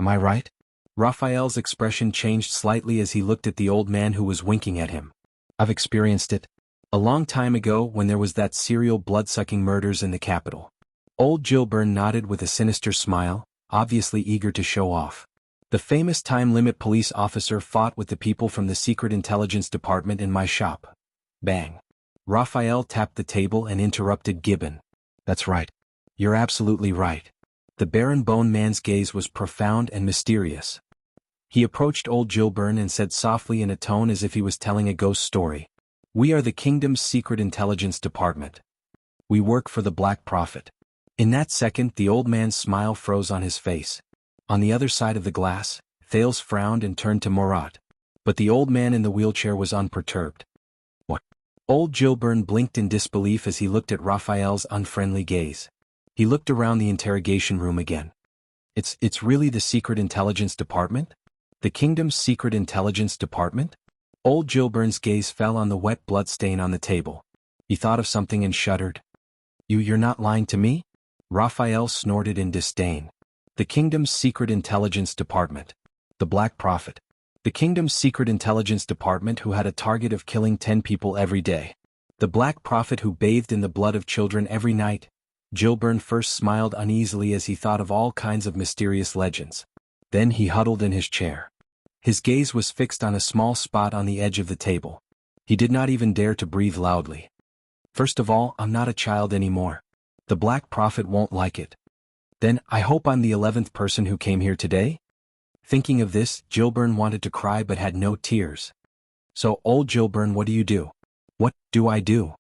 S1: Am I right? Raphael's expression changed slightly as he looked at the old man who was winking at him. I've experienced it. A long time ago when there was that serial blood-sucking murders in the capital. Old Gilburn nodded with a sinister smile, obviously eager to show off. The famous time-limit police officer fought with the people from the secret intelligence department in my shop. Bang. Raphael tapped the table and interrupted Gibbon. That's right. You're absolutely right. The Baron Bone Man's gaze was profound and mysterious. He approached old Gilburn and said softly in a tone as if he was telling a ghost story. We are the kingdom's secret intelligence department. We work for the Black Prophet. In that second, the old man's smile froze on his face. On the other side of the glass, Thales frowned and turned to Murat. But the old man in the wheelchair was unperturbed. What? Old Gilburn blinked in disbelief as he looked at Raphael's unfriendly gaze. He looked around the interrogation room again. It's really the secret intelligence department? The kingdom's secret intelligence department? Old Gilburn's gaze fell on the wet blood stain on the table. He thought of something and shuddered. You're not lying to me? Raphael snorted in disdain. The kingdom's secret intelligence department. The Black Prophet. The kingdom's secret intelligence department who had a target of killing 10 people every day. The Black Prophet who bathed in the blood of children every night. Gilburn first smiled uneasily as he thought of all kinds of mysterious legends. Then he huddled in his chair. His gaze was fixed on a small spot on the edge of the table. He did not even dare to breathe loudly. First of all, I'm not a child anymore. The Black Prophet won't like it. Then, I hope I'm the 11th person who came here today? Thinking of this, Gilburn wanted to cry but had no tears. So, old Gilburn, what do you do? What do I do?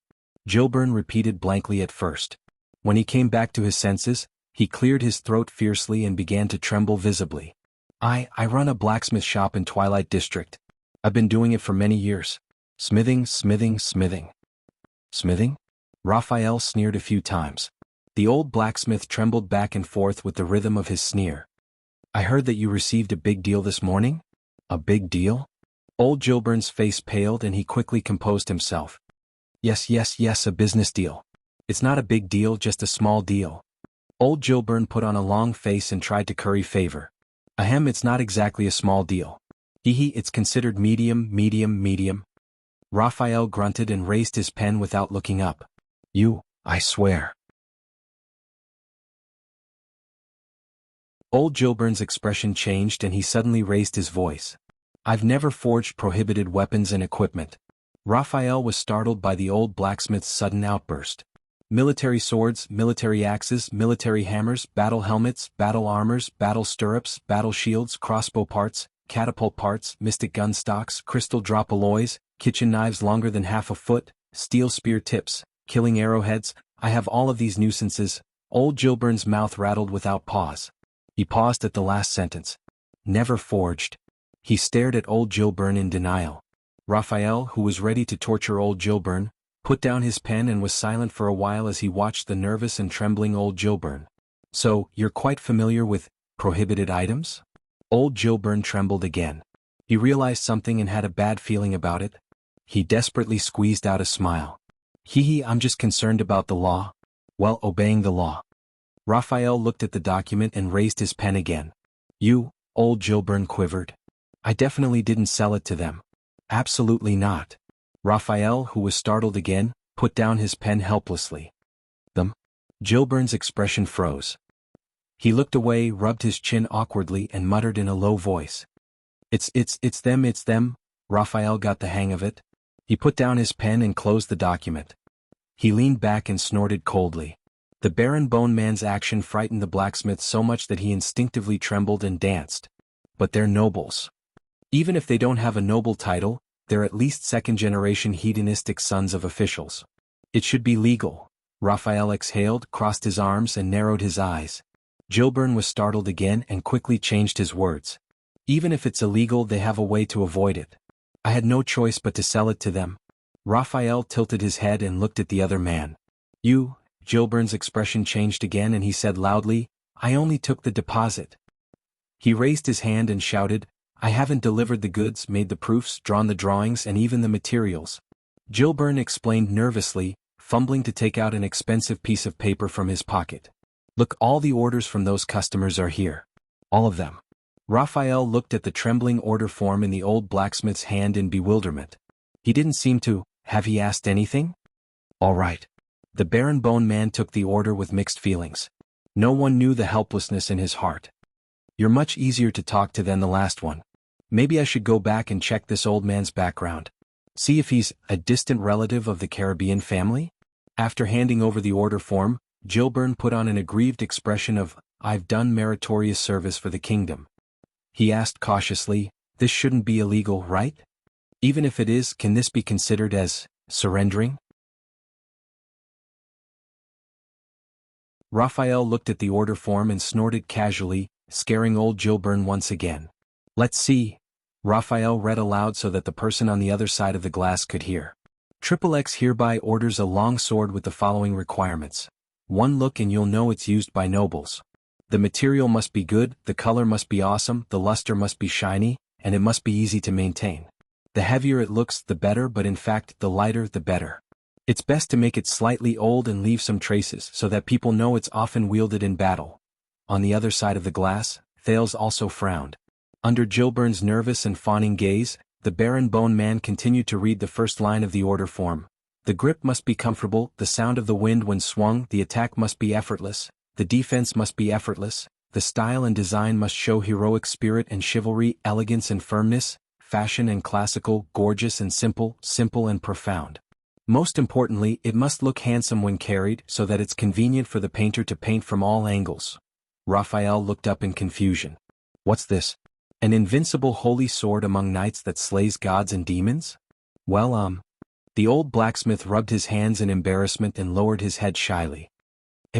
S1: Gilburn repeated blankly at first. When he came back to his senses, He cleared his throat fiercely and began to tremble visibly. I run a blacksmith shop in Twilight District. I've been doing it for many years. Smithing. Smithing? Raphael sneered a few times. The old blacksmith trembled back and forth with the rhythm of his sneer. I heard that you received a big deal this morning? A big deal? Old Gilburn's face paled and he quickly composed himself. Yes, a business deal. It's not a big deal, just a small deal. Old Gilburn put on a long face and tried to curry favor. Ahem, it's not exactly a small deal. It's considered medium. Raphael grunted and raised his pen without looking up. I swear. Old Gilburn's expression changed and he suddenly raised his voice. I've never forged prohibited weapons and equipment. Raphael was startled by the old blacksmith's sudden outburst. Military swords, military axes, military hammers, battle helmets, battle armors, battle stirrups, battle shields, crossbow parts, catapult parts, mystic gun stocks, crystal drop alloys, kitchen knives longer than half a foot, steel spear tips, killing arrowheads. I have all of these nuisances. Old Gilburn's mouth rattled without pause. He paused at the last sentence. Never forged. He stared at old Gilburn in denial. Raphael, who was ready to torture old Gilburn, put down his pen and was silent for a while as he watched the nervous and trembling old Gilburn. So, you're quite familiar with prohibited items? Old Gilburn trembled again. He realized something and had a bad feeling about it. He desperately squeezed out a smile. I'm just concerned about the law. Well, obeying the law. Raphael looked at the document and raised his pen again. Old Gilburn quivered. I definitely didn't sell it to them. Absolutely not. Raphael, who was startled again, put down his pen helplessly. Them? Gilburn's expression froze. He looked away, rubbed his chin awkwardly and muttered in a low voice. It's them. Raphael got the hang of it. He put down his pen and closed the document. He leaned back and snorted coldly. The Baron Bone Man's action frightened the blacksmith so much that he instinctively trembled and danced. But they're nobles. Even if they don't have a noble title, they're at least second-generation hedonistic sons of officials. It should be legal. Raphael exhaled, crossed his arms and narrowed his eyes. Gilburn was startled again and quickly changed his words. Even if it's illegal, they have a way to avoid it. I had no choice but to sell it to them. Raphael tilted his head and looked at the other man. Gilburn's expression changed again and he said loudly, I only took the deposit. He raised his hand and shouted, I haven't delivered the goods, made the proofs, drawn the drawings and even the materials. Gilburn explained nervously, fumbling to take out an expensive piece of paper from his pocket. Look, all the orders from those customers are here. All of them. Raphael looked at the trembling order form in the old blacksmith's hand in bewilderment. He didn't seem to. Have he asked anything? All right. The Baron Bone Man took the order with mixed feelings. No one knew the helplessness in his heart. You're much easier to talk to than the last one. Maybe I should go back and check this old man's background. See if he's a distant relative of the Caribbean family? After handing over the order form, Gilburn put on an aggrieved expression of, I've done meritorious service for the kingdom. He asked cautiously, this shouldn't be illegal, right? Even if it is, can this be considered as surrendering? Raphael looked at the order form and snorted casually, scaring old Gilburn once again. Let's see. Raphael read aloud so that the person on the other side of the glass could hear. XXX hereby orders a long sword with the following requirements. One look and you'll know it's used by nobles. The material must be good, the color must be awesome, the luster must be shiny, and it must be easy to maintain. The heavier it looks, the better, but in fact, the lighter, the better. It's best to make it slightly old and leave some traces so that people know it's often wielded in battle. On the other side of the glass, Thales also frowned. Under Gilburn's nervous and fawning gaze, the Baron Bone Man continued to read the first line of the order form. The grip must be comfortable, the sound of the wind when swung, the attack must be effortless, the defense must be effortless, the style and design must show heroic spirit and chivalry, elegance and firmness, fashion and classical, gorgeous and simple, simple and profound. Most importantly, it must look handsome when carried so that it's convenient for the painter to paint from all angles. Raphael looked up in confusion. What's this? An invincible holy sword among knights that slays gods and demons? Well, The old blacksmith rubbed his hands in embarrassment and lowered his head shyly.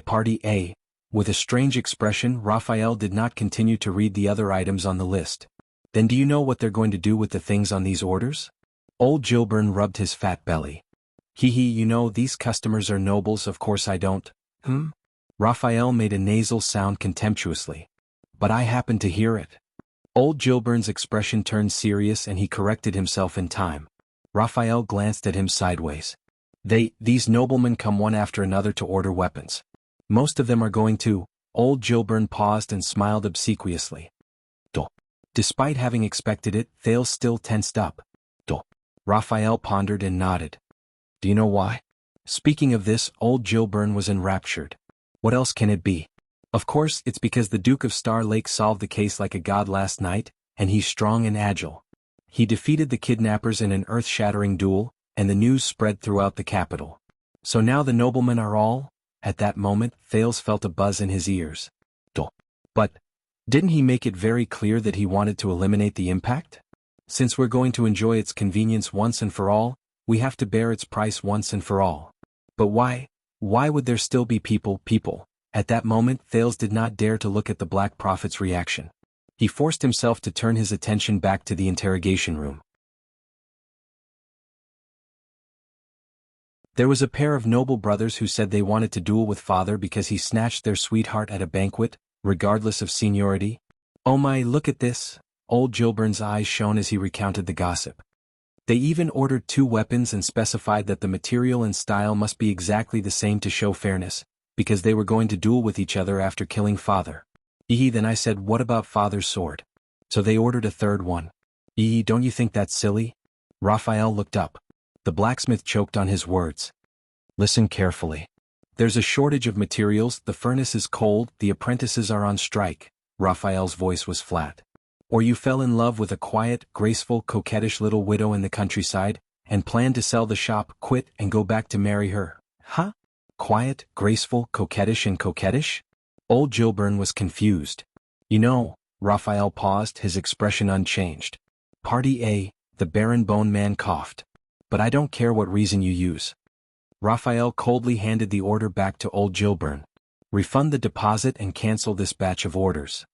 S1: Party A. With a strange expression, Raphael did not continue to read the other items on the list. Then do you know what they're going to do with the things on these orders? Old Gilburn rubbed his fat belly. Hee, you know these customers are nobles, of course I don't. Raphael made a nasal sound contemptuously. But I happened to hear it. Old Gilburn's expression turned serious and he corrected himself in time. Raphael glanced at him sideways. These noblemen come one after another to order weapons. Most of them are going to. Old Gilburn paused and smiled obsequiously. Despite having expected it, Thales still tensed up. Raphael pondered and nodded. Do you know why? Speaking of this, old Gilburn was enraptured. What else can it be? Of course, it's because the Duke of Star Lake solved the case like a god last night, and he's strong and agile. He defeated the kidnappers in an earth-shattering duel, and the news spread throughout the capital. So now the noblemen are all... At that moment, Thales felt a buzz in his ears. But, didn't he make it very clear that he wanted to eliminate the impact? Since we're going to enjoy its convenience once and for all, we have to bear its price once and for all. But why? Why would there still be people? At that moment, Thales did not dare to look at the Black Prophet's reaction. He forced himself to turn his attention back to the interrogation room. There was a pair of noble brothers who said they wanted to duel with father because he snatched their sweetheart at a banquet, regardless of seniority. Oh my, look at this! Old Gilburn's eyes shone as he recounted the gossip. They even ordered 2 weapons and specified that the material and style must be exactly the same to show fairness, because they were going to duel with each other after killing father. Then I said, what about father's sword? So they ordered a 3rd one. Don't you think that's silly? Raphael looked up. The blacksmith choked on his words. Listen carefully. There's a shortage of materials, the furnace is cold, the apprentices are on strike. Raphael's voice was flat. Or you fell in love with a quiet, graceful, coquettish little widow in the countryside, and planned to sell the shop, quit, and go back to marry her. Huh? Quiet, graceful, coquettish and coquettish? Old Gilburn was confused. You know, Raphael paused, his expression unchanged. Party A, the Baron Bone Man coughed. But I don't care what reason you use. Raphael coldly handed the order back to old Gilburn. Refund the deposit and cancel this batch of orders.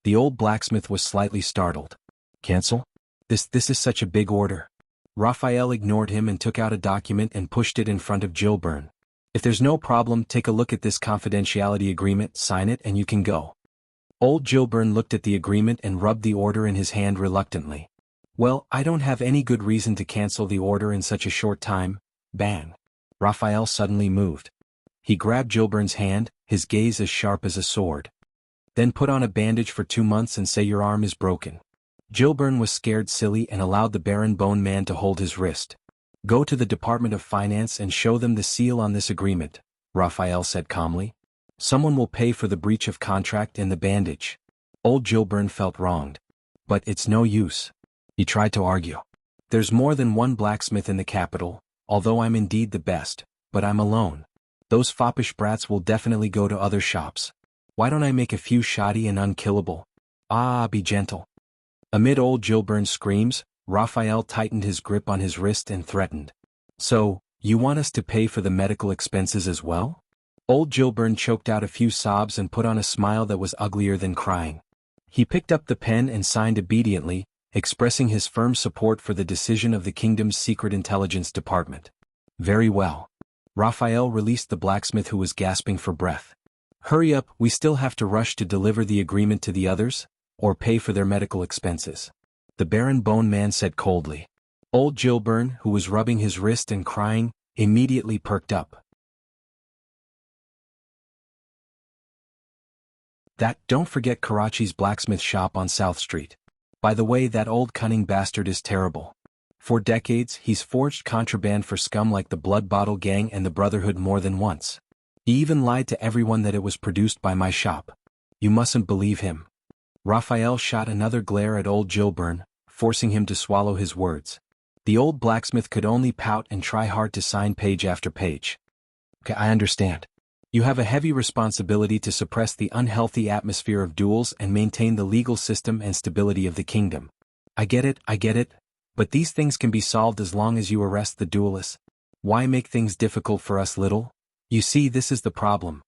S1: The old blacksmith was slightly startled. Cancel? This is such a big order. Raphael ignored him and took out a document and pushed it in front of Gilburn. If there's no problem, take a look at this confidentiality agreement, sign it and you can go. Old Gilburn looked at the agreement and rubbed the order in his hand reluctantly. Well, I don't have any good reason to cancel the order in such a short time. Bang. Raphael suddenly moved. He grabbed Gilburn's hand, his gaze as sharp as a sword. Then put on a bandage for 2 months and say your arm is broken. Gilburn was scared silly and allowed the Baron Bone Man to hold his wrist. Go to the Department of Finance and show them the seal on this agreement, Raphael said calmly. Someone will pay for the breach of contract and the bandage. Old Gilburn felt wronged. But it's no use. He tried to argue. There's more than one blacksmith in the capital, although I'm indeed the best, but I'm alone. Those foppish brats will definitely go to other shops. Why don't I make a few shoddy and unkillable? Be gentle. Amid old Gilburn's screams, Raphael tightened his grip on his wrist and threatened. So, you want us to pay for the medical expenses as well? Old Gilburn choked out a few sobs and put on a smile that was uglier than crying. He picked up the pen and signed obediently, expressing his firm support for the decision of the kingdom's secret intelligence department. Very well. Raphael released the blacksmith who was gasping for breath. Hurry up, we still have to rush to deliver the agreement to the others, or pay for their medical expenses. The Baron Bone Man said coldly. Old Gilburn, who was rubbing his wrist and crying, immediately perked up. Don't forget Karachi's blacksmith shop on South Street. By the way, that old cunning bastard is terrible. For decades, he's forged contraband for scum like the Blood Bottle Gang and the Brotherhood more than once. He even lied to everyone that it was produced by my shop. You mustn't believe him. Raphael shot another glare at old Gilburn, forcing him to swallow his words. The old blacksmith could only pout and try hard to sign page after page. Okay, I understand. You have a heavy responsibility to suppress the unhealthy atmosphere of duels and maintain the legal system and stability of the kingdom. I get it, but these things can be solved as long as you arrest the duelists. Why make things difficult for us little? You see, this is the problem.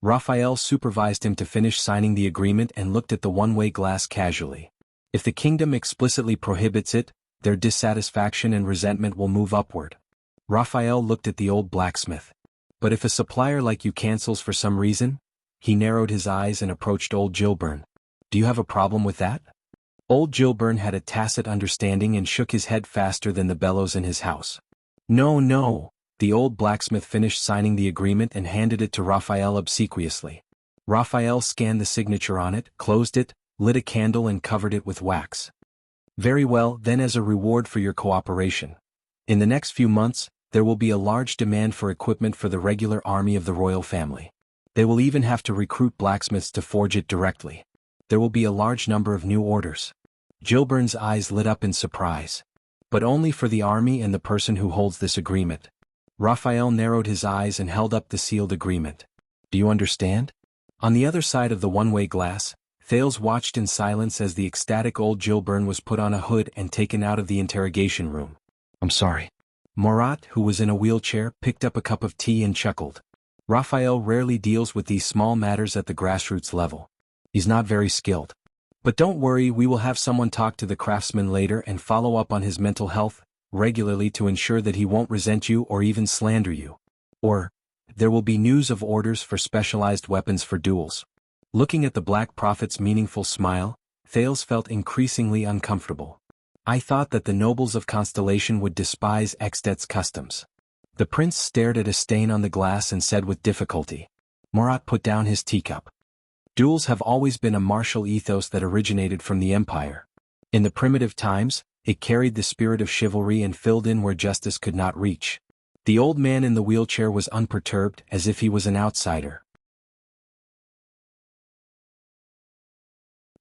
S1: Raphael supervised him to finish signing the agreement and looked at the one-way glass casually. If the kingdom explicitly prohibits it, their dissatisfaction and resentment will move upward. Raphael looked at the old blacksmith. But if a supplier like you cancels for some reason? He narrowed his eyes and approached old Gilburn. Do you have a problem with that? Old Gilburn had a tacit understanding and shook his head faster than the bellows in his house. No, no. The old blacksmith finished signing the agreement and handed it to Raphael obsequiously. Raphael scanned the signature on it, closed it, lit a candle and covered it with wax. Very well, then as a reward for your cooperation. In the next few months, there will be a large demand for equipment for the regular army of the royal family. They will even have to recruit blacksmiths to forge it directly. There will be a large number of new orders. Gilburn's eyes lit up in surprise. But only for the army and the person who holds this agreement. Raphael narrowed his eyes and held up the sealed agreement. Do you understand? On the other side of the one-way glass, Thales watched in silence as the ecstatic old Gilburn was put on a hood and taken out of the interrogation room. I'm sorry. Murat, who was in a wheelchair, picked up a cup of tea and chuckled. Raphael rarely deals with these small matters at the grassroots level. He's not very skilled. But don't worry, we will have someone talk to the craftsman later and follow up on his mental health regularly to ensure that he won't resent you or even slander you. Or, there will be news of orders for specialized weapons for duels. Looking at the Black Prophet's meaningful smile, Thales felt increasingly uncomfortable. I thought that the nobles of Constellation would despise Extet's customs. The prince stared at a stain on the glass and said with difficulty. Murat put down his teacup. Duels have always been a martial ethos that originated from the empire. In the primitive times, it carried the spirit of chivalry and filled in where justice could not reach. The old man in the wheelchair was unperturbed, as if he was an outsider.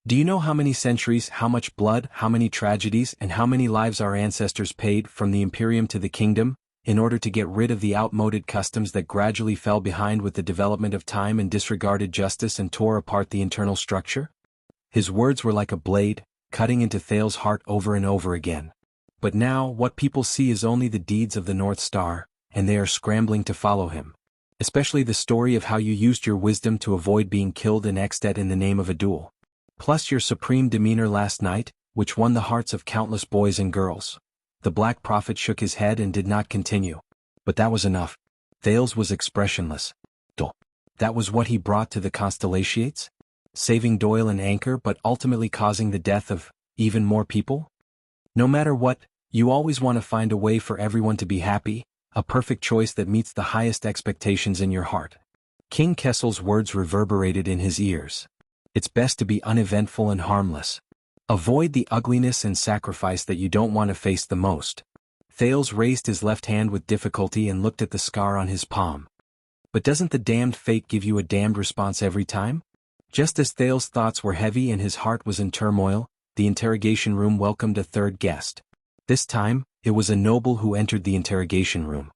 S1: Do you know how many centuries, how much blood, how many tragedies, and how many lives our ancestors paid from the Imperium to the kingdom, in order to get rid of the outmoded customs that gradually fell behind with the development of time and disregarded justice and tore apart the internal structure? His words were like a blade, cutting into Thales' heart over and over again. But now, what people see is only the deeds of the North Star, and they are scrambling to follow him. Especially the story of how you used your wisdom to avoid being killed in Extet in the name of a duel. Plus your supreme demeanor last night, which won the hearts of countless boys and girls. The Black Prophet shook his head and did not continue. But that was enough. Thales was expressionless. That was what he brought to the Constellations? Saving Doyle and Anchor but ultimately causing the death of even more people? No matter what, you always want to find a way for everyone to be happy, a perfect choice that meets the highest expectations in your heart. King Kessel's words reverberated in his ears. It's best to be uneventful and harmless. Avoid the ugliness and sacrifice that you don't want to face the most. Thales raised his left hand with difficulty and looked at the scar on his palm. But doesn't the damned fate give you a damned response every time? Just as Thales' thoughts were heavy and his heart was in turmoil, the interrogation room welcomed a third guest. This time, it was a noble who entered the interrogation room.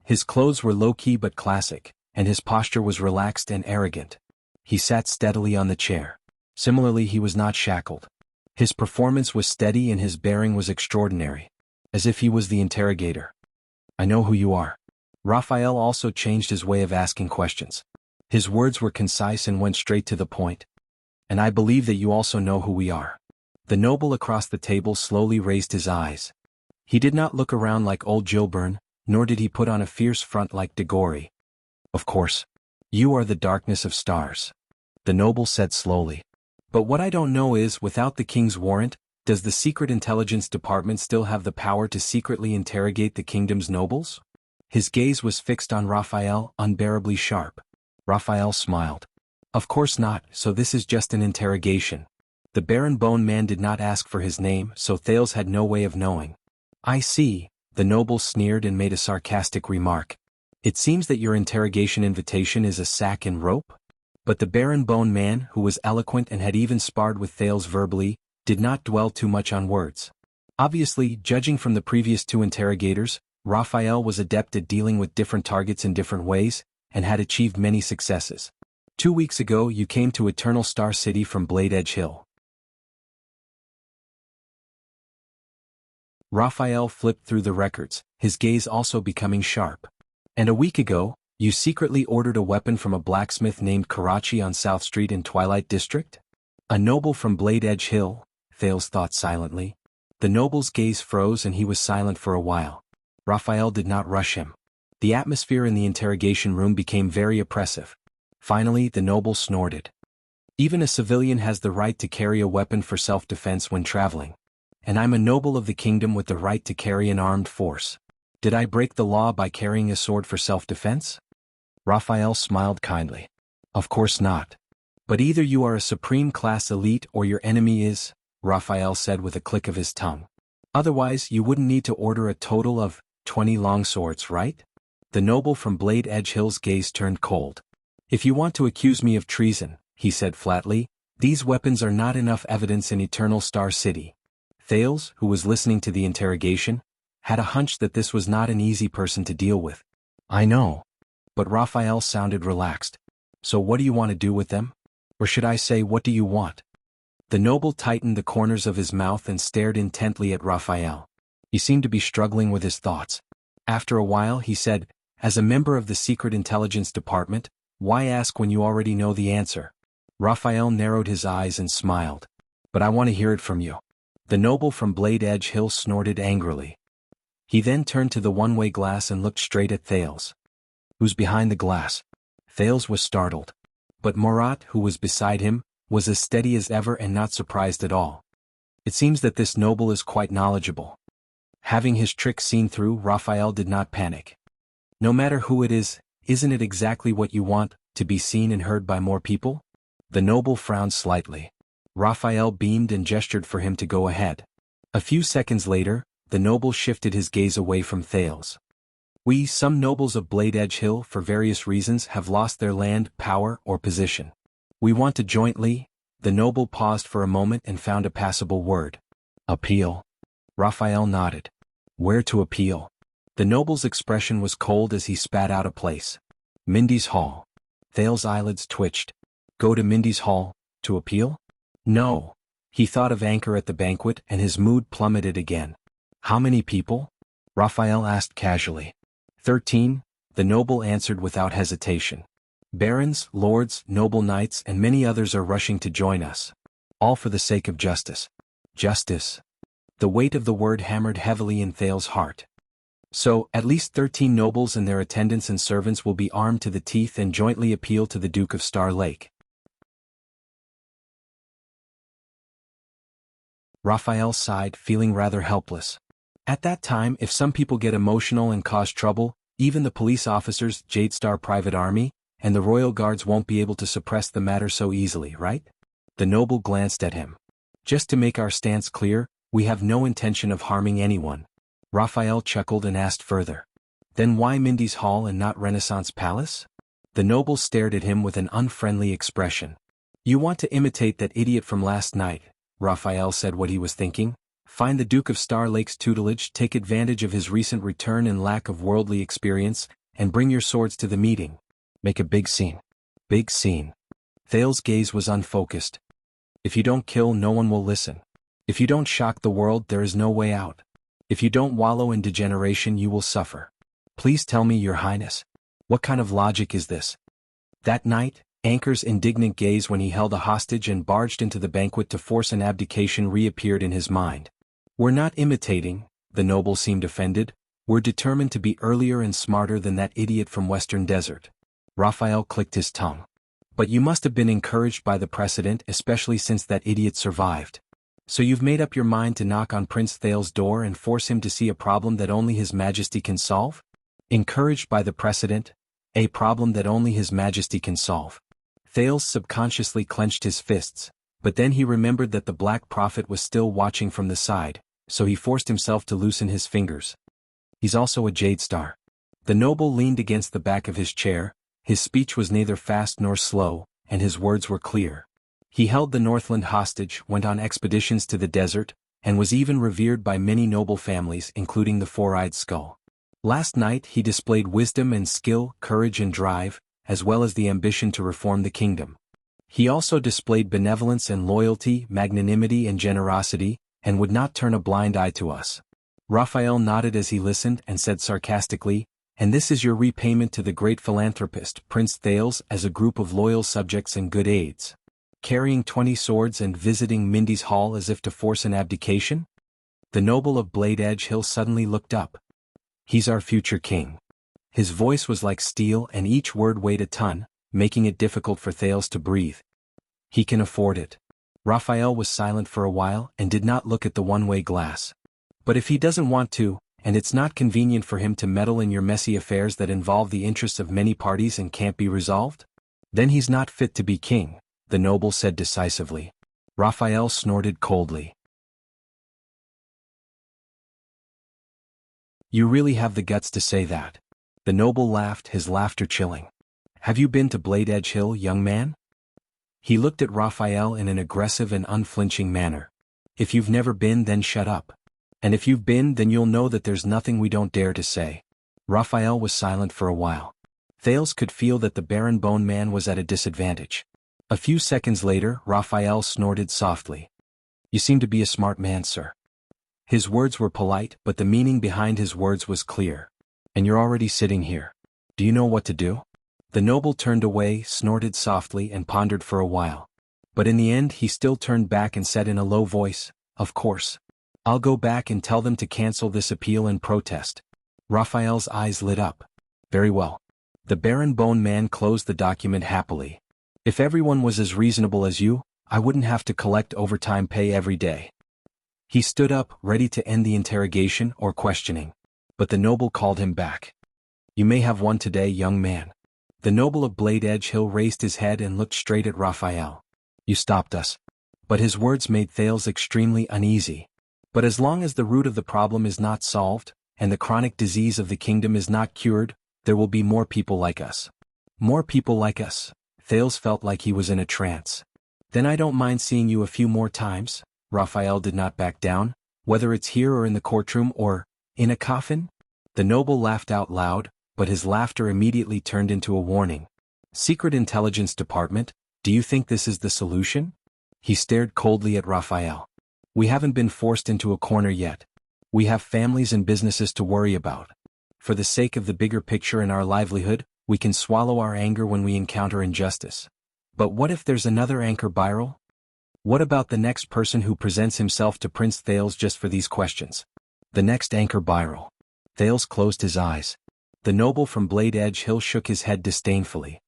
S1: His clothes were low-key but classic, and his posture was relaxed and arrogant. He sat steadily on the chair. Similarly, he was not shackled. His performance was steady and his bearing was extraordinary. As if he was the interrogator. I know who you are. Raphael also changed his way of asking questions. His words were concise and went straight to the point. And I believe that you also know who we are. The noble across the table slowly raised his eyes. He did not look around like old Gilburn, nor did he put on a fierce front like de Gory. Of course. You are the darkness of stars. The noble said slowly. But what I don't know is, without the king's warrant, does the Secret Intelligence Department still have the power to secretly interrogate the kingdom's nobles? His gaze was fixed on Raphael, unbearably sharp. Raphael smiled. Of course not, so this is just an interrogation. The Baron Bone Man did not ask for his name, so Thales had no way of knowing. I see, the noble sneered and made a sarcastic remark. It seems that your interrogation invitation is a sack and rope? But the Baron Bone Man, who was eloquent and had even sparred with Thales verbally, did not dwell too much on words. Obviously, judging from the previous two interrogators, Raphael was adept at dealing with different targets in different ways, and had achieved many successes. 2 weeks ago you came to Eternal Star City from Blade Edge Hill. Raphael flipped through the records, his gaze also becoming sharp. And a week ago, You secretly ordered a weapon from a blacksmith named Karachi on South Street in Twilight District? A noble from Blade Edge Hill, Thales thought silently. The noble's gaze froze and he was silent for a while. Raphael did not rush him. The atmosphere in the interrogation room became very oppressive. Finally, the noble snorted. Even a civilian has the right to carry a weapon for self-defense when traveling. And I'm a noble of the kingdom with the right to carry an armed force. Did I break the law by carrying a sword for self-defense? Raphael smiled kindly. Of course not. But either you are a supreme class elite or your enemy is, Raphael said with a click of his tongue. Otherwise you wouldn't need to order a total of 20 long swords, right? The noble from Blade Edge Hill's gaze turned cold. If you want to accuse me of treason, he said flatly, these weapons are not enough evidence in Eternal Star City. Thales, who was listening to the interrogation, had a hunch that this was not an easy person to deal with. I know. But Raphael sounded relaxed. So what do you want to do with them? Or should I say, what do you want? The noble tightened the corners of his mouth and stared intently at Raphael. He seemed to be struggling with his thoughts. After a while he said, as a member of the Secret Intelligence Department, why ask when you already know the answer? Raphael narrowed his eyes and smiled. But I want to hear it from you. The noble from Blade Edge Hill snorted angrily. He then turned to the one-way glass and looked straight at Thales. Who's behind the glass? Thales was startled. But Murat, who was beside him, was as steady as ever and not surprised at all. It seems that this noble is quite knowledgeable. Having his trick seen through, Raphael did not panic. No matter who it is, isn't it exactly what you want, to be seen and heard by more people? The noble frowned slightly. Raphael beamed and gestured for him to go ahead. A few seconds later, the noble shifted his gaze away from Thales. We, some nobles of Blade Edge Hill, for various reasons, have lost their land, power, or position. We want to jointly. The noble paused for a moment and found a passable word. Appeal. Raphael nodded. Where to appeal? The noble's expression was cold as he spat out a place. Mindy's Hall. Thales' eyelids twitched. Go to Mindy's Hall, to appeal? No. He thought of Anchor at the banquet and his mood plummeted again. How many people? Raphael asked casually. 13, the noble answered without hesitation. Barons, lords, noble knights and many others are rushing to join us. All for the sake of justice. Justice. The weight of the word hammered heavily in Thales' heart. So, at least 13 nobles and their attendants and servants will be armed to the teeth and jointly appeal to the Duke of Star Lake. Raphael sighed, feeling rather helpless. At that time, if some people get emotional and cause trouble, even the police officers, Jadestar Private Army, and the Royal Guards won't be able to suppress the matter so easily, right? The noble glanced at him. Just to make our stance clear, we have no intention of harming anyone. Raphael chuckled and asked further. Then why Mindy's Hall and not Renaissance Palace? The noble stared at him with an unfriendly expression. You want to imitate that idiot from last night, Raphael said what he was thinking. Find the Duke of Star Lake's tutelage, take advantage of his recent return and lack of worldly experience, and bring your swords to the meeting. Make a big scene. Big scene. Thales' gaze was unfocused. If you don't kill, no one will listen. If you don't shock the world, there is no way out. If you don't wallow in degeneration, you will suffer. Please tell me, Your Highness. What kind of logic is this? That night, Anchor's indignant gaze when he held a hostage and barged into the banquet to force an abdication reappeared in his mind. We're not imitating, the noble seemed offended. We're determined to be earlier and smarter than that idiot from Western Desert. Raphael clicked his tongue. But you must have been encouraged by the precedent, especially since that idiot survived. So you've made up your mind to knock on Prince Thales' door and force him to see a problem that only His Majesty can solve? Encouraged by the precedent? A problem that only His Majesty can solve. Thales subconsciously clenched his fists, but then he remembered that the Black Prophet was still watching from the side, so he forced himself to loosen his fingers. He's also a Jadestar. The noble leaned against the back of his chair. His speech was neither fast nor slow, and his words were clear. He held the Northland hostage, went on expeditions to the desert, and was even revered by many noble families including the Four-Eyed Skull. Last night he displayed wisdom and skill, courage and drive, as well as the ambition to reform the kingdom. He also displayed benevolence and loyalty, magnanimity and generosity, and would not turn a blind eye to us. Raphael nodded as he listened and said sarcastically, And this is your repayment to the great philanthropist, Prince Thales, as a group of loyal subjects and good aides. Carrying 20 swords and visiting Mindy's hall as if to force an abdication? The noble of Blade Edge Hill suddenly looked up. He's our future king. His voice was like steel and each word weighed a ton, making it difficult for Thales to breathe. He can afford it. Raphael was silent for a while and did not look at the one-way glass. But if he doesn't want to, and it's not convenient for him to meddle in your messy affairs that involve the interests of many parties and can't be resolved, then he's not fit to be king, the noble said decisively. Raphael snorted coldly. You really have the guts to say that. The noble laughed, his laughter chilling. Have you been to Blade Edge Hill, young man? He looked at Raphael in an aggressive and unflinching manner. If you've never been, then shut up. And if you've been, then you'll know that there's nothing we don't dare to say. Raphael was silent for a while. Thales could feel that the Baron Bone Man was at a disadvantage. A few seconds later, Raphael snorted softly. You seem to be a smart man, sir. His words were polite, but the meaning behind his words was clear. And you're already sitting here. Do you know what to do? The noble turned away, snorted softly, and pondered for a while. But in the end he still turned back and said in a low voice, Of course. I'll go back and tell them to cancel this appeal and protest. Raphael's eyes lit up. Very well. The Baron Bone Man closed the document happily. If everyone was as reasonable as you, I wouldn't have to collect overtime pay every day. He stood up, ready to end the interrogation or questioning. But the noble called him back. You may have one today, young man. The noble of Blade Edge Hill raised his head and looked straight at Raphael. You stopped us. But his words made Thales extremely uneasy. But as long as the root of the problem is not solved, and the chronic disease of the kingdom is not cured, there will be more people like us. More people like us. Thales felt like he was in a trance. Then I don't mind seeing you a few more times. Raphael did not back down, whether it's here or in the courtroom or in a coffin. The noble laughed out loud, but his laughter immediately turned into a warning. Secret Intelligence Department, do you think this is the solution? He stared coldly at Raphael. We haven't been forced into a corner yet. We have families and businesses to worry about. For the sake of the bigger picture and our livelihood, we can swallow our anger when we encounter injustice. But what if there's another Anchor Viral? What about the next person who presents himself to Prince Thales just for these questions? The next Anchor Viral. Thales closed his eyes. The noble from Blade Edge Hill shook his head disdainfully.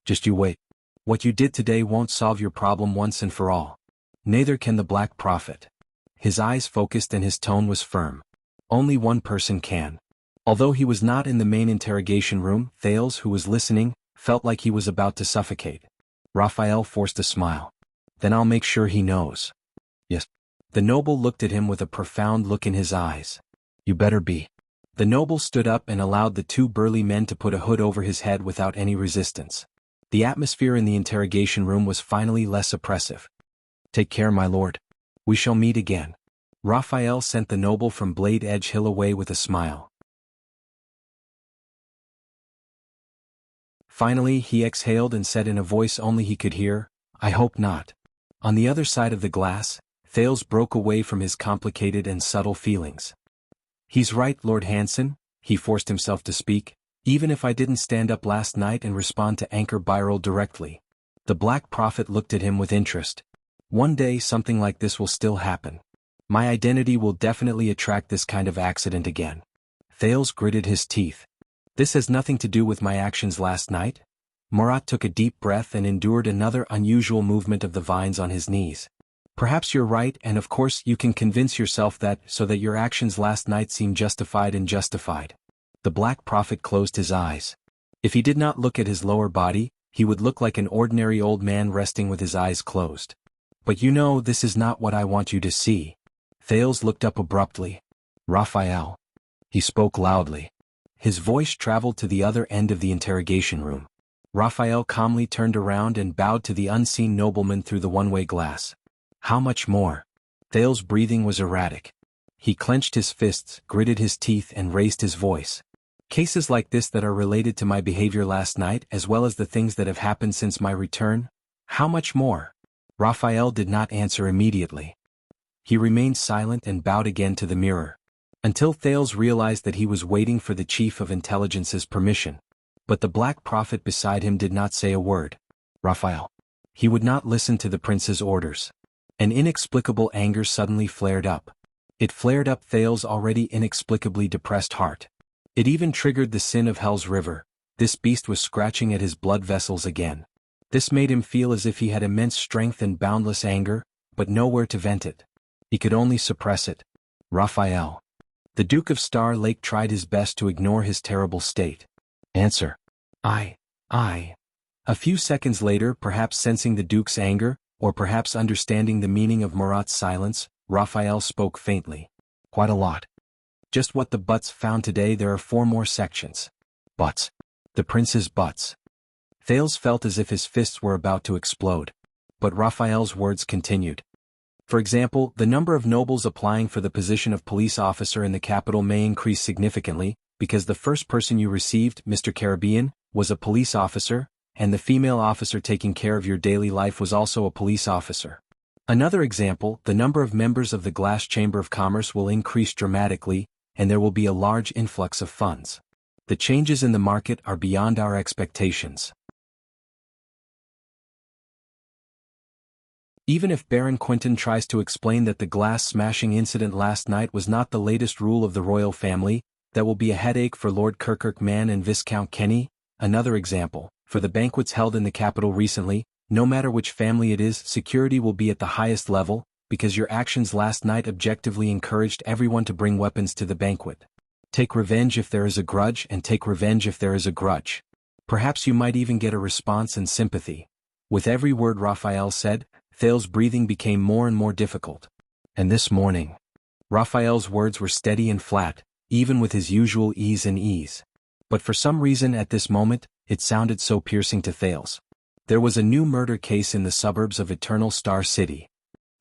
S1: Just you wait. What you did today won't solve your problem once and for all. Neither can the Black Prophet. His eyes focused and his tone was firm. Only one person can. Although he was not in the main interrogation room, Thales, who was listening, felt like he was about to suffocate. Raphael forced a smile. Then I'll make sure he knows. Yes. The noble looked at him with a profound look in his eyes. You better be. The noble stood up and allowed the two burly men to put a hood over his head without any resistance. The atmosphere in the interrogation room was finally less oppressive. Take care, my lord. We shall meet again. Raphael sent the noble from Blade Edge Hill away with a smile. Finally he exhaled and said in a voice only he could hear, I hope not. On the other side of the glass, Thales broke away from his complicated and subtle feelings. He's right, Lord Hanson, he forced himself to speak, even if I didn't stand up last night and respond to Anchor Viral directly. The Black Prophet looked at him with interest. One day something like this will still happen. My identity will definitely attract this kind of accident again. Thales gritted his teeth. This has nothing to do with my actions last night? Marat took a deep breath and endured another unusual movement of the vines on his knees. Perhaps you're right, and of course you can convince yourself that so that your actions last night seem justified and justified. The Black Prophet closed his eyes. If he did not look at his lower body, he would look like an ordinary old man resting with his eyes closed. But you know, this is not what I want you to see. Thales looked up abruptly. Raphael. He spoke loudly. His voice traveled to the other end of the interrogation room. Raphael calmly turned around and bowed to the unseen nobleman through the one-way glass. How much more? Thales' breathing was erratic. He clenched his fists, gritted his teeth and raised his voice. Cases like this that are related to my behavior last night as well as the things that have happened since my return? How much more? Raphael did not answer immediately. He remained silent and bowed again to the mirror. Until Thales realized that he was waiting for the Chief of Intelligence's permission. But the Black Prophet beside him did not say a word. Raphael. He would not listen to the prince's orders. An inexplicable anger suddenly flared up. It flared up Thales' already inexplicably depressed heart. It even triggered the sin of Hell's River. This beast was scratching at his blood vessels again. This made him feel as if he had immense strength and boundless anger, but nowhere to vent it. He could only suppress it. Raphael. The Duke of Star Lake tried his best to ignore his terrible state. Answer. I. A few seconds later, perhaps sensing the Duke's anger, or perhaps understanding the meaning of Murat's silence, Raphael spoke faintly. Quite a lot. Just what the butts found today. There are 4 more sections. Butts. The prince's butts. Thales felt as if his fists were about to explode. But Raphael's words continued. For example, the number of nobles applying for the position of police officer in the capital may increase significantly, because the first person you received, Mr. Caribbean, was a police officer, and the female officer taking care of your daily life was also a police officer. Another example, the number of members of the Glass Chamber of Commerce will increase dramatically, and there will be a large influx of funds. The changes in the market are beyond our expectations. Even if Baron Quinton tries to explain that the glass-smashing incident last night was not the latest rule of the royal family, that will be a headache for Lord Kirkirkman and Viscount Kenny. Another example, for the banquets held in the capital recently, no matter which family it is, security will be at the highest level, because your actions last night objectively encouraged everyone to bring weapons to the banquet. Take revenge if there is a grudge, and take revenge if there is a grudge. Perhaps you might even get a response and sympathy. With every word Raphael said, Thales' breathing became more and more difficult. And this morning. Raphael's words were steady and flat, even with his usual ease and ease. But for some reason at this moment, it sounded so piercing to Thales. There was a new murder case in the suburbs of Eternal Star City.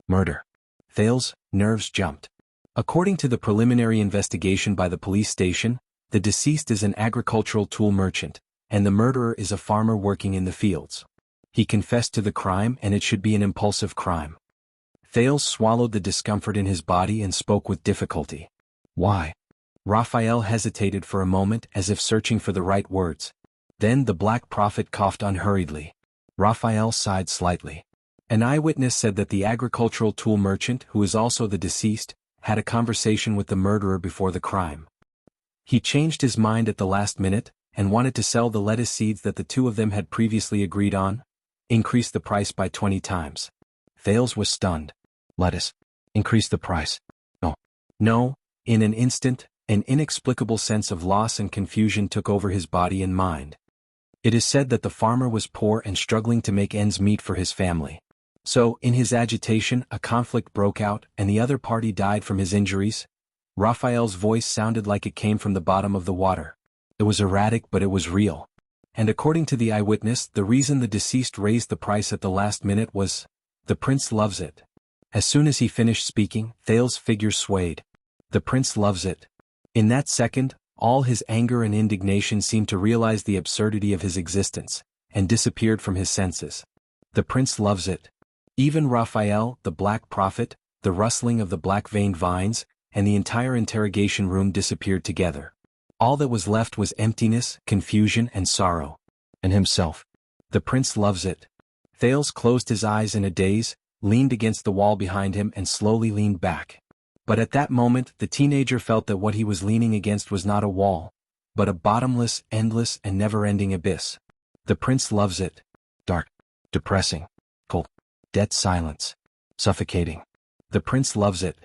S1: Murder. Thales' nerves jumped. According to the preliminary investigation by the police station, the deceased is an agricultural tool merchant, and the murderer is a farmer working in the fields. He confessed to the crime, and it should be an impulsive crime. Thales swallowed the discomfort in his body and spoke with difficulty. Why? Raphael hesitated for a moment as if searching for the right words. Then the Black Prophet coughed unhurriedly. Raphael sighed slightly. An eyewitness said that the agricultural tool merchant, who is also the deceased, had a conversation with the murderer before the crime. He changed his mind at the last minute, and wanted to sell the lettuce seeds that the two of them had previously agreed on. Increase the price by 20 times. Thales was stunned. Lettuce. Increase the price. No. In an instant, an inexplicable sense of loss and confusion took over his body and mind. It is said that the farmer was poor and struggling to make ends meet for his family. So, in his agitation, a conflict broke out, and the other party died from his injuries. Raphael's voice sounded like it came from the bottom of the water. It was erratic, but it was real. And according to the eyewitness, the reason the deceased raised the price at the last minute was, the prince loves it. As soon as he finished speaking, Thales' figure swayed. The prince loves it. In that second, all his anger and indignation seemed to realize the absurdity of his existence, and disappeared from his senses. The prince loves it. Even Raphael, the Black Prophet, the rustling of the black-veined vines, and the entire interrogation room disappeared together. All that was left was emptiness, confusion, and sorrow. And himself. The prince loves it. Thales closed his eyes in a daze, leaned against the wall behind him and slowly leaned back. But at that moment, the teenager felt that what he was leaning against was not a wall, but a bottomless, endless, and never-ending abyss. The prince loves it. Dark. Depressing. Cold. Dead silence. Suffocating. The prince loves it.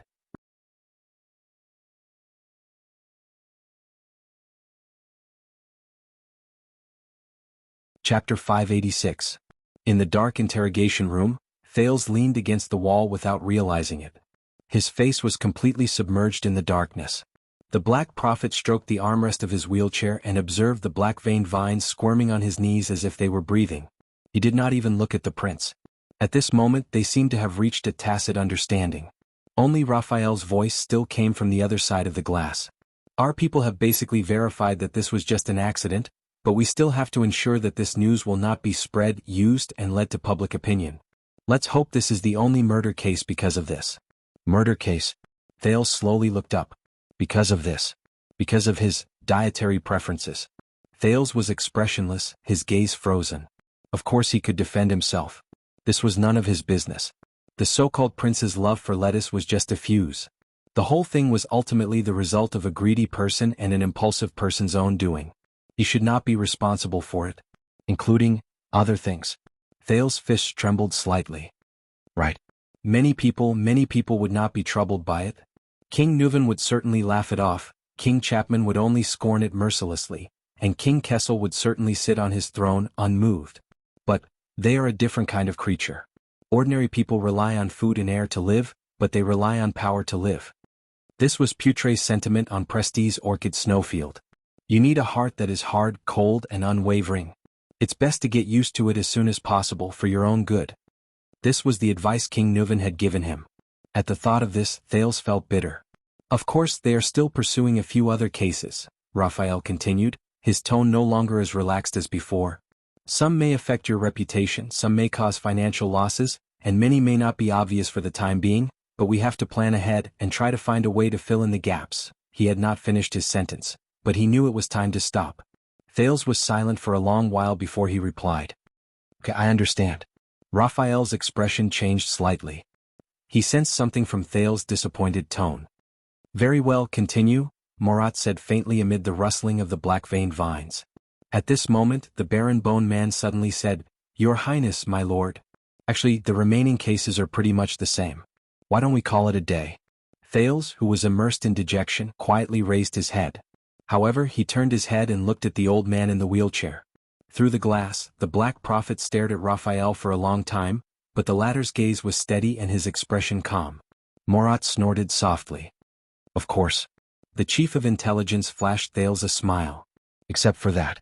S1: Chapter 586. In the dark interrogation room, Thales leaned against the wall without realizing it. His face was completely submerged in the darkness. The Black Prophet stroked the armrest of his wheelchair and observed the black-veined vines squirming on his knees as if they were breathing. He did not even look at the prince. At this moment they seemed to have reached a tacit understanding. Only Raphael's voice still came from the other side of the glass. Our people have basically verified that this was just an accident, but we still have to ensure that this news will not be spread, used, and led to public opinion. Let's hope this is the only murder case because of this. Murder case. Thales slowly looked up. Because of this. Because of his dietary preferences. Thales was expressionless, his gaze frozen. Of course he could defend himself. This was none of his business. The so-called prince's love for lettuce was just a fuse. The whole thing was ultimately the result of a greedy person and an impulsive person's own doing. He should not be responsible for it. Including other things. Thales' fist trembled slightly. Right. Many people would not be troubled by it. King Nuvan would certainly laugh it off, King Chapman would only scorn it mercilessly, and King Kessel would certainly sit on his throne unmoved. But they are a different kind of creature. Ordinary people rely on food and air to live, but they rely on power to live. This was Putre's sentiment on Presti's orchid snowfield. You need a heart that is hard, cold, and unwavering. It's best to get used to it as soon as possible for your own good. This was the advice King Nuvan had given him. At the thought of this, Thales felt bitter. Of course they are still pursuing a few other cases, Raphael continued, his tone no longer as relaxed as before. Some may affect your reputation, some may cause financial losses, and many may not be obvious for the time being, but we have to plan ahead and try to find a way to fill in the gaps. He had not finished his sentence, but he knew it was time to stop. Thales was silent for a long while before he replied. Okay, I understand. Raphael's expression changed slightly. He sensed something from Thales' disappointed tone. Very well, continue, Morat said faintly amid the rustling of the black-veined vines. At this moment, the Baron Bone Man suddenly said, Your Highness, my lord. Actually, the remaining cases are pretty much the same. Why don't we call it a day? Thales, who was immersed in dejection, quietly raised his head. However, he turned his head and looked at the old man in the wheelchair. Through the glass, the Black Prophet stared at Raphael for a long time, but the latter's gaze was steady and his expression calm. Morat snorted softly. Of course. The Chief of Intelligence flashed Thales a smile. Except for that.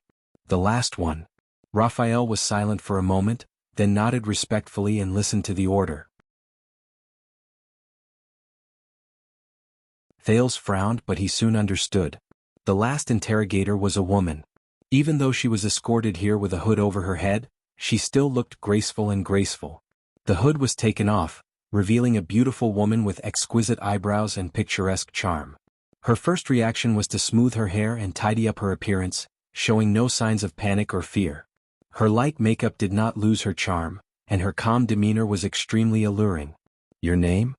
S1: The last one. Raphael was silent for a moment, then nodded respectfully and listened to the order. Thales frowned, but he soon understood. The last interrogator was a woman. Even though she was escorted here with a hood over her head, she still looked graceful and graceful. The hood was taken off, revealing a beautiful woman with exquisite eyebrows and picturesque charm. Her first reaction was to smooth her hair and tidy up her appearance, showing no signs of panic or fear. Her light makeup did not lose her charm, and her calm demeanor was extremely alluring. Your name?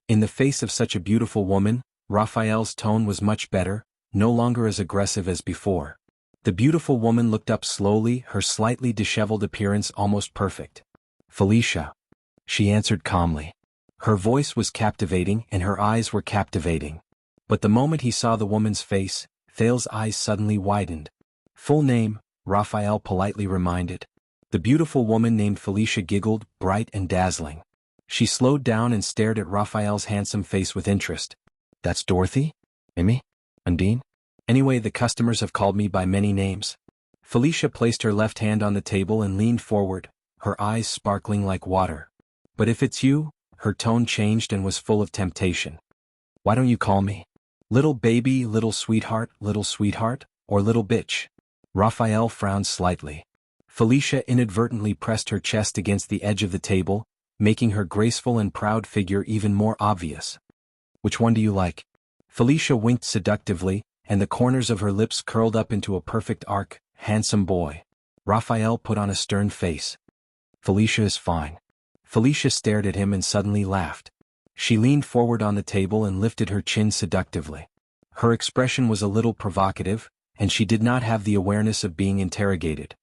S1: In the face of such a beautiful woman, Raphael's tone was much better, no longer as aggressive as before. The beautiful woman looked up slowly, her slightly disheveled appearance almost perfect. Felicia. She answered calmly. Her voice was captivating and her eyes were captivating. But the moment he saw the woman's face, Thales' eyes suddenly widened. Full name, Raphael politely reminded. The beautiful woman named Felicia giggled, bright and dazzling. She slowed down and stared at Raphael's handsome face with interest. That's Dorothy? Amy? Undine? Anyway, the customers have called me by many names. Felicia placed her left hand on the table and leaned forward, her eyes sparkling like water. But if it's you, her tone changed and was full of temptation. Why don't you call me little baby, little sweetheart, or little bitch? Raphael frowned slightly. Felicia inadvertently pressed her chest against the edge of the table, making her graceful and proud figure even more obvious. Which one do you like? Felicia winked seductively, and the corners of her lips curled up into a perfect arc. Handsome boy. Raphael put on a stern face. Felicia is fine. Felicia stared at him and suddenly laughed. She leaned forward on the table and lifted her chin seductively. Her expression was a little provocative, and she did not have the awareness of being interrogated.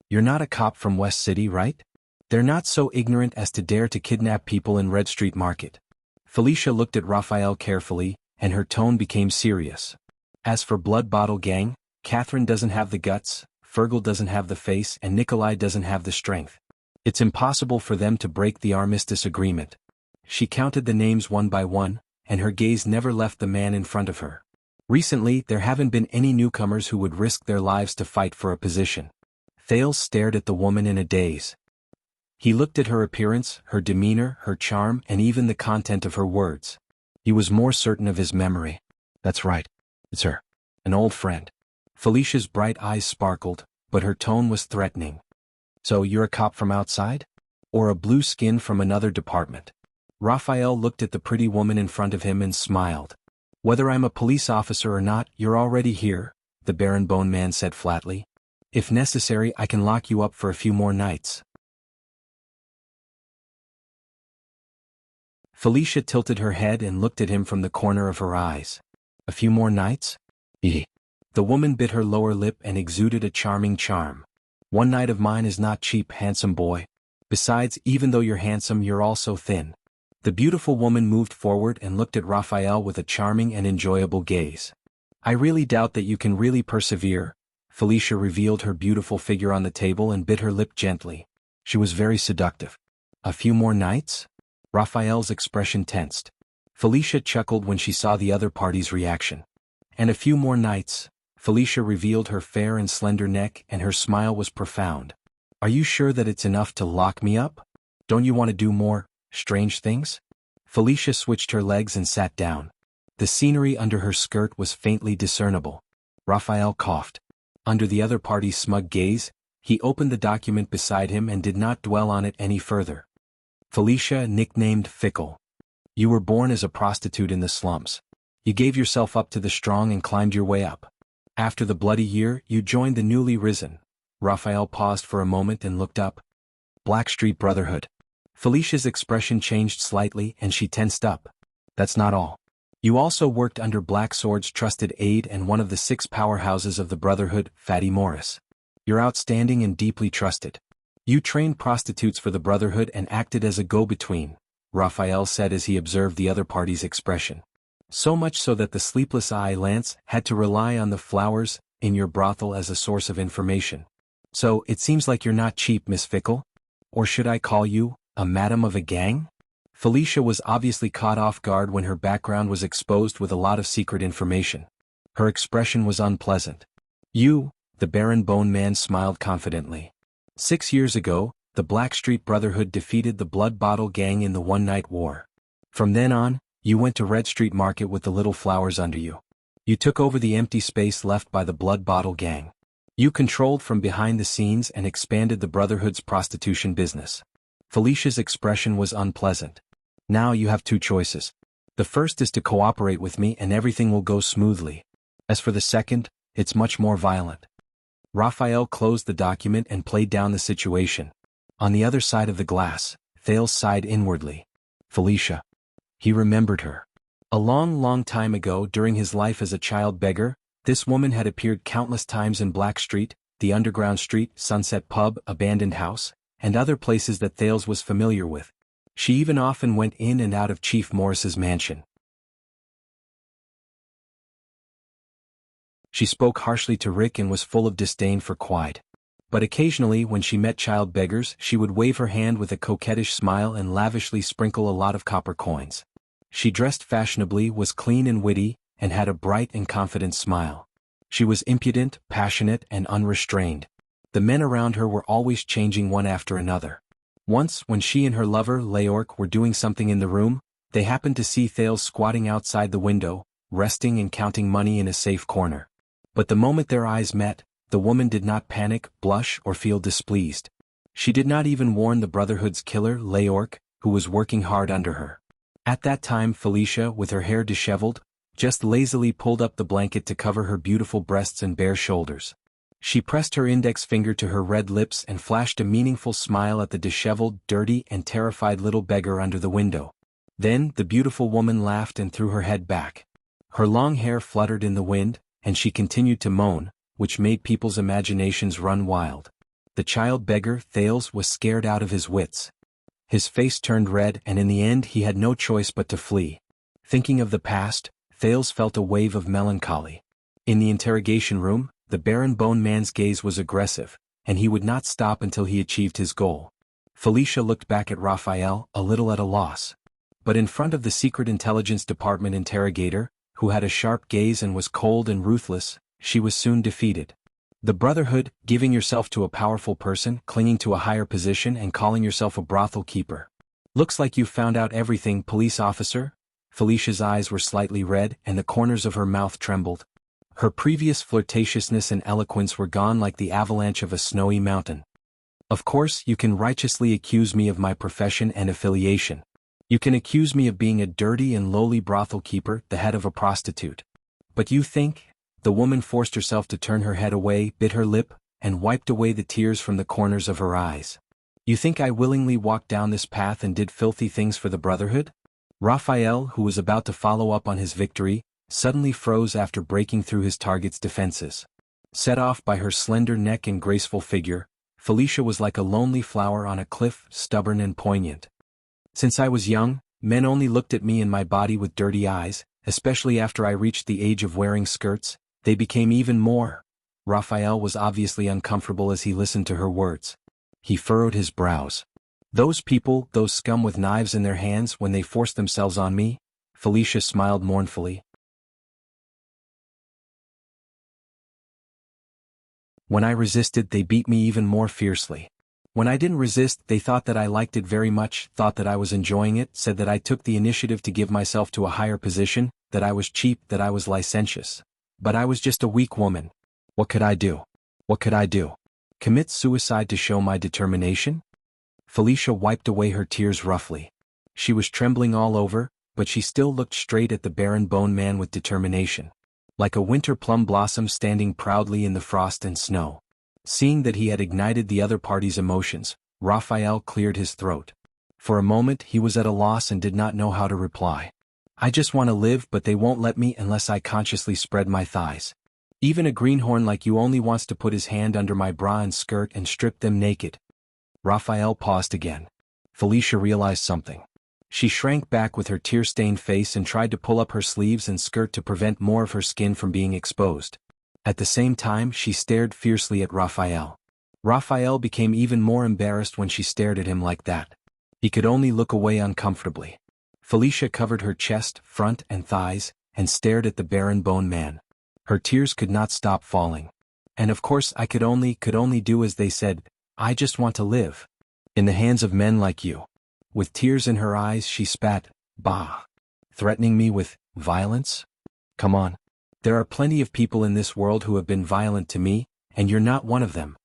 S1: You're not a cop from West City, right? They're not so ignorant as to dare to kidnap people in Red Street Market. Felicia looked at Raphael carefully, and her tone became serious. As for Blood Bottle Gang, Catherine doesn't have the guts, Fergal doesn't have the face, and Nikolai doesn't have the strength. It's impossible for them to break the armistice agreement. She counted the names one by one, and her gaze never left the man in front of her. Recently, there haven't been any newcomers who would risk their lives to fight for a position. Thales stared at the woman in a daze. He looked at her appearance, her demeanor, her charm, and even the content of her words. He was more certain of his memory. That's right. It's her. An old friend. Felicia's bright eyes sparkled, but her tone was threatening. So you're a cop from outside? Or a blue skin from another department? Raphael looked at the pretty woman in front of him and smiled. Whether I'm a police officer or not, you're already here, the Baron Bone Man said flatly. If necessary, I can lock you up for a few more nights. Felicia tilted her head and looked at him from the corner of her eyes. A few more nights? The woman bit her lower lip and exuded a charming charm. One night of mine is not cheap, handsome boy. Besides, even though you're handsome, you're also thin. The beautiful woman moved forward and looked at Raphael with a charming and enjoyable gaze. I really doubt that you can really persevere. Felicia revealed her beautiful figure on the table and bit her lip gently. She was very seductive. A few more nights? Raphael's expression tensed. Felicia chuckled when she saw the other party's reaction. And a few more nights. Felicia revealed her fair and slender neck and her smile was profound. Are you sure that it's enough to lock me up? Don't you want to do more strange things? Felicia switched her legs and sat down. The scenery under her skirt was faintly discernible. Raphael coughed. Under the other party's smug gaze, he opened the document beside him and did not dwell on it any further. Felicia, nicknamed Fickle. You were born as a prostitute in the slums. You gave yourself up to the strong and climbed your way up. After the bloody year, you joined the newly risen. Raphael paused for a moment and looked up. Blackstreet Brotherhood. Felicia's expression changed slightly and she tensed up. That's not all. You also worked under Black Sword's trusted aide and one of the 6 powerhouses of the Brotherhood, Fatty Morris. You're outstanding and deeply trusted. You trained prostitutes for the Brotherhood and acted as a go-between, Raphael said as he observed the other party's expression. So much so that the sleepless eye Lance had to rely on the flowers in your brothel as a source of information. So, it seems like you're not cheap, Miss Fickle? Or should I call you a madam of a gang? Felicia was obviously caught off guard when her background was exposed with a lot of secret information. Her expression was unpleasant. You, the Baron Bone Man smiled confidently. 6 years ago, the Blackstreet Brotherhood defeated the Blood Bottle Gang in the one-night war. From then on, you went to Red Street Market with the little flowers under you. You took over the empty space left by the Blood Bottle Gang. You controlled from behind the scenes and expanded the Brotherhood's prostitution business. Felicia's expression was unpleasant. Now you have 2 choices. The first is to cooperate with me and everything will go smoothly. As for the second, it's much more violent. Raphael closed the document and played down the situation. On the other side of the glass, Thales sighed inwardly. Felicia. He remembered her. A long time ago during his life as a child beggar, this woman had appeared countless times in Black Street, the Underground Street, Sunset Pub, Abandoned House, and other places that Thales was familiar with. She even often went in and out of Chief Morris's mansion. She spoke harshly to Rick and was full of disdain for Quide. But occasionally when she met child beggars she would wave her hand with a coquettish smile and lavishly sprinkle a lot of copper coins. She dressed fashionably, was clean and witty, and had a bright and confident smile. She was impudent, passionate, and unrestrained. The men around her were always changing one after another. Once, when she and her lover, Leorc, were doing something in the room, they happened to see Thales squatting outside the window, resting and counting money in a safe corner. But the moment their eyes met, the woman did not panic, blush, or feel displeased. She did not even warn the Brotherhood's killer, Leorc, who was working hard under her. At that time Felicia, with her hair disheveled, just lazily pulled up the blanket to cover her beautiful breasts and bare shoulders. She pressed her index finger to her red lips and flashed a meaningful smile at the disheveled, dirty, and terrified little beggar under the window. Then, the beautiful woman laughed and threw her head back. Her long hair fluttered in the wind, and she continued to moan, which made people's imaginations run wild. The child beggar, Thales, was scared out of his wits. His face turned red and in the end he had no choice but to flee. Thinking of the past, Thales felt a wave of melancholy. In the interrogation room, the Baron Bone Man's gaze was aggressive, and he would not stop until he achieved his goal. Felicia looked back at Raphael, a little at a loss. But in front of the Secret Intelligence Department interrogator, who had a sharp gaze and was cold and ruthless, she was soon defeated. The Brotherhood, giving yourself to a powerful person, clinging to a higher position and calling yourself a brothel keeper. Looks like you've found out everything, police officer? Felicia's eyes were slightly red and the corners of her mouth trembled. Her previous flirtatiousness and eloquence were gone like the avalanche of a snowy mountain. Of course, you can righteously accuse me of my profession and affiliation. You can accuse me of being a dirty and lowly brothel keeper, the head of a prostitute. But you think? The woman forced herself to turn her head away, bit her lip, and wiped away the tears from the corners of her eyes. You think I willingly walked down this path and did filthy things for the Brotherhood? Raphael, who was about to follow up on his victory, suddenly froze after breaking through his target's defenses. Set off by her slender neck and graceful figure, Felicia was like a lonely flower on a cliff, stubborn and poignant. Since I was young, men only looked at me and my body with dirty eyes, especially after I reached the age of wearing skirts. They became even more. Raphael was obviously uncomfortable as he listened to her words. He furrowed his brows. Those people, those scum with knives in their hands when they forced themselves on me? Felicia smiled mournfully. When I resisted, they beat me even more fiercely. When I didn't resist, they thought that I liked it very much, thought that I was enjoying it, said that I took the initiative to give myself to a higher position, that I was cheap, that I was licentious. But I was just a weak woman. What could I do? What could I do? Commit suicide to show my determination? Felicia wiped away her tears roughly. She was trembling all over, but she still looked straight at the barren bone man with determination. Like a winter plum blossom standing proudly in the frost and snow. Seeing that he had ignited the other party's emotions, Raphael cleared his throat. For a moment he was at a loss and did not know how to reply. I just want to live, but they won't let me unless I consciously spread my thighs. Even a greenhorn like you only wants to put his hand under my bra and skirt and strip them naked. Raphael paused again. Felicia realized something. She shrank back with her tear-stained face and tried to pull up her sleeves and skirt to prevent more of her skin from being exposed. At the same time, she stared fiercely at Raphael. Raphael became even more embarrassed when she stared at him like that. He could only look away uncomfortably. Felicia covered her chest, front, and thighs, and stared at the barren bone man. Her tears could not stop falling. And of course I could only do as they said. I just want to live. In the hands of men like you. With tears in her eyes she spat, bah. Threatening me with violence? Come on. There are plenty of people in this world who have been violent to me, and you're not one of them.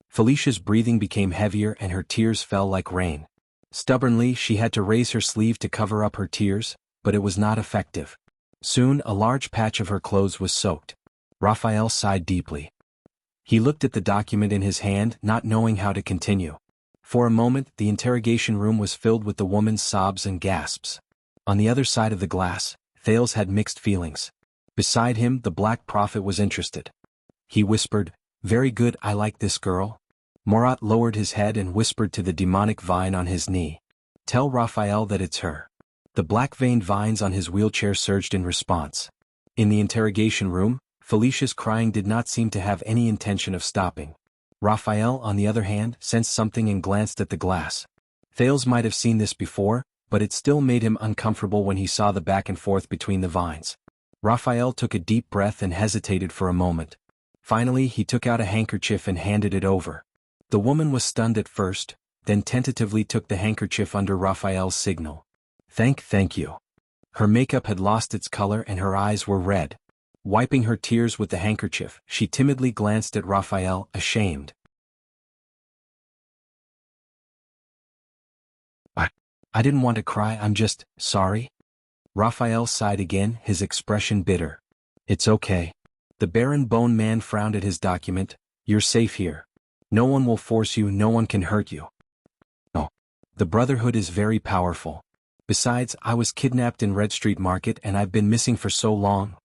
S1: Felicia's breathing became heavier and her tears fell like rain. Stubbornly she had to raise her sleeve to cover up her tears, but it was not effective. Soon a large patch of her clothes was soaked. Raphael sighed deeply. He looked at the document in his hand, not knowing how to continue. For a moment the interrogation room was filled with the woman's sobs and gasps. On the other side of the glass, Thales had mixed feelings. Beside him the Black Prophet was interested. He whispered, "Very good, I like this girl." Morat lowered his head and whispered to the demonic vine on his knee. "Tell Raphael that it's her." The black-veined vines on his wheelchair surged in response. In the interrogation room, Felicia's crying did not seem to have any intention of stopping. Raphael, on the other hand, sensed something and glanced at the glass. Thales might have seen this before, but it still made him uncomfortable when he saw the back and forth between the vines. Raphael took a deep breath and hesitated for a moment. Finally he took out a handkerchief and handed it over. The woman was stunned at first, then tentatively took the handkerchief under Raphael's signal. Thank you. Her makeup had lost its color and her eyes were red. Wiping her tears with the handkerchief, she timidly glanced at Raphael, ashamed. I didn't want to cry, I'm just sorry. Raphael sighed again, his expression bitter. It's okay. The barren bone man frowned at his document. You're safe here. No one will force you, no one can hurt you. No. The Brotherhood is very powerful. Besides, I was kidnapped in Red Street Market and I've been missing for so long.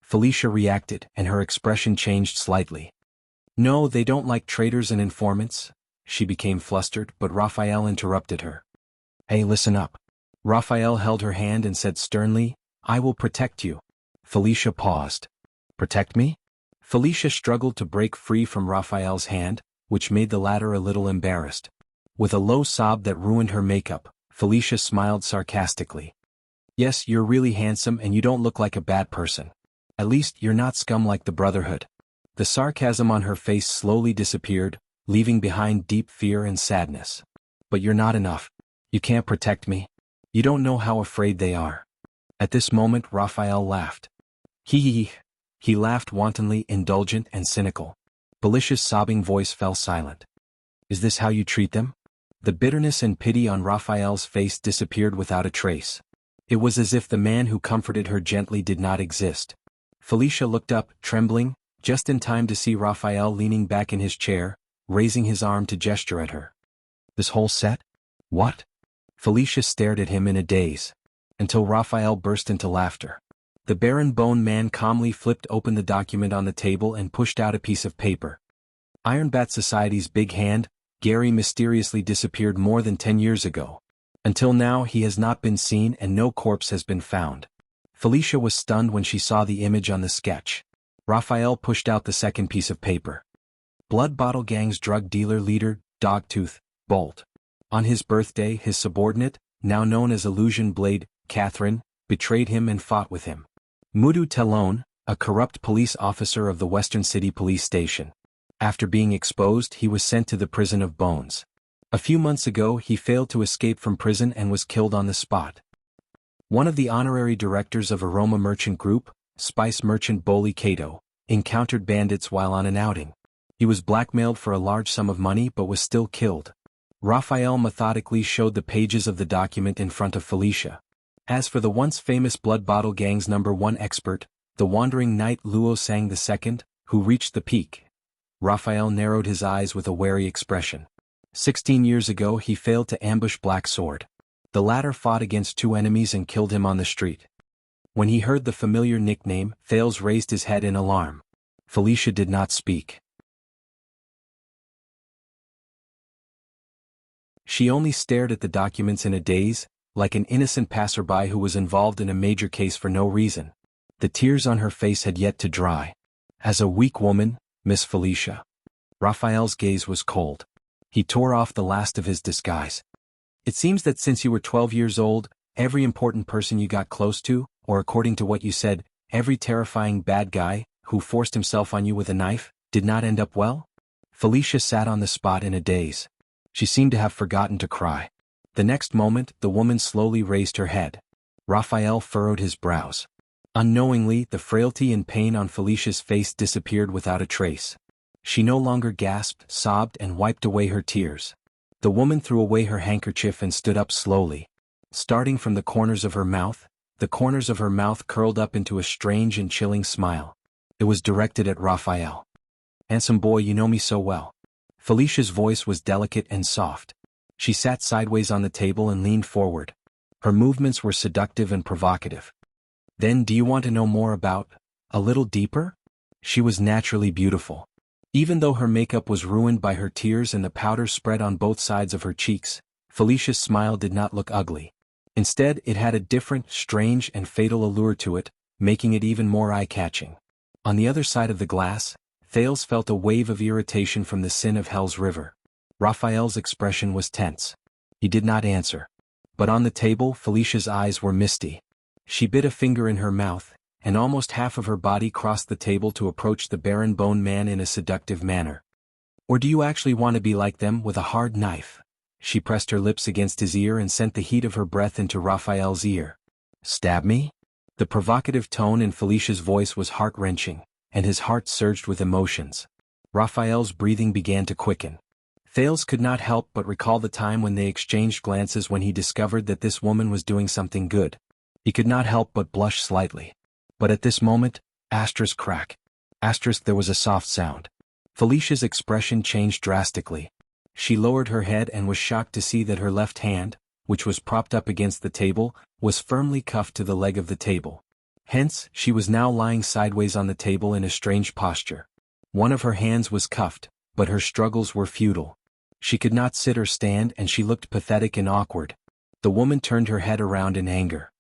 S1: Felicia reacted, and her expression changed slightly. No, they don't like traitors and informants. She became flustered, but Raphael interrupted her. Hey, listen up. Raphael held her hand and said sternly, I will protect you. Felicia paused. Protect me? Felicia struggled to break free from Raphael's hand, which made the latter a little embarrassed. With a low sob that ruined her makeup, Felicia smiled sarcastically. Yes, you're really handsome and you don't look like a bad person. At least you're not scum like the Brotherhood. The sarcasm on her face slowly disappeared, leaving behind deep fear and sadness. But you're not enough. You can't protect me. You don't know how afraid they are. At this moment Raphael laughed. He laughed wantonly, indulgent and cynical. Felicia's sobbing voice fell silent. Is this how you treat them? The bitterness and pity on Raphael's face disappeared without a trace. It was as if the man who comforted her gently did not exist. Felicia looked up, trembling, just in time to see Raphael leaning back in his chair, raising his arm to gesture at her. This whole set? What? Felicia stared at him in a daze. Until Raphael burst into laughter. The Baron Bone Man calmly flipped open the document on the table and pushed out a piece of paper. Ironbat Society's big hand, Gary mysteriously disappeared more than 10 years ago. Until now he has not been seen and no corpse has been found. Felicia was stunned when she saw the image on the sketch. Raphael pushed out the second piece of paper. Blood Bottle Gang's drug dealer leader, Dogtooth, Bolt. On his birthday his subordinate, now known as Illusion Blade, Catherine, betrayed him and fought with him. Mudu Telone, a corrupt police officer of the Western City Police Station. After being exposed he was sent to the Prison of Bones. A few months ago he failed to escape from prison and was killed on the spot. One of the honorary directors of Aroma Merchant Group, Spice Merchant Boli Kato, encountered bandits while on an outing. He was blackmailed for a large sum of money but was still killed. Raphael methodically showed the pages of the document in front of Felicia. As for the once famous Blood Bottle Gang's #1 expert, the wandering knight Luo Sang II, who reached the peak, Raphael narrowed his eyes with a wary expression. 16 years ago he failed to ambush Black Sword. The latter fought against 2 enemies and killed him on the street. When he heard the familiar nickname, Thales raised his head in alarm. Felicia did not speak. She only stared at the documents in a daze, like an innocent passerby who was involved in a major case for no reason. The tears on her face had yet to dry. As a weak woman, Miss Felicia. Raphael's gaze was cold. He tore off the last of his disguise. It seems that since you were 12 years old, every important person you got close to, or according to what you said, every terrifying bad guy, who forced himself on you with a knife, did not end up well? Felicia sat on the spot in a daze. She seemed to have forgotten to cry. The next moment, the woman slowly raised her head. Raphael furrowed his brows. Unknowingly, the frailty and pain on Felicia's face disappeared without a trace. She no longer gasped, sobbed, and wiped away her tears. The woman threw away her handkerchief and stood up slowly. Starting from the corners of her mouth, the corners of her mouth curled up into a strange and chilling smile. It was directed at Raphael. "Handsome boy, you know me so well." Felicia's voice was delicate and soft. She sat sideways on the table and leaned forward. Her movements were seductive and provocative. "Then do you want to know more about, a little deeper?" She was naturally beautiful. Even though her makeup was ruined by her tears and the powder spread on both sides of her cheeks, Felicia's smile did not look ugly. Instead, it had a different, strange, and fatal allure to it, making it even more eye-catching. On the other side of the glass, Thales felt a wave of irritation from the sin of Hell's River. Raphael's expression was tense. He did not answer. But on the table, Felicia's eyes were misty. She bit a finger in her mouth, and almost half of her body crossed the table to approach the Baron Bone Man in a seductive manner. "Or do you actually want to be like them with a hard knife?" She pressed her lips against his ear and sent the heat of her breath into Raphael's ear. "Stab me?" The provocative tone in Felicia's voice was heart-wrenching, and his heart surged with emotions. Raphael's breathing began to quicken. Thales could not help but recall the time when they exchanged glances when he discovered that this woman was doing something good. He could not help but blush slightly. But at this moment, crack. There was a soft sound. Felicia's expression changed drastically. She lowered her head and was shocked to see that her left hand, which was propped up against the table, was firmly cuffed to the leg of the table. Hence, she was now lying sideways on the table in a strange posture. One of her hands was cuffed, but her struggles were futile. She could not sit or stand and she looked pathetic and awkward. The woman turned her head around in anger.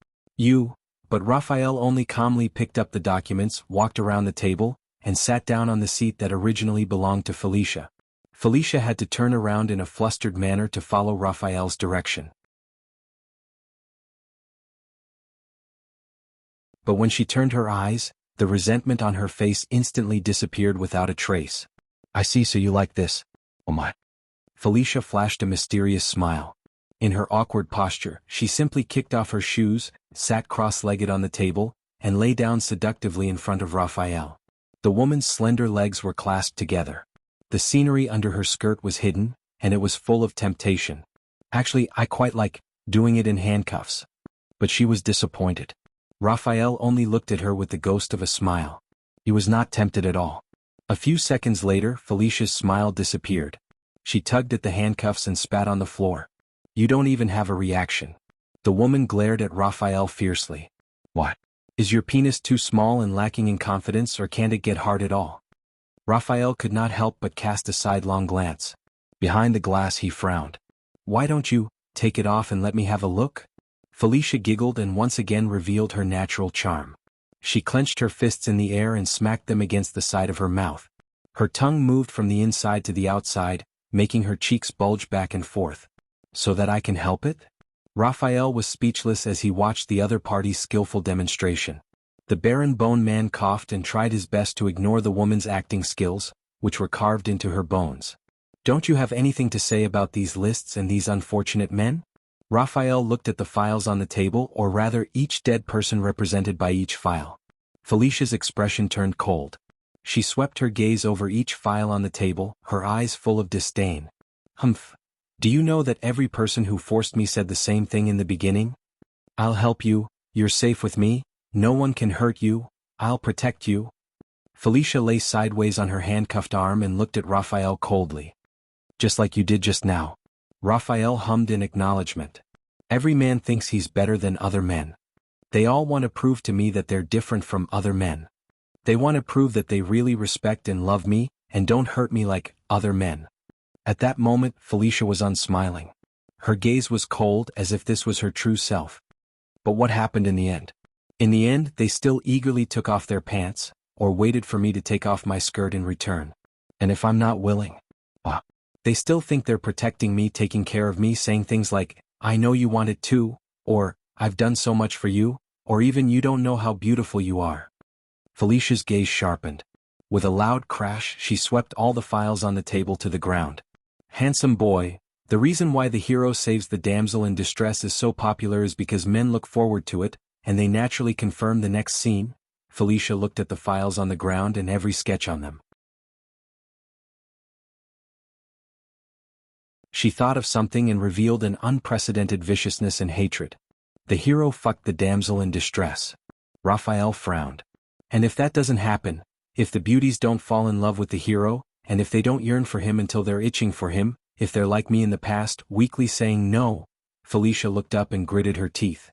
S1: But Raphael only calmly picked up the documents, walked around the table, and sat down on the seat that originally belonged to Felicia. Felicia had to turn around in a flustered manner to follow Raphael's direction. But when she turned her eyes, the resentment on her face instantly disappeared without a trace. "I see, so you like this. Oh my." Felicia flashed a mysterious smile. In her awkward posture, she simply kicked off her shoes, sat cross-legged on the table, and lay down seductively in front of Raphael. The woman's slender legs were clasped together. The scenery under her skirt was hidden, and it was full of temptation. Actually, I quite like doing it in handcuffs. But she was disappointed. Raphael only looked at her with the ghost of a smile. He was not tempted at all. A few seconds later, Felicia's smile disappeared. She tugged at the handcuffs and spat on the floor. You don't even have a reaction. The woman glared at Raphael fiercely. What? Is your penis too small and lacking in confidence, or can't it get hard at all? Raphael could not help but cast a sidelong glance. Behind the glass he frowned. Why don't you take it off and let me have a look? Felicia giggled and once again revealed her natural charm. She clenched her fists in the air and smacked them against the side of her mouth. Her tongue moved from the inside to the outside, making her cheeks bulge back and forth. So that I can help it? Raphael was speechless as he watched the other party's skillful demonstration. The Baron Bone Man coughed and tried his best to ignore the woman's acting skills, which were carved into her bones. Don't you have anything to say about these lists and these unfortunate men? Raphael looked at the files on the table, or rather each dead person represented by each file. Felicia's expression turned cold. She swept her gaze over each file on the table, her eyes full of disdain. Humph. Do you know that every person who forced me said the same thing in the beginning? I'll help you, you're safe with me, no one can hurt you, I'll protect you. Felicia lay sideways on her handcuffed arm and looked at Raphael coldly. Just like you did just now. Raphael hummed in acknowledgement. Every man thinks he's better than other men. They all want to prove to me that they're different from other men. They want to prove that they really respect and love me, and don't hurt me like other men. At that moment, Felicia was unsmiling. Her gaze was cold, as if this was her true self. But what happened in the end? In the end, they still eagerly took off their pants, or waited for me to take off my skirt in return. And if I'm not willing? They still think they're protecting me, taking care of me, saying things like, I know you want it too, or, I've done so much for you, or even you don't know how beautiful you are. Felicia's gaze sharpened. With a loud crash, she swept all the files on the table to the ground. Handsome boy, the reason why the hero saves the damsel in distress is so popular is because men look forward to it, and they naturally confirm the next scene. Felicia looked at the files on the ground and every sketch on them. She thought of something and revealed an unprecedented viciousness and hatred. The hero fucked the damsel in distress. Raphael frowned. And if that doesn't happen, if the beauties don't fall in love with the hero, and if they don't yearn for him until they're itching for him, if they're like me in the past, weakly saying no, Felicia looked up and gritted her teeth.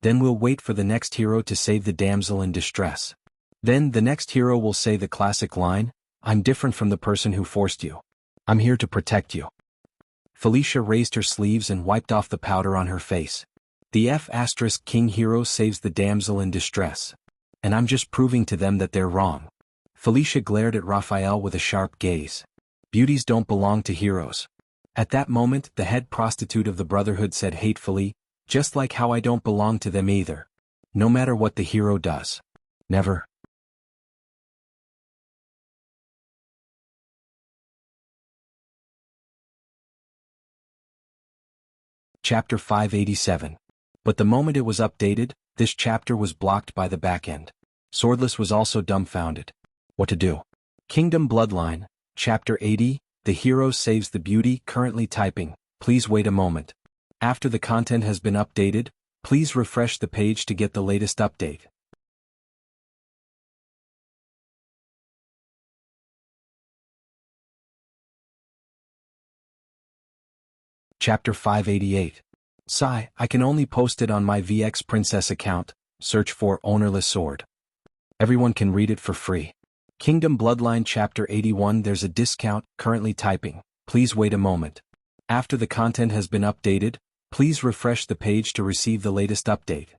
S1: Then we'll wait for the next hero to save the damsel in distress. Then the next hero will say the classic line, I'm different from the person who forced you. I'm here to protect you. Felicia raised her sleeves and wiped off the powder on her face. The King hero saves the damsel in distress. And I'm just proving to them that they're wrong. Felicia glared at Raphael with a sharp gaze. Beauties don't belong to heroes. At that moment, the head prostitute of the Brotherhood said hatefully, just like how I don't belong to them either. No matter what the hero does. Never. Chapter 587. But the moment it was updated, this chapter was blocked by the backend. Swordless was also dumbfounded. What to do? Kingdom Bloodline, Chapter 80, The Hero Saves the Beauty, currently typing. Please wait a moment. After the content has been updated, please refresh the page to get the latest update. Chapter 588. Sigh, I can only post it on my VX Princess account, search for Ownerless Sword. Everyone can read it for free. Kingdom Bloodline Chapter 81. There's a discount, currently typing. Please wait a moment. After the content has been updated, please refresh the page to receive the latest update.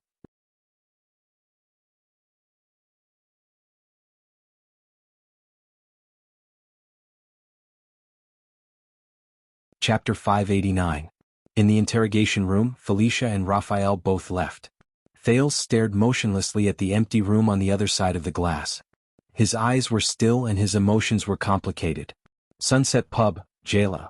S1: Chapter 589. In the interrogation room, Felicia and Raphael both left. Thales stared motionlessly at the empty room on the other side of the glass. His eyes were still and his emotions were complicated. Sunset Pub, Jayla.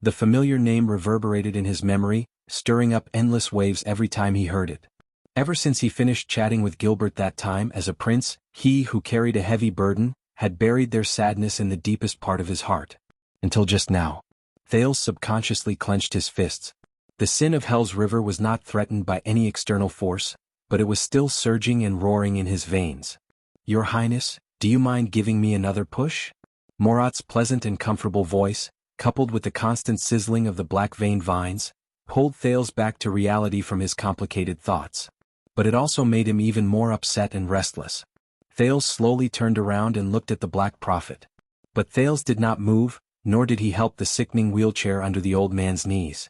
S1: The familiar name reverberated in his memory, stirring up endless waves every time he heard it. Ever since he finished chatting with Gilbert that time as a prince, he who carried a heavy burden, had buried their sadness in the deepest part of his heart. Until just now. Thales subconsciously clenched his fists. The sin of Hell's River was not threatened by any external force, but it was still surging and roaring in his veins. Your Highness, do you mind giving me another push? Morat's pleasant and comfortable voice, coupled with the constant sizzling of the black veined vines, pulled Thales back to reality from his complicated thoughts. But it also made him even more upset and restless. Thales slowly turned around and looked at the Black Prophet. But Thales did not move, nor did he help the sickening wheelchair under the old man's knees.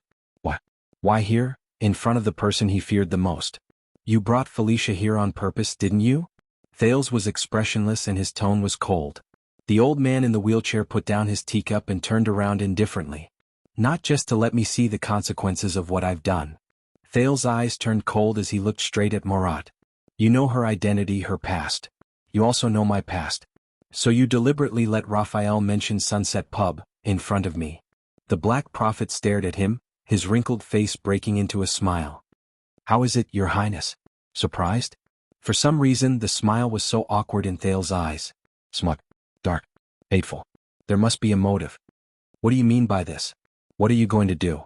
S1: Why here, in front of the person he feared the most? You brought Felicia here on purpose, didn't you? Thales was expressionless and his tone was cold. The old man in the wheelchair put down his teacup and turned around indifferently. Not just to let me see the consequences of what I've done. Thales' eyes turned cold as he looked straight at Morat. You know her identity, her past. You also know my past. So you deliberately let Raphael mention Sunset Pub, in front of me. The Black Prophet stared at him, his wrinkled face breaking into a smile. How is it, Your Highness? Surprised? For some reason the smile was so awkward in Thales' eyes. Smug. Dark. Hateful. There must be a motive. What do you mean by this? What are you going to do?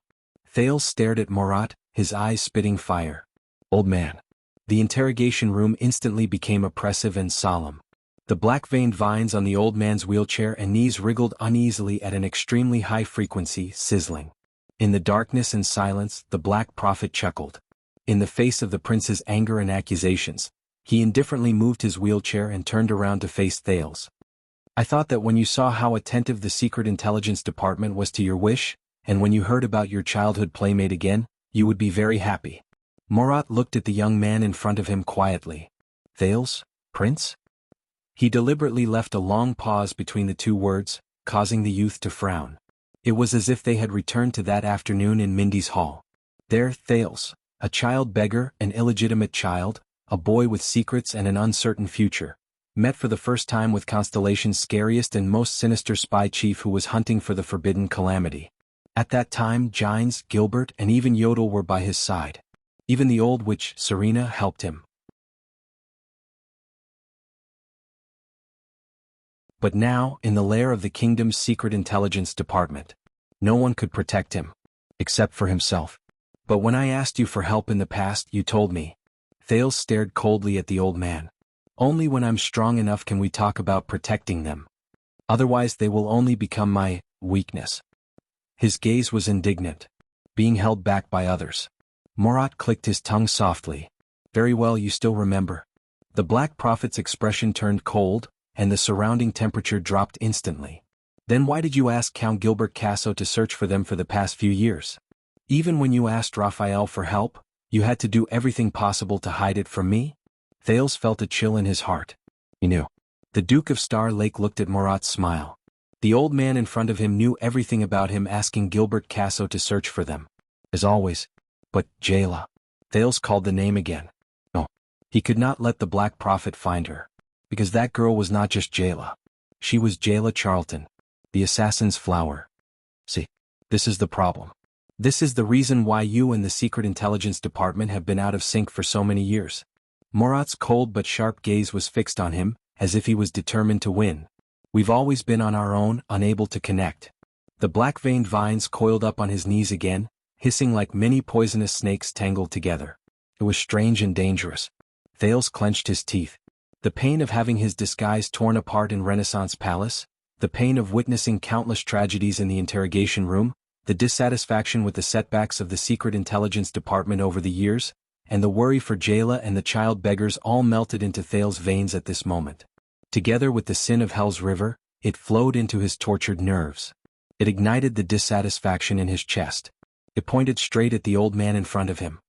S1: Thales stared at Morat, his eyes spitting fire. Old man. The interrogation room instantly became oppressive and solemn. The black-veined vines on the old man's wheelchair and knees wriggled uneasily at an extremely high frequency, sizzling. In the darkness and silence, the Black Prophet chuckled. In the face of the prince's anger and accusations, he indifferently moved his wheelchair and turned around to face Thales. I thought that when you saw how attentive the Secret Intelligence Department was to your wish, and when you heard about your childhood playmate again, you would be very happy. Morat looked at the young man in front of him quietly. Thales, Prince? He deliberately left a long pause between the two words, causing the youth to frown. It was as if they had returned to that afternoon in Mindy's hall. There, Thales, a child beggar, an illegitimate child, a boy with secrets and an uncertain future, met for the first time with Constellation's scariest and most sinister spy chief who was hunting for the forbidden calamity. At that time Gines, Gilbert and even Yodel were by his side. Even the old witch, Serena, helped him. But now, in the lair of the kingdom's secret intelligence department, no one could protect him, except for himself. But when I asked you for help in the past, you told me. Thales stared coldly at the old man. Only when I'm strong enough can we talk about protecting them. Otherwise they will only become my weakness. His gaze was indignant, being held back by others. Morat clicked his tongue softly. Very well, you still remember. The Black Prophet's expression turned cold, and the surrounding temperature dropped instantly. Then why did you ask Count Gilbert Casso to search for them for the past few years? Even when you asked Raphael for help, you had to do everything possible to hide it from me? Thales felt a chill in his heart. He knew. The Duke of Star Lake looked at Morat's smile. The old man in front of him knew everything about him asking Gilbert Casso to search for them. As always. But, Jayla. Thales called the name again. No. He could not let the Black Prophet find her. Because that girl was not just Jayla. She was Jayla Charlton, the assassin's flower. See, this is the problem. This is the reason why you and the Secret Intelligence Department have been out of sync for so many years. Morat's cold but sharp gaze was fixed on him, as if he was determined to win. We've always been on our own, unable to connect. The black-veined vines coiled up on his knees again, hissing like many poisonous snakes tangled together. It was strange and dangerous. Thales clenched his teeth. The pain of having his disguise torn apart in Renaissance Palace, the pain of witnessing countless tragedies in the interrogation room, the dissatisfaction with the setbacks of the Secret Intelligence Department over the years, and the worry for Jayla and the child beggars all melted into Thales' veins at this moment. Together with the sin of Hell's River, it flowed into his tortured nerves. It ignited the dissatisfaction in his chest. It pointed straight at the old man in front of him.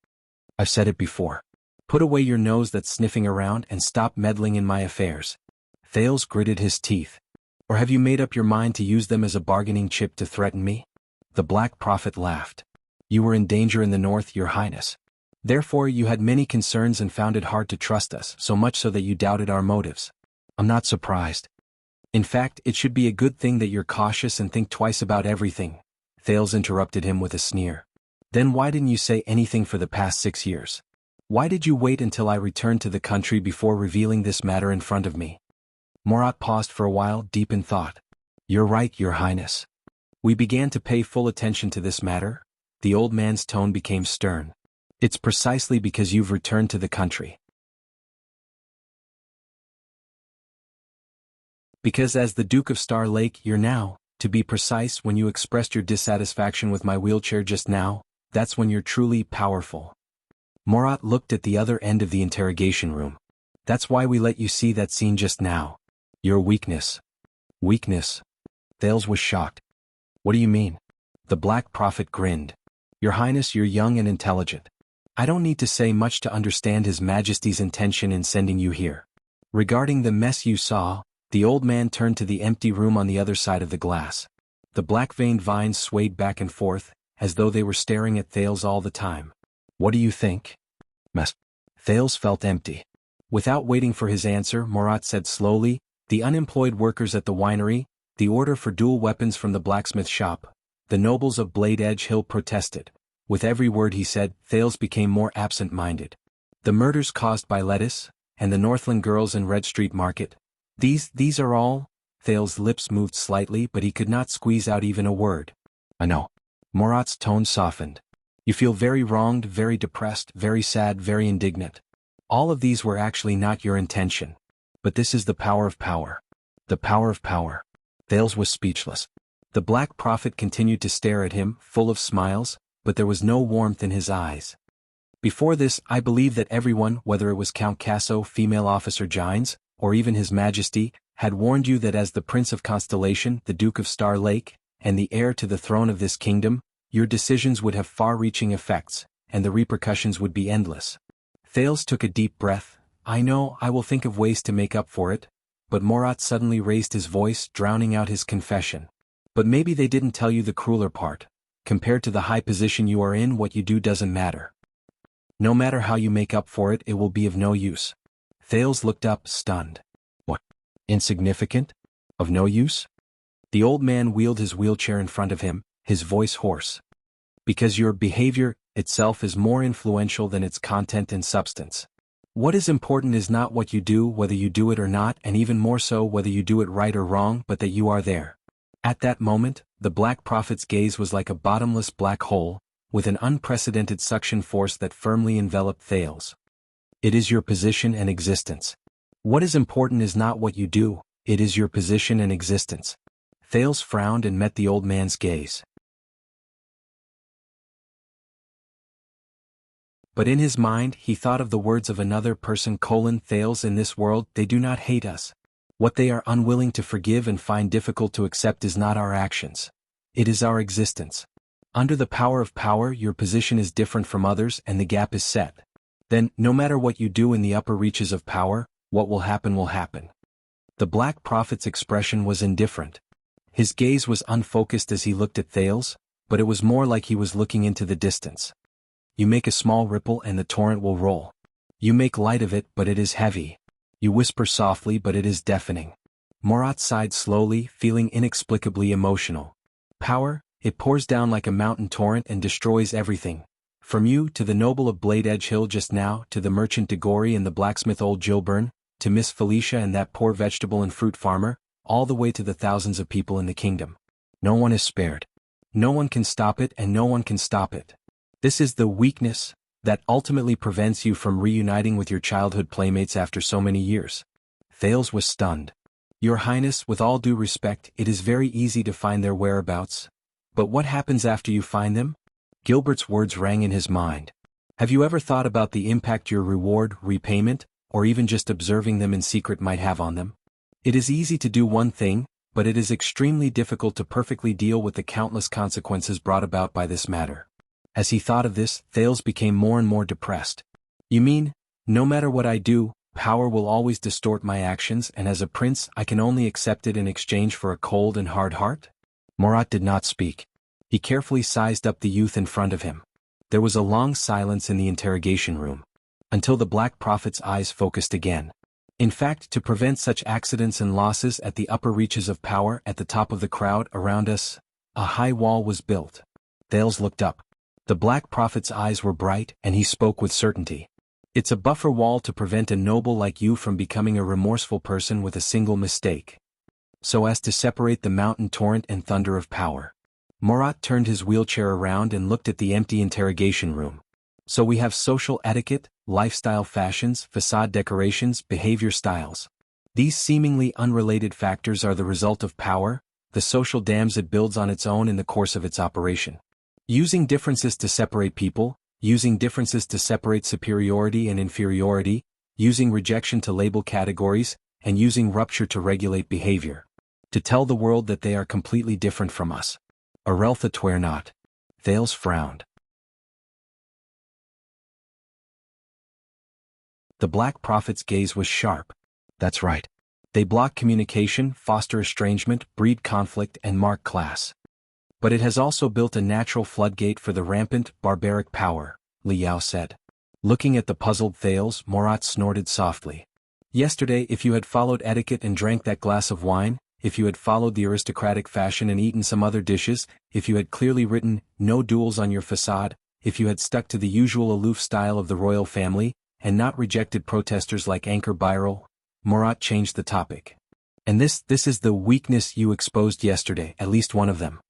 S1: I've said it before. Put away your nose that's sniffing around and stop meddling in my affairs. Thales gritted his teeth. Or have you made up your mind to use them as a bargaining chip to threaten me? The Black Prophet laughed. You were in danger in the north, Your Highness. Therefore you had many concerns and found it hard to trust us, so much so that you doubted our motives. I'm not surprised. In fact, it should be a good thing that you're cautious and think twice about everything. Thales interrupted him with a sneer. Then why didn't you say anything for the past 6 years? Why did you wait until I returned to the country before revealing this matter in front of me? Morat paused for a while, deep in thought. You're right, Your Highness. We began to pay full attention to this matter, The old man's tone became stern. It's precisely because you've returned to the country. Because as the Duke of Star Lake you're now, to be precise, when you expressed your dissatisfaction with my wheelchair just now, that's when you're truly powerful. Morat looked at the other end of the interrogation room. That's why we let you see that scene just now. Your weakness. Weakness? Thales was shocked. What do you mean? The Black Prophet grinned. Your Highness, you're young and intelligent. I don't need to say much to understand His Majesty's intention in sending you here. Regarding the mess you saw, the old man turned to the empty room on the other side of the glass. The black-veined vines swayed back and forth, as though they were staring at Thales all the time. What do you think? Mess. Thales felt empty. Without waiting for his answer, Morat said slowly, the unemployed workers at the winery, the order for dual weapons from the blacksmith shop, the nobles of Blade Edge Hill protested. With every word he said, Thales became more absent-minded. The murders caused by Lettuce, and the Northland girls in Red Street Market. These are all? Thales' lips moved slightly, but he could not squeeze out even a word. I know. Morat's tone softened. You feel very wronged, very depressed, very sad, very indignant. All of these were actually not your intention. But this is the power of power. The power of power. Thales was speechless. The Black Prophet continued to stare at him, full of smiles, but there was no warmth in his eyes. Before this, I believe that everyone, whether it was Count Casso, female officer Gines, or even His Majesty, had warned you that as the Prince of Constellation, the Duke of Star Lake, and the heir to the throne of this kingdom, your decisions would have far-reaching effects, and the repercussions would be endless. Thales took a deep breath. I know, I will think of ways to make up for it, but Morat suddenly raised his voice, drowning out his confession. But maybe they didn't tell you the crueler part. Compared to the high position you are in, what you do doesn't matter. No matter how you make up for it, it will be of no use. Thales looked up, stunned. What? Insignificant? Of no use? The old man wheeled his wheelchair in front of him, his voice hoarse. Because your behavior itself is more influential than its content and substance. What is important is not what you do, whether you do it or not, and even more so whether you do it right or wrong, but that you are there. At that moment, the Black Prophet's gaze was like a bottomless black hole, with an unprecedented suction force that firmly enveloped Thales. It is your position and existence. What is important is not what you do, it is your position and existence. Thales frowned and met the old man's gaze. But in his mind, he thought of the words of another person: Thales, in this world, they do not hate us. What they are unwilling to forgive and find difficult to accept is not our actions. It is our existence. Under the power of power, your position is different from others and the gap is set. Then, no matter what you do in the upper reaches of power, what will happen will happen. The Black Prophet's expression was indifferent. His gaze was unfocused as he looked at Thales, but it was more like he was looking into the distance. You make a small ripple and the torrent will roll. You make light of it, but it is heavy. You whisper softly, but it is deafening. Morat sighed slowly, feeling inexplicably emotional. Power, it pours down like a mountain torrent and destroys everything. From you, to the noble of Blade Edge Hill just now, to the merchant de Gory and the blacksmith old Gilburn, to Miss Felicia and that poor vegetable and fruit farmer, all the way to the thousands of people in the kingdom. No one is spared. No one can stop it and no one can stop it. This is the weakness that ultimately prevents you from reuniting with your childhood playmates after so many years. Thales was stunned. Your Highness, with all due respect, it is very easy to find their whereabouts. But what happens after you find them? Gilbert's words rang in his mind. Have you ever thought about the impact your reward, repayment, or even just observing them in secret might have on them? It is easy to do one thing, but it is extremely difficult to perfectly deal with the countless consequences brought about by this matter. As he thought of this, Thales became more and more depressed. You mean, no matter what I do, power will always distort my actions, and as a prince I can only accept it in exchange for a cold and hard heart? Morat did not speak. He carefully sized up the youth in front of him. There was a long silence in the interrogation room, until the Black Prophet's eyes focused again. In fact, to prevent such accidents and losses at the upper reaches of power at the top of the crowd around us, a high wall was built. Thales looked up. The Black Prophet's eyes were bright, and he spoke with certainty. It's a buffer wall to prevent a noble like you from becoming a remorseful person with a single mistake. So as to separate the mountain torrent and thunder of power. Murat turned his wheelchair around and looked at the empty interrogation room. So we have social etiquette, lifestyle fashions, facade decorations, behavior styles. These seemingly unrelated factors are the result of power, the social dams it builds on its own in the course of its operation. Using differences to separate people, using differences to separate superiority and inferiority, using rejection to label categories, and using rupture to regulate behavior. To tell the world that they are completely different from us. Areltha twer not. Thales frowned. The Black Prophet's gaze was sharp. That's right. They block communication, foster estrangement, breed conflict, and mark class. But it has also built a natural floodgate for the rampant, barbaric power, Liao said. Looking at the puzzled Thales, Murat snorted softly. Yesterday, if you had followed etiquette and drank that glass of wine, if you had followed the aristocratic fashion and eaten some other dishes, if you had clearly written, "No duels" on your facade, if you had stuck to the usual aloof style of the royal family, and not rejected protesters like Anchor Birol, Murat changed the topic. And this is the weakness you exposed yesterday, at least one of them.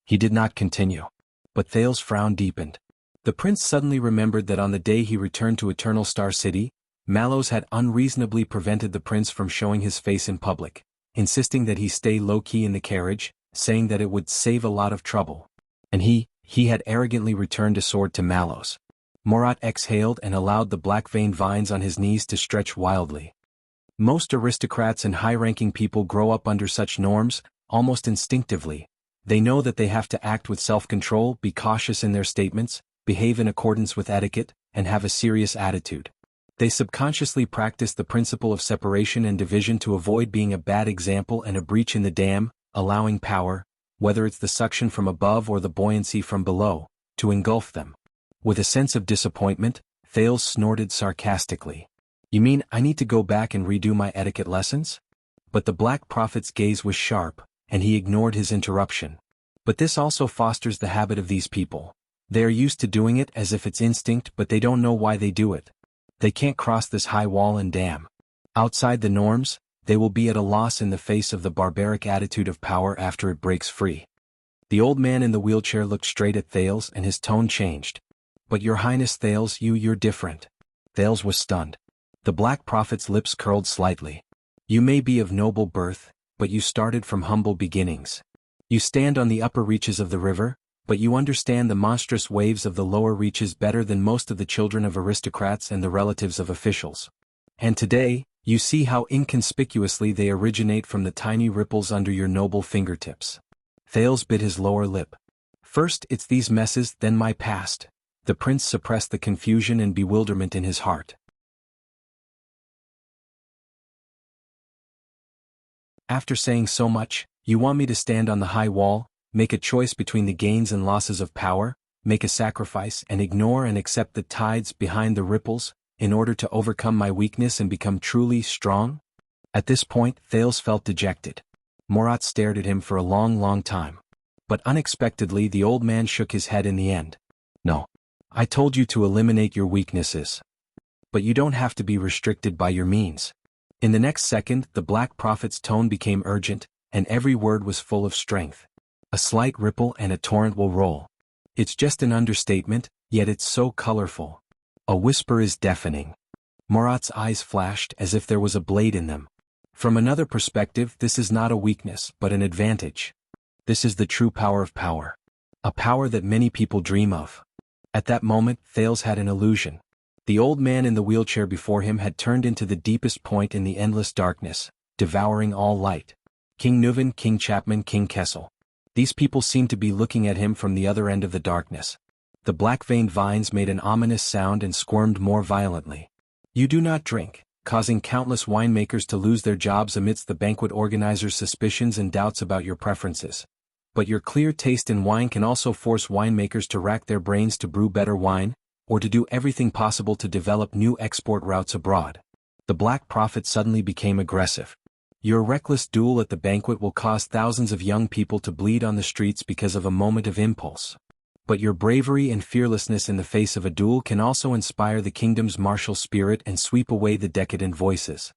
S1: He did not continue. But Thales' frown deepened. The prince suddenly remembered that on the day he returned to Eternal Star City, Mallows had unreasonably prevented the prince from showing his face in public, insisting that he stay low-key in the carriage, saying that it would save a lot of trouble. And he had arrogantly returned a sword to Mallows. Murat exhaled and allowed the black-veined vines on his knees to stretch wildly. Most aristocrats and high-ranking people grow up under such norms, almost instinctively. They know that they have to act with self-control, be cautious in their statements, behave in accordance with etiquette, and have a serious attitude. They subconsciously practice the principle of separation and division to avoid being a bad example and a breach in the dam, allowing power, whether it's the suction from above or the buoyancy from below, to engulf them. With a sense of disappointment, Thales snorted sarcastically. You mean I need to go back and redo my etiquette lessons? But the Black Prophet's gaze was sharp, and he ignored his interruption. But this also fosters the habit of these people. They are used to doing it as if it's instinct, but they don't know why they do it. They can't cross this high wall and dam. Outside the norms, they will be at a loss in the face of the barbaric attitude of power after it breaks free. The old man in the wheelchair looked straight at Thales and his tone changed. But Your Highness Thales, you're different. Thales was stunned. The Black Prophet's lips curled slightly. You may be of noble birth, but you started from humble beginnings. You stand on the upper reaches of the river, but you understand the monstrous waves of the lower reaches better than most of the children of aristocrats and the relatives of officials. And today, you see how inconspicuously they originate from the tiny ripples under your noble fingertips. Thales bit his lower lip. First it's these messes, then my past. The prince suppressed the confusion and bewilderment in his heart. After saying so much, you want me to stand on the high wall, make a choice between the gains and losses of power, make a sacrifice and ignore and accept the tides behind the ripples, in order to overcome my weakness and become truly strong? At this point, Thales felt dejected. Murat stared at him for a long time. But unexpectedly the old man shook his head in the end. No. I told you to eliminate your weaknesses. But you don't have to be restricted by your means. In the next second, the Black Prophet's tone became urgent, and every word was full of strength. A slight ripple and a torrent will roll. It's just an understatement, yet it's so colorful. A whisper is deafening. Murat's eyes flashed as if there was a blade in them. From another perspective, this is not a weakness, but an advantage. This is the true power of power. A power that many people dream of. At that moment, Thales had an illusion. The old man in the wheelchair before him had turned into the deepest point in the endless darkness, devouring all light. King Nuven, King Chapman, King Kessel. These people seemed to be looking at him from the other end of the darkness. The black-veined vines made an ominous sound and squirmed more violently. You do not drink, causing countless winemakers to lose their jobs amidst the banquet organizers' suspicions and doubts about your preferences. But your clear taste in wine can also force winemakers to rack their brains to brew better wine, or to do everything possible to develop new export routes abroad. The Black Prophet suddenly became aggressive. Your reckless duel at the banquet will cause thousands of young people to bleed on the streets because of a moment of impulse. But your bravery and fearlessness in the face of a duel can also inspire the kingdom's martial spirit and sweep away the decadent voices.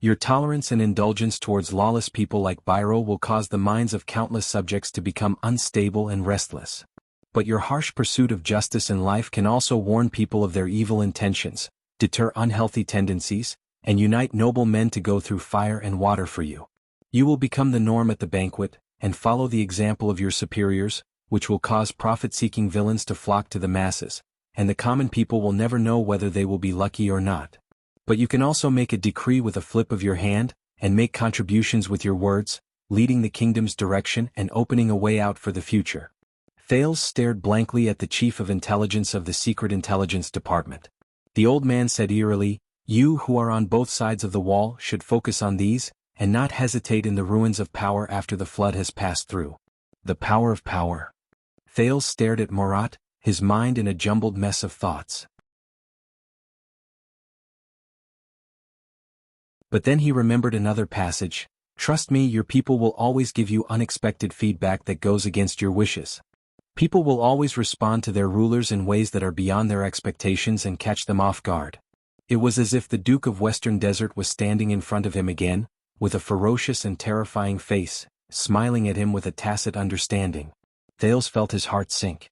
S1: Your tolerance and indulgence towards lawless people like Biro will cause the minds of countless subjects to become unstable and restless. But your harsh pursuit of justice in life can also warn people of their evil intentions, deter unhealthy tendencies, and unite noble men to go through fire and water for you. You will become the norm at the banquet, and follow the example of your superiors, which will cause profit-seeking villains to flock to the masses, and the common people will never know whether they will be lucky or not. But you can also make a decree with a flip of your hand, and make contributions with your words, leading the kingdom's direction and opening a way out for the future. Thales stared blankly at the chief of intelligence of the Secret Intelligence Department. The old man said eerily, "You who are on both sides of the wall should focus on these, and not hesitate in the ruins of power after the flood has passed through." The power of power. Thales stared at Murat, his mind in a jumbled mess of thoughts. But then he remembered another passage: "Trust me, your people will always give you unexpected feedback that goes against your wishes. People will always respond to their rulers in ways that are beyond their expectations and catch them off guard." It was as if the Duke of Western Desert was standing in front of him again, with a ferocious and terrifying face, smiling at him with a tacit understanding. Thales felt his heart sink.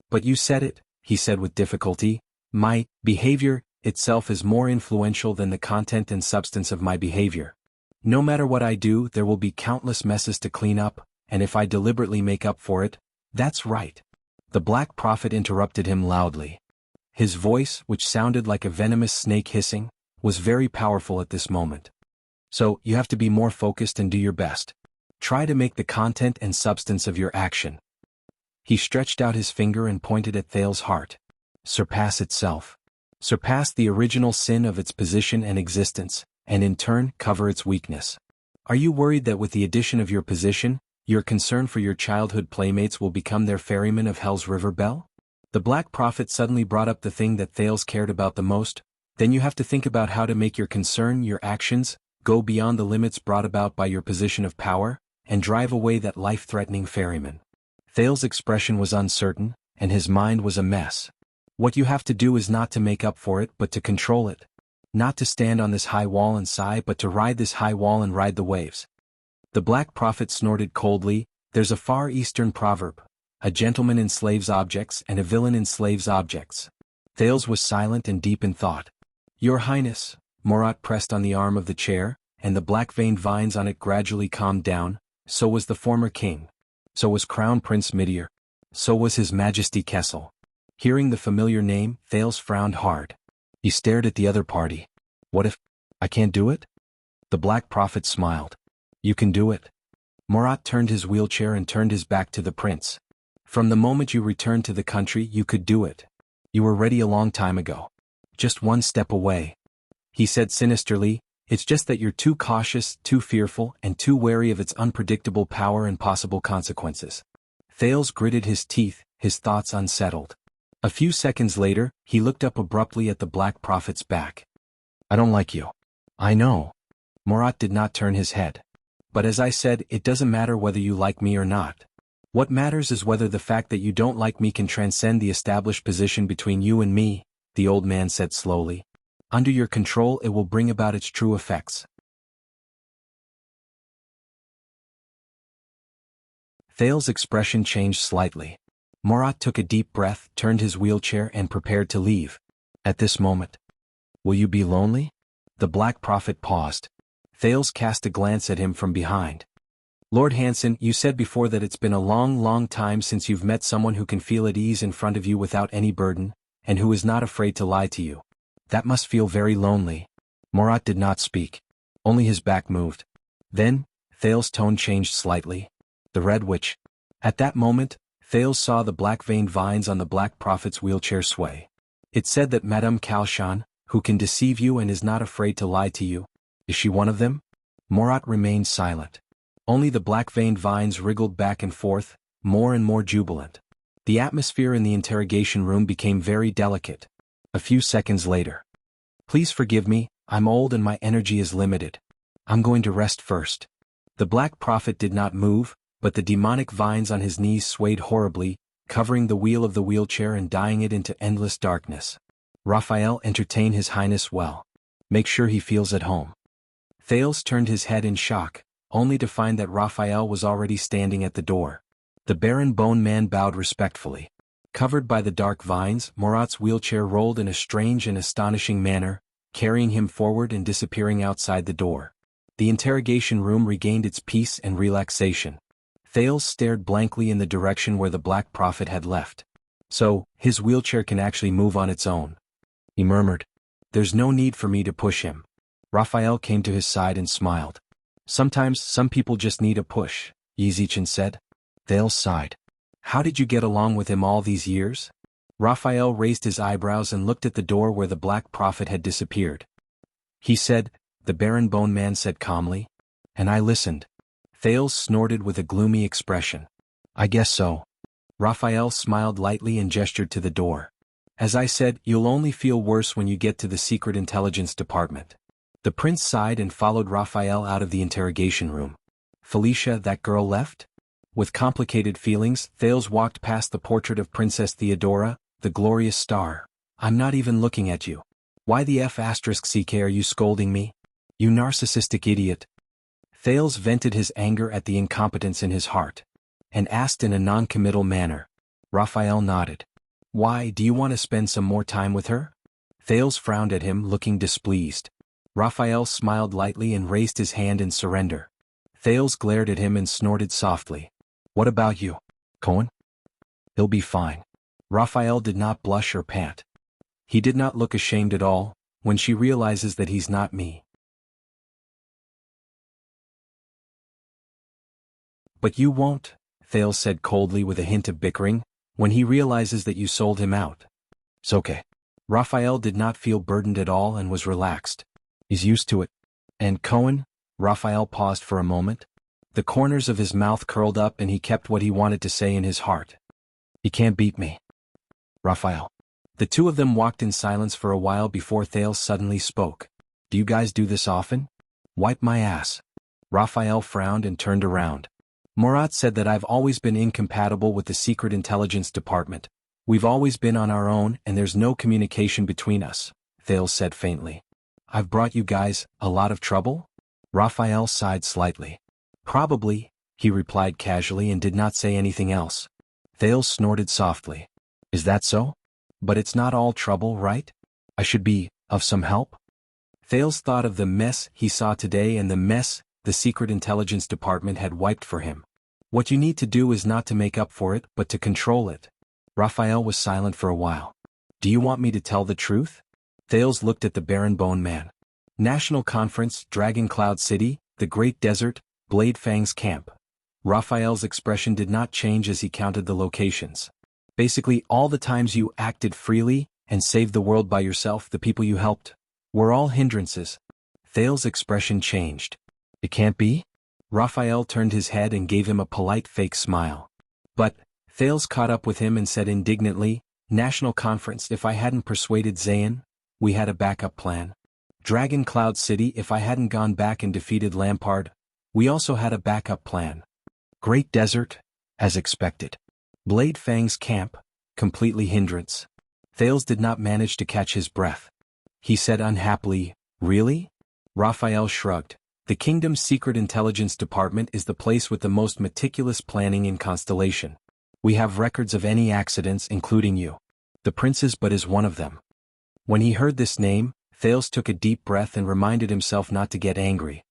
S1: "But you said it," he said with difficulty. "My behavior itself is more influential than the content and substance of my behavior. No matter what I do, there will be countless messes to clean up, and if I deliberately make up for it, that's right." The Black Prophet interrupted him loudly. His voice, which sounded like a venomous snake hissing, was very powerful at this moment. "So, you have to be more focused and do your best. Try to make the content and substance of your action." He stretched out his finger and pointed at Thales' heart. "Surpass itself. Surpass the original sin of its position and existence, and in turn cover its weakness. Are you worried that with the addition of your position, your concern for your childhood playmates will become their ferryman of Hell's River Bell?" The Black Prophet suddenly brought up the thing that Thales cared about the most. "Then you have to think about how to make your concern, your actions, go beyond the limits brought about by your position of power, and drive away that life-threatening ferryman." Thales' expression was uncertain, and his mind was a mess. "What you have to do is not to make up for it but to control it. Not to stand on this high wall and sigh but to ride this high wall and ride the waves." The Black Prophet snorted coldly. "There's a Far Eastern proverb: a gentleman enslaves objects and a villain enslaves objects." Thales was silent and deep in thought. "Your Highness," Murat pressed on the arm of the chair, and the black-veined vines on it gradually calmed down. "So was the former king. So was Crown Prince Midir. So was His Majesty Kessel." Hearing the familiar name, Thales frowned hard. He stared at the other party. "What if I can't do it?" The Black Prophet smiled. "You can do it." Murat turned his wheelchair and turned his back to the prince. "From the moment you returned to the country, you could do it. You were ready a long time ago. Just one step away." He said sinisterly, "It's just that you're too cautious, too fearful, and too wary of its unpredictable power and possible consequences." Thales gritted his teeth, his thoughts unsettled. A few seconds later, he looked up abruptly at the Black Prophet's back. "I don't like you." "I know." Murat did not turn his head. "But as I said, it doesn't matter whether you like me or not. What matters is whether the fact that you don't like me can transcend the established position between you and me," the old man said slowly. "Under your control it will bring about its true effects." Thales' expression changed slightly. Murat took a deep breath, turned his wheelchair and prepared to leave. At this moment, "Will you be lonely?" The Black Prophet paused. Thales cast a glance at him from behind. "Lord Hanson, you said before that it's been a long, long time since you've met someone who can feel at ease in front of you without any burden, and who is not afraid to lie to you. That must feel very lonely." Murat did not speak. Only his back moved. Then, Thales' tone changed slightly. "The Red Witch." At that moment, Thales saw the black-veined vines on the Black Prophet's wheelchair sway. "It said that Madame Kalshan, who can deceive you and is not afraid to lie to you. Is she one of them?" Murat remained silent. Only the black-veined vines wriggled back and forth, more and more jubilant. The atmosphere in the interrogation room became very delicate. A few seconds later. "Please forgive me, I'm old and my energy is limited. I'm going to rest first." The Black Prophet did not move, but the demonic vines on his knees swayed horribly, covering the wheel of the wheelchair and dyeing it into endless darkness. "Raphael, entertain His Highness well. Make sure he feels at home." Thales turned his head in shock, only to find that Raphael was already standing at the door. The Baron Bone Man bowed respectfully. Covered by the dark vines, Murat's wheelchair rolled in a strange and astonishing manner, carrying him forward and disappearing outside the door. The interrogation room regained its peace and relaxation. Thales stared blankly in the direction where the Black Prophet had left. So, his wheelchair can actually move on its own. He murmured. There's no need for me to push him. Raphael came to his side and smiled. Sometimes some people just need a push, Yizichin said. Thales sighed. How did you get along with him all these years? Raphael raised his eyebrows and looked at the door where the Black Prophet had disappeared. He said, the Baron Bone Man said calmly. And I listened. Thales snorted with a gloomy expression. I guess so. Raphael smiled lightly and gestured to the door. As I said, you'll only feel worse when you get to the Secret Intelligence Department. The prince sighed and followed Raphael out of the interrogation room. Felicia, that girl left? With complicated feelings, Thales walked past the portrait of Princess Theodora, the glorious star. I'm not even looking at you. Why the F***ck are you scolding me? You narcissistic idiot. Thales vented his anger at the incompetence in his heart. And asked in a non-committal manner. Raphael nodded. Why, do you want to spend some more time with her? Thales frowned at him, looking displeased. Raphael smiled lightly and raised his hand in surrender. Thales glared at him and snorted softly. What about you, Cohen? He'll be fine. Raphael did not blush or pant. He did not look ashamed at all, when she realizes that he's not me. But you won't, Thales said coldly with a hint of bickering, when he realizes that you sold him out. It's okay. Raphael did not feel burdened at all and was relaxed. He's used to it. And Cohen? Raphael paused for a moment. The corners of his mouth curled up and he kept what he wanted to say in his heart. He can't beat me. Raphael. The two of them walked in silence for a while before Thales suddenly spoke. Do you guys do this often? Wipe my ass. Raphael frowned and turned around. Murat said that I've always been incompatible with the Secret Intelligence Department. We've always been on our own and there's no communication between us, Thales said faintly. I've brought you guys a lot of trouble? Raphael sighed slightly. Probably, he replied casually and did not say anything else. Thales snorted softly. Is that so? But it's not all trouble, right? I should be of some help? Thales thought of the mess he saw today and the mess the Secret Intelligence Department had wiped for him. What you need to do is not to make up for it, but to control it. Raphael was silent for a while. Do you want me to tell the truth? Thales looked at the Baron Bone Man. National Conference, Dragon Cloud City, the Great Desert, Blade Fang's camp. Raphael's expression did not change as he counted the locations. Basically, all the times you acted freely and saved the world by yourself, the people you helped, were all hindrances. Thales' expression changed. It can't be? Raphael turned his head and gave him a polite fake smile. But, Thales caught up with him and said indignantly, National Conference, if I hadn't persuaded Zayn, we had a backup plan. Dragon Cloud City, if I hadn't gone back and defeated Lampard, we also had a backup plan. Great Desert, as expected. Blade Fang's camp, completely hindrance. Thales did not manage to catch his breath. He said unhappily, Really? Raphael shrugged. The kingdom's secret intelligence department is the place with the most meticulous planning in Constellation. We have records of any accidents, including you. The prince's but is one of them. When he heard this name, Thales took a deep breath and reminded himself not to get angry.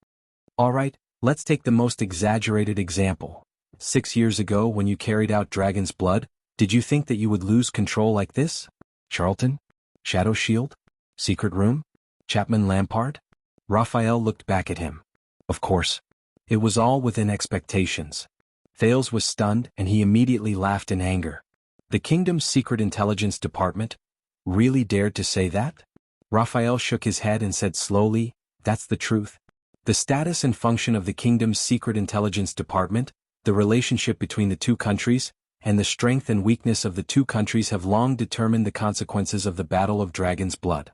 S1: All right, let's take the most exaggerated example. 6 years ago when you carried out Dragon's Blood, did you think that you would lose control like this? Charlton? Shadow Shield? Secret Room? Chapman Lampard? Raphael looked back at him. Of course. It was all within expectations. Thales was stunned and he immediately laughed in anger. The kingdom's secret intelligence department really dared to say that? Raphael shook his head and said slowly, That's the truth. The status and function of the kingdom's secret intelligence department, the relationship between the two countries, and the strength and weakness of the two countries have long determined the consequences of the Battle of Dragon's Blood.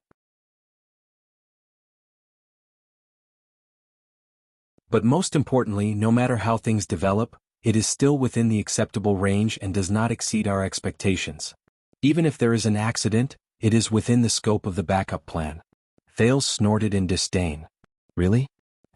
S1: But most importantly, no matter how things develop, it is still within the acceptable range and does not exceed our expectations. Even if there is an accident, it is within the scope of the backup plan. Thales snorted in disdain. Really?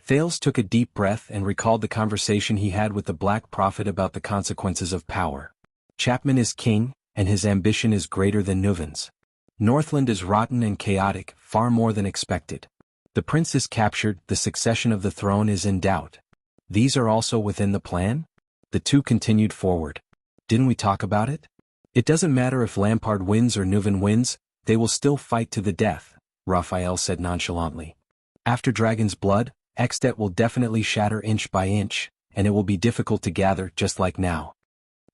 S1: Thales took a deep breath and recalled the conversation he had with the Black Prophet about the consequences of power. Chapman is king, and his ambition is greater than Nuven's. Northland is rotten and chaotic, far more than expected. The prince is captured, the succession of the throne is in doubt. These are also within the plan? The two continued forward. Didn't we talk about it? It doesn't matter if Lampard wins or Nuven wins, they will still fight to the death, Raphael said nonchalantly. After Dragon's Blood, Extet will definitely shatter inch by inch, and it will be difficult to gather just like now.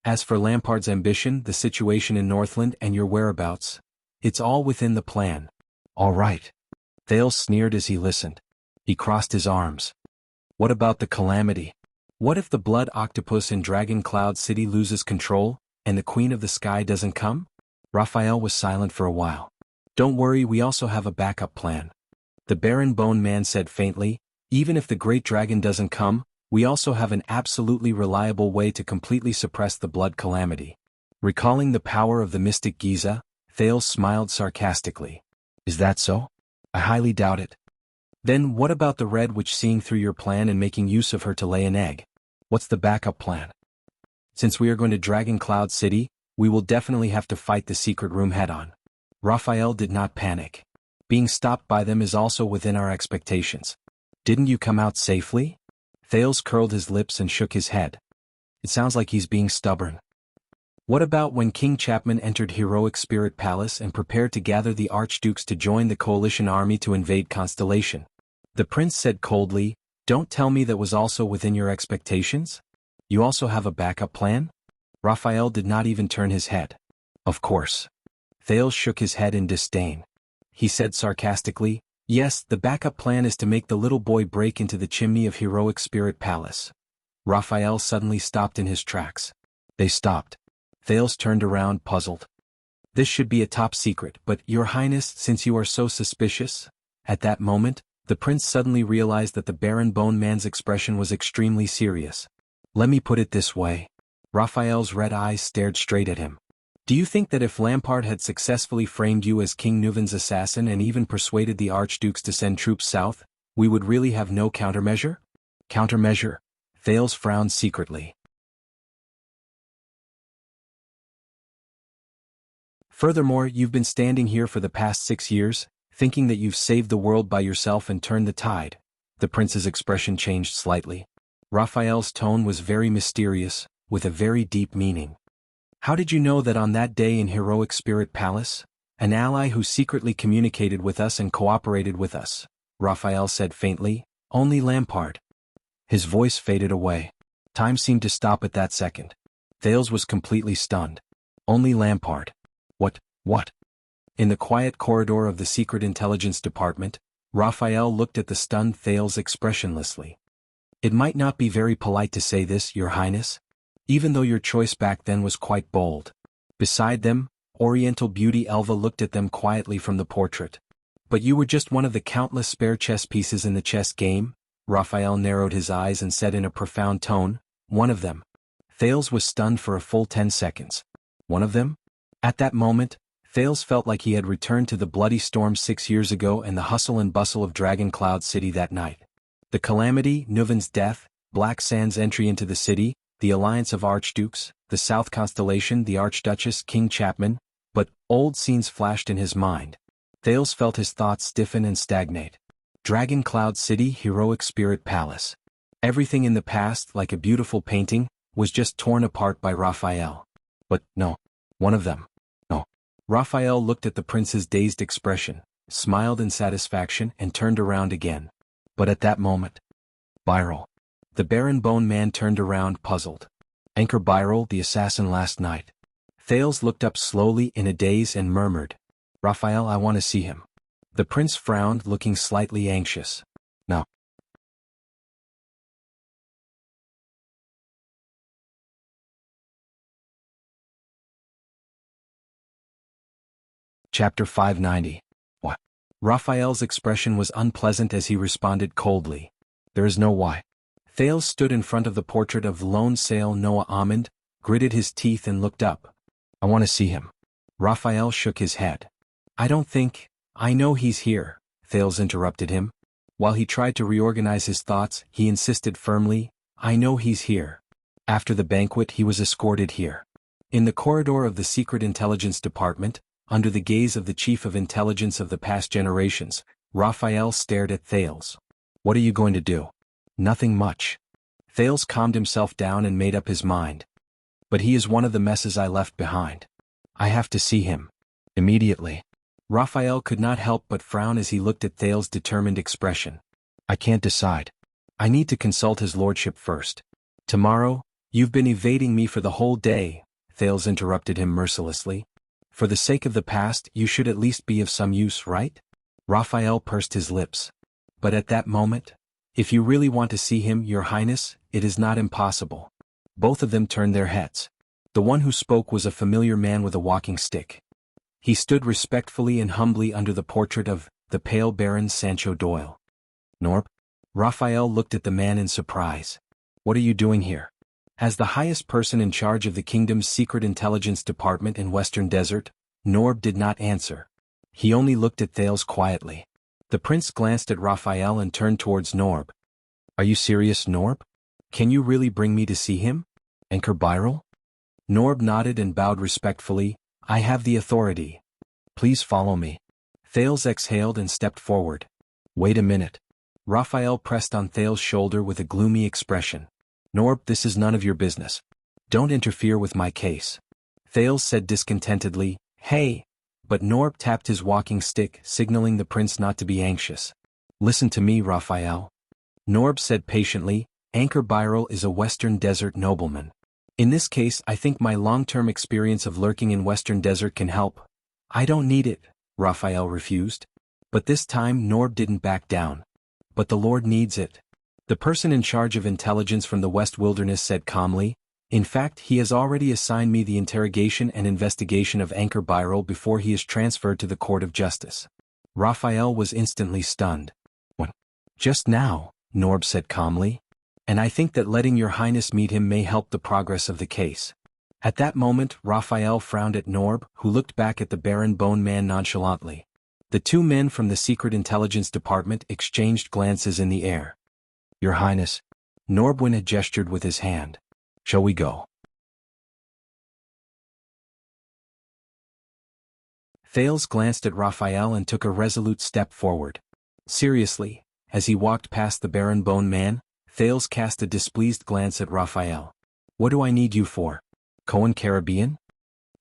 S1: As for Lampard's ambition, the situation in Northland and your whereabouts, it's all within the plan. All right. Thales sneered as he listened. He crossed his arms. What about the calamity? What if the blood octopus in Dragon Cloud City loses control, and the Queen of the Sky doesn't come? Raphael was silent for a while. Don't worry, we also have a backup plan. The Baron Bone Man said faintly, even if the Great Dragon doesn't come, we also have an absolutely reliable way to completely suppress the blood calamity. Recalling the power of the mystic Giza, Thales smiled sarcastically. Is that so? I highly doubt it. Then what about the Red Witch seeing through your plan and making use of her to lay an egg? What's the backup plan? Since we are going to Dragon Cloud City, we will definitely have to fight the secret room head-on. Raphael did not panic. Being stopped by them is also within our expectations. Didn't you come out safely? Thales curled his lips and shook his head. It sounds like he's being stubborn. What about when King Chapman entered Heroic Spirit Palace and prepared to gather the Archdukes to join the coalition army to invade Constellation? The prince said coldly, don't tell me that was also within your expectations? You also have a backup plan? Raphael did not even turn his head. Of course. Thales shook his head in disdain. He said sarcastically, yes, the backup plan is to make the little boy break into the chimney of Heroic Spirit Palace. Raphael suddenly stopped in his tracks. They stopped. Thales turned around, puzzled. This should be a top secret, but, Your Highness, since you are so suspicious? At that moment, the prince suddenly realized that the Baron Bone Man's expression was extremely serious. Let me put it this way. Raphael's red eyes stared straight at him. Do you think that if Lampard had successfully framed you as King Nuven's assassin and even persuaded the Archdukes to send troops south, we would really have no countermeasure? Countermeasure? Thales frowned secretly. Furthermore, you've been standing here for the past 6 years, thinking that you've saved the world by yourself and turned the tide. The prince's expression changed slightly. Raphael's tone was very mysterious, with a very deep meaning. How did you know that on that day in Heroic Spirit Palace? An ally who secretly communicated with us and cooperated with us, Raphael said faintly, only Lampard. His voice faded away. Time seemed to stop at that second. Thales was completely stunned. Only Lampard. What? In the quiet corridor of the Secret Intelligence Department, Raphael looked at the stunned Thales expressionlessly. It might not be very polite to say this, Your Highness, even though your choice back then was quite bold. Beside them, Oriental beauty Elva looked at them quietly from the portrait. But you were just one of the countless spare chess pieces in the chess game? Raphael narrowed his eyes and said in a profound tone, one of them. Thales was stunned for a full 10 seconds. One of them? At that moment, Thales felt like he had returned to the bloody storm 6 years ago and the hustle and bustle of Dragon Cloud City that night. The calamity, Nuven's death, Black Sand's entry into the city, the alliance of archdukes, the South Constellation, the Archduchess, King Chapman, but old scenes flashed in his mind. Thales felt his thoughts stiffen and stagnate. Dragon Cloud City, Heroic Spirit Palace. Everything in the past, like a beautiful painting, was just torn apart by Raphael. But no. One of them. No. Raphael looked at the prince's dazed expression, smiled in satisfaction and turned around again. But at that moment, Byrel. The Baron Bone Man turned around, puzzled. Anchor Byrel, the assassin last night. Thales looked up slowly in a daze and murmured, Raphael, I want to see him. The prince frowned, looking slightly anxious. No. Chapter 590. What? Raphael's expression was unpleasant as he responded coldly. There is no why. Thales stood in front of the portrait of Lone Sail Noah Almond, gritted his teeth and looked up. I want to see him. Raphael shook his head. I don't think, I know he's here, Thales interrupted him. While he tried to reorganize his thoughts, he insisted firmly, "I know he's here." After the banquet he was escorted here. In the corridor of the Secret Intelligence Department, under the gaze of the Chief of Intelligence of the past generations, Raphael stared at Thales. "What are you going to do?" "Nothing much." Thales calmed himself down and made up his mind. "But he is one of the messes I left behind. I have to see him. Immediately." Raphael could not help but frown as he looked at Thales' determined expression. "I can't decide. I need to consult his lordship first." "Tomorrow? You've been evading me for the whole day," Thales interrupted him mercilessly. "For the sake of the past, you should at least be of some use, right?" Raphael pursed his lips. But at that moment, "If you really want to see him, Your Highness, it is not impossible." Both of them turned their heads. The one who spoke was a familiar man with a walking stick. He stood respectfully and humbly under the portrait of the pale Baron Sancho Doyle. "Norb?" Raphael looked at the man in surprise. "What are you doing here?" As the highest person in charge of the kingdom's secret intelligence department in Western Desert, Norb did not answer. He only looked at Thales quietly. The prince glanced at Raphael and turned towards Norb. "Are you serious, Norb? Can you really bring me to see him? Anchor Byril?" Norb nodded and bowed respectfully. "I have the authority. Please follow me." Thales exhaled and stepped forward. "Wait a minute." Raphael pressed on Thales' shoulder with a gloomy expression. "Norb, this is none of your business. Don't interfere with my case." Thales said discontentedly, "Hey!" But Norb tapped his walking stick, signaling the prince not to be anxious. "Listen to me, Raphael." Norb said patiently, "Anchor Byril is a Western Desert nobleman. In this case, I think my long-term experience of lurking in Western Desert can help." "I don't need it," Raphael refused. But this time Norb didn't back down. "But the Lord needs it." The person in charge of intelligence from the West Wilderness said calmly, "In fact, he has already assigned me the interrogation and investigation of Anchor Byril before he is transferred to the Court of Justice." Raphael was instantly stunned. "What? Just now?" Norb said calmly. "And I think that letting Your Highness meet him may help the progress of the case." At that moment, Raphael frowned at Norb, who looked back at the Baron Bone Man nonchalantly. The two men from the Secret Intelligence Department exchanged glances in the air. "Your Highness." Norbwin had gestured with his hand. "Shall we go?" Thales glanced at Raphael and took a resolute step forward. Seriously, as he walked past the Baron Bone Man, Thales cast a displeased glance at Raphael. "What do I need you for? Cohen Caribbean?"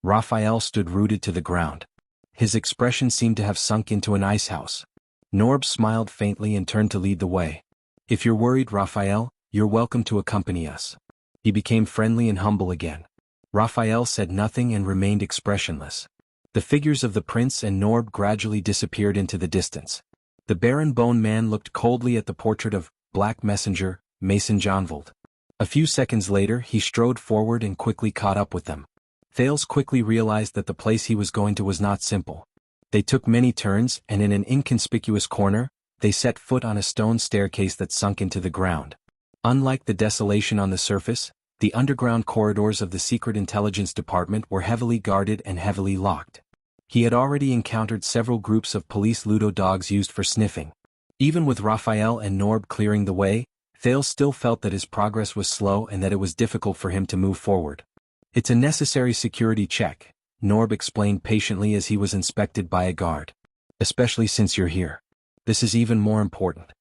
S1: Raphael stood rooted to the ground. His expression seemed to have sunk into an icehouse. Norb smiled faintly and turned to lead the way. "If you're worried, Raphael, you're welcome to accompany us." He became friendly and humble again. Raphael said nothing and remained expressionless. The figures of the prince and Norb gradually disappeared into the distance. The Baron Bone Man looked coldly at the portrait of Black Messenger, Mason Johnvold. A few seconds later he strode forward and quickly caught up with them. Thales quickly realized that the place he was going to was not simple. They took many turns, and in an inconspicuous corner, they set foot on a stone staircase that sunk into the ground. Unlike the desolation on the surface, the underground corridors of the Secret Intelligence Department were heavily guarded and heavily locked. He had already encountered several groups of police Ludo dogs used for sniffing. Even with Raphael and Norb clearing the way, Thales still felt that his progress was slow and that it was difficult for him to move forward. "It's a necessary security check," Norb explained patiently as he was inspected by a guard. "Especially since you're here. This is even more important."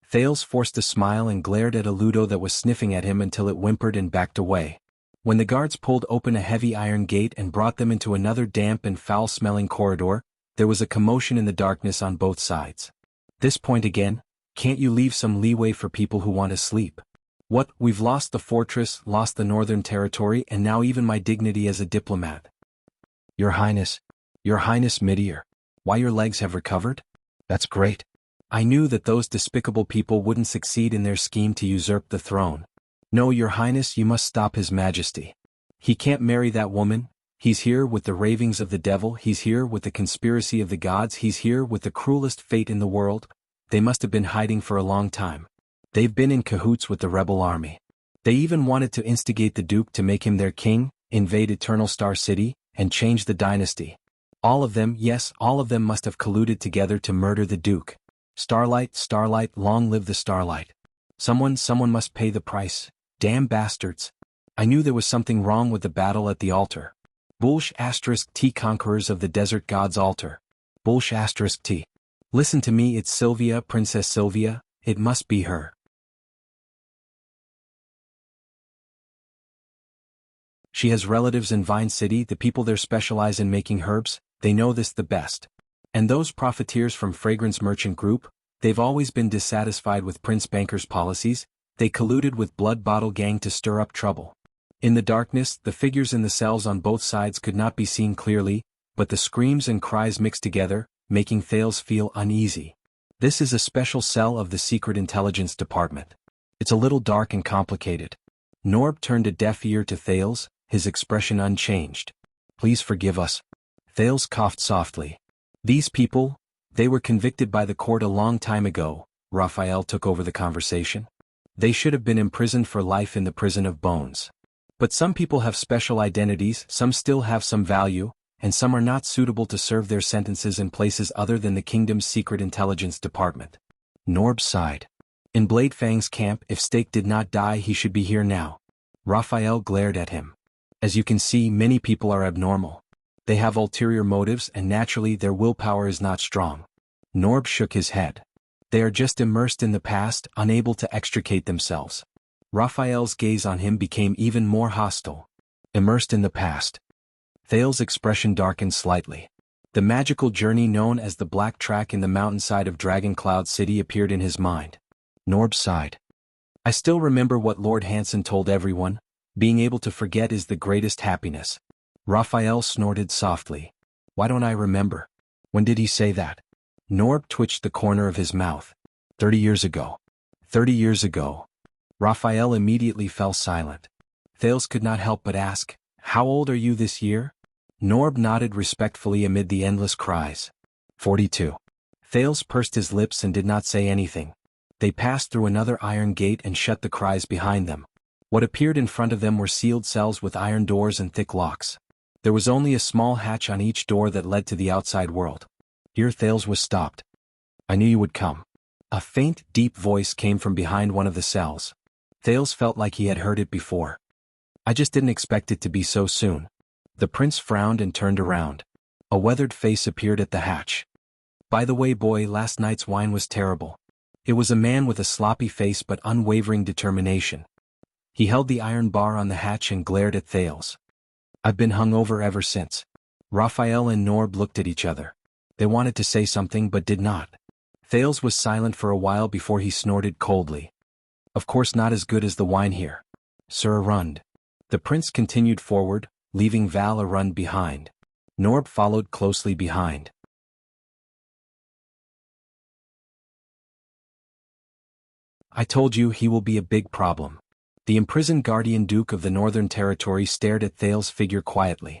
S1: Thales forced a smile and glared at a Ludo that was sniffing at him until it whimpered and backed away. When the guards pulled open a heavy iron gate and brought them into another damp and foul-smelling corridor, there was a commotion in the darkness on both sides. "This point again? Can't you leave some leeway for people who want to sleep?" "What, we've lost the fortress, lost the Northern Territory, and now even my dignity as a diplomat." Your Highness Midir. Why, your legs have recovered? That's great. I knew that those despicable people wouldn't succeed in their scheme to usurp the throne. No, Your Highness, you must stop His Majesty. He can't marry that woman. He's here with the ravings of the devil, he's here with the conspiracy of the gods, he's here with the cruelest fate in the world. They must have been hiding for a long time. They've been in cahoots with the rebel army. They even wanted to instigate the Duke to make him their king, invade Eternal Star City, and change the dynasty. All of them, yes, all of them must have colluded together to murder the Duke. Starlight, starlight, long live the starlight. Someone must pay the price. Damn bastards. I knew there was something wrong with the battle at the altar. Bullsh asterisk T conquerors of the desert god's altar. Bullsh asterisk T. Listen to me, it's Sylvia, Princess Sylvia, it must be her. She has relatives in Vine City, the people there specialize in making herbs, they know this the best. And those profiteers from Fragrance Merchant Group, they've always been dissatisfied with Prince Banker's policies, they colluded with Blood Bottle Gang to stir up trouble. In the darkness, the figures in the cells on both sides could not be seen clearly, but the screams and cries mixed together, making Thales feel uneasy. This is a special cell of the Secret Intelligence Department. It's a little dark and complicated. Norb turned a deaf ear to Thales, his expression unchanged. Please forgive us. Thales coughed softly. These people, they were convicted by the court a long time ago, Raphael took over the conversation. They should have been imprisoned for life in the prison of bones. But some people have special identities, some still have some value, and some are not suitable to serve their sentences in places other than the kingdom's secret intelligence department. Norb sighed. In Blade Fang's camp, if Stake did not die, he should be here now. Raphael glared at him. As you can see, many people are abnormal. They have ulterior motives and naturally their willpower is not strong. Norb shook his head. They are just immersed in the past, unable to extricate themselves. Raphael's gaze on him became even more hostile. Immersed in the past. Thales' expression darkened slightly. The magical journey known as the Black Track in the mountainside of Dragon Cloud City appeared in his mind. Norb sighed. I still remember what Lord Hansen told everyone, being able to forget is the greatest happiness. Raphael snorted softly. Why don't I remember? When did he say that? Norb twitched the corner of his mouth. 30 years ago. 30 years ago. Raphael immediately fell silent. Thales could not help but ask, how old are you this year? Norb nodded respectfully amid the endless cries. 42. Thales pursed his lips and did not say anything. They passed through another iron gate and shut the cries behind them. What appeared in front of them were sealed cells with iron doors and thick locks. There was only a small hatch on each door that led to the outside world. Here Thales was stopped. I knew you would come. A faint, deep voice came from behind one of the cells. Thales felt like he had heard it before. I just didn't expect it to be so soon. The prince frowned and turned around. A weathered face appeared at the hatch. By the way, boy, last night's wine was terrible. It was a man with a sloppy face but unwavering determination. He held the iron bar on the hatch and glared at Thales. I've been hungover ever since. Raphael and Norb looked at each other. They wanted to say something but did not. Thales was silent for a while before he snorted coldly. Of course not as good as the wine here. Sir Arund. The prince continued forward, leaving Val Arund behind. Norb followed closely behind. I told you he will be a big problem. The imprisoned Guardian Duke of the Northern Territory stared at Thales' figure quietly.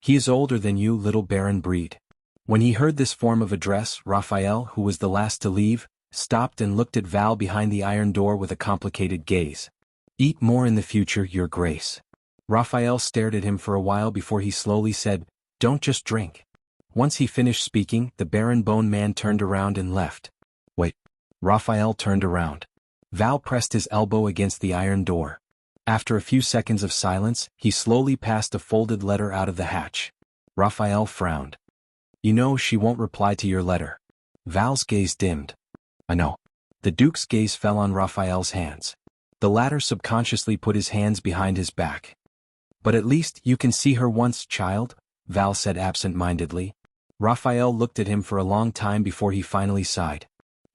S1: He is older than you, little Baron Breed. When he heard this form of address, Raphael, who was the last to leave, stopped and looked at Val behind the iron door with a complicated gaze. Eat more in the future, Your Grace. Raphael stared at him for a while before he slowly said, Don't just drink. Once he finished speaking, the Baron Bone Man turned around and left. Wait. Raphael turned around. Val pressed his elbow against the iron door. After a few seconds of silence, he slowly passed a folded letter out of the hatch. Raphael frowned. You know she won't reply to your letter. Val's gaze dimmed. I know. The Duke's gaze fell on Raphael's hands. The latter subconsciously put his hands behind his back. But at least you can see her once, child, Val said absent-mindedly. Raphael looked at him for a long time before he finally sighed.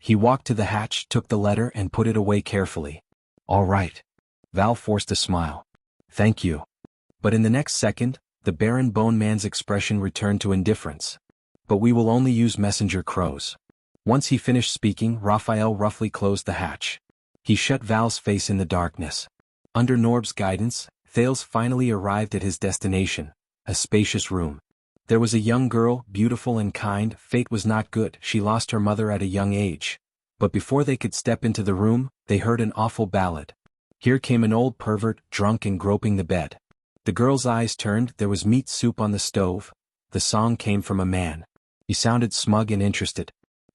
S1: He walked to the hatch, took the letter and put it away carefully. All right. Val forced a smile. Thank you. But in the next second, the Baron Bone Man's expression returned to indifference. But we will only use messenger crows. Once he finished speaking, Raphael roughly closed the hatch. He shut Val's face in the darkness. Under Norb's guidance, Thales finally arrived at his destination, a spacious room. There was a young girl, beautiful and kind. Fate was not good, she lost her mother at a young age. But before they could step into the room, they heard an awful ballad. Here came an old pervert, drunk and groping the bed. The girl's eyes turned, there was meat soup on the stove. The song came from a man. He sounded smug and interested.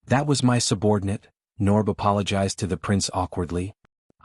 S1: That was my subordinate, Norb apologized to the prince awkwardly.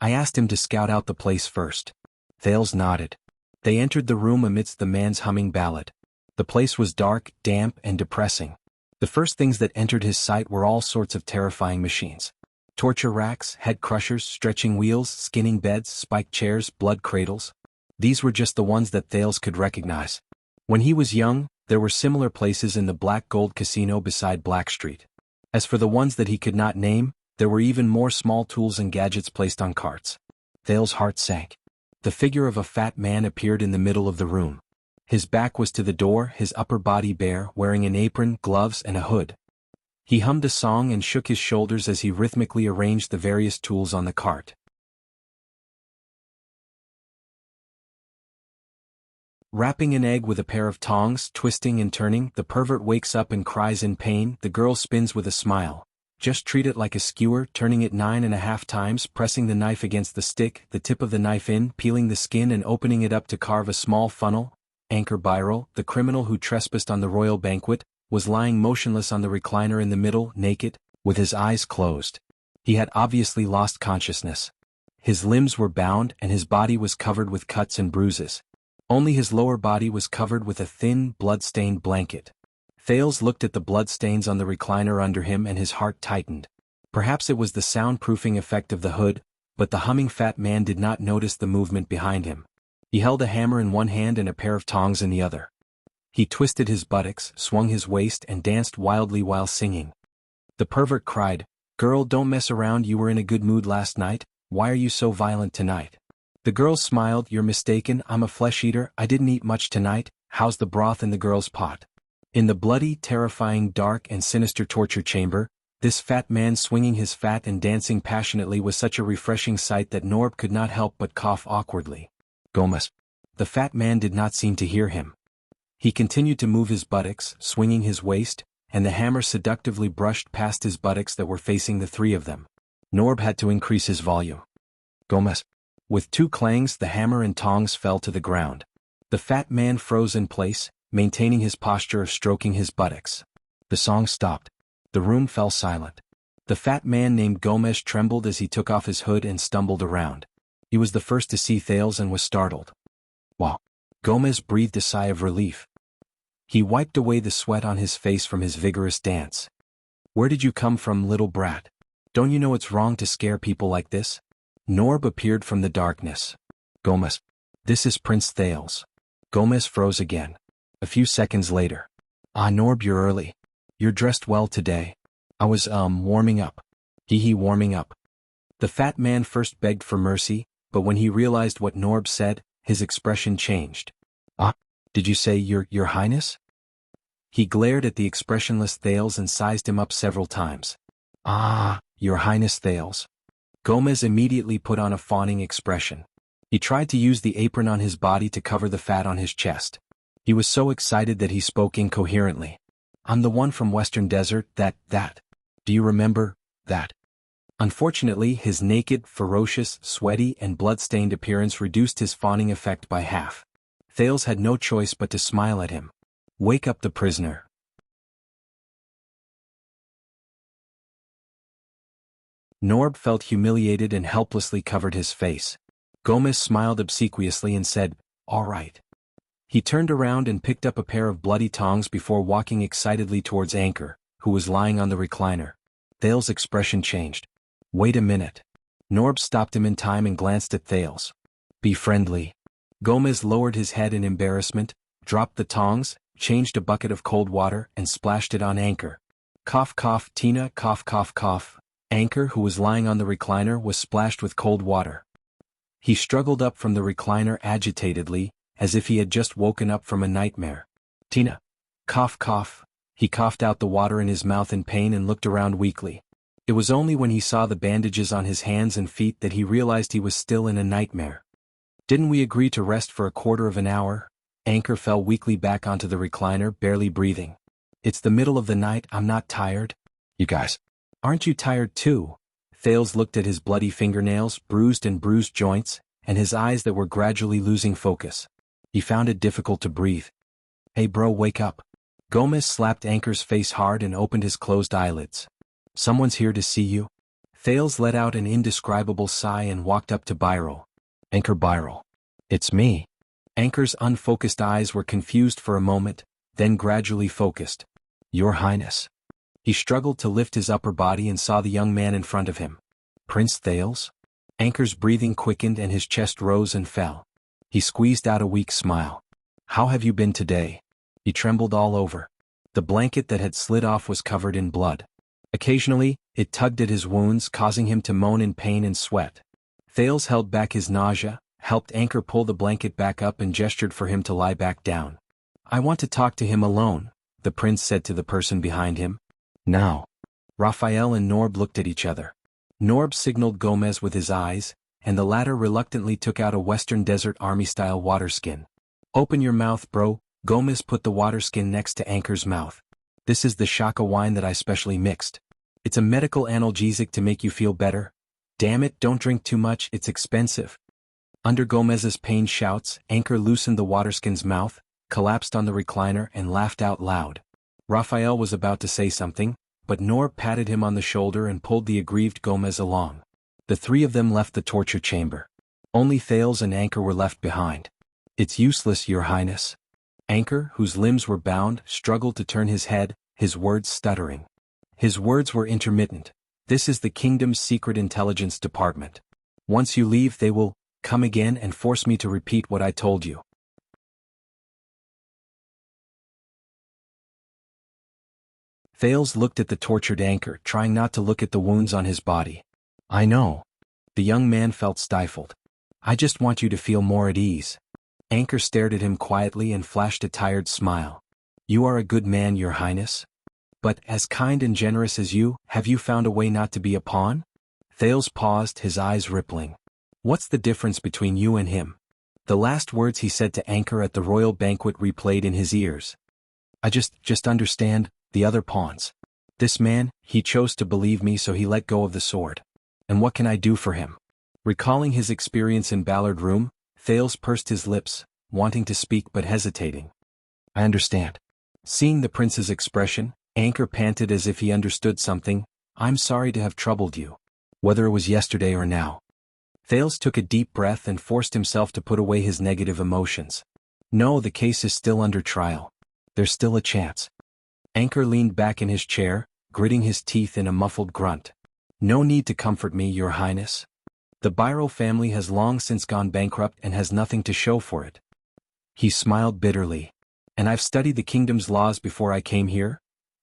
S1: I asked him to scout out the place first. Thales nodded. They entered the room amidst the man's humming ballad. The place was dark, damp, and depressing. The first things that entered his sight were all sorts of terrifying machines. Torture racks, head crushers, stretching wheels, skinning beds, spiked chairs, blood cradles. These were just the ones that Thales could recognize. When he was young, there were similar places in the Black Gold Casino beside Black Street. As for the ones that he could not name, there were even more small tools and gadgets placed on carts. Thales' heart sank. The figure of a fat man appeared in the middle of the room. His back was to the door, his upper body bare, wearing an apron, gloves, and a hood. He hummed a song and shook his shoulders as he rhythmically arranged the various tools on the cart. Wrapping an egg with a pair of tongs, twisting and turning, the pervert wakes up and cries in pain. The girl spins with a smile. Just treat it like a skewer, turning it 9.5 times, pressing the knife against the stick, the tip of the knife in, peeling the skin and opening it up to carve a small funnel. Anchor Byril, the criminal who trespassed on the royal banquet, was lying motionless on the recliner in the middle, naked, with his eyes closed. He had obviously lost consciousness. His limbs were bound and his body was covered with cuts and bruises. Only his lower body was covered with a thin, blood-stained blanket. Thales looked at the bloodstains on the recliner under him and his heart tightened. Perhaps it was the soundproofing effect of the hood, but the humming fat man did not notice the movement behind him. He held a hammer in one hand and a pair of tongs in the other. He twisted his buttocks, swung his waist, and danced wildly while singing. The pervert cried, "Girl, don't mess around, you were in a good mood last night, why are you so violent tonight?" The girl smiled, "You're mistaken, I'm a flesh-eater, I didn't eat much tonight, how's the broth in the girl's pot?" In the bloody, terrifying, dark, and sinister torture chamber, this fat man swinging his fat and dancing passionately was such a refreshing sight that Norb could not help but cough awkwardly. Gomez. The fat man did not seem to hear him. He continued to move his buttocks, swinging his waist, and the hammer seductively brushed past his buttocks that were facing the three of them. Norb had to increase his volume. Gomez. With two clangs, the hammer and tongs fell to the ground. The fat man froze in place, maintaining his posture of stroking his buttocks. The song stopped. The room fell silent. The fat man named Gomez trembled as he took off his hood and stumbled around. He was the first to see Thales and was startled. Wow! Gomez breathed a sigh of relief. He wiped away the sweat on his face from his vigorous dance. "Where did you come from, little brat? Don't you know it's wrong to scare people like this?" Norb appeared from the darkness. "Gomez. This is Prince Thales." Gomez froze again. A few seconds later. "Ah, Norb, you're early. You're dressed well today. I was, warming up." Warming up. The fat man first begged for mercy, but when he realized what Norb said, his expression changed. "Ah, did you say your highness?" He glared at the expressionless Thales and sized him up several times. "Ah, your highness Thales." Gomez immediately put on a fawning expression. He tried to use the apron on his body to cover the fat on his chest. He was so excited that he spoke incoherently. "I'm the one from Western Desert, that. Do you remember, that?" Unfortunately, his naked, ferocious, sweaty, and blood-stained appearance reduced his fawning effect by half. Thales had no choice but to smile at him. "Wake up the prisoner." Norb felt humiliated and helplessly covered his face. Gomez smiled obsequiously and said, "All right." He turned around and picked up a pair of bloody tongs before walking excitedly towards Anchor, who was lying on the recliner. Thales' expression changed. "Wait a minute." Norb stopped him in time and glanced at Thales. "Be friendly." Gomez lowered his head in embarrassment, dropped the tongs, changed a bucket of cold water, and splashed it on Anchor. Cough cough Tina, cough cough cough. Anchor, who was lying on the recliner, was splashed with cold water. He struggled up from the recliner agitatedly, as if he had just woken up from a nightmare. "Tina." Cough cough. He coughed out the water in his mouth in pain and looked around weakly. It was only when he saw the bandages on his hands and feet that he realized he was still in a nightmare. "Didn't we agree to rest for a quarter of an hour?" Anchor fell weakly back onto the recliner, barely breathing. "It's the middle of the night, I'm not tired." "You guys. Aren't you tired too?" Thales looked at his bloody fingernails, bruised joints, and his eyes that were gradually losing focus. He found it difficult to breathe. "Hey bro, wake up." Gomez slapped Anchor's face hard and opened his closed eyelids. Someone's here to see you? Thales let out an indescribable sigh and walked up to Byril. Anchor Byril. It's me. Anchor's unfocused eyes were confused for a moment, then gradually focused. Your Highness. He struggled to lift his upper body and saw the young man in front of him. Prince Thales? Anchor's breathing quickened and his chest rose and fell. He squeezed out a weak smile. How have you been today? He trembled all over. The blanket that had slid off was covered in blood. Occasionally, it tugged at his wounds, causing him to moan in pain and sweat. Thales held back his nausea, helped Anchor pull the blanket back up and gestured for him to lie back down. I want to talk to him alone, the prince said to the person behind him. Now. Raphael and Norb looked at each other. Norb signaled Gomez with his eyes, and the latter reluctantly took out a Western Desert Army-style waterskin. Open your mouth, bro. Gomez put the waterskin next to Anchor's mouth. This is the Shaka wine that I specially mixed. It's a medical analgesic to make you feel better. Damn it, don't drink too much, it's expensive. Under Gomez's pained shouts, Anchor loosened the waterskin's mouth, collapsed on the recliner and laughed out loud. Raphael was about to say something, but Norb patted him on the shoulder and pulled the aggrieved Gomez along. The three of them left the torture chamber. Only Thales and Anchor were left behind. It's useless, Your Highness. Anchor, whose limbs were bound, struggled to turn his head, his words stuttering. His words were intermittent. This is the kingdom's secret intelligence department. Once you leave, they will come again and force me to repeat what I told you. Thales looked at the tortured Anchor, trying not to look at the wounds on his body. I know. The young man felt stifled. I just want you to feel more at ease. Anchor stared at him quietly and flashed a tired smile. You are a good man, Your Highness. But, as kind and generous as you, have you found a way not to be a pawn? Thales paused, his eyes rippling. What's the difference between you and him? The last words he said to Anchor at the royal banquet replayed in his ears. I just understand, the other pawns. This man, he chose to believe me, so he let go of the sword. And what can I do for him? Recalling his experience in Ballard Room, Thales pursed his lips, wanting to speak but hesitating. I understand. Seeing the prince's expression, Anchor panted as if he understood something. I'm sorry to have troubled you. Whether it was yesterday or now. Thales took a deep breath and forced himself to put away his negative emotions. No, the case is still under trial. There's still a chance. Anchor leaned back in his chair, gritting his teeth in a muffled grunt. No need to comfort me, Your Highness. The Byril family has long since gone bankrupt and has nothing to show for it. He smiled bitterly. And I've studied the kingdom's laws before I came here.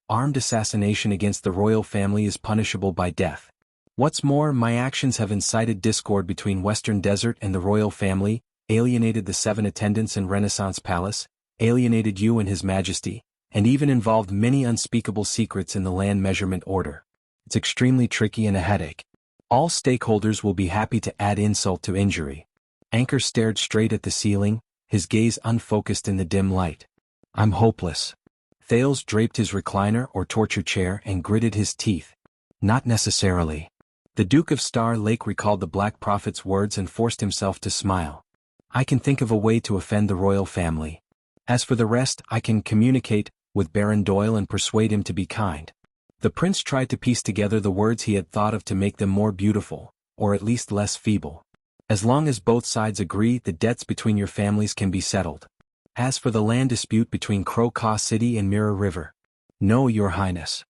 S1: Armed assassination against the royal family is punishable by death. What's more, my actions have incited discord between Western Desert and the royal family, alienated the 7 attendants in Renaissance Palace, alienated you and His Majesty, and even involved many unspeakable secrets in the land measurement order. It's extremely tricky and a headache. All stakeholders will be happy to add insult to injury. Anchor stared straight at the ceiling, his gaze unfocused in the dim light. I'm hopeless. Thales draped his recliner or torture chair and gritted his teeth. Not necessarily. The Duke of Star Lake recalled the Black Prophet's words and forced himself to smile. I can think of a way to offend the royal family. As for the rest, I can communicate with Baron Doyle and persuade him to be kind. The prince tried to piece together the words he had thought of to make them more beautiful, or at least less feeble. As long as both sides agree, the debts between your families can be settled. As for the land dispute between Crow Ka City and Mirror River. No, Your Highness.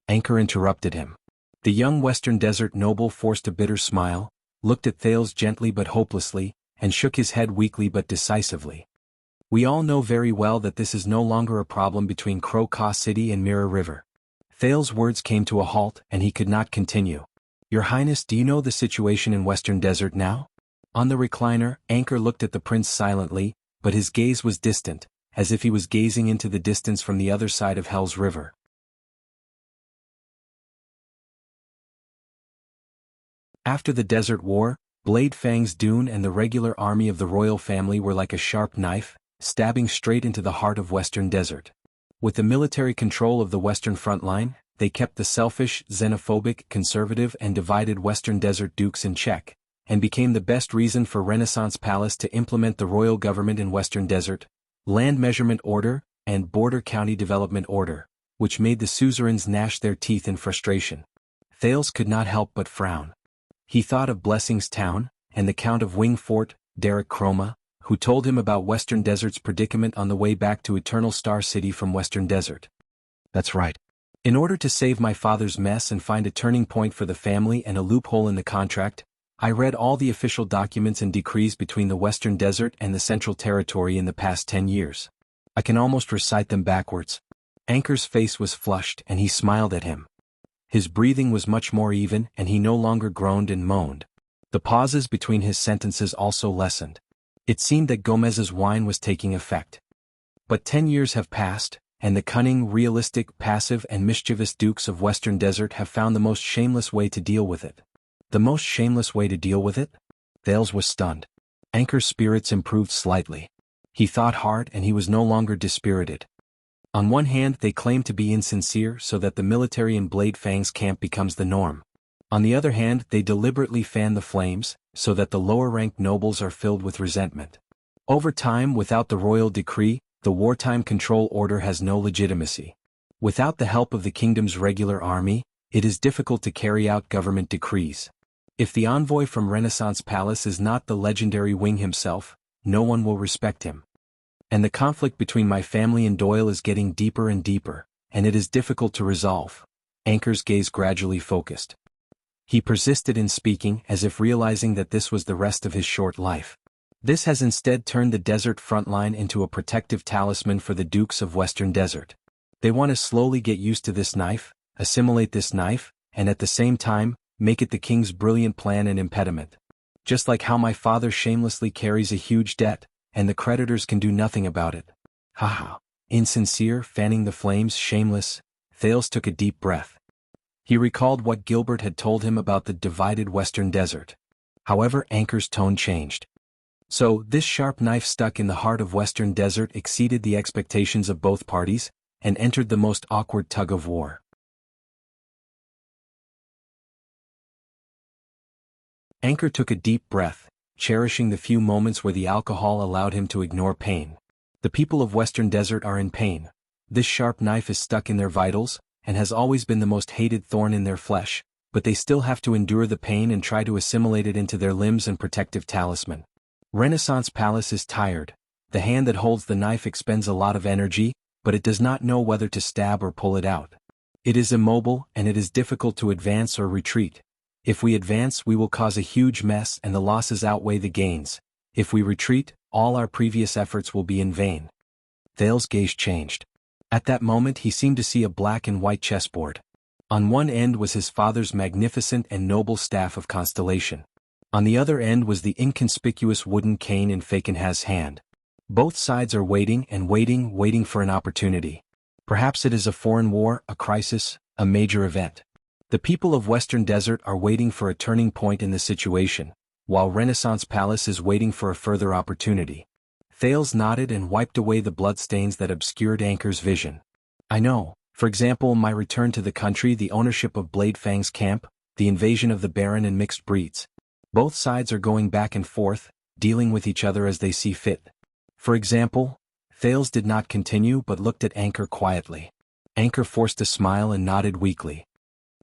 S1: Anchor interrupted him. The young Western Desert noble forced a bitter smile, looked at Thales gently but hopelessly, and shook his head weakly but decisively. We all know very well that this is no longer a problem between Crow Ka City and Mirror River. Thales' words came to a halt, and he could not continue. Your Highness, do you know the situation in Western Desert now? On the recliner, Anchor looked at the prince silently, but his gaze was distant, as if he was gazing into the distance from the other side of Hell's River. After the Desert War, Blade Fang's Dune and the regular army of the royal family were like a sharp knife, stabbing straight into the heart of Western Desert. With the military control of the Western front line, they kept the selfish, xenophobic, conservative and divided Western Desert dukes in check, and became the best reason for Renaissance Palace to implement the royal government in Western Desert, Land Measurement Order, and Border County Development Order, which made the suzerains gnash their teeth in frustration. Thales could not help but frown. He thought of Blessing's town, and the Count of Wingfort, Derek Chroma, who told him about Western Desert's predicament on the way back to Eternal Star City from Western Desert. That's right. In order to save my father's mess and find a turning point for the family and a loophole in the contract, I read all the official documents and decrees between the Western Desert and the Central Territory in the past 10 years. I can almost recite them backwards. Anchor's face was flushed and he smiled at him. His breathing was much more even and he no longer groaned and moaned. The pauses between his sentences also lessened. It seemed that Gomez's wine was taking effect. But 10 years have passed, and the cunning, realistic, passive and mischievous dukes of Western Desert have found the most shameless way to deal with it. The most shameless way to deal with it? Thales was stunned. Anchor's spirits improved slightly. He thought hard and he was no longer dispirited. On one hand they claim to be insincere so that the military in Blade Fang's camp becomes the norm. On the other hand they deliberately fan the flames, so that the lower-ranked nobles are filled with resentment. Over time, without the royal decree, the wartime control order has no legitimacy. Without the help of the kingdom's regular army, it is difficult to carry out government decrees. If the envoy from Renaissance Palace is not the legendary Wing himself, no one will respect him. And the conflict between my family and Doyle is getting deeper and deeper, and it is difficult to resolve. Anchor's gaze gradually focused. He persisted in speaking as if realizing that this was the rest of his short life. This has instead turned the desert front line into a protective talisman for the Dukes of Western Desert. They want to slowly get used to this knife, assimilate this knife, and at the same time, make it the king's brilliant plan and impediment. Just like how my father shamelessly carries a huge debt, and the creditors can do nothing about it. Haha. Insincere, fanning the flames, shameless. Thales took a deep breath. He recalled what Gilbert had told him about the divided Western Desert. However, Anchor's tone changed. So, this sharp knife stuck in the heart of Western Desert exceeded the expectations of both parties, and entered the most awkward tug-of-war. Anchor took a deep breath, cherishing the few moments where the alcohol allowed him to ignore pain. The people of Western Desert are in pain. This sharp knife is stuck in their vitals, and has always been the most hated thorn in their flesh, but they still have to endure the pain and try to assimilate it into their limbs and protective talisman. Renaissance Palace is tired. The hand that holds the knife expends a lot of energy, but it does not know whether to stab or pull it out. It is immobile and it is difficult to advance or retreat. If we advance we will cause a huge mess and the losses outweigh the gains. If we retreat, all our previous efforts will be in vain. Thales' gaze changed. At that moment he seemed to see a black and white chessboard. On one end was his father's magnificent and noble staff of constellation. On the other end was the inconspicuous wooden cane in Fakenhaz's hand. Both sides are waiting and waiting for an opportunity. Perhaps it is a foreign war, a crisis, a major event. The people of Western Desert are waiting for a turning point in the situation, while Renaissance Palace is waiting for a further opportunity. Thales nodded and wiped away the bloodstains that obscured Anchor's vision. I know, for example, my return to the country, the ownership of Blade Fang's camp, the invasion of the Baron and mixed breeds. Both sides are going back and forth, dealing with each other as they see fit. For example, Thales did not continue but looked at Anchor quietly. Anchor forced a smile and nodded weakly.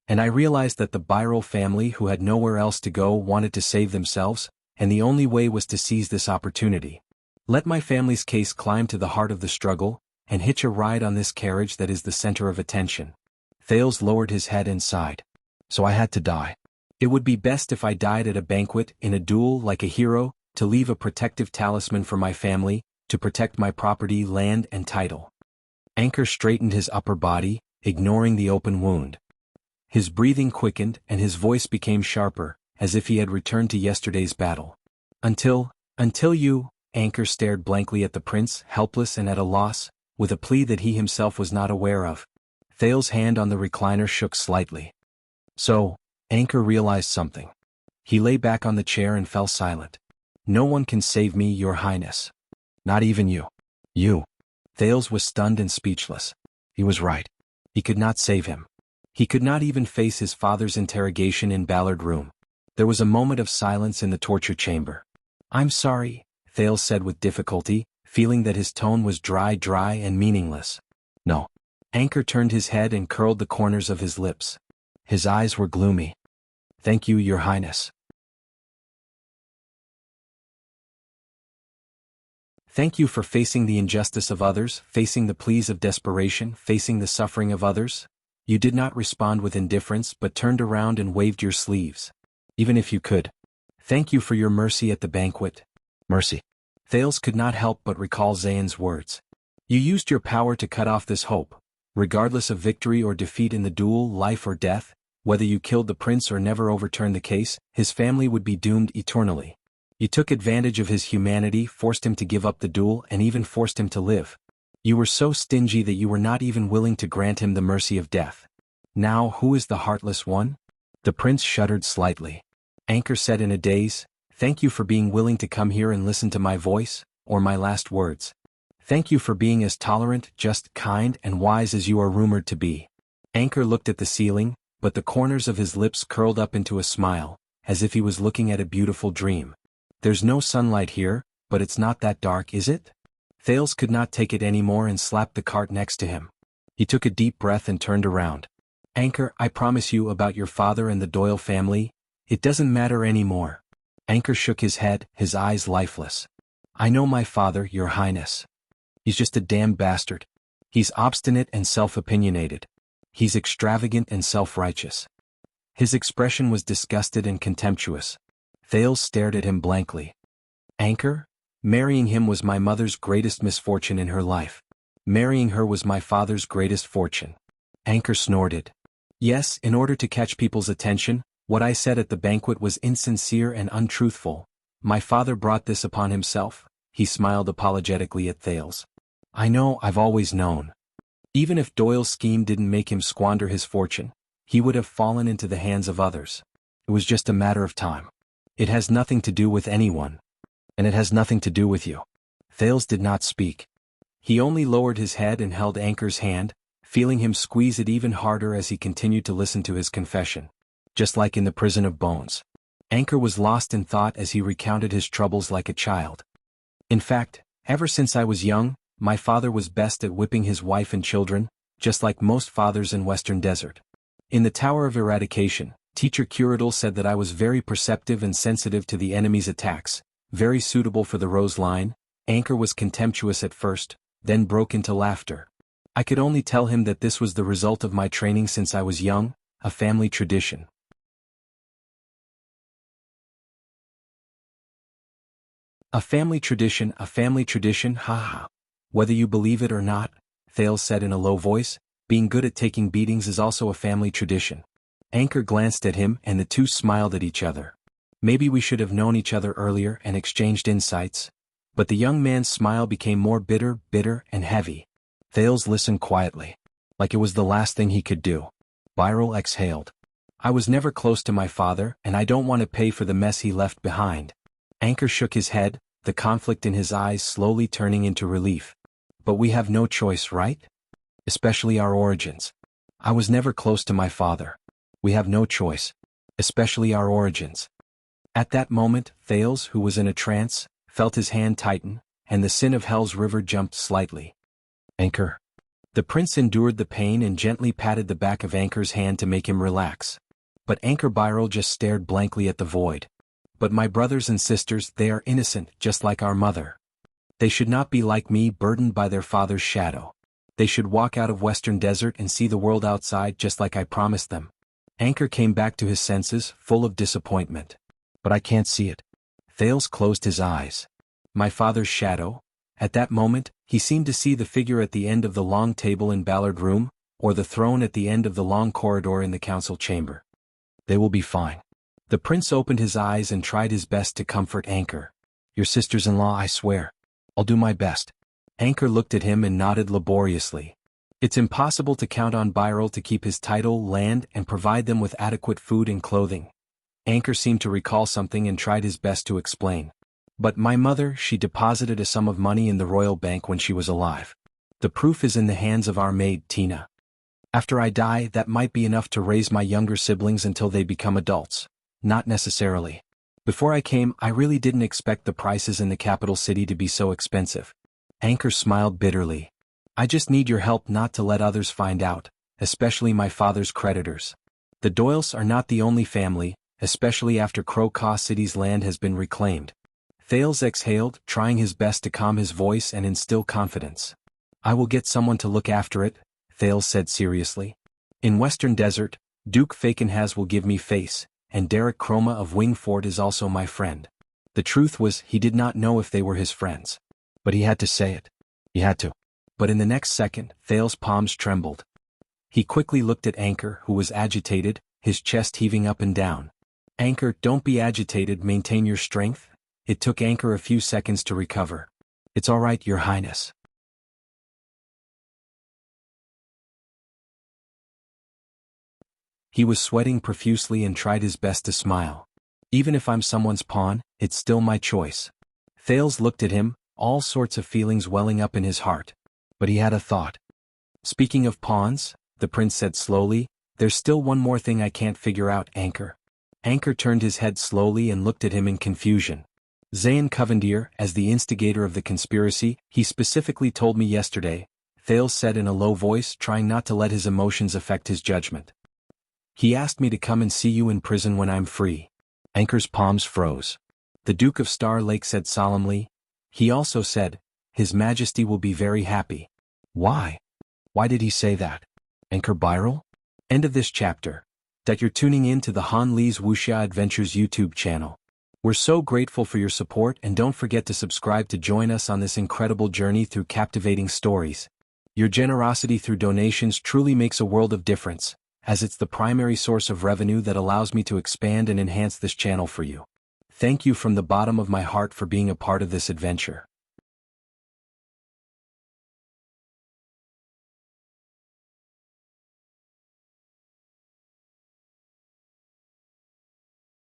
S1: And I realized that the Byrol family, who had nowhere else to go, wanted to save themselves, and the only way was to seize this opportunity. Let my family's case climb to the heart of the struggle, and hitch a ride on this carriage that is the center of attention. Thales lowered his head and sighed. So I had to die. It would be best if I died at a banquet, in a duel, like a hero, to leave a protective talisman for my family, to protect my property, land, and title. Anchor straightened his upper body, ignoring the open wound. His breathing quickened and his voice became sharper, as if he had returned to yesterday's battle. Until you, Anchor stared blankly at the prince, helpless and at a loss, with a plea that he himself was not aware of. Thales' hand on the recliner shook slightly. So, Anchor realized something. He lay back on the chair and fell silent. No one can save me, Your Highness. Not even you. You. Thales was stunned and speechless. He was right. He could not save him. He could not even face his father's interrogation in Ballard Room. There was a moment of silence in the torture chamber. I'm sorry, Thales said with difficulty, feeling that his tone was dry and meaningless. No. Anchor turned his head and curled the corners of his lips. His eyes were gloomy. "Thank you, Your Highness." "Thank you for facing the injustice of others, facing the pleas of desperation, facing the suffering of others. You did not respond with indifference but turned around and waved your sleeves. Even if you could. Thank you for your mercy at the banquet." Mercy. Thales could not help but recall Zayn's words. "You used your power to cut off this hope. Regardless of victory or defeat in the duel, life or death, whether you killed the prince or never overturned the case, his family would be doomed eternally. You took advantage of his humanity, forced him to give up the duel and even forced him to live. You were so stingy that you were not even willing to grant him the mercy of death. Now who is the heartless one?" The prince shuddered slightly. Anchor said in a daze, "Thank you for being willing to come here and listen to my voice, or my last words. Thank you for being as tolerant, just, kind, and wise as you are rumored to be." Anchor looked at the ceiling, but the corners of his lips curled up into a smile, as if he was looking at a beautiful dream. "There's no sunlight here, but it's not that dark, is it?" Thales could not take it anymore and slapped the cart next to him. He took a deep breath and turned around. "Anchor, I promise you about your father and the Doyle family, it doesn't matter anymore." Anchor shook his head, his eyes lifeless. "I know my father, Your Highness. He's just a damn bastard. He's obstinate and self-opinionated. He's extravagant and self-righteous." His expression was disgusted and contemptuous. Thales stared at him blankly. "Anchor? Marrying him was my mother's greatest misfortune in her life. Marrying her was my father's greatest fortune." Anchor snorted. "Yes, in order to catch people's attention, what I said at the banquet was insincere and untruthful. My father brought this upon himself." He smiled apologetically at Thales. "I know, I've always known. Even if Doyle's scheme didn't make him squander his fortune, he would have fallen into the hands of others. It was just a matter of time. It has nothing to do with anyone. And it has nothing to do with you." Thales did not speak. He only lowered his head and held Anchor's hand, feeling him squeeze it even harder as he continued to listen to his confession. Just like in the prison of bones. Anchor was lost in thought as he recounted his troubles like a child. "In fact, ever since I was young, my father was best at whipping his wife and children, just like most fathers in Western Desert. In the Tower of Eradication, Teacher Curadle said that I was very perceptive and sensitive to the enemy's attacks, very suitable for the Rose Line." Anchor was contemptuous at first, then broke into laughter. "I could only tell him that this was the result of my training since I was young, a family tradition." A family tradition, ha ha. "Whether you believe it or not," Thales said in a low voice, "being good at taking beatings is also a family tradition." Anchor glanced at him and the two smiled at each other. "Maybe we should have known each other earlier and exchanged insights." But the young man's smile became more bitter, and heavy. Thales listened quietly. Like it was the last thing he could do. Birol exhaled. "I was never close to my father, and I don't want to pay for the mess he left behind." Anchor shook his head, the conflict in his eyes slowly turning into relief. "But we have no choice, right? Especially our origins. I was never close to my father. We have no choice. Especially our origins." At that moment, Thales, who was in a trance, felt his hand tighten, and the sin of Hell's river jumped slightly. "Anchor." The prince endured the pain and gently patted the back of Anchor's hand to make him relax. But Anchor Birol just stared blankly at the void. "But my brothers and sisters, they are innocent, just like our mother. They should not be like me, burdened by their father's shadow. They should walk out of Western Desert and see the world outside just like I promised them." Anchor came back to his senses, full of disappointment. "But I can't see it." Thales closed his eyes. "My father's shadow?" At that moment, he seemed to see the figure at the end of the long table in Ballard Room, or the throne at the end of the long corridor in the council chamber. "They will be fine." The prince opened his eyes and tried his best to comfort Anchor. "Your sisters-in-law, I swear. I'll do my best." Anchor looked at him and nodded laboriously. It's impossible to count on Birol to keep his title, land, and provide them with adequate food and clothing. Anchor seemed to recall something and tried his best to explain. "But my mother, she deposited a sum of money in the royal bank when she was alive. The proof is in the hands of our maid, Tina. After I die, that might be enough to raise my younger siblings until they become adults. Not necessarily. Before I came, I really didn't expect the prices in the capital city to be so expensive." Anchor smiled bitterly. "I just need your help not to let others find out, especially my father's creditors." The Doyles are not the only family, especially after Crow City's land has been reclaimed. Thales exhaled, trying his best to calm his voice and instill confidence. I will get someone to look after it, Thales said seriously. In Western Desert, Duke Fakenhas will give me face, and Derek Chroma of Wingfort is also my friend. The truth was, he did not know if they were his friends. But he had to say it. He had to. But in the next second, Thales' palms trembled. He quickly looked at Anchor, who was agitated, his chest heaving up and down. Anchor, don't be agitated, maintain your strength. It took Anchor a few seconds to recover. It's all right, Your Highness. He was sweating profusely and tried his best to smile. Even if I'm someone's pawn, it's still my choice. Thales looked at him, all sorts of feelings welling up in his heart. But he had a thought. Speaking of pawns, the prince said slowly, there's still one more thing I can't figure out, Anchor. Anchor turned his head slowly and looked at him in confusion. Zayn Covendier, as the instigator of the conspiracy, he specifically told me yesterday, Thales said in a low voice, trying not to let his emotions affect his judgment. He asked me to come and see you in prison when I'm free. Anchor's palms froze. The Duke of Star Lake said solemnly. He also said, His Majesty will be very happy. Why? Why did he say that? Anchor Byral? End of this chapter. That you're tuning in to the Han Lee's Wuxia Adventures YouTube channel. We're so grateful for your support, and don't forget to subscribe to join us on this incredible journey through captivating stories. Your generosity through donations truly makes a world of difference, as it's the primary source of revenue that allows me to expand and enhance this channel for you. Thank you from the bottom of my heart for being a part of this adventure.